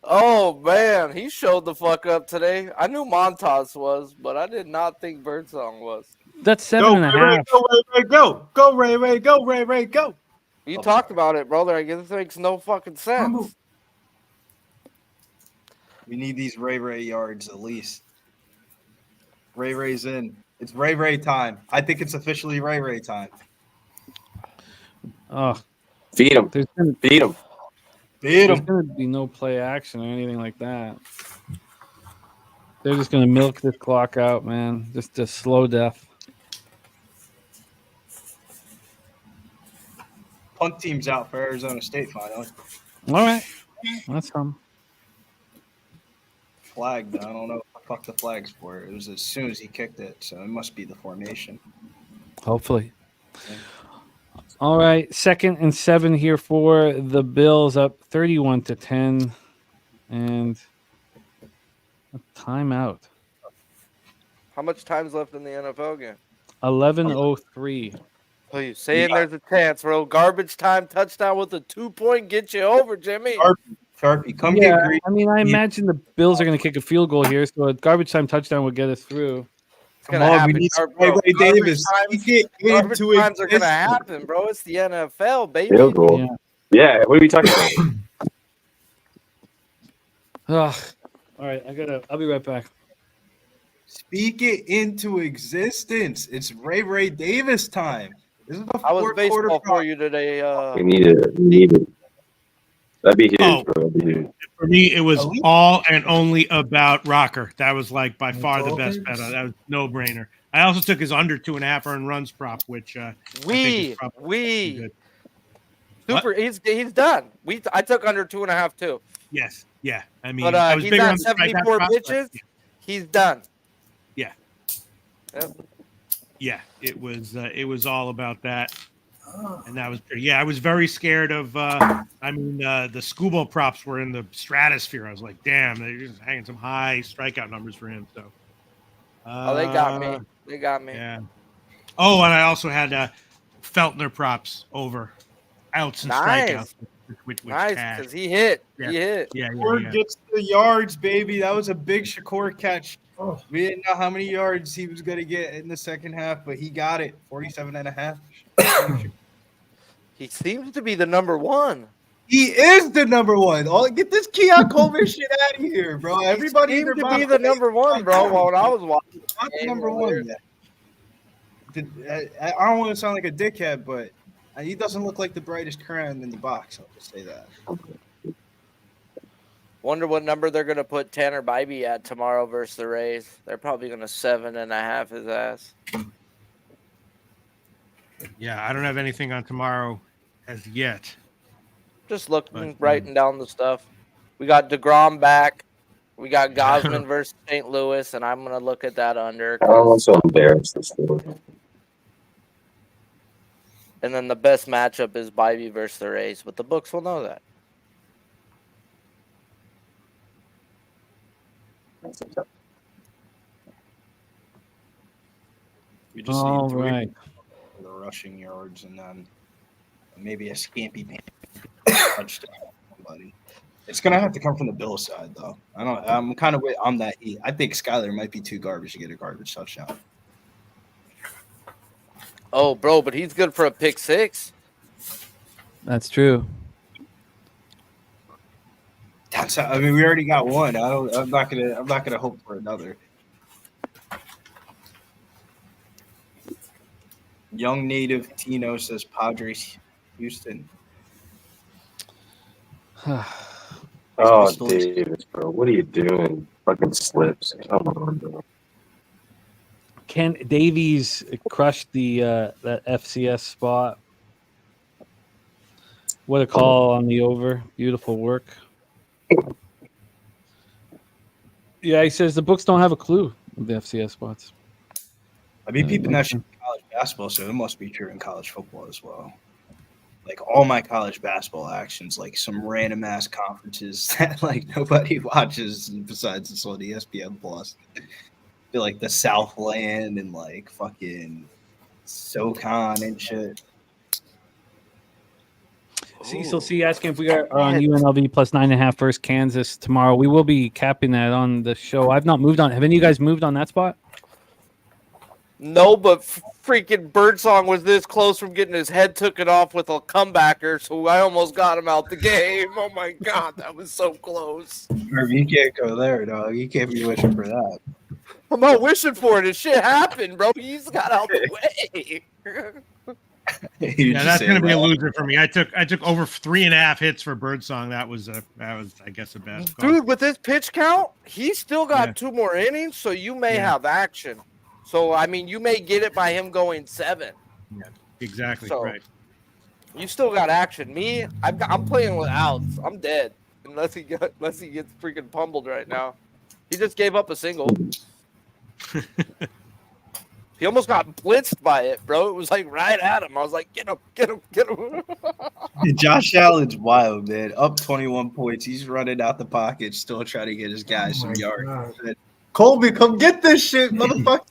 S11: Oh man, he showed the fuck up today. I knew Montas was, but I did not think Birdsong was.
S1: That's 7.5.
S5: Go, Ray, go. Go, Ray, go, Ray, go.
S11: You talked about it, brother. I guess it makes no fucking sense.
S10: We need these Ray yards at least. Ray's in. It's Ray time. I think it's officially Ray time.
S1: Oh,
S3: Feed him.
S1: there's going
S3: Feed him.
S1: to be no play action or anything like that. They're just going to milk this clock out, man. Just a slow death.
S10: Punt team's out for Arizona State finally.
S1: All right. That's some.
S10: Flag, but I don't know what the fuck the flag's for. It was as soon as he kicked it, so it must be the formation.
S1: Hopefully. All right. 2nd and 7 here for the Bills, up 31-10. And a timeout.
S11: How much time's left in the NFL game?
S1: 11:03.
S11: Please, saying there's a chance, bro. Garbage time touchdown with a 2-point get you over, Jimmy.
S10: Sharpie, come
S1: Yeah,
S10: get green.
S1: I mean, I imagine the Bills are going to kick a field goal here, so a garbage time touchdown would get us through.
S11: It's gonna happen.
S10: We need some
S11: Bro,
S10: Ray Davis.
S11: Garbage times are gonna happen, bro. It's the NFL, baby.
S3: Field goal.
S1: Yeah.
S3: Yeah. What are we talking about?
S1: Ugh. All right, I'll be right back.
S10: Speak it into existence. It's Ray Davis time. This is the
S11: I was
S10: fourth
S11: baseball
S10: quarter
S11: for you today.
S3: We need it. That'd be huge, bro. That'd be huge.
S5: For me, it was all and only about Rocker. That was like by far the best bet. That was no brainer. I also took his under 2.5 earned runs prop, which I think is probably good.
S11: Super. He's done. I took under 2.5 too.
S5: Yes, yeah. I mean,
S11: But
S5: I was
S11: he's
S5: bigger
S11: at
S5: on the
S11: 74
S5: prop,
S11: bitches. He's done.
S5: Yeah.
S11: Yep.
S5: Yeah, it was all about that. And that was pretty. Yeah, I was very scared of. The Scoobo props were in the stratosphere. I was like, damn, they're just hanging some high strikeout numbers for him. So,
S11: They got me. They got me.
S5: Yeah. Oh, and I also had Feltner props over outs and strikeouts. Which
S11: Nice,
S5: cash.
S11: because he hit.
S5: Yeah.
S11: He hit.
S5: Yeah.
S10: Shakur gets the yards, baby. That was a big Shakur catch. We didn't know how many yards he was going to get in the second half, but he got it. 47.5.
S11: He seems to be the number one.
S10: He is the number one. Get this Keon Coleman shit out of here, bro. Everybody
S11: seemed to be the number one, bro. While I was watching,
S10: not the number one yet. I don't want to sound like a dickhead, but he doesn't look like the brightest crown in the box. I'll just say that.
S11: Wonder what number they're gonna put Tanner Bybee at tomorrow versus the Rays. They're probably gonna 7.5 his ass.
S5: Yeah, I don't have anything on tomorrow as yet.
S11: Just looking, writing down the stuff. We got DeGrom back. We got Gosman versus St. Louis, and I'm going to look at that under.
S3: I'm also embarrassed this year.
S11: And then the best matchup is Bybee versus the Rays, but the books will know that.
S10: We just
S1: All
S10: need three
S1: right.
S10: for the rushing yards, and then maybe a scampy touchdown. Somebody. It's gonna have to come from the Bill side, though. I'm kind of on that. I think Skyler might be too garbage to get a garbage touchdown.
S11: Oh, bro, but he's good for a pick six.
S1: That's true.
S10: I mean, we already got one. I'm not gonna hope for another. Young native Tino says Padres, Houston.
S3: Oh, Davis, bro, what are you doing? Fucking slips. Come on, bro.
S1: Ken Davies crushed the that FCS spot. What a call on the over. Beautiful work. Yeah, he says the books don't have a clue of the FCS spots.
S10: I mean, peeping that shit in college basketball, so it must be true in college football as well. Like all my college basketball actions, like some random ass conferences that like nobody watches besides this on ESPN Plus. I feel like the Southland and like fucking SoCon and shit.
S1: Cecil C asking if we are on UNLV plus 9.5 versus Kansas tomorrow. We will be capping that on the show. I've not moved on. Have any of you guys moved on that spot?
S11: No, but freaking Birdsong was this close from getting his head taken off with a comebacker, so I almost got him out the game. Oh my god, that was so close.
S10: You can't go there, dog. You can't be wishing for that.
S11: I'm not wishing for it. This shit happened, bro. He just got out the way.
S5: Yeah, that's going to be a loser for me. I took over 3.5 hits for Birdsong. That was I guess a bad call.
S11: Dude, with this pitch count, he's still got 2 more innings, so you may have action. So I mean, you may get it by him going 7.
S5: Yeah, exactly.
S11: So,
S5: right.
S11: You still got action. Me, I'm playing with outs. I'm dead unless he gets freaking pummeled right now. He just gave up a single. He almost got blitzed by it, bro. It was like right at him. I was like, get him, get him, get him.
S10: Josh Allen's wild, man. Up 21 points. He's running out the pocket, still trying to get his guys some yards. Colby, come get this shit, motherfucker.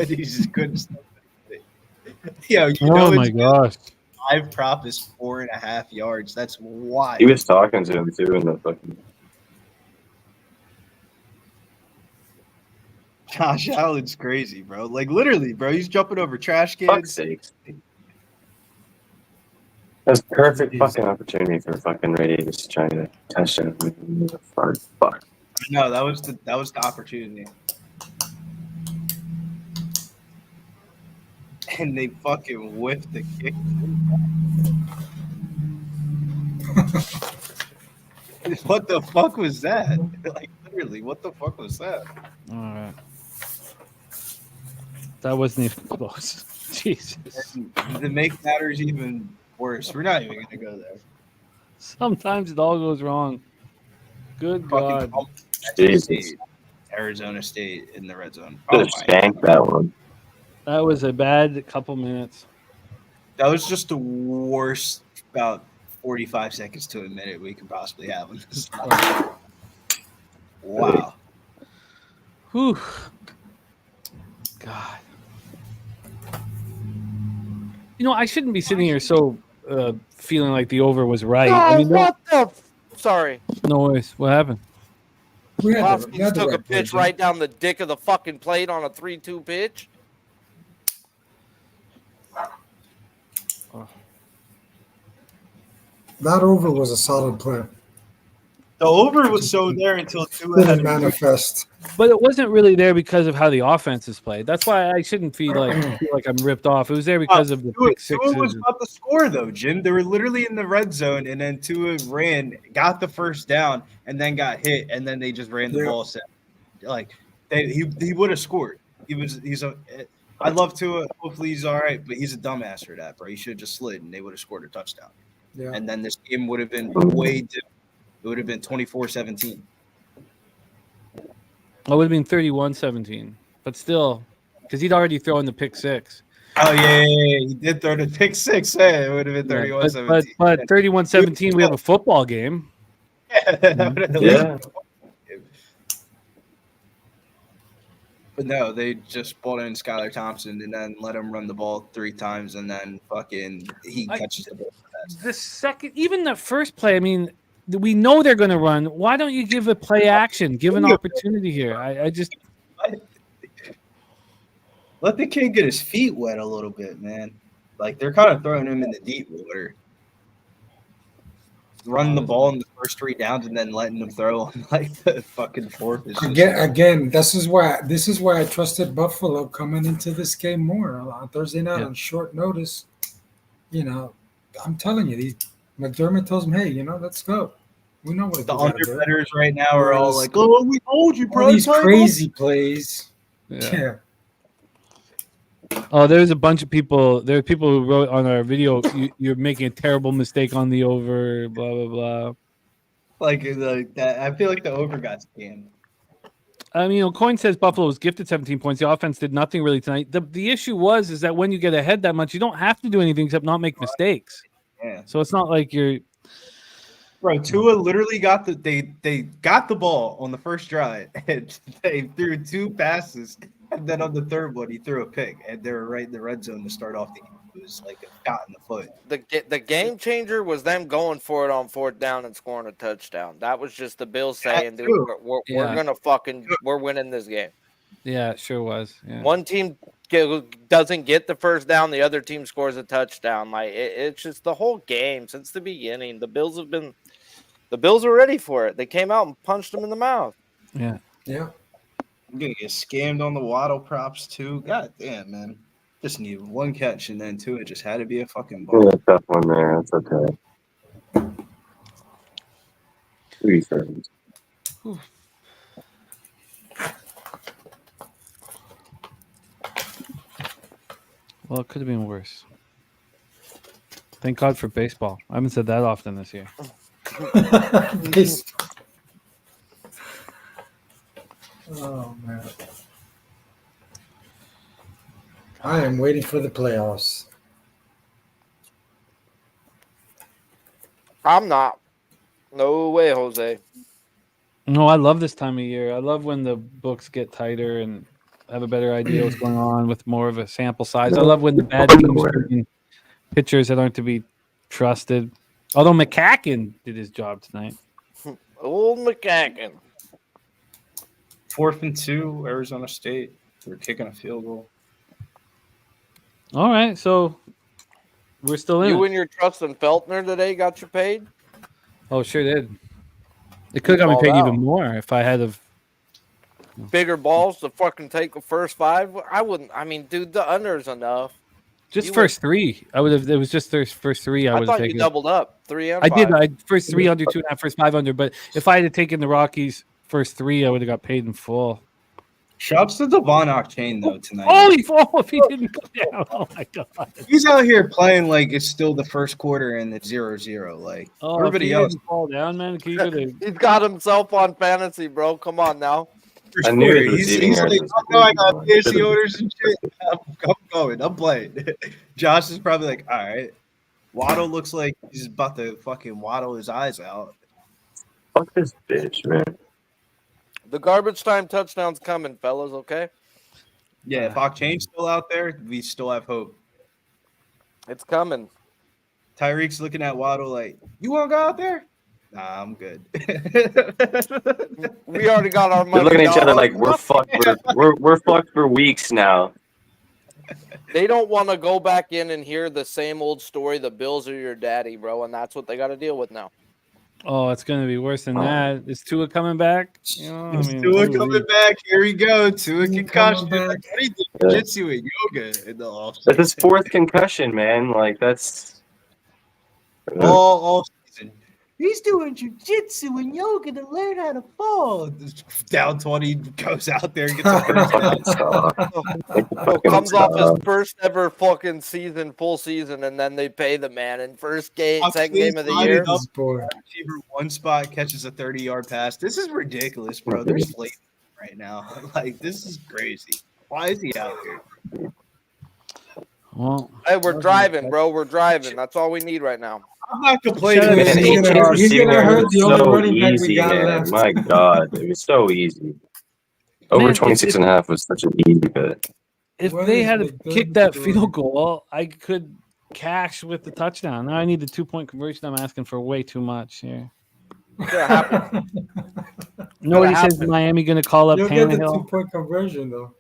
S10: He's just couldn't stop it. Yo,
S1: oh my gosh.
S10: 5 prop is 4.5 yards. That's wild.
S3: He was talking to him too in the fucking.
S10: Josh Allen's crazy, bro. Like literally, bro. He's jumping over trash cans.
S3: Fuck's sakes. That's perfect fucking opportunity for fucking Radius trying to touchdown. Fuck.
S10: No, that was the opportunity. And they fucking whiffed the kick. What the fuck was that? Like literally, what the fuck was that?
S1: All right. That wasn't even close. Jesus.
S10: And to make matters even worse, we're not even gonna go there.
S1: Sometimes it all goes wrong. Good God.
S3: Jesus.
S10: Arizona State in the red zone.
S3: Could have spanked that one.
S1: That was a bad couple minutes.
S10: That was just the worst about 45 seconds to a minute we could possibly have on this. Wow.
S1: Whew. God. You know, I shouldn't be sitting here so feeling like the over was right. I mean,
S11: what the? Sorry.
S1: No worries. What happened?
S11: Hoskins took a pitch right down the dick of the fucking plate on a 3-2 pitch.
S8: That over was a solid play.
S10: The over was so there until two
S8: Didn't manifest.
S1: But it wasn't really there because of how the offense is played. That's why I shouldn't feel like I'm ripped off. It was there because of the pick sixes.
S10: Tua was about to score though, Jim. They were literally in the red zone, and then Tua got the first down, and then got hit, and then they just ran the ball set. Like he would have scored. I love Tua. Hopefully he's all right, but he's a dumbass for that, bro. He should have just slid, and they would have scored a touchdown.
S8: Yeah.
S10: And then this game would have been way different. It would have been 24-17.
S1: It would have been 31-17, but still, because he'd already thrown the pick six.
S10: Oh yeah. He did throw the pick six. Hey, it would have been
S1: Yeah,
S10: 31-17.
S1: but 31-17, we have a football game.
S3: Yeah.
S10: But no, they just brought in Skylar Thompson and then let him run the ball 3 times, and then fucking he catches the ball.
S1: The second, even the first play, I mean, we know they're going to run. Why don't you give a play action? Give an opportunity here. I just
S10: let the kid get his feet wet a little bit, man. Like they're kind of throwing him in the deep water. Run the ball in the first 3 downs and then letting them throw on like the fucking fourth.
S8: Again, this is why I trusted Buffalo coming into this game more on Thursday night on short notice. You know, I'm telling you, McDermott tells them, hey, you know, let's go. We know what
S10: the underbetters right now are all like, oh, we told you, bro.
S8: All these crazy plays. Yeah.
S1: Oh, there's a bunch of people. There are people who wrote on our video, you're making a terrible mistake on the over, blah, blah, blah.
S10: Like that. I feel like the over got scammed.
S1: I mean, Coin says Buffalo was gifted 17 points. The offense did nothing really tonight. The issue is that when you get ahead that much, you don't have to do anything except not make mistakes.
S10: Yeah.
S1: So it's not like you're.
S10: Bro, Tua literally got they got the ball on the first drive and they threw 2 passes, and then on the third one he threw a pick, and they were right in the red zone to start off the game. It was like a shot in the foot.
S11: The game changer was them going for it on 4th down and scoring a touchdown. That was just the Bills saying, dude, we're gonna we're winning this game.
S1: Yeah, it sure was. Yeah.
S11: One team doesn't get the first down, the other team scores a touchdown. Like it's just the whole game since the beginning. The Bills are ready for it. They came out and punched them in the mouth.
S1: Yeah.
S8: Yeah.
S10: I'm gonna get scammed on the Waddle props too. God damn, man. Just need 1 catch and then 2. It just had to be a fucking ball.
S3: Yeah, tough one there. That's okay. 3 seconds.
S1: Well, it could have been worse. Thank God for baseball. I haven't said that often this year.
S8: Oh man, I am waiting for the playoffs.
S11: I'm not. No way, Jose.
S1: No, I love this time of year. I love when the books get tighter and have a better idea what's going on with more of a sample size. I love when the bad teams bring pitchers that aren't to be trusted. Although McCacken did his job tonight.
S11: Old McCacken.
S10: 4th and 2, Arizona State. We're kicking a field goal.
S1: All right, so we're still in.
S11: You
S1: it.
S11: and your trust in Feltner today got you paid?
S1: Oh, sure did. It could have got me paid even more if I had of
S11: bigger balls to fucking take the first 5. I wouldn't. I mean, dude, the under is enough.
S1: Just you first 3. I would have. It was just the first 3. I would have
S11: taken.
S1: taken.
S11: You doubled up 3 and 5.
S1: I did. I first 3 under 2.5, first 5 under. But if I had taken the Rockies first 3, I would have got paid in full.
S10: Shouts to Devon Octane though tonight.
S1: Holy fuck! If he didn't go down, oh my god!
S10: He's out here playing like it's still the first quarter and it's 0-0. Like everybody else,
S1: fall down, man. Can you go to...
S11: He's got himself on fantasy, bro. Come on now.
S3: I knew
S10: he's like, I got fantasy orders and shit. I'm going. I'm playing. Josh is probably like, all right. Waddle looks like he's about to fucking waddle his eyes out.
S3: Fuck this bitch, man.
S11: The garbage time touchdown's coming, fellas, okay?
S10: Yeah, if Octane's still out there, we still have hope.
S11: It's coming.
S10: Tyreek's looking at Waddle like, you want to go out there? Nah, I'm good.
S11: We already got our money.
S3: They're looking at each other like we're fucked. We're fucked for weeks now.
S11: They don't want to go back in and hear the same old story. The Bills are your daddy, bro, and that's what they got to deal with now.
S1: Oh, it's going to be worse than that. Is Tua coming back?
S10: You know, Tua coming back. Here we go. Tua concussion. Like, what he did jiu-jitsu and yoga in the offseason.
S3: That's his 4th concussion, man. Like that's
S10: all season. He's doing jiu-jitsu and yoga to learn how to fall. Down 20, goes out there and gets a first down.
S11: Comes off his first ever fucking season, full season, and then they pay the man in first game, second game of the year.
S10: Receiver 1 spot catches a 30-yard pass. This is ridiculous, bro. There's late right now. Like, this is crazy. Why is he out here?
S1: Well,
S11: Hey, we're driving, bro. We're driving. That's all we need right now.
S10: I'm not complaining.
S1: Shout out
S10: man.
S1: to
S8: He's gonna hurt- he's gonna hurt the only running back we
S3: easy,
S8: got
S3: man.
S8: left.
S3: My God, it was so easy. Over
S1: Man,
S3: 26 and a half was such an easy bet.
S1: if
S8: What
S1: they
S8: is
S1: had
S8: McDermott
S1: kicked that
S8: doing?
S1: field goal, I could cash with the touchdown. Now I need the 2-point conversion. I'm asking for way too much here.
S11: It's gonna happen.
S1: Nobody says
S11: happen.
S1: Miami going to call up
S8: You'll get the
S1: Tannehill.
S8: 2-point conversion though.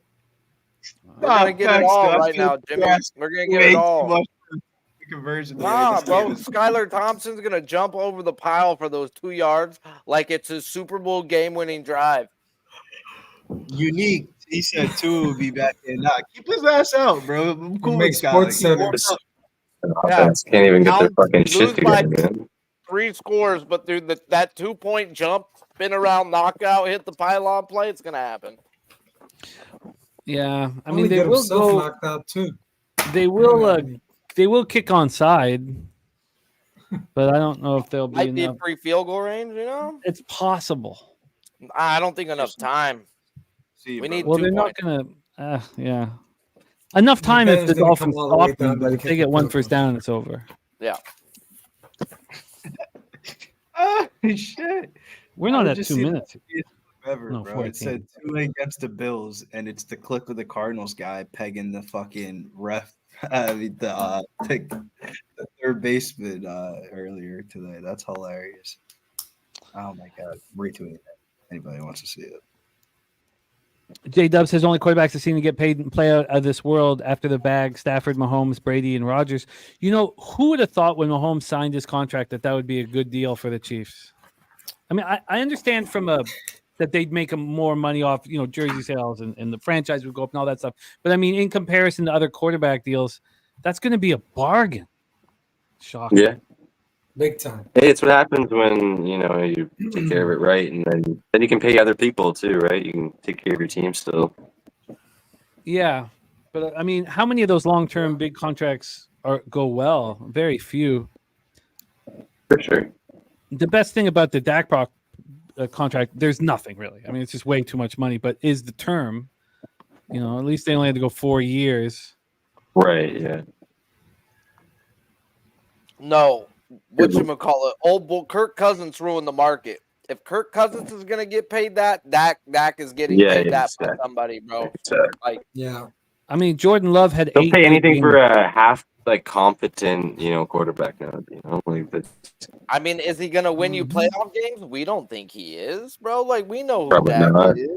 S11: We're gonna get it
S10: Thanks,
S11: all
S10: dude. I
S11: right
S10: feel
S11: now, Jimmy.
S10: that's
S11: We're gonna get
S10: way
S11: it
S10: too
S11: all.
S10: much for the conversion. the way
S11: Nah,
S10: this
S11: bro.
S10: game is.
S11: Skylar Thompson's gonna jump over the pile for those 2 yards like it's a Super Bowl game-winning drive.
S10: Unique. He said two would be back in. Nah, keep his ass out, bro. I'm cool
S8: Make
S10: with Scott.
S8: Sports
S10: He
S8: Center.
S10: warmed up.
S3: Offense can't even get their
S11: Now,
S3: fucking
S11: lose
S3: shit
S11: by
S3: together, man.
S11: 3 scores, but through that 2-point jump, spin around, knockout, hit the pylon play, it's gonna happen.
S1: Yeah, I
S8: Only
S1: mean they
S8: get
S1: will
S8: himself
S1: go.
S8: knocked out too.
S1: They will kick onside, but I don't know if they'll be
S11: Might be
S1: enough.
S11: free field goal range, you know?
S1: It's possible.
S11: I don't think enough time.
S10: See,
S11: We
S10: bro.
S11: need
S1: Well,
S11: 2
S1: they're not
S11: points.
S1: going to. Yeah, enough time if
S8: Ben's
S1: the
S8: gonna
S1: Dolphins
S8: come all the way
S1: stop
S8: down
S1: them,
S8: by
S1: but
S8: the
S1: if they
S8: kick
S1: get
S8: of
S1: one
S8: field
S1: first
S8: goal.
S1: down, it's over.
S11: Yeah.
S10: Ah, shit.
S1: We're
S10: I
S1: not
S10: would
S1: at
S10: just
S1: 2
S10: see that
S1: minutes.
S10: Ever,
S1: No,
S10: bro.
S1: 14.
S10: It said 2 against the Bills, and it's the clip of the Cardinals guy pegging the fucking ref, the third baseman earlier today. That's hilarious. Oh my god, retweet it. Anybody wants to see it?
S1: J Dub says only quarterbacks have seen to get paid and play out of this world after the bag: Stafford, Mahomes, Brady, and Rodgers. You know, who would have thought when Mahomes signed his contract that would be a good deal for the Chiefs? I mean, I understand that they'd make more money off, jersey sales and the franchise would go up and all that stuff. But I mean, in comparison to other quarterback deals, that's going to be a bargain. Shocking.
S3: Yeah.
S8: Big time.
S3: Hey, it's what happens when you take care of it right, and then you can pay other people too, right? You can take care of your team still.
S1: Yeah, but I mean, how many of those long-term big contracts go well? Very few.
S3: For sure.
S1: The best thing about the Dak contract, there's nothing really. I mean, it's just way too much money. But is the term? At least they only had to go 4 years.
S3: Right. Yeah.
S11: No. Whatchamacallit? Old bull Kirk Cousins ruined the market. If Kirk Cousins is gonna get paid that, Dak is getting paid that by somebody, bro. Like,
S8: yeah.
S1: I mean, Jordan Love had
S3: They'll
S1: 8
S3: pay
S1: good
S3: anything
S1: games.
S3: for a half competent quarterback now.
S11: I mean, is he gonna win you playoff games? We don't think he is, bro. Like, we know who
S3: Probably
S11: Dak
S3: not.
S11: is.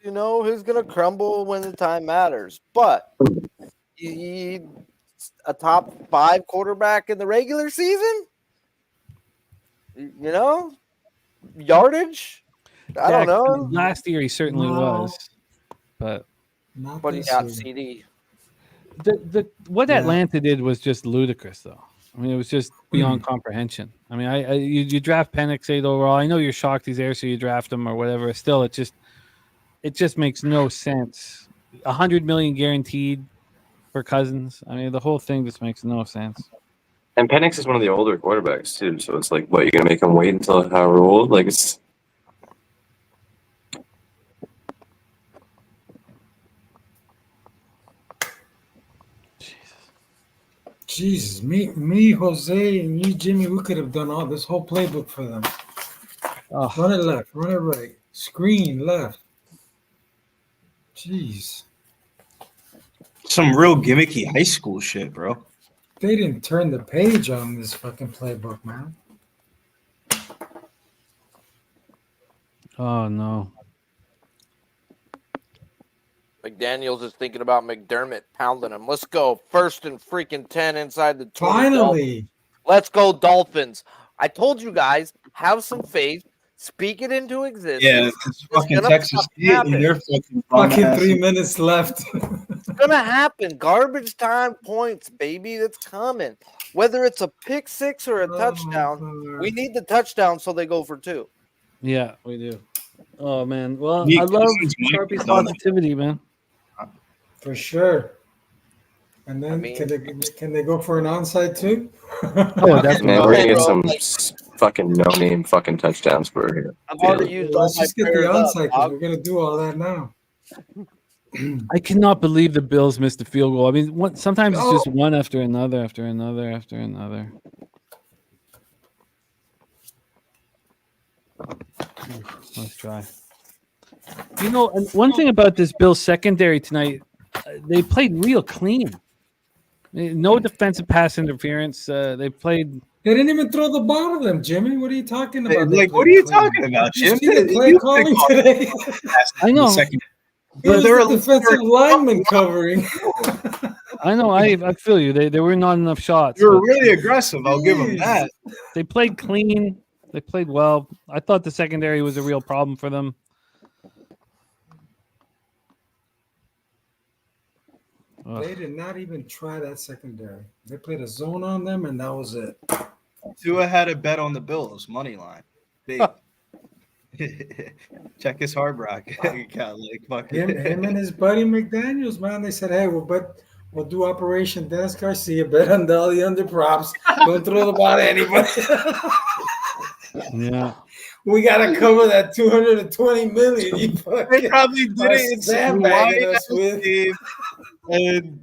S11: Who's gonna crumble when the time matters. But he a top 5 quarterback in the regular season. Yardage. I don't know.
S1: Last year he certainly was, but
S11: What do you got, CD?
S1: What Atlanta did was just ludicrous, though. I mean, it was just beyond comprehension. I mean, you draft Penix 8 overall. I know you're shocked he's there, so you draft him or whatever. Still, it just makes no sense. $100 million guaranteed for Cousins. I mean, the whole thing just makes no sense.
S3: And Penix is one of the older quarterbacks too, so it's like, what, you're gonna make him wait until however old? Like, it's
S8: Jesus, me, Jose, and you, Jimmy, we could have done all this whole playbook for them.
S1: Oh.
S8: Run it left, run it right, screen left. Jeez.
S10: Some real gimmicky high school shit, bro.
S8: They didn't turn the page on this fucking playbook, man.
S1: Oh no.
S11: McDaniels is thinking about McDermott pounding him. Let's go. 1st and freaking 10 inside the 20.
S8: Finally.
S11: Let's go, Dolphins. I told you guys, have some faith. Speak it into existence.
S10: Yeah, it's fucking Texas State and they're
S8: fucking 3 minutes left.
S11: It's gonna happen. Garbage time points, baby. That's coming. Whether it's a pick 6 or a touchdown, we need the touchdown so they go for 2.
S1: Yeah, we do. Oh man. Well,
S10: Nick,
S1: I love
S10: this is Mike
S1: Sharpie's
S10: McDonald.
S1: positivity, man.
S8: For sure. And then can they go for an onside too?
S1: Oh, definitely.
S3: Man, we're gonna get
S11: Bro,
S3: some
S11: like,
S3: fucking no-name fucking touchdowns for here.
S11: I've already used all
S8: Let's
S11: my
S8: just get the
S11: prayers up,
S8: onside because
S11: dog.
S8: we're gonna do all that now.
S1: I cannot believe the Bills missed the field goal. I mean, sometimes it's
S8: Oh.
S1: just one after another, after another, after another. Let's try. You know, and one thing about this Bills secondary tonight, they played real clean. No defensive pass interference. They played.
S8: They didn't even throw the ball to them, Jimmy. What are you talking about?
S5: Like, what are you talking about,
S8: You
S5: Jim?
S8: see the play
S5: You
S8: calling
S5: pick off
S8: today?
S1: I know.
S5: Second.
S8: It was
S5: They're
S8: the defensive lineman covering.
S1: I know. I feel you. There were not enough shots.
S5: You were
S1: but
S5: really aggressive. I'll give them that.
S1: They played clean. They played well. I thought the secondary was a real problem for them.
S8: They did not even try that secondary. They played a zone on them, and that was it.
S10: Tua had a bet on the Bills money line. Big. Check his Hard Rock account. Like fucking.
S8: Him and his buddy McDaniels, man. They said, "Hey, we'll do Operation Dennis Garcia. Bet on all the under props. Don't throw the ball at anybody."
S1: Yeah.
S8: We gotta cover that $220 million. You
S5: They probably did it in some
S8: sandbagging
S5: Hawaii
S8: us with.
S5: game, and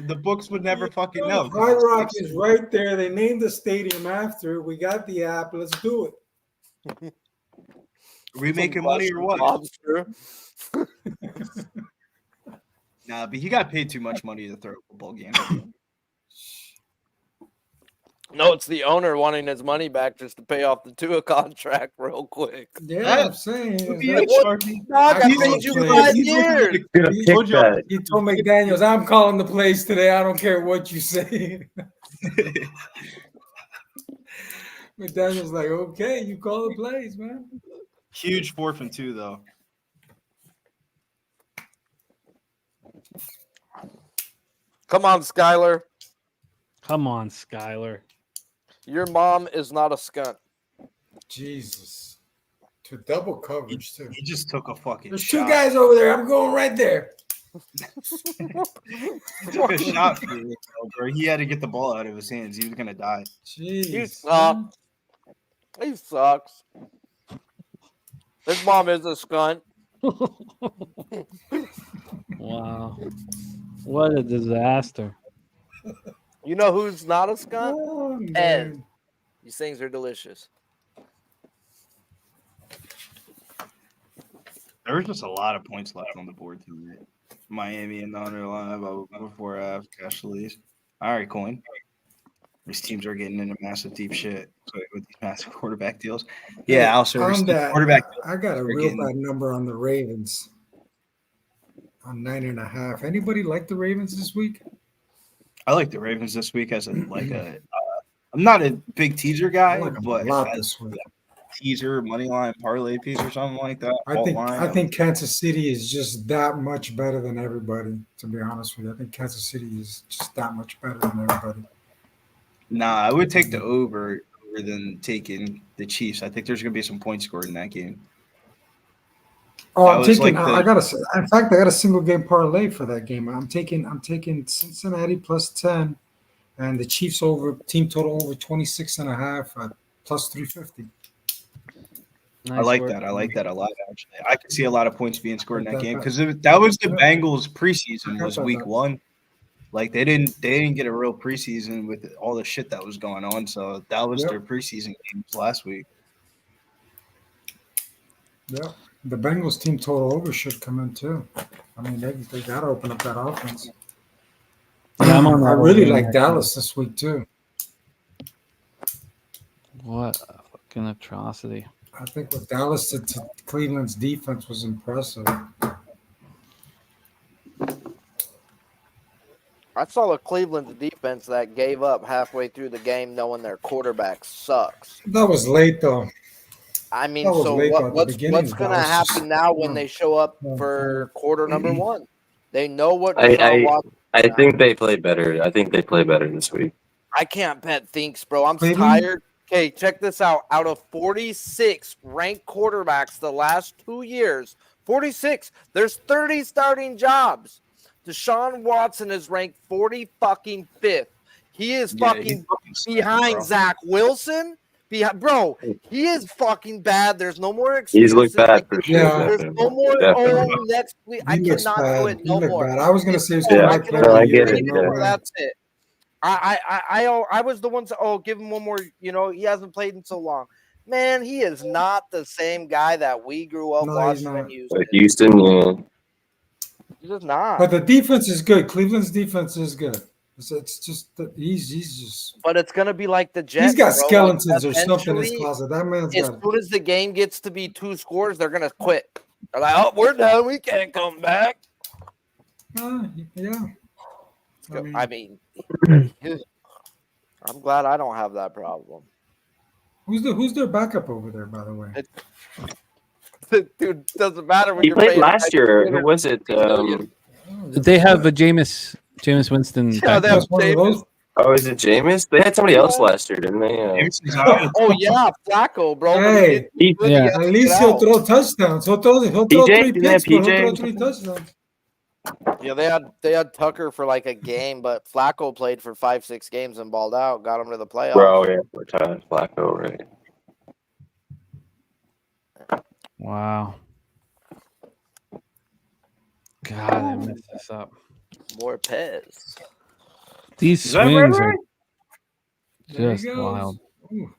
S5: the books would never fucking know.
S8: Hard Rock is right there. They named the stadium after it. We got the app. Let's do it.
S5: Are we making money or what?
S11: Lobster.
S10: Nah, but he got paid too much money to throw a football game.
S11: No, it's the owner wanting his money back just to pay off the Tua contract real quick.
S8: Yeah, I'm saying.
S11: Dog, I paid you 5 years.
S8: He told McDaniels, "I'm calling the plays today. I don't care what you say." McDaniels like, "Okay, you call the plays, man."
S10: Huge 4th and 2 though.
S11: Come on, Skyler.
S1: Come on, Skyler.
S11: Your mom is not a skunt.
S8: Jesus. To double coverage, too.
S10: He just took a fucking
S8: There's
S10: shot.
S8: 2 guys over there. I'm going right there.
S10: He took a shot for it, bro. He had to get the ball out of his hands. He was gonna die.
S8: Jeez.
S11: He sucks. He sucks. His mom is a skunt.
S1: Wow. What a disaster.
S11: You know who's not a skunt?
S8: Oh,
S11: Ed.
S8: man.
S11: These things are delicious.
S10: There was just a lot of points left on the board tonight. Miami and the underline before I have cash release. All right, coin. These teams are getting into massive deep shit with these massive quarterback deals. Yeah, also
S8: On that,
S10: quarterback.
S8: I got a real bad number on the Ravens. On 9.5. Anybody like the Ravens this week?
S10: I like the Ravens this week as I'm not a big teaser guy,
S8: I like them
S10: but
S8: a lot
S10: as
S8: this week.
S10: teaser, money line, parlay piece or something like that.
S8: I think Kansas City is just that much better than everybody, to be honest with you. I think Kansas City is just that much better than everybody.
S10: Nah, I would take the over than taking the Chiefs. I think there's going to be some points scored in that game.
S8: Oh,
S10: That
S8: I'm
S10: was
S8: taking.
S10: like the-
S8: I got a. In fact, I got a single game parlay for that game. I'm taking Cincinnati plus 10, and the Chiefs over team total over 26.5 at plus 350.
S10: I like that. I like that a lot, actually. I could see a lot of points being scored in that game because that was the Bengals preseason was week 1. Like they didn't get a real preseason with all the shit that was going on. So that was their preseason games last week.
S8: Yeah, the Bengals team total over should come in too. I mean, they got to open up that offense.
S1: Yeah, I'm on that
S8: I really
S1: over
S8: like
S1: there.
S8: Dallas this week too.
S1: What a fucking atrocity.
S8: I think what Dallas did to Cleveland's defense was impressive.
S11: I saw a Cleveland defense that gave up halfway through the game knowing their quarterback sucks.
S8: That was late though.
S11: I mean,
S8: That was
S11: so
S8: late, though, at the
S11: what's
S8: beginning,
S11: going to
S8: Dallas
S11: happen
S8: just-
S11: now when they show up
S8: No.
S11: for quarter number 1? They know what
S3: I
S11: Deshaun Watson.
S3: I think they play better. I think they play better this week.
S11: I can't bet thinks, bro. I'm
S8: Cleveland?
S11: tired. Okay, check this out. Out of 46 ranked quarterbacks the last 2 years, 46, there's 30 starting jobs. Deshaun Watson is ranked 40 fucking 5th. He is
S10: Yeah,
S11: fucking
S10: he's fucking
S11: behind
S10: bro.
S11: Zach Wilson. Bro, he is fucking bad. There's no more
S3: He's looked
S11: excuses.
S3: bad for sure.
S8: Yeah.
S11: There's no more.
S3: Definitely.
S11: Oh, next week I
S8: He looks
S11: cannot do
S8: bad.
S11: it
S8: He
S11: no
S8: looked
S11: more.
S8: bad. I was gonna say he was
S11: No,
S8: gonna
S11: I
S8: like
S11: can
S8: player of
S3: No,
S8: the
S3: I
S11: only
S8: year,
S3: get
S11: say
S3: it.
S8: but
S11: no
S8: no
S11: more.
S8: way.
S11: That's it. I was the one to give him one more. You know, he hasn't played in so long. Man, he is not the same guy that we grew up
S8: No, he's
S11: watching in
S8: not.
S11: Houston.
S3: Houston, yeah.
S11: He's just not.
S8: But the defense is good. Cleveland's defense is good. It's just that he's just
S11: But it's gonna be like the Jets.
S8: he's got
S11: bro. Like,
S8: skeletons or something in his
S11: eventually,
S8: closet. That man's
S11: as
S8: got.
S11: soon as the game gets to be 2 scores, they're gonna quit. They're like, "Oh, we're done. We can't come back."
S8: Yeah.
S11: I mean, I'm glad I don't have that problem.
S8: Who's their backup over there, by the way?
S11: Dude, doesn't matter when
S3: He
S11: you're
S3: played
S11: paying
S3: last year. Who was it?
S1: They have a Jameis Winston.
S11: Yeah, they
S1: back
S11: have
S1: there.
S11: Jameis.
S3: Oh, is it Jameis? They had somebody else last year, didn't they?
S11: Oh yeah, Flacco, bro.
S8: Hey,
S1: Yeah.
S8: at least he'll throw touchdowns. He'll throw
S3: PJ?
S8: 3
S3: Didn't they have
S8: picks, but he'll throw
S3: PJ?
S8: 3 touchdowns.
S11: Yeah, they had Tucker for like a game, but Flacco played for 5-6 games and balled out, got him to the playoffs.
S3: Bro, yeah, we're talking Flacco, right?
S1: Wow. God, I messed this up.
S11: More Pez.
S1: These
S10: Is that
S1: swings
S10: right?
S1: are
S8: There he
S1: just
S8: goes.
S1: wild.
S8: Ooh.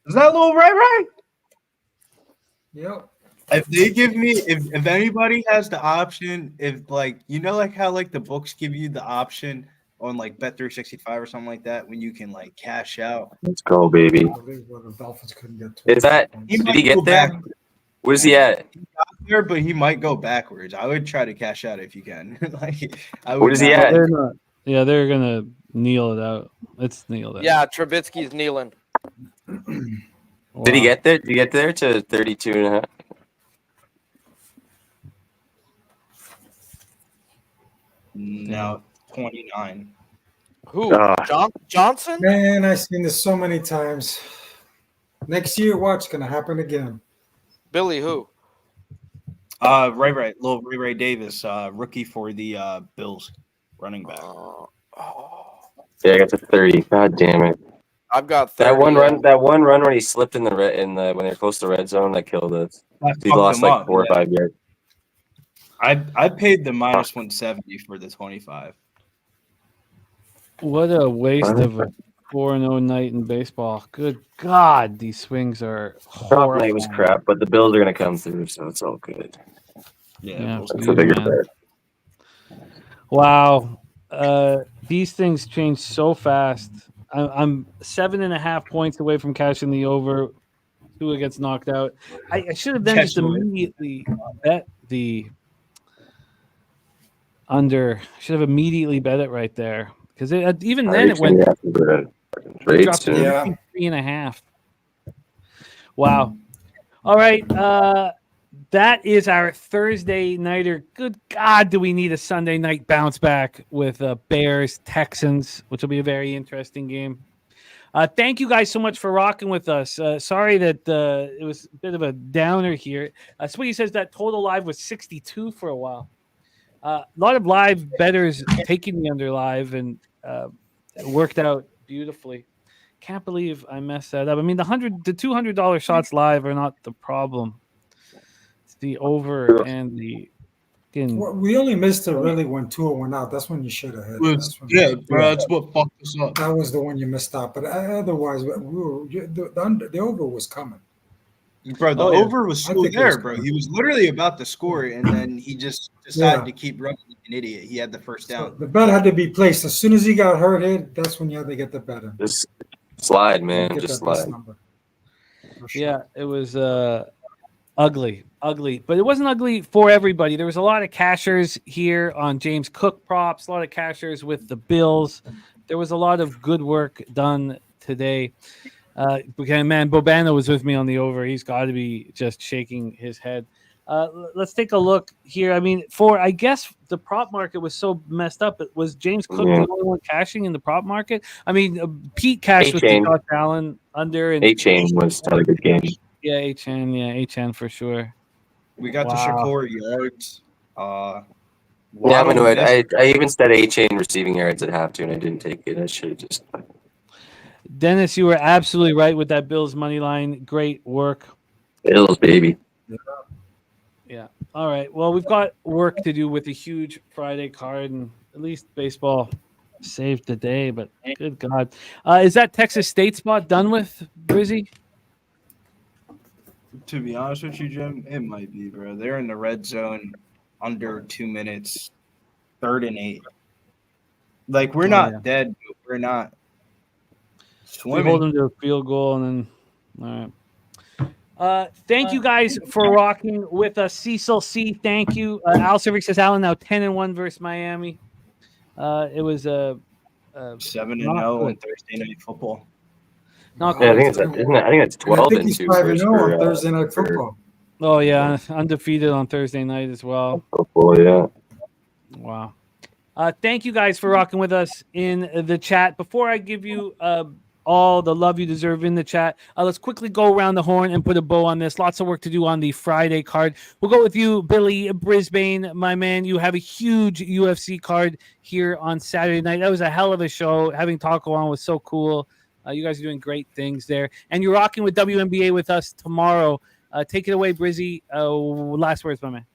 S10: Is that little right?
S8: Yep.
S10: If they give me, if anybody has the option, if like like how like the books give you the option on like Bet365 or something like that when you can like cash out.
S3: Let's go, baby.
S8: I believe the Dolphins couldn't get.
S3: Is that?
S10: He
S3: Did
S10: might
S3: he
S10: go
S3: get there?
S10: back.
S3: Where's he at?
S10: He got there, but he might go backwards. I would try to cash out if you can. Like, I would
S3: Where is he
S10: not-
S3: at?
S1: They're not. Yeah, they're gonna kneel it out. Let's kneel it.
S11: Yeah, Trubisky's kneeling.
S3: Did he get there? Did he get there to 32 and a half?
S10: No, 29.
S11: Who? Johnson?
S8: Man, I've seen this so many times. Next year, watch, gonna happen again.
S11: Billy, who?
S10: Right. Little Ray Davis, rookie for the Bills, running back.
S3: Yeah, I got to 30. God damn it.
S11: I've got 30.
S3: That one run when he slipped in the when they're close to red zone, that killed us.
S10: That
S3: He
S10: fucked
S3: lost
S10: him
S3: like
S10: up,
S3: 4 or
S10: yeah.
S3: 5 yards.
S10: I paid the minus 170 for the 25.
S1: What a waste of a 4-0 night in baseball. Good God, these swings are
S3: Top night
S1: horrible.
S3: was crap, but the Bills are gonna come through, so it's all good.
S1: Yeah,
S3: It's
S1: for
S3: a
S1: you,
S3: bigger
S1: man.
S3: bet.
S1: Wow. These things change so fast. I'm 7.5 points away from cashing the over. Tua gets knocked out. I should have then just immediately bet the under. Should have immediately bet it right there because even then it went. It dropped to 3.5. Wow. All right. That is our Thursday nighter. Good God, do we need a Sunday night bounce back with Bears Texans, which will be a very interesting game. Thank you guys so much for rocking with us. Sorry that it was a bit of a downer here. Sweetie says that total live was 62 for a while. A lot of live bettors taking the under live, and it worked out beautifully. Can't believe I messed that up. I mean, the $200 shots live are not the problem. It's the over and the.
S8: We only missed it really when Tua went out. That's when you should have hit.
S10: That's what fucked us up.
S8: That was the one you missed out. But otherwise, the over was coming.
S10: Bro, the over was still there, bro.
S8: coming.
S10: He was literally about to score, and then he just decided to keep running like an idiot. He had the first down.
S8: The bet had to be placed as soon as he got hurt. That's when you had to get the bet in.
S3: Just slide, man.
S8: Get
S3: Just
S8: that best
S3: slide.
S8: number.
S1: Yeah, it was ugly, but it wasn't ugly for everybody. There was a lot of cashers here on James Cook props, a lot of cashers with the Bills. There was a lot of good work done today. Man, Bobana was with me on the over. He's got to be just shaking his head. Let's take a look here. I mean, I guess the prop market was so messed up. Was James Cook the only one cashing in the prop market? I mean, Pete cashed with the Josh Allen under. And
S3: A-Chain was had a good game.
S1: Yeah, H-N for sure.
S10: We got the Shakur yards.
S3: Yeah, I'm
S10: Waddle
S3: annoyed.
S10: missed.
S3: I even said A-Chain receiving yards at half, and I didn't take it. I should have just.
S1: Dennis, you were absolutely right with that Bills money line. Great work.
S3: Bills, baby.
S1: Yeah. All right. Well, we've got work to do with a huge Friday card, and at least baseball saved the day. But good God, is that Texas State spot done with, Brizzy?
S10: To be honest with you, Jim, it might be, bro. They're in the red zone under 2 minutes, 3rd and 8. Like, we're not
S1: yeah.
S10: dead, but we're not
S1: We hold
S10: swimming.
S1: them to a field goal, and then all right. Thank you guys for rocking with us. Cecil C, thank you. Al Civic says Allen now 10-1 versus Miami. It was a
S10: 7-0
S1: not
S10: on
S1: good.
S10: Thursday Night Football.
S1: Not
S3: Yeah, I
S1: good.
S3: think it's isn't it? I think it's
S8: And I
S3: 12
S8: think
S3: and
S8: he's
S3: 2
S8: 5-0
S3: for
S8: on Thursday Night
S3: for
S8: Football.
S1: Oh yeah, undefeated on Thursday night as well.
S3: football. Yeah.
S1: Wow. Thank you guys for rocking with us in the chat. Before I give you all the love you deserve in the chat, let's quickly go around the horn and put a bow on this. Lots of work to do on the Friday card. We'll go with you, Billy Brisbane, my man. You have a huge UFC card here on Saturday night. That was a hell of a show. Having Taco on was so cool. You guys are doing great things there. And you're rocking with WNBA with us tomorrow. Take it away, Brizzy. Last words, my man.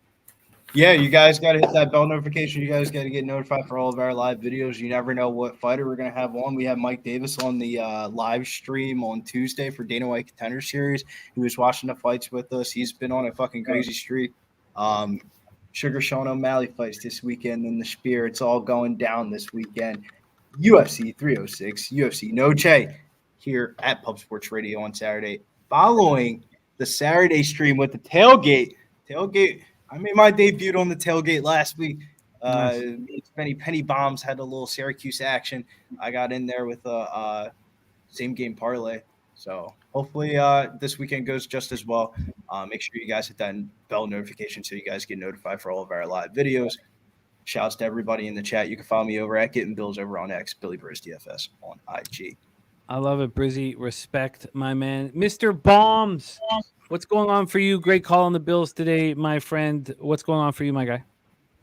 S10: Yeah, you guys got to hit that bell notification. You guys got to get notified for all of our live videos. You never know what fighter we're going to have on. We have Mike Davis on the live stream on Tuesday for Dana White Contender Series. He was watching the fights with us. He's been on a fucking crazy streak. Sugar Sean O'Malley fights this weekend in the Spear. It's all going down this weekend. UFC 306, UFC Noche here at Pub Sports Radio on Saturday. Following the Saturday stream with the tailgate. I made my debut on the tailgate last week.
S1: Nice.
S10: Penny Bombs had a little Syracuse action. I got in there with a same game parlay. So hopefully this weekend goes just as well. Make sure you guys hit that bell notification so you guys get notified for all of our live videos. Shouts to everybody in the chat. You can follow me over at Getting Bills over on X, Billy Burris DFS on IG.
S1: I love it, Brizzy. Respect, my man. Mr. Bombs, what's going on for you? Great call on the Bills today, my friend. What's going on for you, my guy?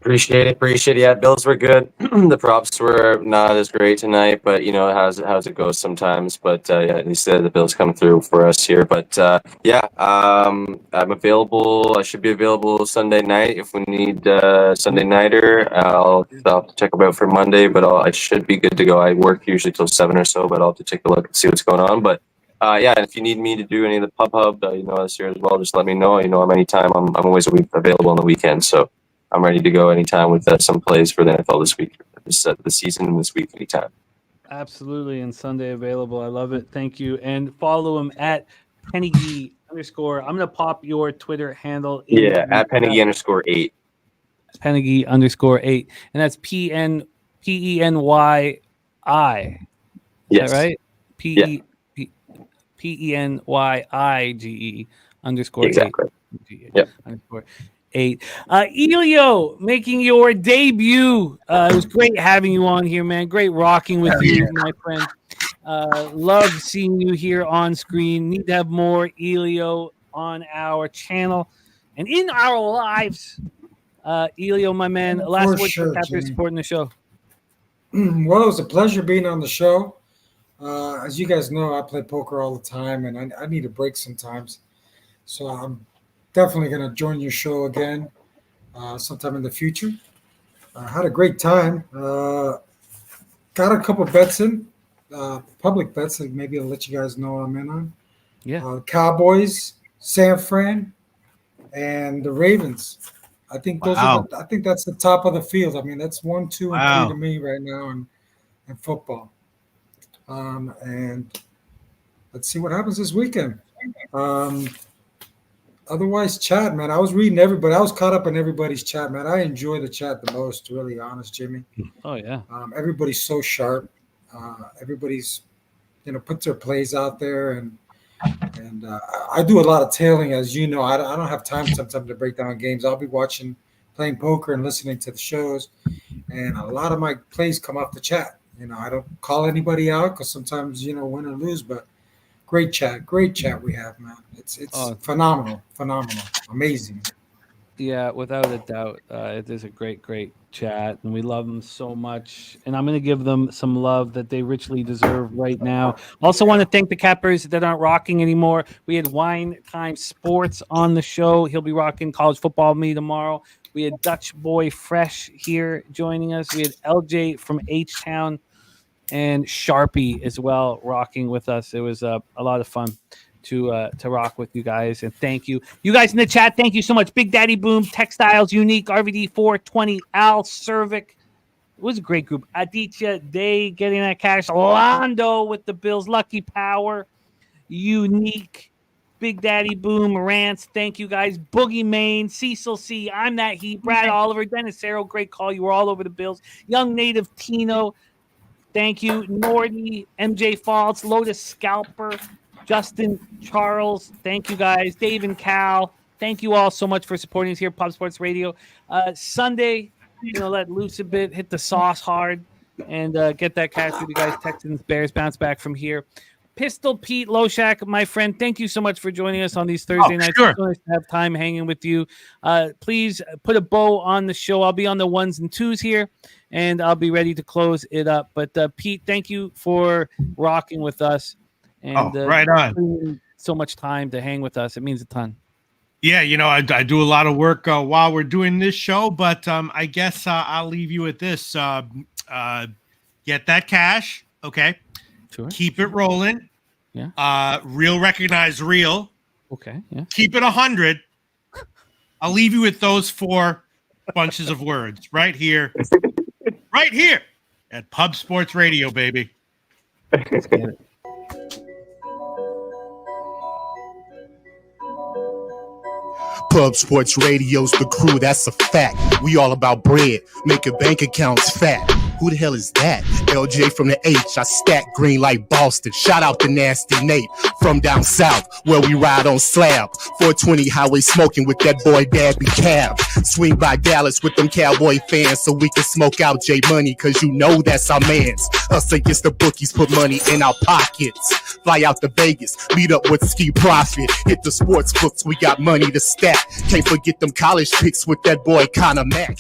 S3: Appreciate it. Yeah, Bills were good. The props were not as great tonight, but you know how's it goes sometimes. But yeah, at least the Bills come through for us here. But I'm available. I should be available Sunday night if we need Sunday nighter. I'll have to check about for Monday, but I should be good to go. I work usually till 7 or so, but I'll have to take a look and see what's going on. But yeah, and if you need me to do any of the pub hub, this year as well, just let me know. I'm anytime. I'm always available on the weekend, so. I'm ready to go anytime with some plays for the NFL this week, the season, and this week anytime.
S1: Absolutely, and Sunday available. I love it. Thank you. And follow him at Penny_. I'm going to pop your Twitter handle.
S3: At Penny_8.
S1: Penny_8. And that's PENYI. Is that right? PENYIGE _
S3: Exactly.
S1: 8. Yep. _8. Elio making your debut. It was great having you on here, man. Great rocking with you, my friend. Love seeing you here on screen. Need to have more Elio on our channel and in our lives. Elio, my man, last word after supporting the show.
S8: Well, it was a pleasure being on the show. As you guys know, I play poker all the time, and I need a break sometimes. So I'm definitely going to join your show again sometime in the future. Had a great time. Got a couple bets in, public bets that maybe I'll let you guys know I'm in on.
S1: Yeah.
S8: Cowboys, San Fran, and the Ravens. I think those are I think that's the top of the field. I mean, that's 1, 2, and 3 to me right now in football. And let's see what happens this weekend. Otherwise, chat, man. I was reading everybody. I was caught up in everybody's chat, man. I enjoy the chat the most, to really honest, Jimmy.
S1: Oh, yeah.
S8: Everybody's so sharp. Everybody's, puts their plays out there. And I do a lot of tailing, as you know. I don't have time sometimes to break down games. I'll be playing poker and listening to the shows. And a lot of my plays come off the chat. I don't call anybody out because sometimes, win or lose, but great chat we have, man. It's phenomenal, amazing.
S1: Yeah, without a doubt. It is a great chat, and we love them so much. And I'm going to give them some love that they richly deserve right now. Also, want to thank the Cappers that aren't rocking anymore. We had Wine Time Sports on the show. He'll be rocking college football with me tomorrow. We had Dutch Boy Fresh here joining us. We had LJ from H Town and Sharpie as well rocking with us. It was a lot of fun to rock with you guys, and thank you guys in the chat. Thank you so much. Big Daddy Boom, Textiles Unique, RVD 420, Al Cervic. It was a great group. Aditya Day getting that cash, Londo with the Bills, Lucky Power, Unique, Big Daddy Boom, Rants. Thank you guys. Boogie Main, Cecil C, I'm That Heat, Brad Oliver, Dennis Arrow, great call. You were all over the Bills. Young Native Tino, thank you. Nordy, MJ Falls, Lotus Scalper, Justin Charles, thank you guys. Dave and Cal, thank you all so much for supporting us here at Pub Sports Radio. Sunday, let loose a bit, hit the sauce hard, and get that cash for you guys. Texans, Bears bounce back from here. Pistol Pete Loshak, my friend, thank you so much for joining us on these Thursday nights.
S5: Sure.
S1: It's nice to have time hanging with you. Please put a bow on the show. I'll be on the 1s and 2s here, and I'll be ready to close it up. But Pete, thank you for rocking with us. And
S5: right on.
S1: So much time to hang with us. It means a ton.
S5: Yeah, I do a lot of work while we're doing this show, but I guess I'll leave you with this. Get that cash, okay?
S1: Sure.
S5: Keep it rolling.
S1: Yeah.
S5: Real recognize real.
S1: Okay. Yeah.
S5: Keep it 100. I'll leave you with those 4 bunches of words right here at Pub Sports Radio, baby.
S1: Let's get it.
S2: Pub Sports Radio's the crew, that's a fact. We all about bread, making bank accounts fat. Who the hell is that? LJ from the H, I stack green like Boston. Shout out to Nasty Nate from down south, where we ride on slab. 420 highway smoking with that boy Dabby Cab. Swing by Dallas with them Cowboy fans so we can smoke out J Money, cause that's our mans. Us against the bookies, put money in our pockets. Fly out to Vegas, meet up with Ski Profit. Hit the sports books, we got money to stack. Can't forget them college picks with that boy Conor Mack.